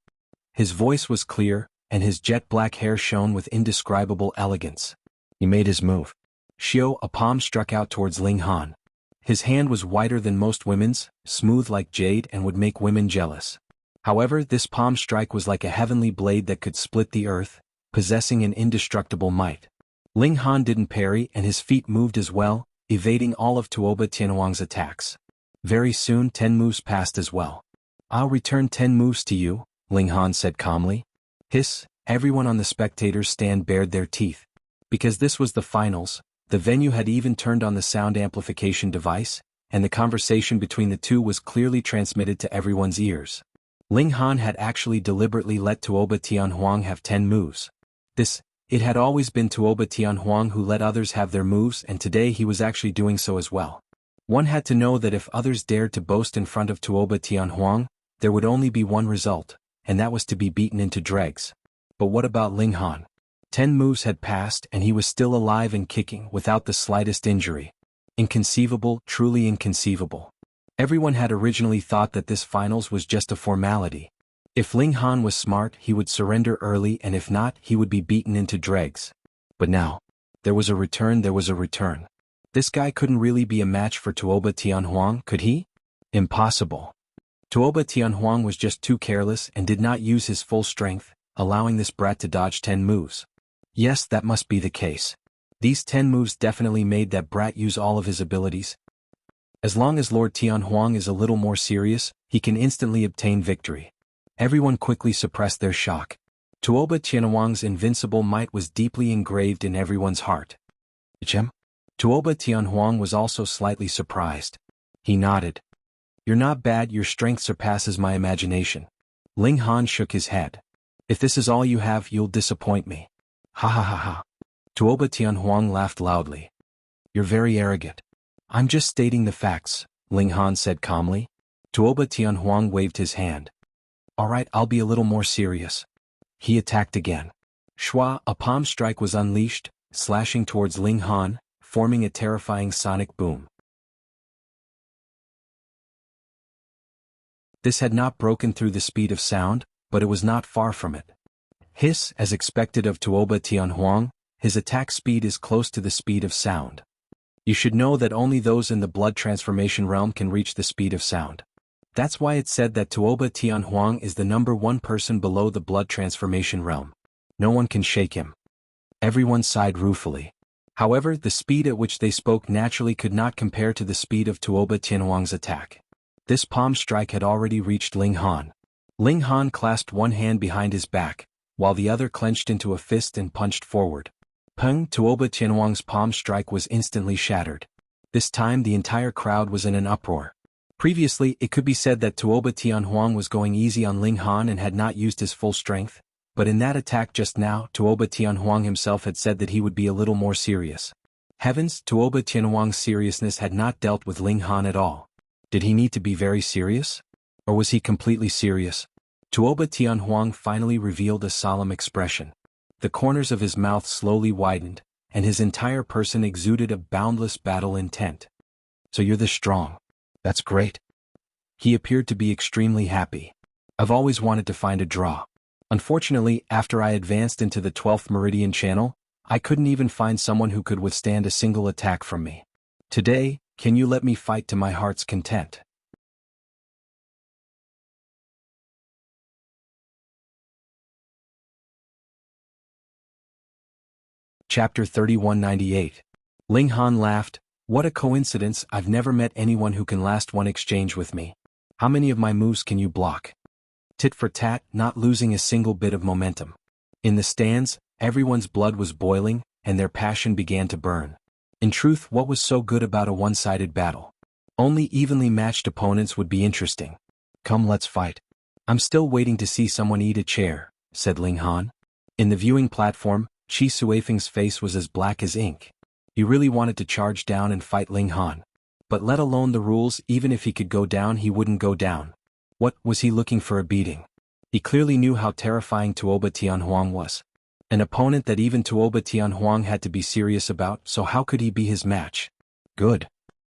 His voice was clear, and his jet-black hair shone with indescribable elegance. He made his move. Xiao, a palm struck out towards Ling Han. His hand was whiter than most women's, smooth like jade and would make women jealous. However, this palm strike was like a heavenly blade that could split the earth, possessing an indestructible might. Ling Han didn't parry and his feet moved as well, evading all of Tuoba Tianhuang's attacks. Very soon 10 moves passed as well. I'll return 10 moves to you, Ling Han said calmly. Hiss, everyone on the spectators' stand bared their teeth. Because this was the finals, the venue had even turned on the sound amplification device, and the conversation between the two was clearly transmitted to everyone's ears. Ling Han had actually deliberately let Tuoba Tianhuang have 10 moves. It had always been Tuoba Tianhuang who let others have their moves, and today he was actually doing so as well. One had to know that if others dared to boast in front of Tuoba Tianhuang, there would only be one result, and that was to be beaten into dregs. But what about Ling Han? 10 moves had passed and he was still alive and kicking without the slightest injury. Inconceivable, truly inconceivable. Everyone had originally thought that this finals was just a formality. If Ling Han was smart, he would surrender early, and if not, he would be beaten into dregs. But now, there was a return. This guy couldn't really be a match for Tuoba Tianhuang, could he? Impossible. Tuoba Tianhuang was just too careless and did not use his full strength, allowing this brat to dodge 10 moves. Yes, that must be the case. These 10 moves definitely made that brat use all of his abilities. As long as Lord Tianhuang is a little more serious, he can instantly obtain victory. Everyone quickly suppressed their shock. Tuoba Tianhuang's invincible might was deeply engraved in everyone's heart. Tuoba Tianhuang was also slightly surprised. He nodded. You're not bad, your strength surpasses my imagination. Ling Han shook his head. If this is all you have, you'll disappoint me. Ha ha ha ha. Tuoba Tianhuang laughed loudly. You're very arrogant. I'm just stating the facts, Ling Han said calmly. Tuoba Tianhuang waved his hand. Alright, I'll be a little more serious. He attacked again. Shua, a palm strike was unleashed, slashing towards Ling Han, forming a terrifying sonic boom. This had not broken through the speed of sound, but it was not far from it. Hiss, as expected of Tuoba Tianhuang, his attack speed is close to the speed of sound. You should know that only those in the blood transformation realm can reach the speed of sound. That's why it's said that Tuoba Tianhuang is the #1 person below the blood transformation realm. No one can shake him. Everyone sighed ruefully. However, the speed at which they spoke naturally could not compare to the speed of Tuoba Tianhuang's attack. This palm strike had already reached Ling Han. Ling Han clasped one hand behind his back, while the other clenched into a fist and punched forward. Peng! Tuoba Tianhuang's palm strike was instantly shattered. This time the entire crowd was in an uproar. Previously, it could be said that Tuoba Tianhuang was going easy on Ling Han and had not used his full strength, but in that attack just now, Tuoba Tianhuang himself had said that he would be a little more serious. Heavens, Tuoba Tianhuang's seriousness had not dealt with Ling Han at all. Did he need to be very serious? Or was he completely serious? Tuoba Tianhuang finally revealed a solemn expression. The corners of his mouth slowly widened, and his entire person exuded a boundless battle intent. So you're this strong. That's great. He appeared to be extremely happy. I've always wanted to find a draw. Unfortunately, after I advanced into the 12th Meridian channel, I couldn't even find someone who could withstand a single attack from me. Today, can you let me fight to my heart's content? Chapter 3198. Ling Han laughed. What a coincidence, I've never met anyone who can last one exchange with me. How many of my moves can you block? Tit for tat, not losing a single bit of momentum. In the stands, everyone's blood was boiling, and their passion began to burn. In truth, what was so good about a one-sided battle? Only evenly matched opponents would be interesting. Come, let's fight. I'm still waiting to see someone eat a chair, said Ling Han. In the viewing platform, Chi Suifeng's face was as black as ink. He really wanted to charge down and fight Ling Han. But let alone the rules, even if he could go down, he wouldn't go down. What, was he looking for a beating? He clearly knew how terrifying Tuoba Tianhuang was. An opponent that even Tuoba Tianhuang had to be serious about, so how could he be his match? Good.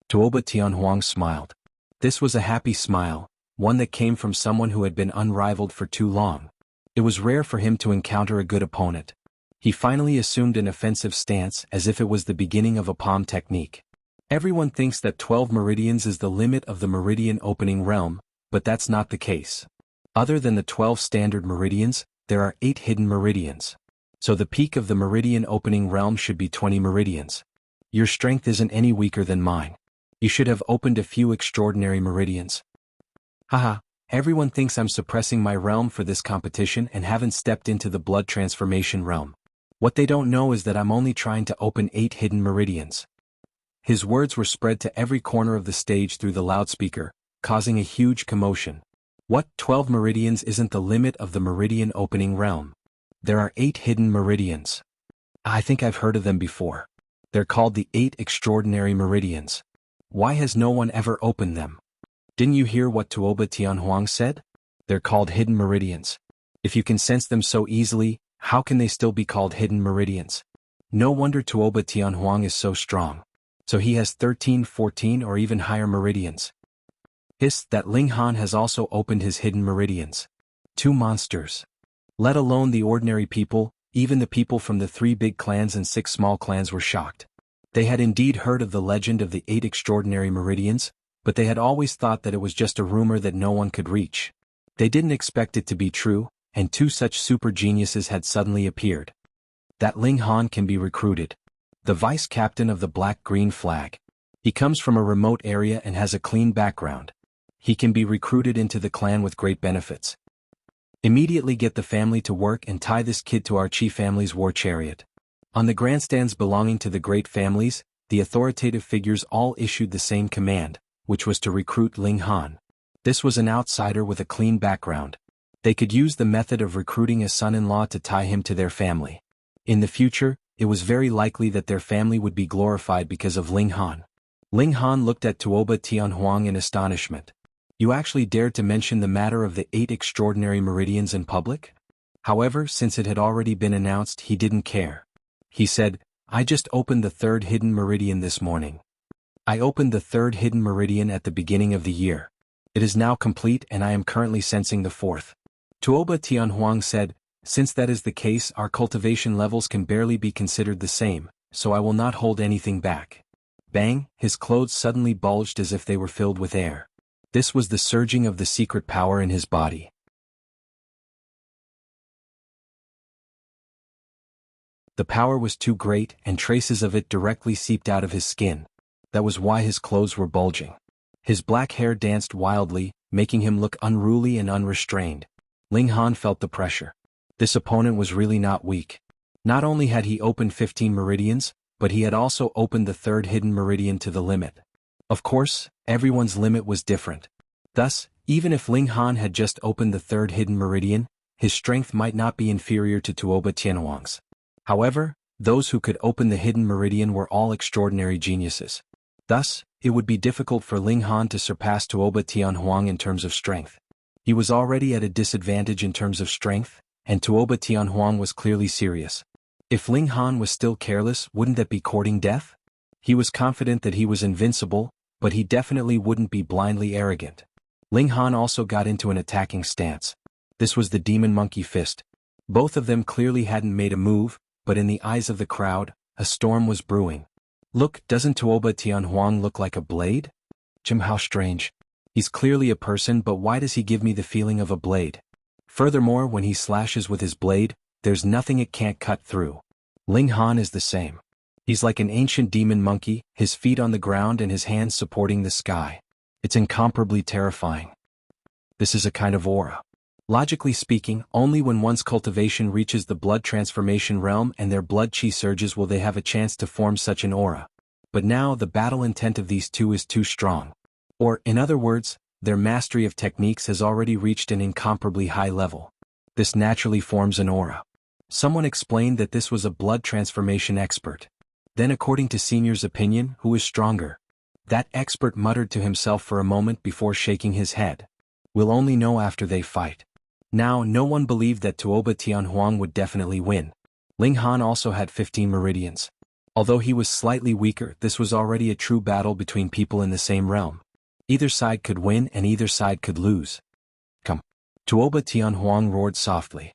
Tuoba Tianhuang smiled. This was a happy smile, one that came from someone who had been unrivaled for too long. It was rare for him to encounter a good opponent. He finally assumed an offensive stance as if it was the beginning of a palm technique. Everyone thinks that 12 meridians is the limit of the meridian opening realm, but that's not the case. Other than the 12 standard meridians, there are 8 hidden meridians. So the peak of the meridian opening realm should be 20 meridians. Your strength isn't any weaker than mine. You should have opened a few extraordinary meridians. Haha, everyone thinks I'm suppressing my realm for this competition and haven't stepped into the blood transformation realm. What they don't know is that I'm only trying to open 8 hidden meridians. His words were spread to every corner of the stage through the loudspeaker, causing a huge commotion. What, 12 meridians isn't the limit of the meridian opening realm? There are 8 hidden meridians. I think I've heard of them before. They're called the 8 extraordinary meridians. Why has no one ever opened them? Didn't you hear what Tuoba Tianhuang said? They're called hidden meridians. If you can sense them so easily, how can they still be called hidden meridians? No wonder Tuoba Tianhuang is so strong. So he has 13, 14 or even higher meridians. That Ling Han has also opened his hidden meridians. 2 monsters. Let alone the ordinary people, even the people from the 3 big clans and 6 small clans were shocked. They had indeed heard of the legend of the 8 extraordinary meridians, but they had always thought that it was just a rumor that no one could reach. They didn't expect it to be true, and 2 such super geniuses had suddenly appeared. That Ling Han can be recruited. The vice captain of the black-green flag. He comes from a remote area and has a clean background. He can be recruited into the clan with great benefits. Immediately get the family to work and tie this kid to our chief family's war chariot. On the grandstands belonging to the great families, the authoritative figures all issued the same command, which was to recruit Ling Han. This was an outsider with a clean background. They could use the method of recruiting a son-in-law to tie him to their family. In the future, it was very likely that their family would be glorified because of Ling Han. Ling Han looked at Tuoba Tianhuang in astonishment. You actually dared to mention the matter of the 8 extraordinary meridians in public? However, since it had already been announced, he didn't care. He said, I just opened the 3rd hidden meridian this morning. I opened the 3rd hidden meridian at the beginning of the year. It is now complete and I am currently sensing the 4th. Tuoba Tianhuang said, since that is the case, our cultivation levels can barely be considered the same, so I will not hold anything back. Bang, his clothes suddenly bulged as if they were filled with air. This was the surging of the secret power in his body. The power was too great and traces of it directly seeped out of his skin. That was why his clothes were bulging. His black hair danced wildly, making him look unruly and unrestrained. Ling Han felt the pressure. This opponent was really not weak. Not only had he opened 15 meridians, but he had also opened the 3rd hidden meridian to the limit. Of course, everyone's limit was different. Thus, even if Ling Han had just opened the 3rd hidden meridian, his strength might not be inferior to Tuoba Tianhuang's. However, those who could open the hidden meridian were all extraordinary geniuses. Thus, it would be difficult for Ling Han to surpass Tuoba Tianhuang in terms of strength. He was already at a disadvantage in terms of strength, and Tuoba Tianhuang was clearly serious. If Ling Han was still careless, wouldn't that be courting death? He was confident that he was invincible, but he definitely wouldn't be blindly arrogant. Ling Han also got into an attacking stance. This was the demon monkey fist. Both of them clearly hadn't made a move, but in the eyes of the crowd, a storm was brewing. Look, doesn't Tuoba Tianhuang look like a blade? How strange. He's clearly a person, but why does he give me the feeling of a blade? Furthermore, when he slashes with his blade, there's nothing it can't cut through. Ling Han is the same. He's like an ancient demon monkey, his feet on the ground and his hands supporting the sky. It's incomparably terrifying. This is a kind of aura. Logically speaking, only when one's cultivation reaches the blood transformation realm and their blood chi surges will they have a chance to form such an aura. But now the battle intent of these two is too strong. Or, in other words, their mastery of techniques has already reached an incomparably high level. This naturally forms an aura. Someone explained that this was a blood transformation expert. Then, according to Senior's opinion, who is stronger? That expert muttered to himself for a moment before shaking his head. We'll only know after they fight. Now, no one believed that Tuoba Tianhuang would definitely win. Ling Han also had 15 meridians. Although he was slightly weaker, this was already a true battle between people in the same realm. Either side could win and either side could lose. Come. Tuoba Tianhuang roared softly.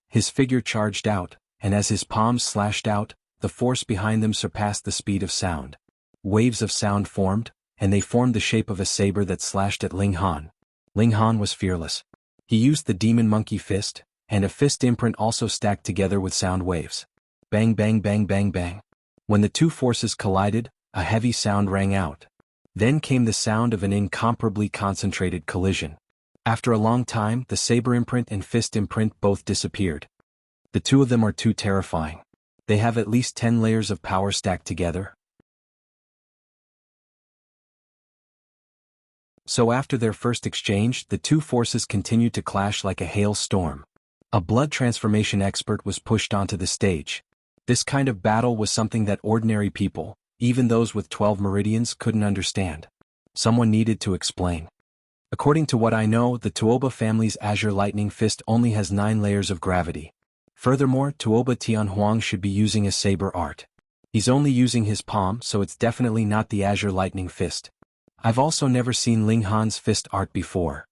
His figure charged out, and as his palms slashed out, the force behind them surpassed the speed of sound. Waves of sound formed, and they formed the shape of a saber that slashed at Ling Han. Ling Han was fearless. He used the demon monkey fist, and a fist imprint also stacked together with sound waves. Bang bang bang bang bang. When the two forces collided, a heavy sound rang out. Then came the sound of an incomparably concentrated collision. After a long time, the saber imprint and fist imprint both disappeared. The two of them are too terrifying. They have at least 10 layers of power stacked together. So after their first exchange, the two forces continued to clash like a hailstorm. A blood transformation expert was pushed onto the stage. This kind of battle was something that ordinary people, even those with 12 meridians, couldn't understand. Someone needed to explain. According to what I know, the Tuoba family's Azure Lightning Fist only has 9 layers of gravity. Furthermore, Tuoba Tianhuang should be using a saber art. He's only using his palm, so it's definitely not the Azure Lightning Fist. I've also never seen Ling Han's fist art before.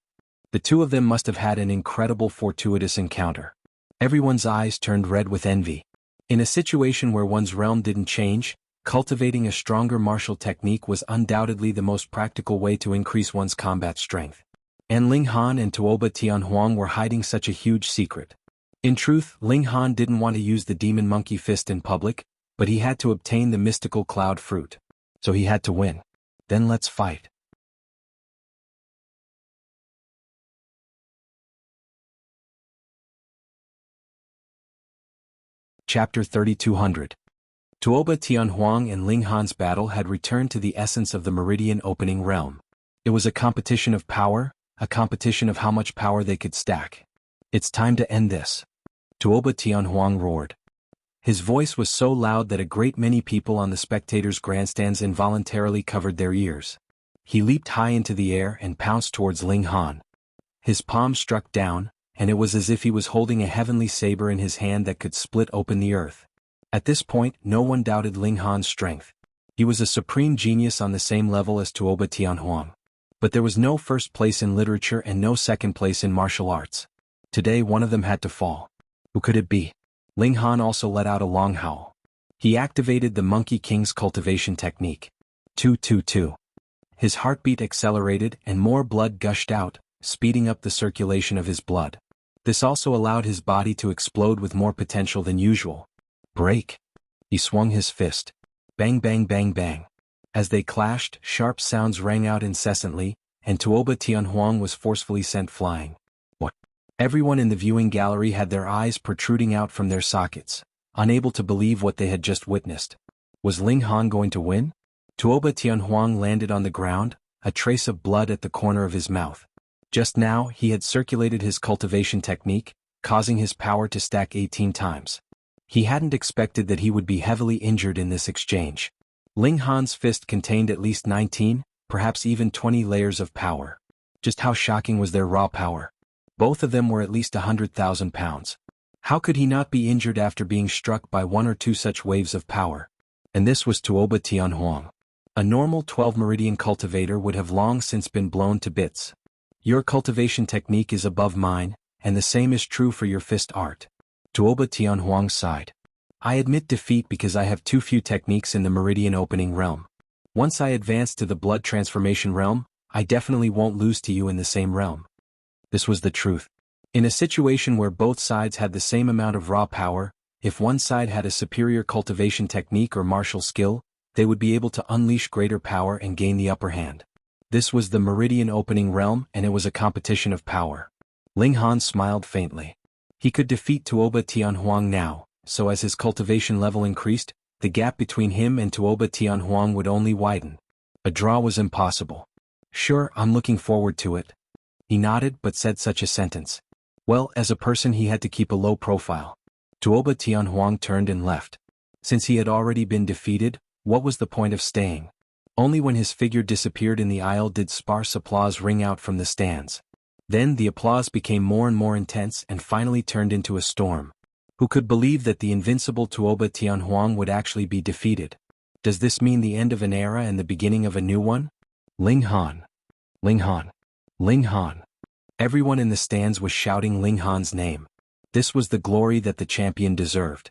The two of them must have had an incredible fortuitous encounter. Everyone's eyes turned red with envy. In a situation where one's realm didn't change, cultivating a stronger martial technique was undoubtedly the most practical way to increase one's combat strength. And Ling Han and Tuoba Tianhuang were hiding such a huge secret. In truth, Ling Han didn't want to use the demon monkey fist in public, but he had to obtain the mystical cloud fruit. So he had to win. Then let's fight. Chapter 3200. Tuoba Tianhuang and Ling Han's battle had returned to the essence of the Meridian opening realm. It was a competition of power, a competition of how much power they could stack. It's time to end this. Tuoba Tianhuang roared. His voice was so loud that a great many people on the spectators' grandstands involuntarily covered their ears. He leaped high into the air and pounced towards Ling Han. His palm struck down, and it was as if he was holding a heavenly saber in his hand that could split open the earth. At this point, no one doubted Ling Han's strength. He was a supreme genius on the same level as Tuoba Tianhuang. But there was no first place in literature and no second place in martial arts. Today one of them had to fall. Who could it be? Ling Han also let out a long howl. He activated the Monkey King's cultivation technique. 222. His heartbeat accelerated and more blood gushed out, speeding up the circulation of his blood. This also allowed his body to explode with more potential than usual. Break! He swung his fist. Bang bang bang bang. As they clashed, sharp sounds rang out incessantly, and Tuoba Tianhuang was forcefully sent flying. What? Everyone in the viewing gallery had their eyes protruding out from their sockets, unable to believe what they had just witnessed. Was Ling Han going to win? Tuoba Tianhuang landed on the ground, a trace of blood at the corner of his mouth. Just now, he had circulated his cultivation technique, causing his power to stack 18 times. He hadn't expected that he would be heavily injured in this exchange. Ling Han's fist contained at least 19, perhaps even 20 layers of power. Just how shocking was their raw power? Both of them were at least 100,000 pounds. How could he not be injured after being struck by one or two such waves of power? And this was Tuoba Tianhuang. A normal 12 meridian cultivator would have long since been blown to bits. Your cultivation technique is above mine, and the same is true for your fist art. Tuoba Tianhuang sighed. I admit defeat because I have too few techniques in the meridian opening realm. Once I advance to the blood transformation realm, I definitely won't lose to you in the same realm. This was the truth. In a situation where both sides had the same amount of raw power, if one side had a superior cultivation technique or martial skill, they would be able to unleash greater power and gain the upper hand. This was the Meridian opening realm and it was a competition of power. Ling Han smiled faintly. He could defeat Tuoba Tianhuang now, so as his cultivation level increased, the gap between him and Tuoba Tianhuang would only widen. A draw was impossible. Sure, I'm looking forward to it. He nodded but said such a sentence. Well, as a person he had to keep a low profile. Tuoba Tianhuang turned and left. Since he had already been defeated, what was the point of staying? Only when his figure disappeared in the aisle did sparse applause ring out from the stands. Then the applause became more and more intense and finally turned into a storm. Who could believe that the invincible Tuoba Tianhuang would actually be defeated? Does this mean the end of an era and the beginning of a new one? Ling Han. Ling Han. Ling Han. Everyone in the stands was shouting Ling Han's name. This was the glory that the champion deserved.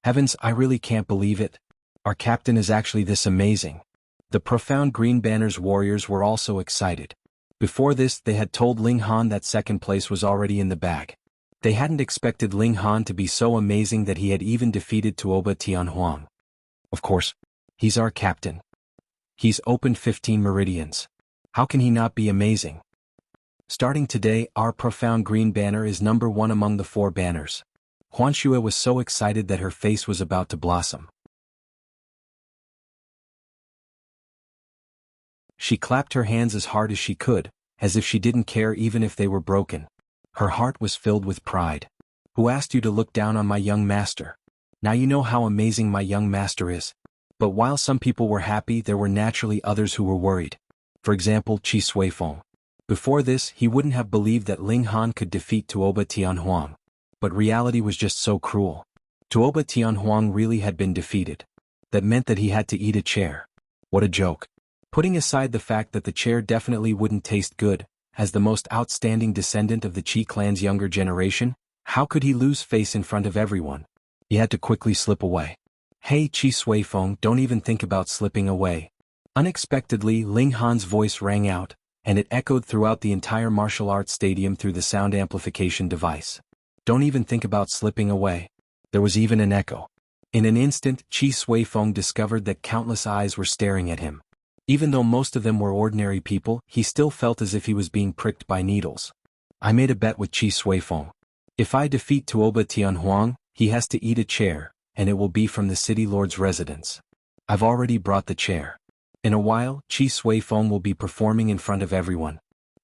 Heavens, I really can't believe it. Our captain is actually this amazing. The profound Green Banner's warriors were also excited. Before this, they had told Ling Han that second place was already in the bag. They hadn't expected Ling Han to be so amazing that he had even defeated Tuoba Tianhuang. Of course, he's our captain. He's opened 15 meridians. How can he not be amazing? Starting today, our profound green banner is number 1 among the 4 banners. Huanxue was so excited that her face was about to blossom. She clapped her hands as hard as she could, as if she didn't care even if they were broken. Her heart was filled with pride. Who asked you to look down on my young master? Now you know how amazing my young master is. But while some people were happy, there were naturally others who were worried. For example, Qi Suifeng. Before this, he wouldn't have believed that Ling Han could defeat Tuoba Tianhuang. But reality was just so cruel. Tuoba Tianhuang really had been defeated. That meant that he had to eat a chair. What a joke. Putting aside the fact that the chair definitely wouldn't taste good, as the most outstanding descendant of the Qi clan's younger generation, how could he lose face in front of everyone? He had to quickly slip away. Hey Qi Suifeng, don't even think about slipping away. Unexpectedly, Ling Han's voice rang out, and it echoed throughout the entire martial arts stadium through the sound amplification device. Don't even think about slipping away. There was even an echo. In an instant, Qi Suifeng discovered that countless eyes were staring at him. Even though most of them were ordinary people, he still felt as if he was being pricked by needles. I made a bet with Qi Suifeng. If I defeat Tuoba Tianhuang, he has to eat a chair, and it will be from the city lord's residence. I've already brought the chair. In a while, Qi Suifeng will be performing in front of everyone.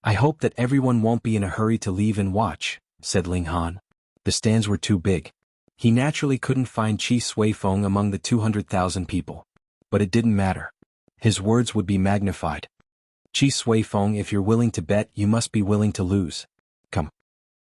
I hope that everyone won't be in a hurry to leave and watch, said Ling Han. The stands were too big. He naturally couldn't find Qi Suifeng among the 200,000 people. But it didn't matter. His words would be magnified. Qi Suifeng, if you're willing to bet, you must be willing to lose. Come.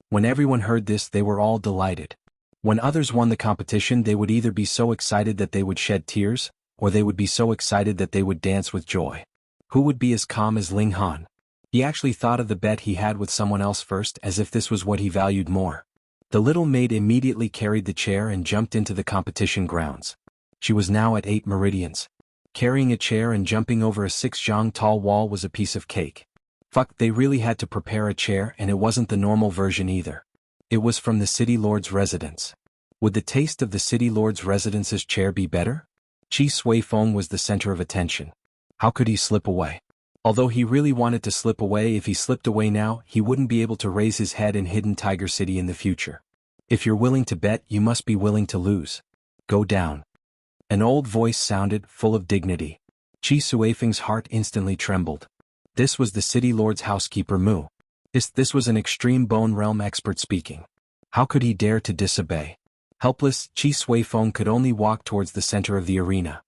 When everyone heard this, they were all delighted. When others won the competition, they would either be so excited that they would shed tears, or they would be so excited that they would dance with joy. Who would be as calm as Ling Han? He actually thought of the bet he had with someone else first, as if this was what he valued more. The little maid immediately carried the chair and jumped into the competition grounds. She was now at 8 meridians. Carrying a chair and jumping over a 6-zhang tall wall was a piece of cake. Fuck, they really had to prepare a chair, and it wasn't the normal version either. It was from the city lord's residence. Would the taste of the city lord's residence's chair be better? Qi Suifeng was the center of attention. How could he slip away? Although he really wanted to slip away, if he slipped away now, he wouldn't be able to raise his head in Hidden Tiger City in the future. If you're willing to bet, you must be willing to lose. Go down. An old voice sounded, full of dignity. Qi Suifeng's heart instantly trembled. This was the city lord's housekeeper Mu. This was an extreme bone realm expert speaking. How could he dare to disobey? Helpless, Qi Suifeng could only walk towards the center of the arena.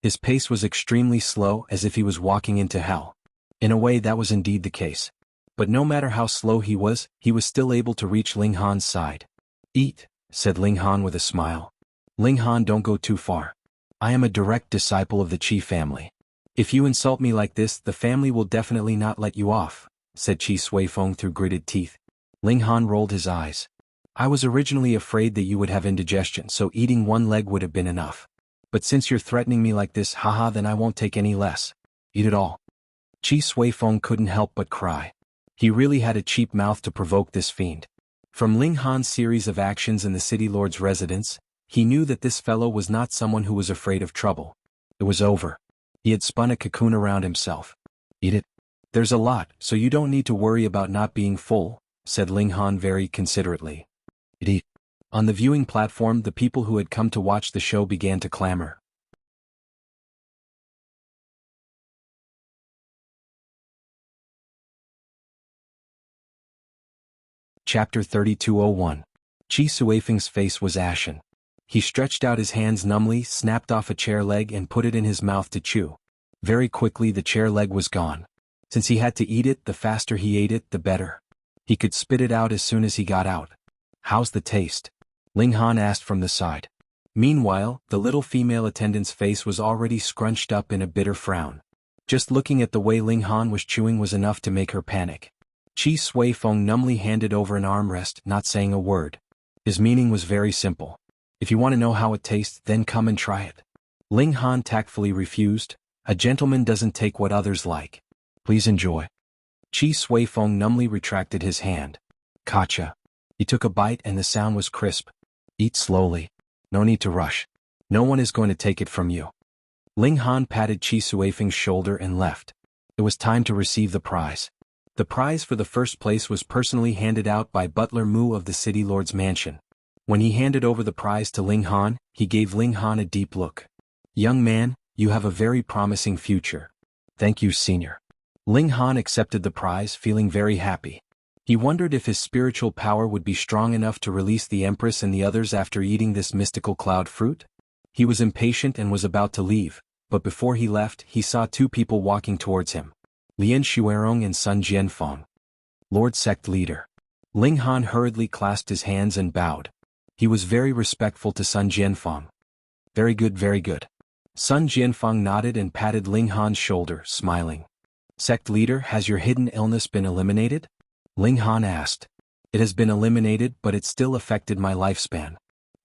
His pace was extremely slow, as if he was walking into hell. In a way, that was indeed the case. But no matter how slow he was still able to reach Ling Han's side. Eat, said Ling Han with a smile. Ling Han, don't go too far. I am a direct disciple of the Qi family. If you insult me like this, the family will definitely not let you off, said Qi Suifeng through gritted teeth. Ling Han rolled his eyes. I was originally afraid that you would have indigestion, so eating one leg would have been enough. But since you're threatening me like this, haha, then I won't take any less. Eat it all. Qi Suifeng couldn't help but cry. He really had a cheap mouth to provoke this fiend. From Ling Han's series of actions in the city lord's residence, he knew that this fellow was not someone who was afraid of trouble. It was over. He had spun a cocoon around himself. Eat it. There's a lot, so you don't need to worry about not being full, said Ling Han very considerately. Eat. On the viewing platform, the people who had come to watch the show began to clamor. Chapter 3201. Qi Suifeng's face was ashen. He stretched out his hands numbly, snapped off a chair leg and put it in his mouth to chew. Very quickly the chair leg was gone. Since he had to eat it, the faster he ate it, the better. He could spit it out as soon as he got out. How's the taste? Ling Han asked from the side. Meanwhile, the little female attendant's face was already scrunched up in a bitter frown. Just looking at the way Ling Han was chewing was enough to make her panic. Qi Suifeng numbly handed over an armrest, not saying a word. His meaning was very simple. If you want to know how it tastes, then come and try it. Ling Han tactfully refused. A gentleman doesn't take what others like. Please enjoy. Qi Suifeng numbly retracted his hand. Gotcha. He took a bite and the sound was crisp. Eat slowly. No need to rush. No one is going to take it from you. Ling Han patted Qi Suifeng's shoulder and left. It was time to receive the prize. The prize for the first place was personally handed out by Butler Mu of the City Lord's mansion. When he handed over the prize to Ling Han, he gave Ling Han a deep look. Young man, you have a very promising future. Thank you, senior. Ling Han accepted the prize, feeling very happy. He wondered if his spiritual power would be strong enough to release the Empress and the others after eating this mystical cloud fruit. He was impatient and was about to leave, but before he left, he saw two people walking towards him. Lian Xuerong and Sun Jianfeng. Lord Sect Leader. Ling Han hurriedly clasped his hands and bowed. He was very respectful to Sun Jianfeng. Very good, very good. Sun Jianfeng nodded and patted Ling Han's shoulder, smiling. Sect Leader, has your hidden illness been eliminated? Ling Han asked. It has been eliminated, but it still affected my lifespan.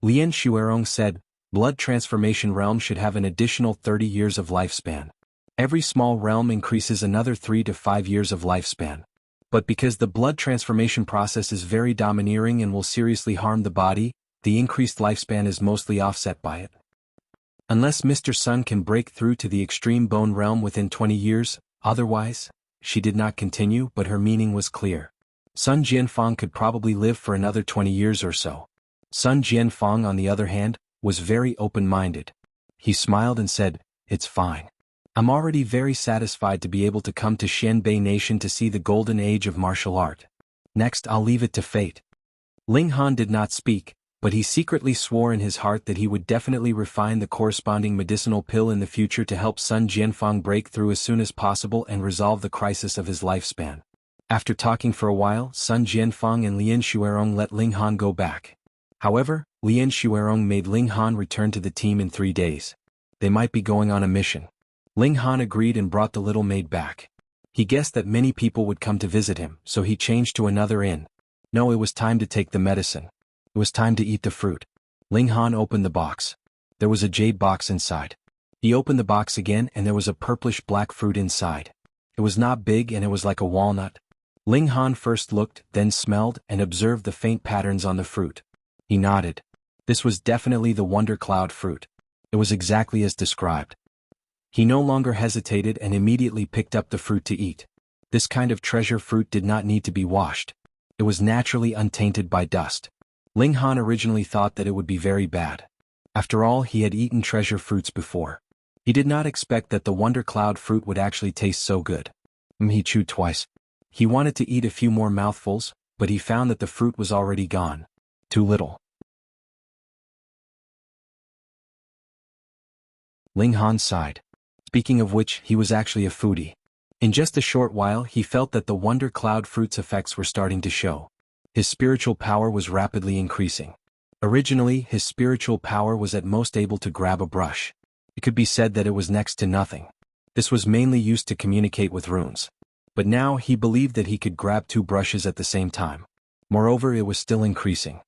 Lian Xuerong said, Blood Transformation Realm should have an additional 30 years of lifespan. Every small realm increases another 3 to 5 years of lifespan. But because the blood transformation process is very domineering and will seriously harm the body, the increased lifespan is mostly offset by it. Unless Mr. Sun can break through to the extreme bone realm within 20 years, otherwise, she did not continue, but her meaning was clear. Sun Jianfeng could probably live for another 20 years or so. Sun Jianfeng, on the other hand, was very open-minded. He smiled and said, It's fine. I'm already very satisfied to be able to come to Xianbei Nation to see the golden age of martial art. Next I'll leave it to fate. Ling Han did not speak, but he secretly swore in his heart that he would definitely refine the corresponding medicinal pill in the future to help Sun Jianfeng break through as soon as possible and resolve the crisis of his lifespan. After talking for a while, Sun Jianfeng and Lian Xuerong let Ling Han go back. However, Lian Xuerong made Ling Han return to the team in 3 days. They might be going on a mission. Ling Han agreed and brought the little maid back. He guessed that many people would come to visit him, so he changed to another inn. No, it was time to take the medicine. It was time to eat the fruit. Ling Han opened the box. There was a jade box inside. He opened the box again and there was a purplish-black fruit inside. It was not big and it was like a walnut. Ling Han first looked, then smelled, and observed the faint patterns on the fruit. He nodded. This was definitely the Wonder Cloud fruit. It was exactly as described. He no longer hesitated and immediately picked up the fruit to eat. This kind of treasure fruit did not need to be washed. It was naturally untainted by dust. Ling Han originally thought that it would be very bad. After all, he had eaten treasure fruits before. He did not expect that the Wonder Cloud fruit would actually taste so good. He chewed twice. He wanted to eat a few more mouthfuls, but he found that the fruit was already gone. Too little. Ling Han sighed. Speaking of which, he was actually a foodie. In just a short while he felt that the Wonder Cloud fruit's effects were starting to show. His spiritual power was rapidly increasing. Originally, his spiritual power was at most able to grab a brush. It could be said that it was next to nothing. This was mainly used to communicate with runes. But now he believed that he could grab 2 brushes at the same time. Moreover, it was still increasing.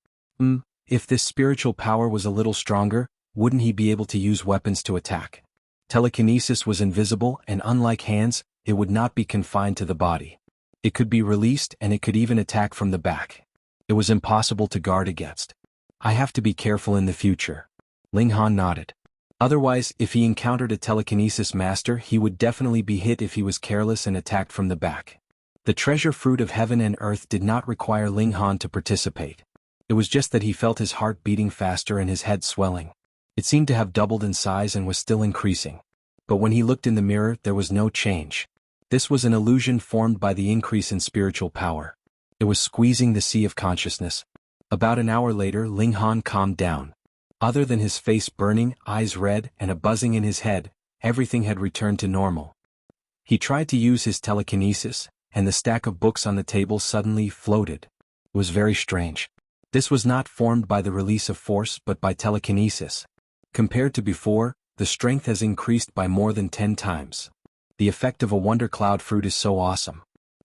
If this spiritual power was a little stronger, wouldn't he be able to use weapons to attack? Telekinesis was invisible and unlike hands, it would not be confined to the body. It could be released and it could even attack from the back. It was impossible to guard against. I have to be careful in the future. Ling Han nodded. Otherwise, if he encountered a telekinesis master, he would definitely be hit if he was careless and attacked from the back. The treasure fruit of heaven and earth did not require Ling Han to participate. It was just that he felt his heart beating faster and his head swelling. It seemed to have doubled in size and was still increasing. But when he looked in the mirror, there was no change. This was an illusion formed by the increase in spiritual power. It was squeezing the sea of consciousness. About an hour later, Ling Han calmed down. Other than his face burning, eyes red, and a buzzing in his head, everything had returned to normal. He tried to use his telekinesis, and the stack of books on the table suddenly floated. It was very strange. This was not formed by the release of force but by telekinesis. Compared to before, the strength has increased by more than 10 times. The effect of a Wonder Cloud fruit is so awesome.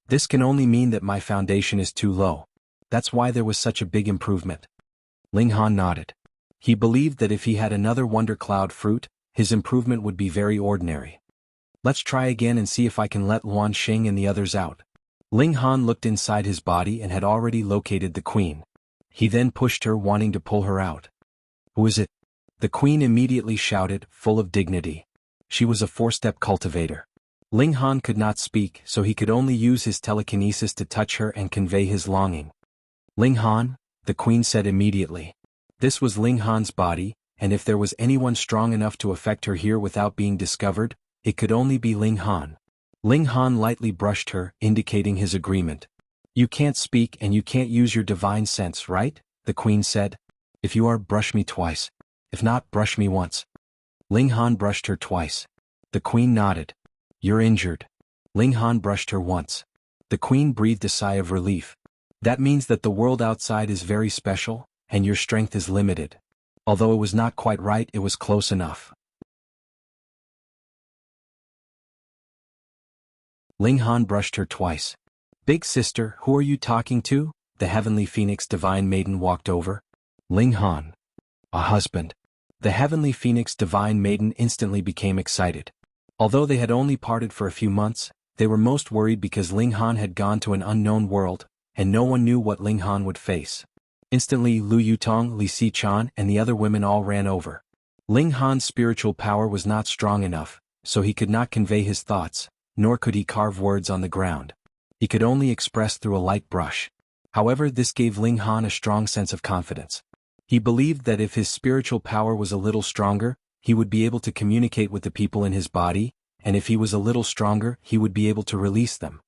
This can only mean that my foundation is too low. That's why there was such a big improvement. Ling Han nodded. He believed that if he had another Wonder Cloud fruit, his improvement would be very ordinary. Let's try again and see if I can let Luan Xing and the others out. Ling Han looked inside his body and had already located the queen. He then pushed her, wanting to pull her out. Who is it? The queen immediately shouted, full of dignity. She was a 4-step cultivator. Ling Han could not speak, so he could only use his telekinesis to touch her and convey his longing. Ling Han, the queen said immediately. This was Ling Han's body, and if there was anyone strong enough to affect her here without being discovered, it could only be Ling Han. Ling Han lightly brushed her, indicating his agreement. You can't speak and you can't use your divine sense, right? The queen said. If you are, brush me twice. If not, brush me once. Ling Han brushed her twice. The queen nodded. You're injured. Ling Han brushed her once. The queen breathed a sigh of relief. That means that the world outside is very special, and your strength is limited. Although it was not quite right, it was close enough. Ling Han brushed her twice. Big sister, who are you talking to? The Heavenly Phoenix Divine Maiden walked over. Ling Han. A husband. The Heavenly Phoenix Divine Maiden instantly became excited. Although they had only parted for a few months, they were most worried because Ling Han had gone to an unknown world, and no one knew what Ling Han would face. Instantly Lu Yutong, Li Xichan, and the other women all ran over. Ling Han's spiritual power was not strong enough, so he could not convey his thoughts, nor could he carve words on the ground. He could only express through a light brush. However, this gave Ling Han a strong sense of confidence. He believed that if his spiritual power was a little stronger, he would be able to communicate with the people in his body, and if he was a little stronger, he would be able to release them.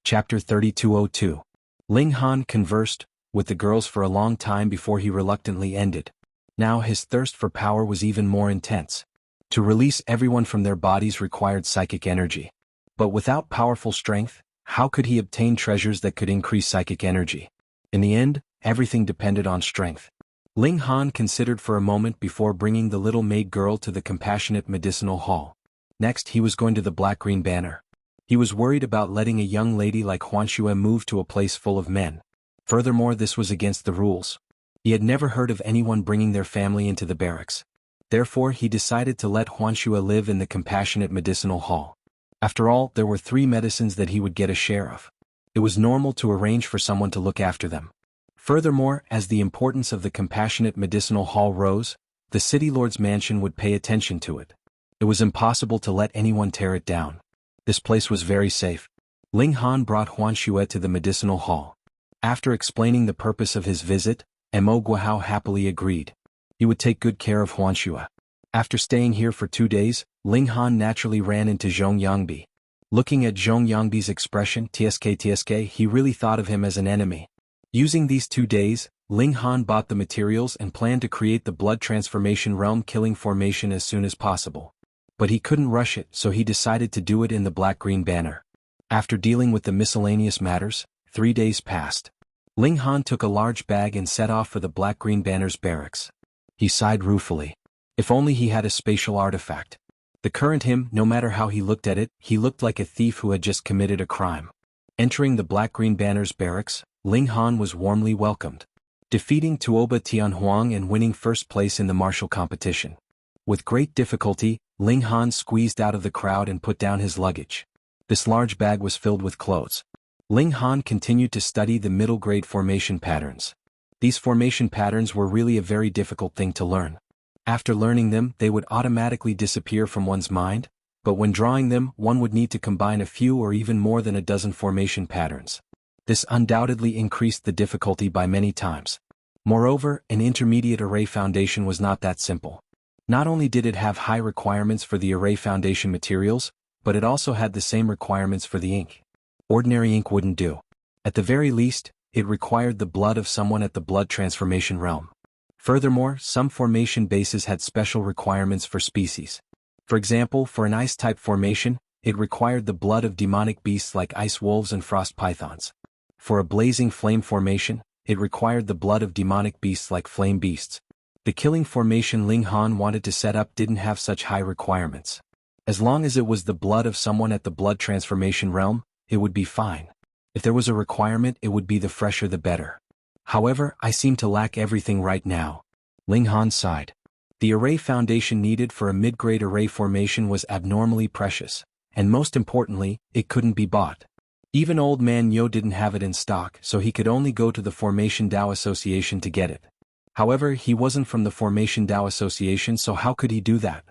Chapter 3202. Ling Han conversed with the girls for a long time before he reluctantly ended. Now his thirst for power was even more intense. To release everyone from their bodies required psychic energy. But without powerful strength, how could he obtain treasures that could increase psychic energy? In the end, everything depended on strength. Ling Han considered for a moment before bringing the little maid girl to the Compassionate Medicinal Hall. Next he was going to the Black-Green Banner. He was worried about letting a young lady like Huanxue move to a place full of men. Furthermore, this was against the rules. He had never heard of anyone bringing their family into the barracks. Therefore, he decided to let Huanxue live in the Compassionate Medicinal Hall. After all, there were 3 medicines that he would get a share of. It was normal to arrange for someone to look after them. Furthermore, as the importance of the Compassionate Medicinal Hall rose, the City Lord's mansion would pay attention to it. It was impossible to let anyone tear it down. This place was very safe. Ling Han brought Huanxue to the medicinal hall. After explaining the purpose of his visit, Mo Guohao happily agreed. He would take good care of Huanxue. After staying here for 2 days, Ling Han naturally ran into Zhong Yangbi. Looking at Zhong Yangbi's expression, TSK, he really thought of him as an enemy. Using these 2 days, Ling Han bought the materials and planned to create the blood transformation realm killing formation as soon as possible. But he couldn't rush it, so he decided to do it in the Black-Green Banner. After dealing with the miscellaneous matters, 3 days passed. Ling Han took a large bag and set off for the Black-Green Banner's barracks. He sighed ruefully. If only he had a spatial artifact. The current him, no matter how he looked at it, he looked like a thief who had just committed a crime. Entering the Black-Green Banner's barracks, Ling Han was warmly welcomed, defeating Tuoba Tianhuang and winning first place in the martial competition. With great difficulty, Ling Han squeezed out of the crowd and put down his luggage. This large bag was filled with clothes. Ling Han continued to study the middle-grade formation patterns. These formation patterns were really a very difficult thing to learn. After learning them, they would automatically disappear from one's mind, but when drawing them, one would need to combine a few or even more than a dozen formation patterns. This undoubtedly increased the difficulty by many times. Moreover, an intermediate array foundation was not that simple. Not only did it have high requirements for the array foundation materials, but it also had the same requirements for the ink. Ordinary ink wouldn't do. At the very least, it required the blood of someone at the blood transformation realm. Furthermore, some formation bases had special requirements for species. For example, for an ice-type formation, it required the blood of demonic beasts like ice wolves and frost pythons. For a blazing flame formation, it required the blood of demonic beasts like flame beasts. The killing formation Ling Han wanted to set up didn't have such high requirements. As long as it was the blood of someone at the blood transformation realm, it would be fine. If there was a requirement, it would be the fresher the better. However, I seem to lack everything right now. Ling Han sighed. The array foundation needed for a mid-grade array formation was abnormally precious, and most importantly, it couldn't be bought. Even old man Yo didn't have it in stock, so he could only go to the Formation Dao Association to get it. However, he wasn't from the Formation Dao Association, so how could he do that?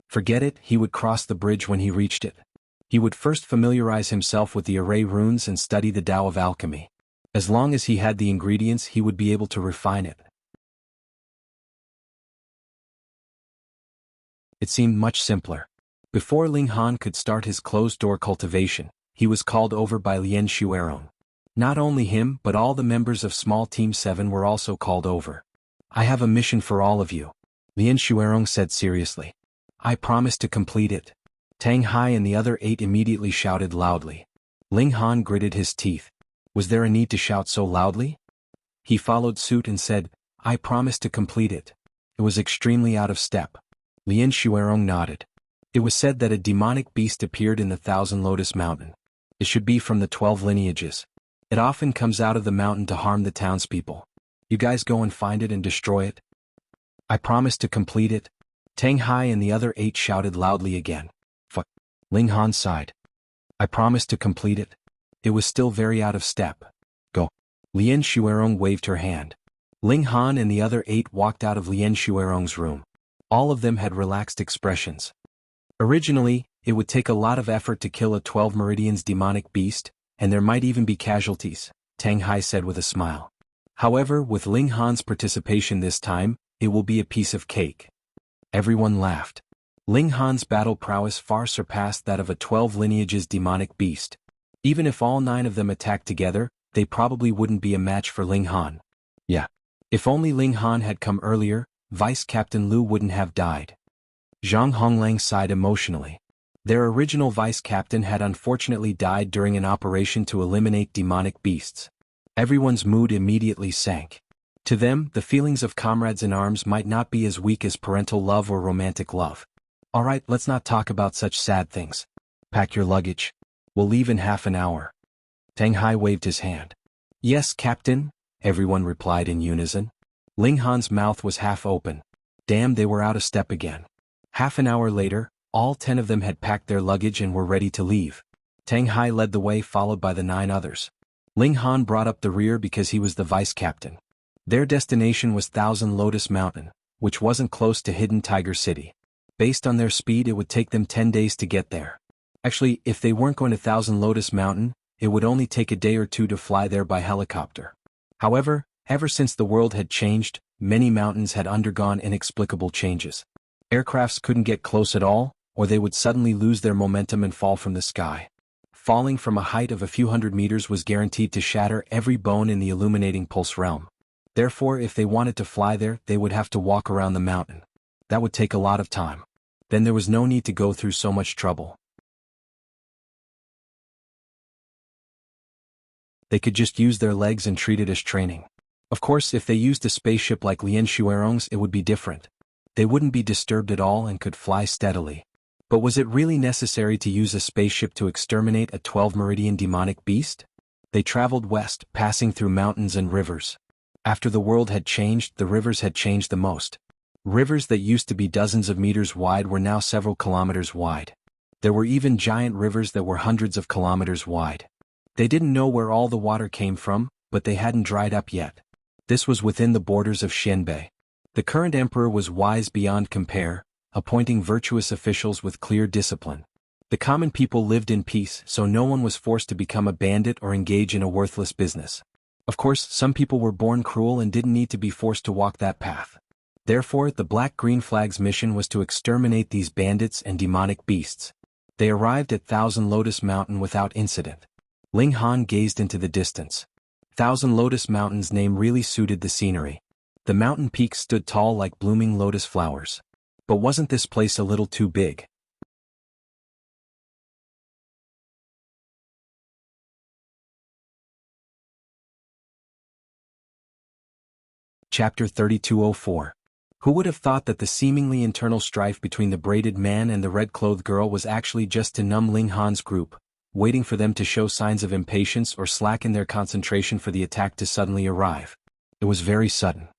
Forget it, he would cross the bridge when he reached it. He would first familiarize himself with the array runes and study the Tao of Alchemy. As long as he had the ingredients, he would be able to refine it. It seemed much simpler. Before Ling Han could start his closed-door cultivation, he was called over by Lien Shuerong. Not only him, but all the members of Small Team 7 were also called over. "I have a mission for all of you," Lien Shuerong said seriously. "I promise to complete it." Tang Hai and the other 8 immediately shouted loudly. Ling Han gritted his teeth. Was there a need to shout so loudly? He followed suit and said, "I promise to complete it." It was extremely out of step. Lien Shuerong nodded. It was said that a demonic beast appeared in the Thousand Lotus Mountain. It should be from the 12 lineages. It often comes out of the mountain to harm the townspeople. You guys go and find it and destroy it. I promise to complete it. Tang Hai and the other 8 shouted loudly again. Fuck. Ling Han sighed. I promise to complete it. It was still very out of step. Go. Lien Shuerong waved her hand. Ling Han and the other 8 walked out of Lien Shuerong's room. All of them had relaxed expressions. Originally, it would take a lot of effort to kill a 12 Meridians demonic beast, and there might even be casualties, Tang Hai said with a smile. However, with Ling Han's participation this time, it will be a piece of cake. Everyone laughed. Ling Han's battle prowess far surpassed that of a 12 lineages demonic beast. Even if all 9 of them attacked together, they probably wouldn't be a match for Ling Han. Yeah. If only Ling Han had come earlier, Vice Captain Lu wouldn't have died. Zhang Honglang sighed emotionally. Their original vice captain had unfortunately died during an operation to eliminate demonic beasts. Everyone's mood immediately sank. To them, the feelings of comrades in arms might not be as weak as parental love or romantic love. Alright, let's not talk about such sad things. Pack your luggage. We'll leave in half an hour. Tang Hai waved his hand. Yes, Captain, everyone replied in unison. Ling Han's mouth was half open. Damn, they were out of step again. Half an hour later, all 10 of them had packed their luggage and were ready to leave. Tang Hai led the way, followed by the 9 others. Ling Han brought up the rear because he was the vice captain. Their destination was Thousand Lotus Mountain, which wasn't close to Hidden Tiger City. Based on their speed, it would take them 10 days to get there. Actually, if they weren't going to Thousand Lotus Mountain, it would only take a day or 2 to fly there by helicopter. However, ever since the world had changed, many mountains had undergone inexplicable changes. Aircrafts couldn't get close at all, or they would suddenly lose their momentum and fall from the sky. Falling from a height of a few hundred meters was guaranteed to shatter every bone in the illuminating pulse realm. Therefore, if they wanted to fly there, they would have to walk around the mountain. That would take a lot of time. Then there was no need to go through so much trouble. They could just use their legs and treat it as training. Of course, if they used a spaceship like Lien Shuerong's, it would be different. They wouldn't be disturbed at all and could fly steadily. But was it really necessary to use a spaceship to exterminate a 12 Meridian demonic beast? They traveled west, passing through mountains and rivers. After the world had changed, the rivers had changed the most. Rivers that used to be dozens of meters wide were now several kilometers wide. There were even giant rivers that were hundreds of kilometers wide. They didn't know where all the water came from, but they hadn't dried up yet. This was within the borders of Xianbei. The current emperor was wise beyond compare, appointing virtuous officials with clear discipline. The common people lived in peace, so no one was forced to become a bandit or engage in a worthless business. Of course, some people were born cruel and didn't need to be forced to walk that path. Therefore, the Black-Green Flag's mission was to exterminate these bandits and demonic beasts. They arrived at Thousand Lotus Mountain without incident. Ling Han gazed into the distance. Thousand Lotus Mountain's name really suited the scenery. The mountain peaks stood tall like blooming lotus flowers. But wasn't this place a little too big? Chapter 3204. Who would have thought that the seemingly internal strife between the braided man and the red-clothed girl was actually just to numb Ling Han's group, waiting for them to show signs of impatience or slacken their concentration for the attack to suddenly arrive. It was very sudden.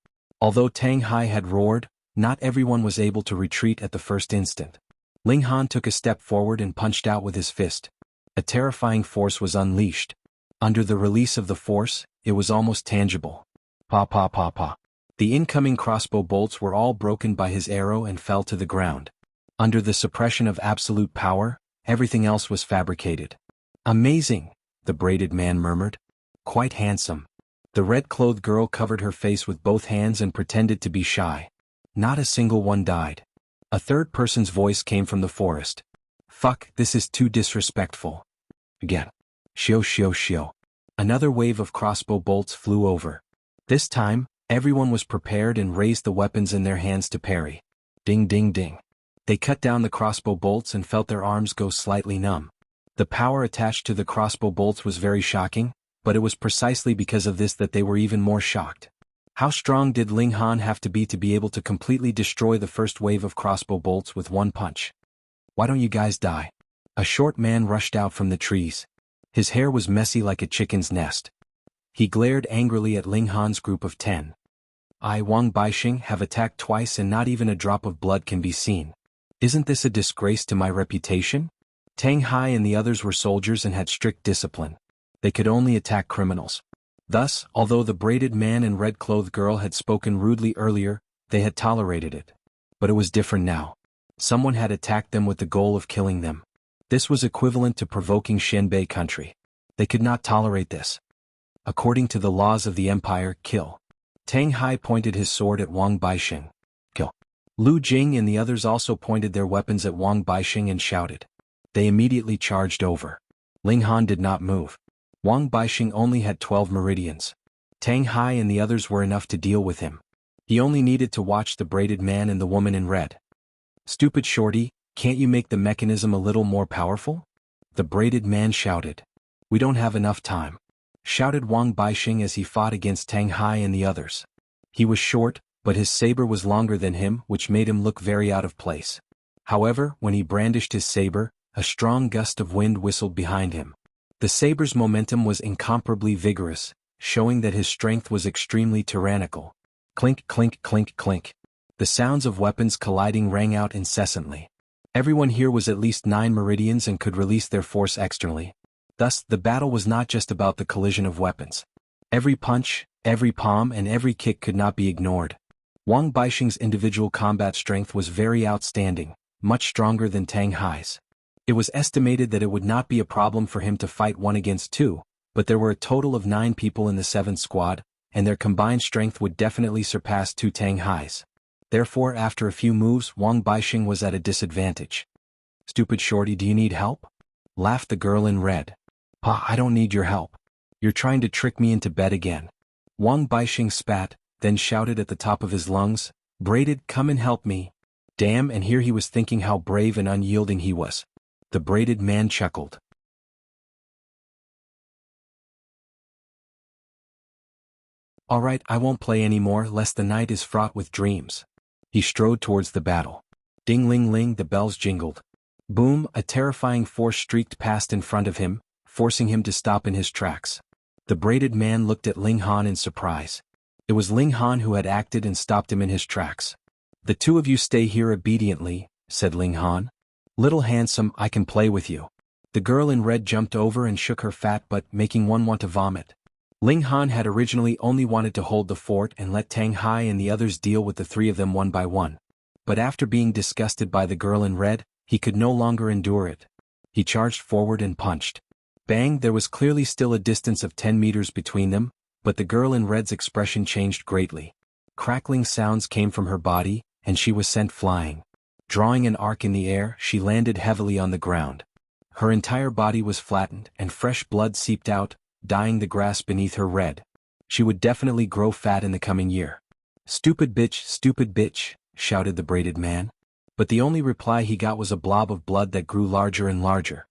Although Tang Hai had roared, not everyone was able to retreat at the first instant. Ling Han took a step forward and punched out with his fist. A terrifying force was unleashed. Under the release of the force, it was almost tangible. Pa pa pa pa. The incoming crossbow bolts were all broken by his arrow and fell to the ground. Under the suppression of absolute power, everything else was fabricated. Amazing, the braided man murmured. Quite handsome. The red-clothed girl covered her face with both hands and pretended to be shy. Not a single one died. A third person's voice came from the forest. Fuck, this is too disrespectful. Again. Shio shio shio. Another wave of crossbow bolts flew over. This time, everyone was prepared and raised the weapons in their hands to parry. Ding ding ding. They cut down the crossbow bolts and felt their arms go slightly numb. The power attached to the crossbow bolts was very shocking, but it was precisely because of this that they were even more shocked. How strong did Ling Han have to be able to completely destroy the first wave of crossbow bolts with one punch? Why don't you guys die? A short man rushed out from the trees. His hair was messy like a chicken's nest. He glared angrily at Ling Han's group of 10. I, Wang Baixing, have attacked twice and not even a drop of blood can be seen. Isn't this a disgrace to my reputation? Tang Hai and the others were soldiers and had strict discipline. They could only attack criminals. Thus, although the braided man and red-clothed girl had spoken rudely earlier, they had tolerated it. But it was different now. Someone had attacked them with the goal of killing them. This was equivalent to provoking Xianbei country. They could not tolerate this. According to the laws of the empire, kill. Tang Hai pointed his sword at Wang Baixing. Kill. Lu Jing and the others also pointed their weapons at Wang Baixing and shouted. They immediately charged over. Ling Han did not move. Wang Baixing only had 12 meridians. Tang Hai and the others were enough to deal with him. He only needed to watch the braided man and the woman in red. Stupid shorty, can't you make the mechanism a little more powerful? The braided man shouted. We don't have enough time. Shouted Wang Baixing as he fought against Tang Hai and the others. He was short, but his saber was longer than him, which made him look very out of place. However, when he brandished his saber, a strong gust of wind whistled behind him. The saber's momentum was incomparably vigorous, showing that his strength was extremely tyrannical. Clink, clink, clink, clink. The sounds of weapons colliding rang out incessantly. Everyone here was at least 9 meridians and could release their force externally. Thus, the battle was not just about the collision of weapons. Every punch, every palm and every kick could not be ignored. Wang Baixing's individual combat strength was very outstanding, much stronger than Tang Hai's. It was estimated that it would not be a problem for him to fight 1 against 2, but there were a total of 9 people in the 7th squad, and their combined strength would definitely surpass 2 Tang Hai's. Therefore, after a few moves, Wang Baixing was at a disadvantage. Stupid shorty, do you need help? Laughed the girl in red. Pa, I don't need your help. You're trying to trick me into bed again. Wang Baixing spat, then shouted at the top of his lungs, Braided, come and help me. Damn, and here he was thinking how brave and unyielding he was. The braided man chuckled. Alright, I won't play anymore lest the night is fraught with dreams. He strode towards the battle. Ding-ling-ling, the bells jingled. Boom, a terrifying force streaked past in front of him, forcing him to stop in his tracks. The braided man looked at Ling Han in surprise. It was Ling Han who had acted and stopped him in his tracks. The two of you stay here obediently, said Ling Han. Little handsome, I can play with you. The girl in red jumped over and shook her fat butt, making one want to vomit. Ling Han had originally only wanted to hold the fort and let Tang Hai and the others deal with the 3 of them one by one. But after being disgusted by the girl in red, he could no longer endure it. He charged forward and punched. Bang, there was clearly still a distance of 10 meters between them, but the girl in red's expression changed greatly. Crackling sounds came from her body, and she was sent flying. Drawing an arc in the air, she landed heavily on the ground. Her entire body was flattened, and fresh blood seeped out, dyeing the grass beneath her red. She would definitely grow fat in the coming year. Stupid bitch, shouted the braided man. But the only reply he got was a blob of blood that grew larger and larger.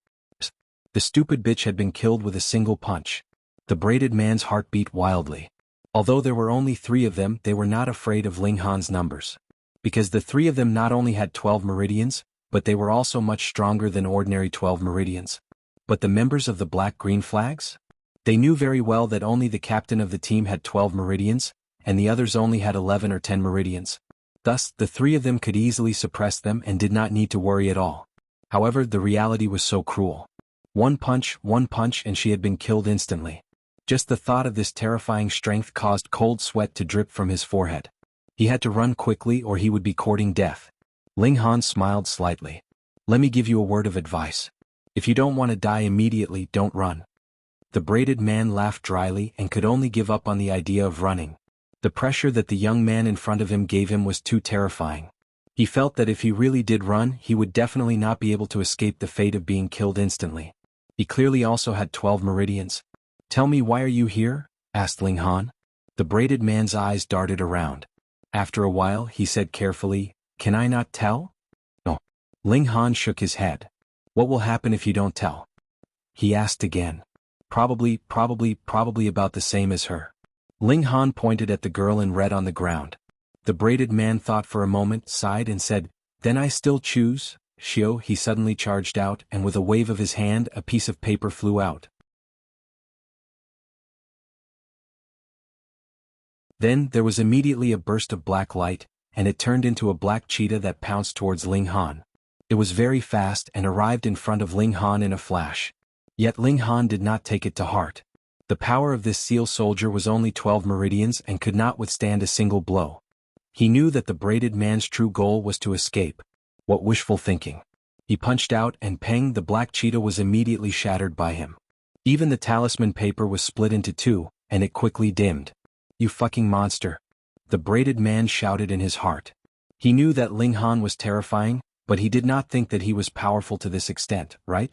The stupid bitch had been killed with a single punch. The braided man's heart beat wildly. Although there were only 3 of them, they were not afraid of Ling Han's numbers. Because the 3 of them not only had 12 meridians, but they were also much stronger than ordinary 12 meridians. But the members of the black-green flags? They knew very well that only the captain of the team had 12 meridians, and the others only had 11 or 10 meridians. Thus, the 3 of them could easily suppress them and did not need to worry at all. However, the reality was so cruel. One punch, and she had been killed instantly. Just the thought of this terrifying strength caused cold sweat to drip from his forehead. He had to run quickly or he would be courting death. Ling Han smiled slightly. Let me give you a word of advice. If you don't want to die immediately, don't run. The braided man laughed dryly and could only give up on the idea of running. The pressure that the young man in front of him gave him was too terrifying. He felt that if he really did run, he would definitely not be able to escape the fate of being killed instantly. He clearly also had 12 meridians. Tell me, why are you here? Asked Ling Han. The braided man's eyes darted around. After a while, he said carefully, Can I not tell? No. Ling Han shook his head. What will happen if you don't tell? He asked again. Probably about the same as her. Ling Han pointed at the girl in red on the ground. The braided man thought for a moment, sighed and said, Then I still choose, Shio. He suddenly charged out and with a wave of his hand a piece of paper flew out. Then there was immediately a burst of black light, and it turned into a black cheetah that pounced towards Ling Han. It was very fast and arrived in front of Ling Han in a flash. Yet Ling Han did not take it to heart. The power of this seal soldier was only 12 meridians and could not withstand a single blow. He knew that the braided man's true goal was to escape. What wishful thinking. He punched out and peng, the black cheetah was immediately shattered by him. Even the talisman paper was split into two, and it quickly dimmed. You fucking monster. The braided man shouted in his heart. He knew that Ling Han was terrifying, but he did not think that he was powerful to this extent, right?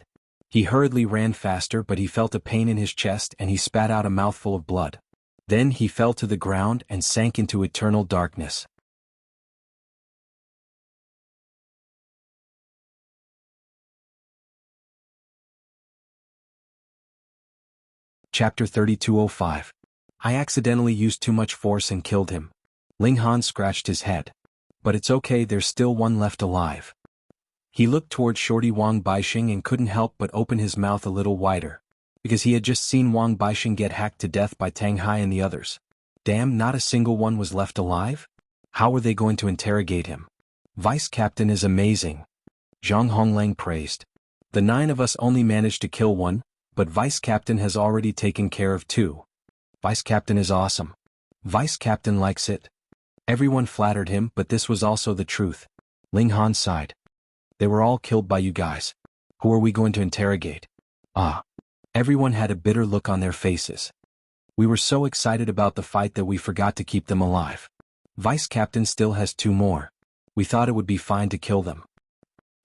He hurriedly ran faster, but he felt a pain in his chest and he spat out a mouthful of blood. Then he fell to the ground and sank into eternal darkness. Chapter 3205. I accidentally used too much force and killed him. Ling Han scratched his head. But it's okay, there's still one left alive. He looked toward Shorty Wang Baixing and couldn't help but open his mouth a little wider. Because he had just seen Wang Baixing get hacked to death by Tang Hai and the others. Damn, not a single one was left alive? How were they going to interrogate him? Vice Captain is amazing. Zhang Honglang praised. The 9 of us only managed to kill one, but Vice Captain has already taken care of 2. Vice Captain is awesome. Vice Captain likes it. Everyone flattered him, but this was also the truth. Ling Han sighed. They were all killed by you guys. Who are we going to interrogate? Ah. Everyone had a bitter look on their faces. We were so excited about the fight that we forgot to keep them alive. Vice Captain still has 2 more. We thought it would be fine to kill them.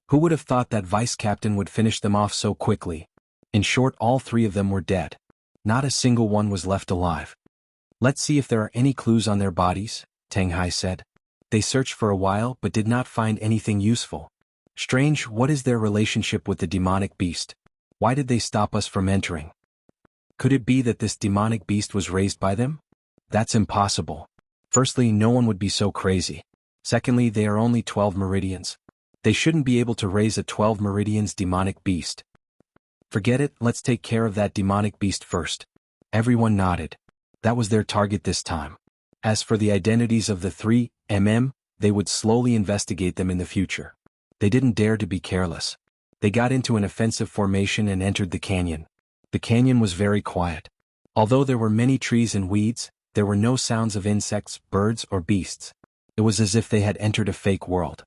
Who would have thought that Vice Captain would finish them off so quickly? In short, all 3 of them were dead. Not a single one was left alive. Let's see if there are any clues on their bodies, Tang Hai said. They searched for a while but did not find anything useful. Strange, what is their relationship with the demonic beast? Why did they stop us from entering? Could it be that this demonic beast was raised by them? That's impossible. Firstly, no one would be so crazy. Secondly, they are only 12 meridians. They shouldn't be able to raise a 12 meridians demonic beast. Forget it, let's take care of that demonic beast first. Everyone nodded. That was their target this time. As for the identities of the 3 they would slowly investigate them in the future. They didn't dare to be careless. They got into an offensive formation and entered the canyon. The canyon was very quiet. Although there were many trees and weeds, there were no sounds of insects, birds, or beasts. It was as if they had entered a fake world.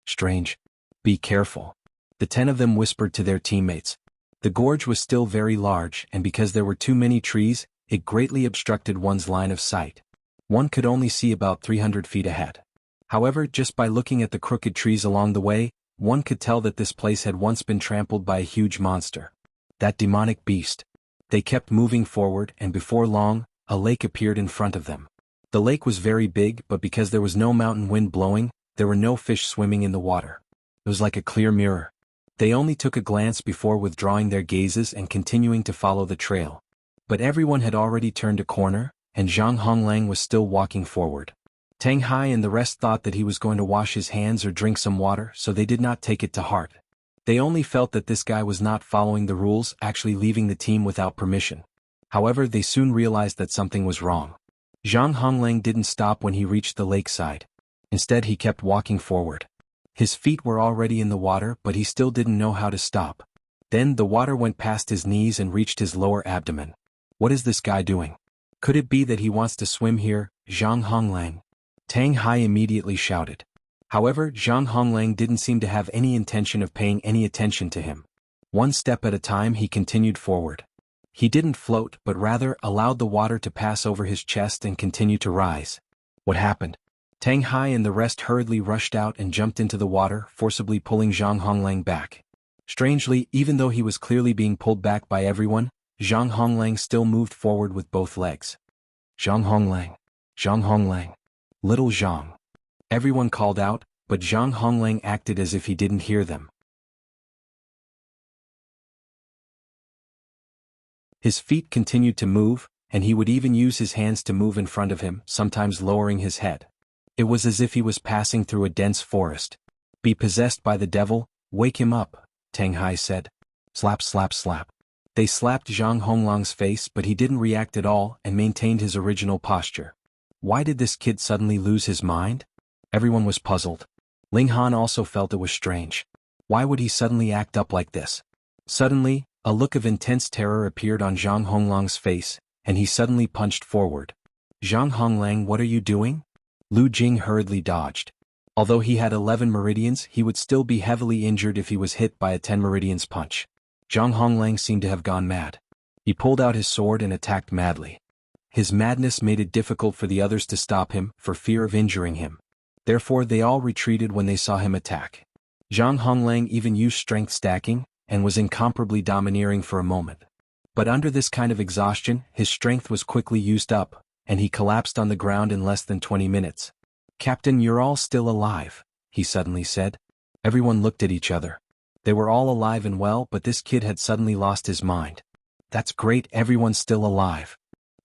Strange. Be careful. The 10 of them whispered to their teammates. The gorge was still very large, and because there were too many trees, it greatly obstructed one's line of sight. One could only see about 300 feet ahead. However, just by looking at the crooked trees along the way, one could tell that this place had once been trampled by a huge monster. That demonic beast. They kept moving forward, and before long, a lake appeared in front of them. The lake was very big, but because there was no mountain wind blowing, there were no fish swimming in the water. It was like a clear mirror. They only took a glance before withdrawing their gazes and continuing to follow the trail. But everyone had already turned a corner, and Zhang Honglang was still walking forward. Tang Hai and the rest thought that he was going to wash his hands or drink some water, so they did not take it to heart. They only felt that this guy was not following the rules, actually leaving the team without permission. However, they soon realized that something was wrong. Zhang Honglang didn't stop when he reached the lakeside. Instead, he kept walking forward. His feet were already in the water, but he still didn't know how to stop. Then the water went past his knees and reached his lower abdomen. What is this guy doing? Could it be that he wants to swim here? Zhang Honglang. Tang Hai immediately shouted. However, Zhang Honglang didn't seem to have any intention of paying any attention to him. One step at a time he continued forward. He didn't float but rather allowed the water to pass over his chest and continue to rise. What happened? Tang Hai and the rest hurriedly rushed out and jumped into the water, forcibly pulling Zhang Honglang back. Strangely, even though he was clearly being pulled back by everyone, Zhang Honglang still moved forward with both legs. Zhang Honglang. Zhang Honglang. Little Zhang. Everyone called out, but Zhang Honglang acted as if he didn't hear them. His feet continued to move, and he would even use his hands to move in front of him, sometimes lowering his head. It was as if he was passing through a dense forest. Be possessed by the devil, wake him up, Tang Hai said. Slap slap slap. They slapped Zhang Honglang's face, but he didn't react at all and maintained his original posture. Why did this kid suddenly lose his mind? Everyone was puzzled. Ling Han also felt it was strange. Why would he suddenly act up like this? Suddenly, a look of intense terror appeared on Zhang Honglang's face, and he suddenly punched forward. Zhang Honglang, what are you doing? Lu Jing hurriedly dodged. Although he had 11 meridians, he would still be heavily injured if he was hit by a 10 meridians punch. Zhang Honglang seemed to have gone mad. He pulled out his sword and attacked madly. His madness made it difficult for the others to stop him, for fear of injuring him. Therefore they all retreated when they saw him attack. Zhang Honglang even used strength stacking, and was incomparably domineering for a moment. But under this kind of exhaustion, his strength was quickly used up, and he collapsed on the ground in less than 20 minutes. Captain, you're all still alive, he suddenly said. Everyone looked at each other. They were all alive and well, but this kid had suddenly lost his mind. That's great, everyone's still alive.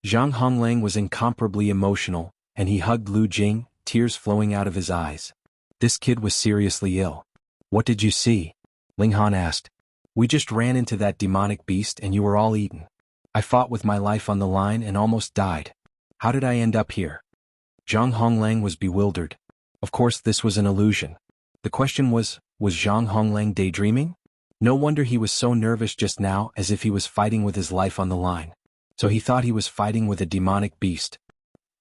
Zhang Honglang was incomparably emotional, and he hugged Lu Jing, tears flowing out of his eyes. This kid was seriously ill. What did you see? Ling Han asked. We just ran into that demonic beast and you were all eaten. I fought with my life on the line and almost died. How did I end up here? Zhang Honglang was bewildered. Of course this was an illusion. The question was Zhang Honglang daydreaming? No wonder he was so nervous just now, as if he was fighting with his life on the line. So he thought he was fighting with a demonic beast.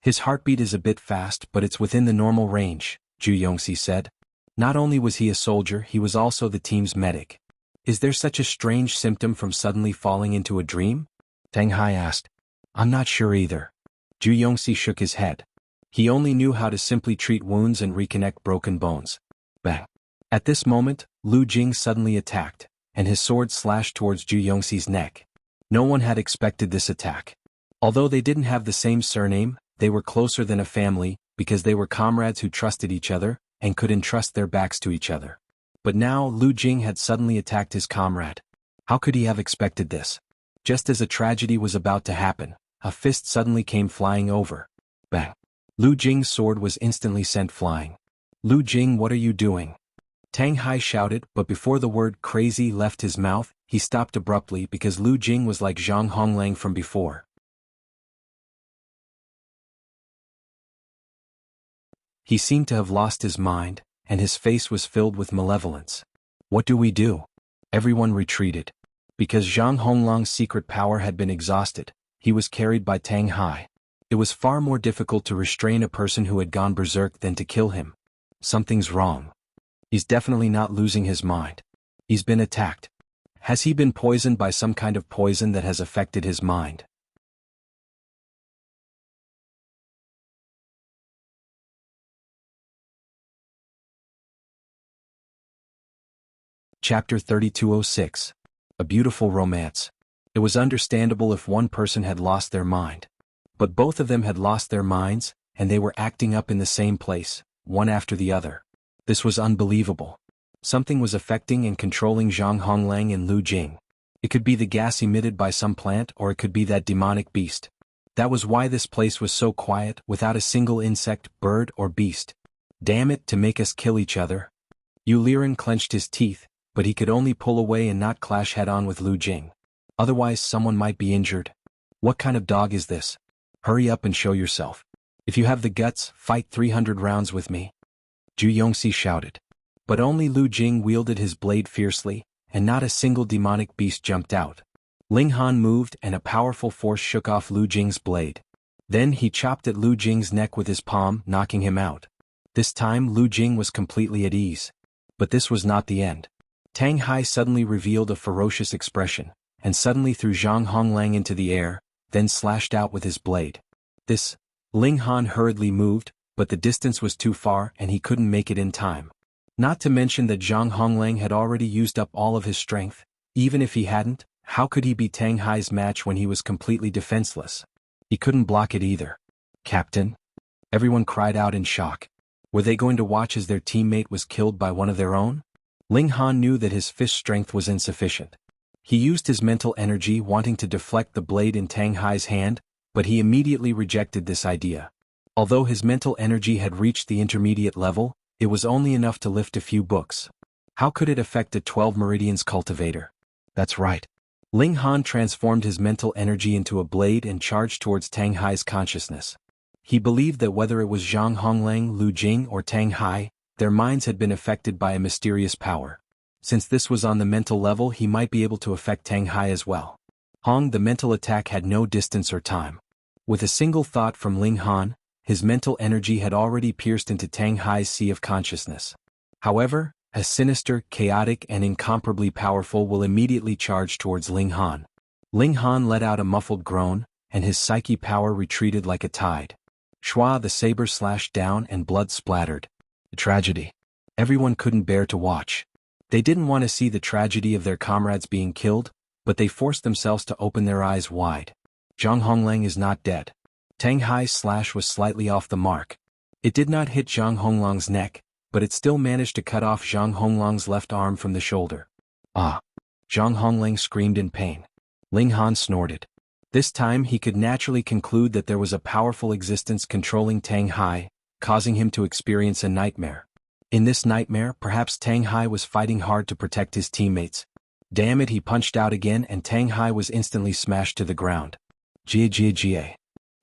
His heartbeat is a bit fast, but it's within the normal range, Zhu Yongxi said. Not only was he a soldier, he was also the team's medic. Is there such a strange symptom from suddenly falling into a dream? Tang Hai asked. I'm not sure either. Zhu Yongxi shook his head. He only knew how to simply treat wounds and reconnect broken bones. Bang. At this moment, Lu Jing suddenly attacked, and his sword slashed towards Zhu Yongxi's neck. No one had expected this attack. Although they didn't have the same surname, they were closer than a family, because they were comrades who trusted each other, and could entrust their backs to each other. But now Lu Jing had suddenly attacked his comrade. How could he have expected this? Just as a tragedy was about to happen, a fist suddenly came flying over. Bang. Lu Jing's sword was instantly sent flying. Lu Jing, what are you doing? Tang Hai shouted, but before the word crazy left his mouth, he stopped abruptly because Lu Jing was like Zhang Honglang from before. He seemed to have lost his mind, and his face was filled with malevolence. What do we do? Everyone retreated. Because Zhang Honglang's secret power had been exhausted, he was carried by Tang Hai. It was far more difficult to restrain a person who had gone berserk than to kill him. Something's wrong. He's definitely not losing his mind. He's been attacked. Has he been poisoned by some kind of poison that has affected his mind? Chapter 3206. A Beautiful Romance. It was understandable if one person had lost their mind. But both of them had lost their minds, and they were acting up in the same place, one after the other. This was unbelievable. Something was affecting and controlling Zhang Honglang and Lu Jing. It could be the gas emitted by some plant, or it could be that demonic beast. That was why this place was so quiet, without a single insect, bird, or beast. Damn it, to make us kill each other. Yu Liren clenched his teeth, but he could only pull away and not clash head-on with Lu Jing. Otherwise someone might be injured. What kind of dog is this? Hurry up and show yourself. If you have the guts, fight 300 rounds with me. Zhu Yongxi shouted. But only Lu Jing wielded his blade fiercely, and not a single demonic beast jumped out. Ling Han moved and a powerful force shook off Lu Jing's blade. Then he chopped at Lu Jing's neck with his palm, knocking him out. This time Lu Jing was completely at ease. But this was not the end. Tang Hai suddenly revealed a ferocious expression, and suddenly threw Zhang Honglang into the air, then slashed out with his blade. Ling Han hurriedly moved, but the distance was too far and he couldn't make it in time. Not to mention that Zhang Honglang had already used up all of his strength. Even if he hadn't, how could he be Tang Hai's match when he was completely defenseless? He couldn't block it either. "Captain?" Everyone cried out in shock. Were they going to watch as their teammate was killed by one of their own? Ling Han knew that his fist strength was insufficient. He used his mental energy wanting to deflect the blade in Tang Hai's hand, but he immediately rejected this idea. Although his mental energy had reached the intermediate level, it was only enough to lift a few books. How could it affect a 12 Meridians cultivator? That's right. Ling Han transformed his mental energy into a blade and charged towards Tang Hai's consciousness. He believed that whether it was Zhang Honglang, Lu Jing or Tang Hai, their minds had been affected by a mysterious power. Since this was on the mental level, he might be able to affect Tang Hai as well. The mental attack had no distance or time. With a single thought from Ling Han, his mental energy had already pierced into Tang Hai's sea of consciousness. However, a sinister, chaotic and incomparably powerful will immediately charge towards Ling Han. Ling Han let out a muffled groan, and his psyche power retreated like a tide. Shua the saber slashed down and blood splattered. A tragedy. Everyone couldn't bear to watch. They didn't want to see the tragedy of their comrades being killed, but they forced themselves to open their eyes wide. Zhang Honglang is not dead. Tang Hai's slash was slightly off the mark. It did not hit Zhang Honglang's neck, but it still managed to cut off Zhang Honglang's left arm from the shoulder. Ah! Zhang Honglang screamed in pain. Ling Han snorted. This time he could naturally conclude that there was a powerful existence controlling Tang Hai, causing him to experience a nightmare. In this nightmare, perhaps Tang Hai was fighting hard to protect his teammates. Damn it, he punched out again and Tang Hai was instantly smashed to the ground. Jia Jia Jia.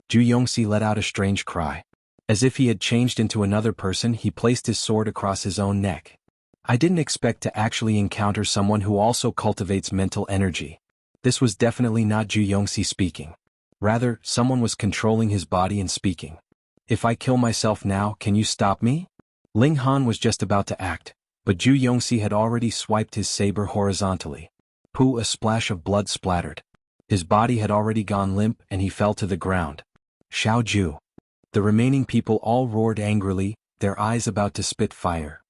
Zhu Yongxi let out a strange cry. As if he had changed into another person, he placed his sword across his own neck. I didn't expect to actually encounter someone who also cultivates mental energy. This was definitely not Zhu Yongxi speaking. Rather, someone was controlling his body and speaking. If I kill myself now, can you stop me? Ling Han was just about to act, but Zhu Yongxi had already swiped his saber horizontally. A splash of blood splattered. His body had already gone limp and he fell to the ground. Xiao Zhu. The remaining people all roared angrily, their eyes about to spit fire.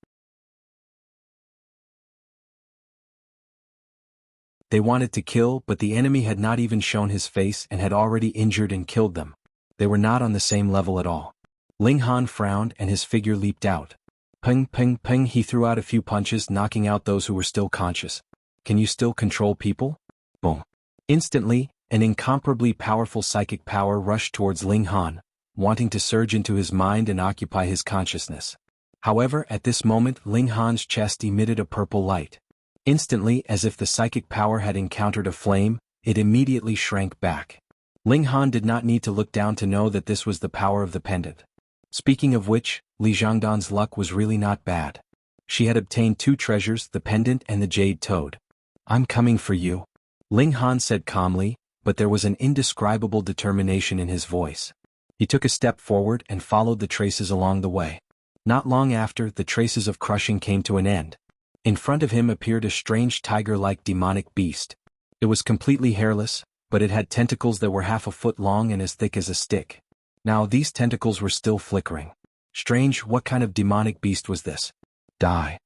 They wanted to kill, but the enemy had not even shown his face and had already injured and killed them. They were not on the same level at all. Ling Han frowned and his figure leaped out. Ping, ping, ping, he threw out a few punches, knocking out those who were still conscious. Can you still control people? Boom. Instantly, an incomparably powerful psychic power rushed towards Ling Han, wanting to surge into his mind and occupy his consciousness. However, at this moment, Ling Han's chest emitted a purple light. Instantly, as if the psychic power had encountered a flame, it immediately shrank back. Ling Han did not need to look down to know that this was the power of the pendant. Speaking of which, Li Zhangdan's luck was really not bad. She had obtained 2 treasures, the pendant and the jade toad. I'm coming for you, Ling Han said calmly, but there was an indescribable determination in his voice. He took a step forward and followed the traces along the way. Not long after, the traces of crushing came to an end. In front of him appeared a strange tiger-like demonic beast. It was completely hairless, but it had tentacles that were half a foot long and as thick as a stick. Now these tentacles were still flickering. Strange, what kind of demonic beast was this? Die.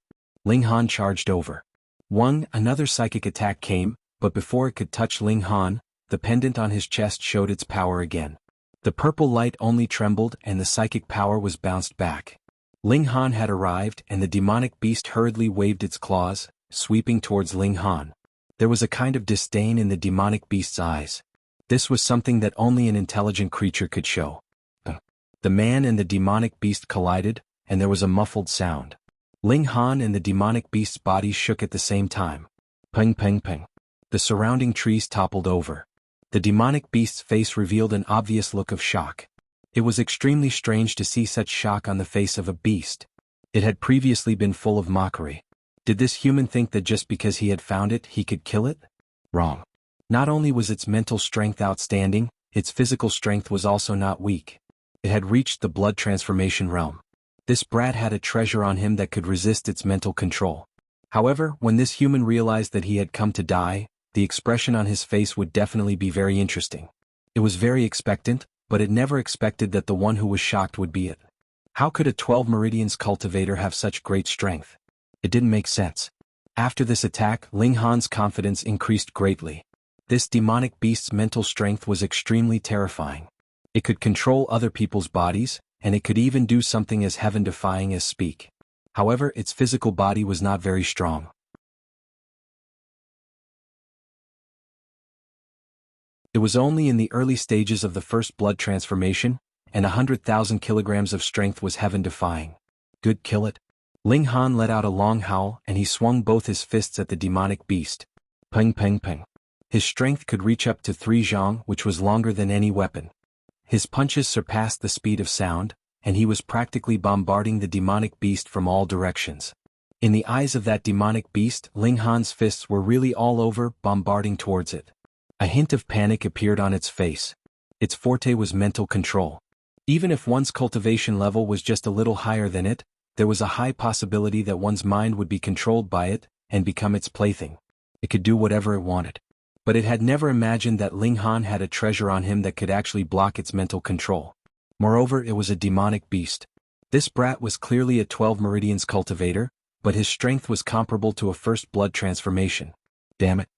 Ling Han charged over. Another psychic attack came, but before it could touch Ling Han, the pendant on his chest showed its power again. The purple light only trembled and the psychic power was bounced back. Ling Han had arrived and the demonic beast hurriedly waved its claws, sweeping towards Ling Han. There was a kind of disdain in the demonic beast's eyes. This was something that only an intelligent creature could show. The man and the demonic beast collided, and there was a muffled sound. Ling Han and the demonic beast's bodies shook at the same time. Ping, ping, ping. The surrounding trees toppled over. The demonic beast's face revealed an obvious look of shock. It was extremely strange to see such shock on the face of a beast. It had previously been full of mockery. Did this human think that just because he had found it, he could kill it? Wrong. Not only was its mental strength outstanding, its physical strength was also not weak. It had reached the blood transformation realm. This brat had a treasure on him that could resist its mental control. However, when this human realized that he had come to die, the expression on his face would definitely be very interesting. It was very expectant, but it never expected that the one who was shocked would be it. How could a 12 Meridians cultivator have such great strength? It didn't make sense. After this attack, Ling Han's confidence increased greatly. This demonic beast's mental strength was extremely terrifying. It could control other people's bodies, and it could even do something as heaven-defying as speak. However, its physical body was not very strong. It was only in the early stages of the first blood transformation, and 100,000 kilograms of strength was heaven-defying. Good, kill it. Ling Han let out a long howl and he swung both his fists at the demonic beast. Peng peng peng. His strength could reach up to 3 zhang, which was longer than any weapon. His punches surpassed the speed of sound, and he was practically bombarding the demonic beast from all directions. In the eyes of that demonic beast, Ling Han's fists were really all over, bombarding towards it. A hint of panic appeared on its face. Its forte was mental control. Even if one's cultivation level was just a little higher than it, there was a high possibility that one's mind would be controlled by it and become its plaything. It could do whatever it wanted. But it had never imagined that Ling Han had a treasure on him that could actually block its mental control. Moreover, it was a demonic beast. This brat was clearly a 12 Meridians cultivator, but his strength was comparable to a first blood transformation. Damn it.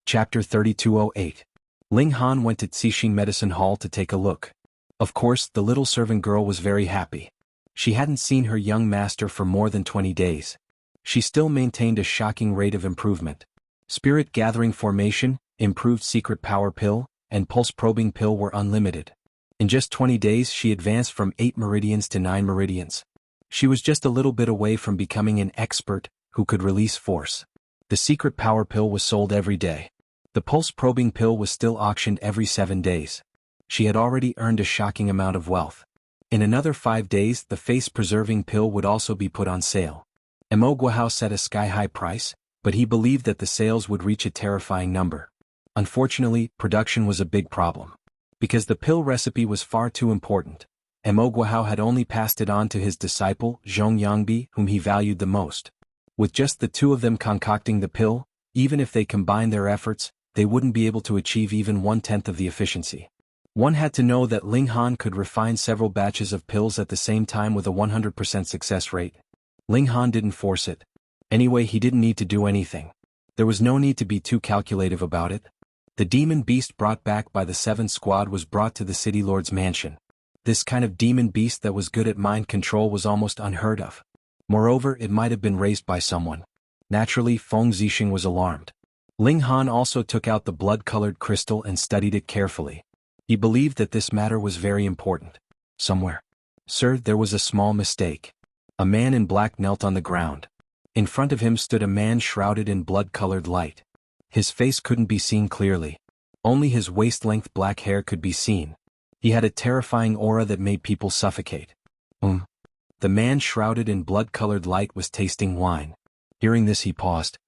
Chapter 3208. Ling Han went to Cixing Medicine Hall to take a look. Of course, the little servant girl was very happy. She hadn't seen her young master for more than 20 days. She still maintained a shocking rate of improvement. Spirit Gathering Formation, Improved Secret Power Pill, and Pulse Probing Pill were unlimited. In just 20 days she advanced from 8 Meridians to 9 Meridians. She was just a little bit away from becoming an expert who could release force. The Secret Power Pill was sold every day. The Pulse Probing Pill was still auctioned every 7 days. She had already earned a shocking amount of wealth. In another 5 days the Face Preserving Pill would also be put on sale. Mo Guohao set a sky-high price, but he believed that the sales would reach a terrifying number. Unfortunately, production was a big problem. Because the pill recipe was far too important, Mo Guohao had only passed it on to his disciple, Zhong Yangbi, whom he valued the most. With just the two of them concocting the pill, even if they combined their efforts, they wouldn't be able to achieve even 1/10 of the efficiency. One had to know that Ling Han could refine several batches of pills at the same time with a 100% success rate. Ling Han didn't force it. Anyway, he didn't need to do anything. There was no need to be too calculative about it. The demon beast brought back by the 7th squad was brought to the city lord's mansion. This kind of demon beast that was good at mind control was almost unheard of. Moreover, it might have been raised by someone. Naturally, Feng Zixing was alarmed. Ling Han also took out the blood-colored crystal and studied it carefully. He believed that this matter was very important. Somewhere. Sir, there was a small mistake. A man in black knelt on the ground. In front of him stood a man shrouded in blood-colored light. His face couldn't be seen clearly. Only his waist-length black hair could be seen. He had a terrifying aura that made people suffocate. The man shrouded in blood-colored light was tasting wine. Hearing this he paused.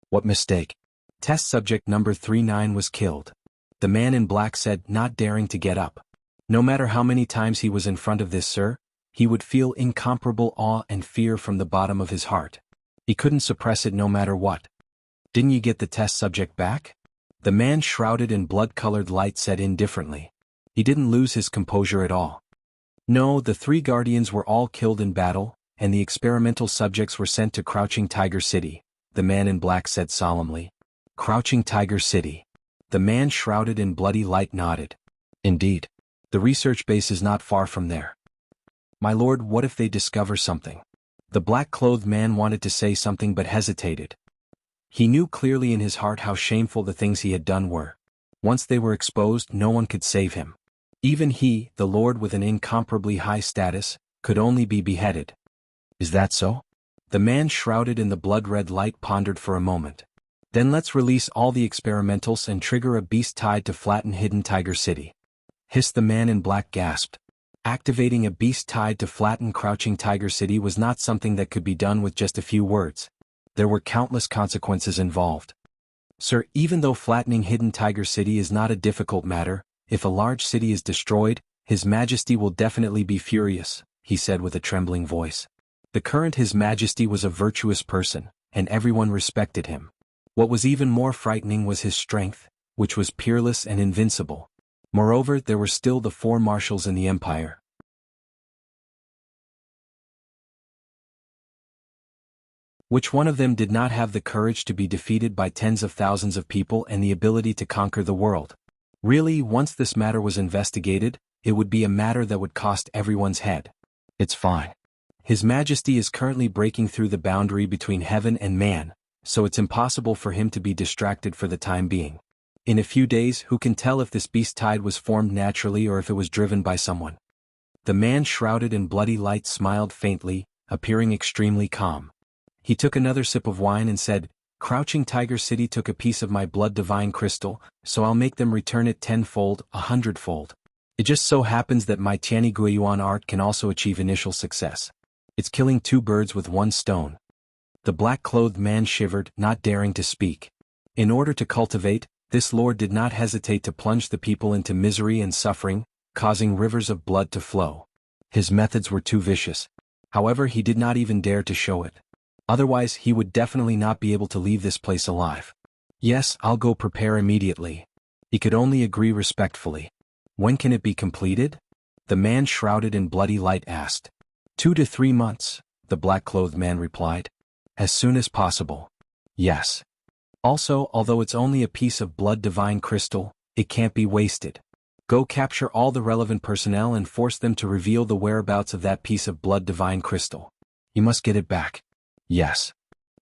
What mistake? Test subject number 39 was killed. The man in black said, not daring to get up. No matter how many times he was in front of this sir, he would feel incomparable awe and fear from the bottom of his heart. He couldn't suppress it no matter what. Didn't you get the test subject back? The man shrouded in blood-colored light said indifferently. He didn't lose his composure at all. No, the 3 guardians were all killed in battle, and the experimental subjects were sent to Crouching Tiger City, the man in black said solemnly. Crouching Tiger City. The man shrouded in bloody light nodded. Indeed. The research base is not far from there. My lord, what if they discover something? The black-clothed man wanted to say something but hesitated. He knew clearly in his heart how shameful the things he had done were. Once they were exposed, no one could save him. Even he, the lord with an incomparably high status, could only be beheaded. Is that so? The man shrouded in the blood-red light pondered for a moment. Then let's release all the experimentals and trigger a beast tied to flatten hidden Tiger City. Hissed the man in black gasped. Activating a beast tied to flatten crouching Tiger City was not something that could be done with just a few words. There were countless consequences involved. Sir, even though flattening hidden Tiger City is not a difficult matter, if a large city is destroyed, His Majesty will definitely be furious, he said with a trembling voice. The current His Majesty was a virtuous person, and everyone respected him. What was even more frightening was his strength, which was peerless and invincible. Moreover, there were still the 4 marshals in the empire. Which one of them did not have the courage to be defeated by tens of thousands of people and the ability to conquer the world? Really, once this matter was investigated, it would be a matter that would cost everyone's head. It's fine. His Majesty is currently breaking through the boundary between heaven and man, so it's impossible for him to be distracted for the time being. In a few days, who can tell if this beast tide was formed naturally or if it was driven by someone? The man shrouded in bloody light smiled faintly, appearing extremely calm. He took another sip of wine and said, Crouching Tiger City took a piece of my blood divine crystal, so I'll make them return it 10-fold, 100-fold. It just so happens that my Tianyi Guiyuan art can also achieve initial success. It's killing 2 birds with 1 stone. The black-clothed man shivered, not daring to speak. In order to cultivate, this lord did not hesitate to plunge the people into misery and suffering, causing rivers of blood to flow. His methods were too vicious. However, he did not even dare to show it. Otherwise, he would definitely not be able to leave this place alive. Yes, I'll go prepare immediately. He could only agree respectfully. When can it be completed? The man shrouded in bloody light asked. 2 to 3 months, the black-clothed man replied. As soon as possible. Yes. Also, although it's only a piece of blood divine crystal, it can't be wasted. Go capture all the relevant personnel and force them to reveal the whereabouts of that piece of blood divine crystal. You must get it back. Yes.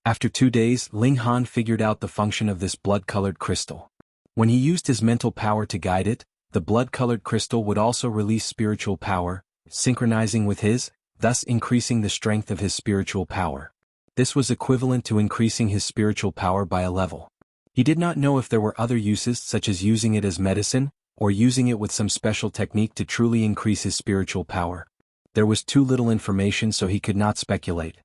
After 2 days, Ling Han figured out the function of this blood-colored crystal. When he used his mental power to guide it, the blood-colored crystal would also release spiritual power, synchronizing with his, thus increasing the strength of his spiritual power. This was equivalent to increasing his spiritual power by a level. He did not know if there were other uses such as using it as medicine, or using it with some special technique to truly increase his spiritual power. There was too little information so he could not speculate.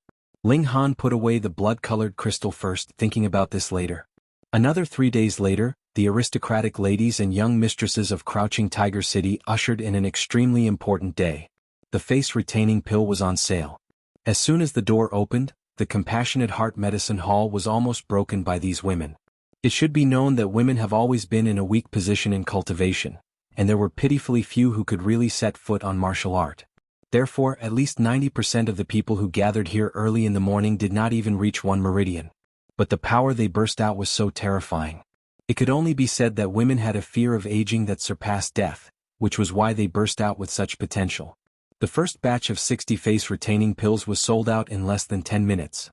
Ling Han put away the blood-colored crystal first, thinking about this later. Another 3 days later, the aristocratic ladies and young mistresses of Crouching Tiger City ushered in an extremely important day. The face-retaining pill was on sale. As soon as the door opened, the Compassionate Heart Medicine Hall was almost broken by these women. It should be known that women have always been in a weak position in cultivation, and there were pitifully few who could really set foot on martial art. Therefore, at least 90% of the people who gathered here early in the morning did not even reach 1 meridian. But the power they burst out was so terrifying. It could only be said that women had a fear of aging that surpassed death, which was why they burst out with such potential. The first batch of 60 face-retaining pills was sold out in less than 10 minutes.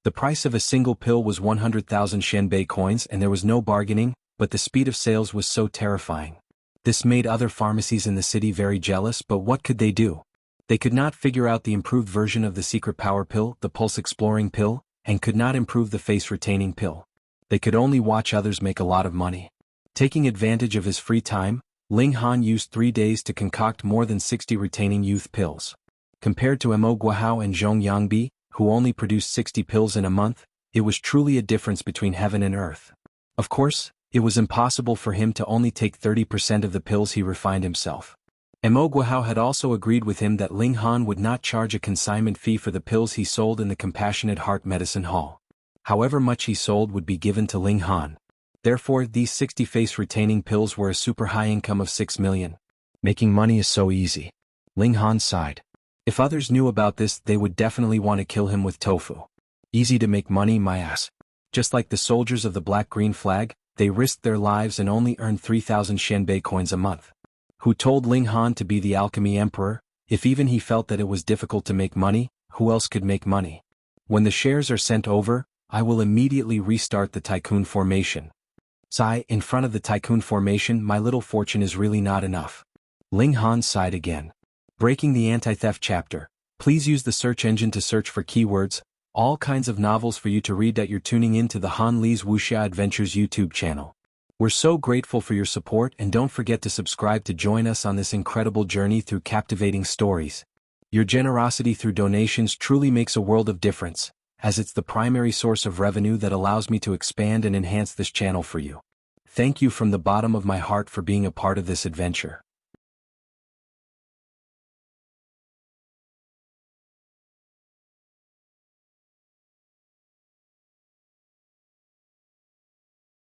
The price of a single pill was 100,000 Shenbei coins and there was no bargaining, but the speed of sales was so terrifying. This made other pharmacies in the city very jealous, but what could they do? They could not figure out the improved version of the secret power pill, the pulse-exploring pill, and could not improve the face-retaining pill. They could only watch others make a lot of money. Taking advantage of his free time, Ling Han used 3 days to concoct more than 60 retaining youth pills. Compared to Mo Guohao and Zhong Yangbi, who only produced 60 pills in a month, it was truly a difference between heaven and earth. Of course, it was impossible for him to only take 30% of the pills he refined himself. Mo Guohao had also agreed with him that Ling Han would not charge a consignment fee for the pills he sold in the Compassionate Heart Medicine Hall. However much he sold would be given to Ling Han. Therefore, these 60 face-retaining pills were a super high income of 6 million. Making money is so easy. Ling Han sighed. If others knew about this, they would definitely want to kill him with tofu. Easy to make money, my ass. Just like the soldiers of the black-green flag, they risked their lives and only earned 3,000 Shenbei coins a month. Who told Ling Han to be the Alchemy Emperor? If even he felt that it was difficult to make money, who else could make money? When the shares are sent over, I will immediately restart the Tycoon Formation. Sigh, in front of the Tycoon Formation my little fortune is really not enough. Ling Han sighed again. Breaking the Anti-Theft Chapter, Please use the search engine to search for keywords, all kinds of novels for you to read that you're tuning in to the Han Li's Wuxia Adventures YouTube channel. We're so grateful for your support, and don't forget to subscribe to join us on this incredible journey through captivating stories. Your generosity through donations truly makes a world of difference, as it's the primary source of revenue that allows me to expand and enhance this channel for you. Thank you from the bottom of my heart for being a part of this adventure.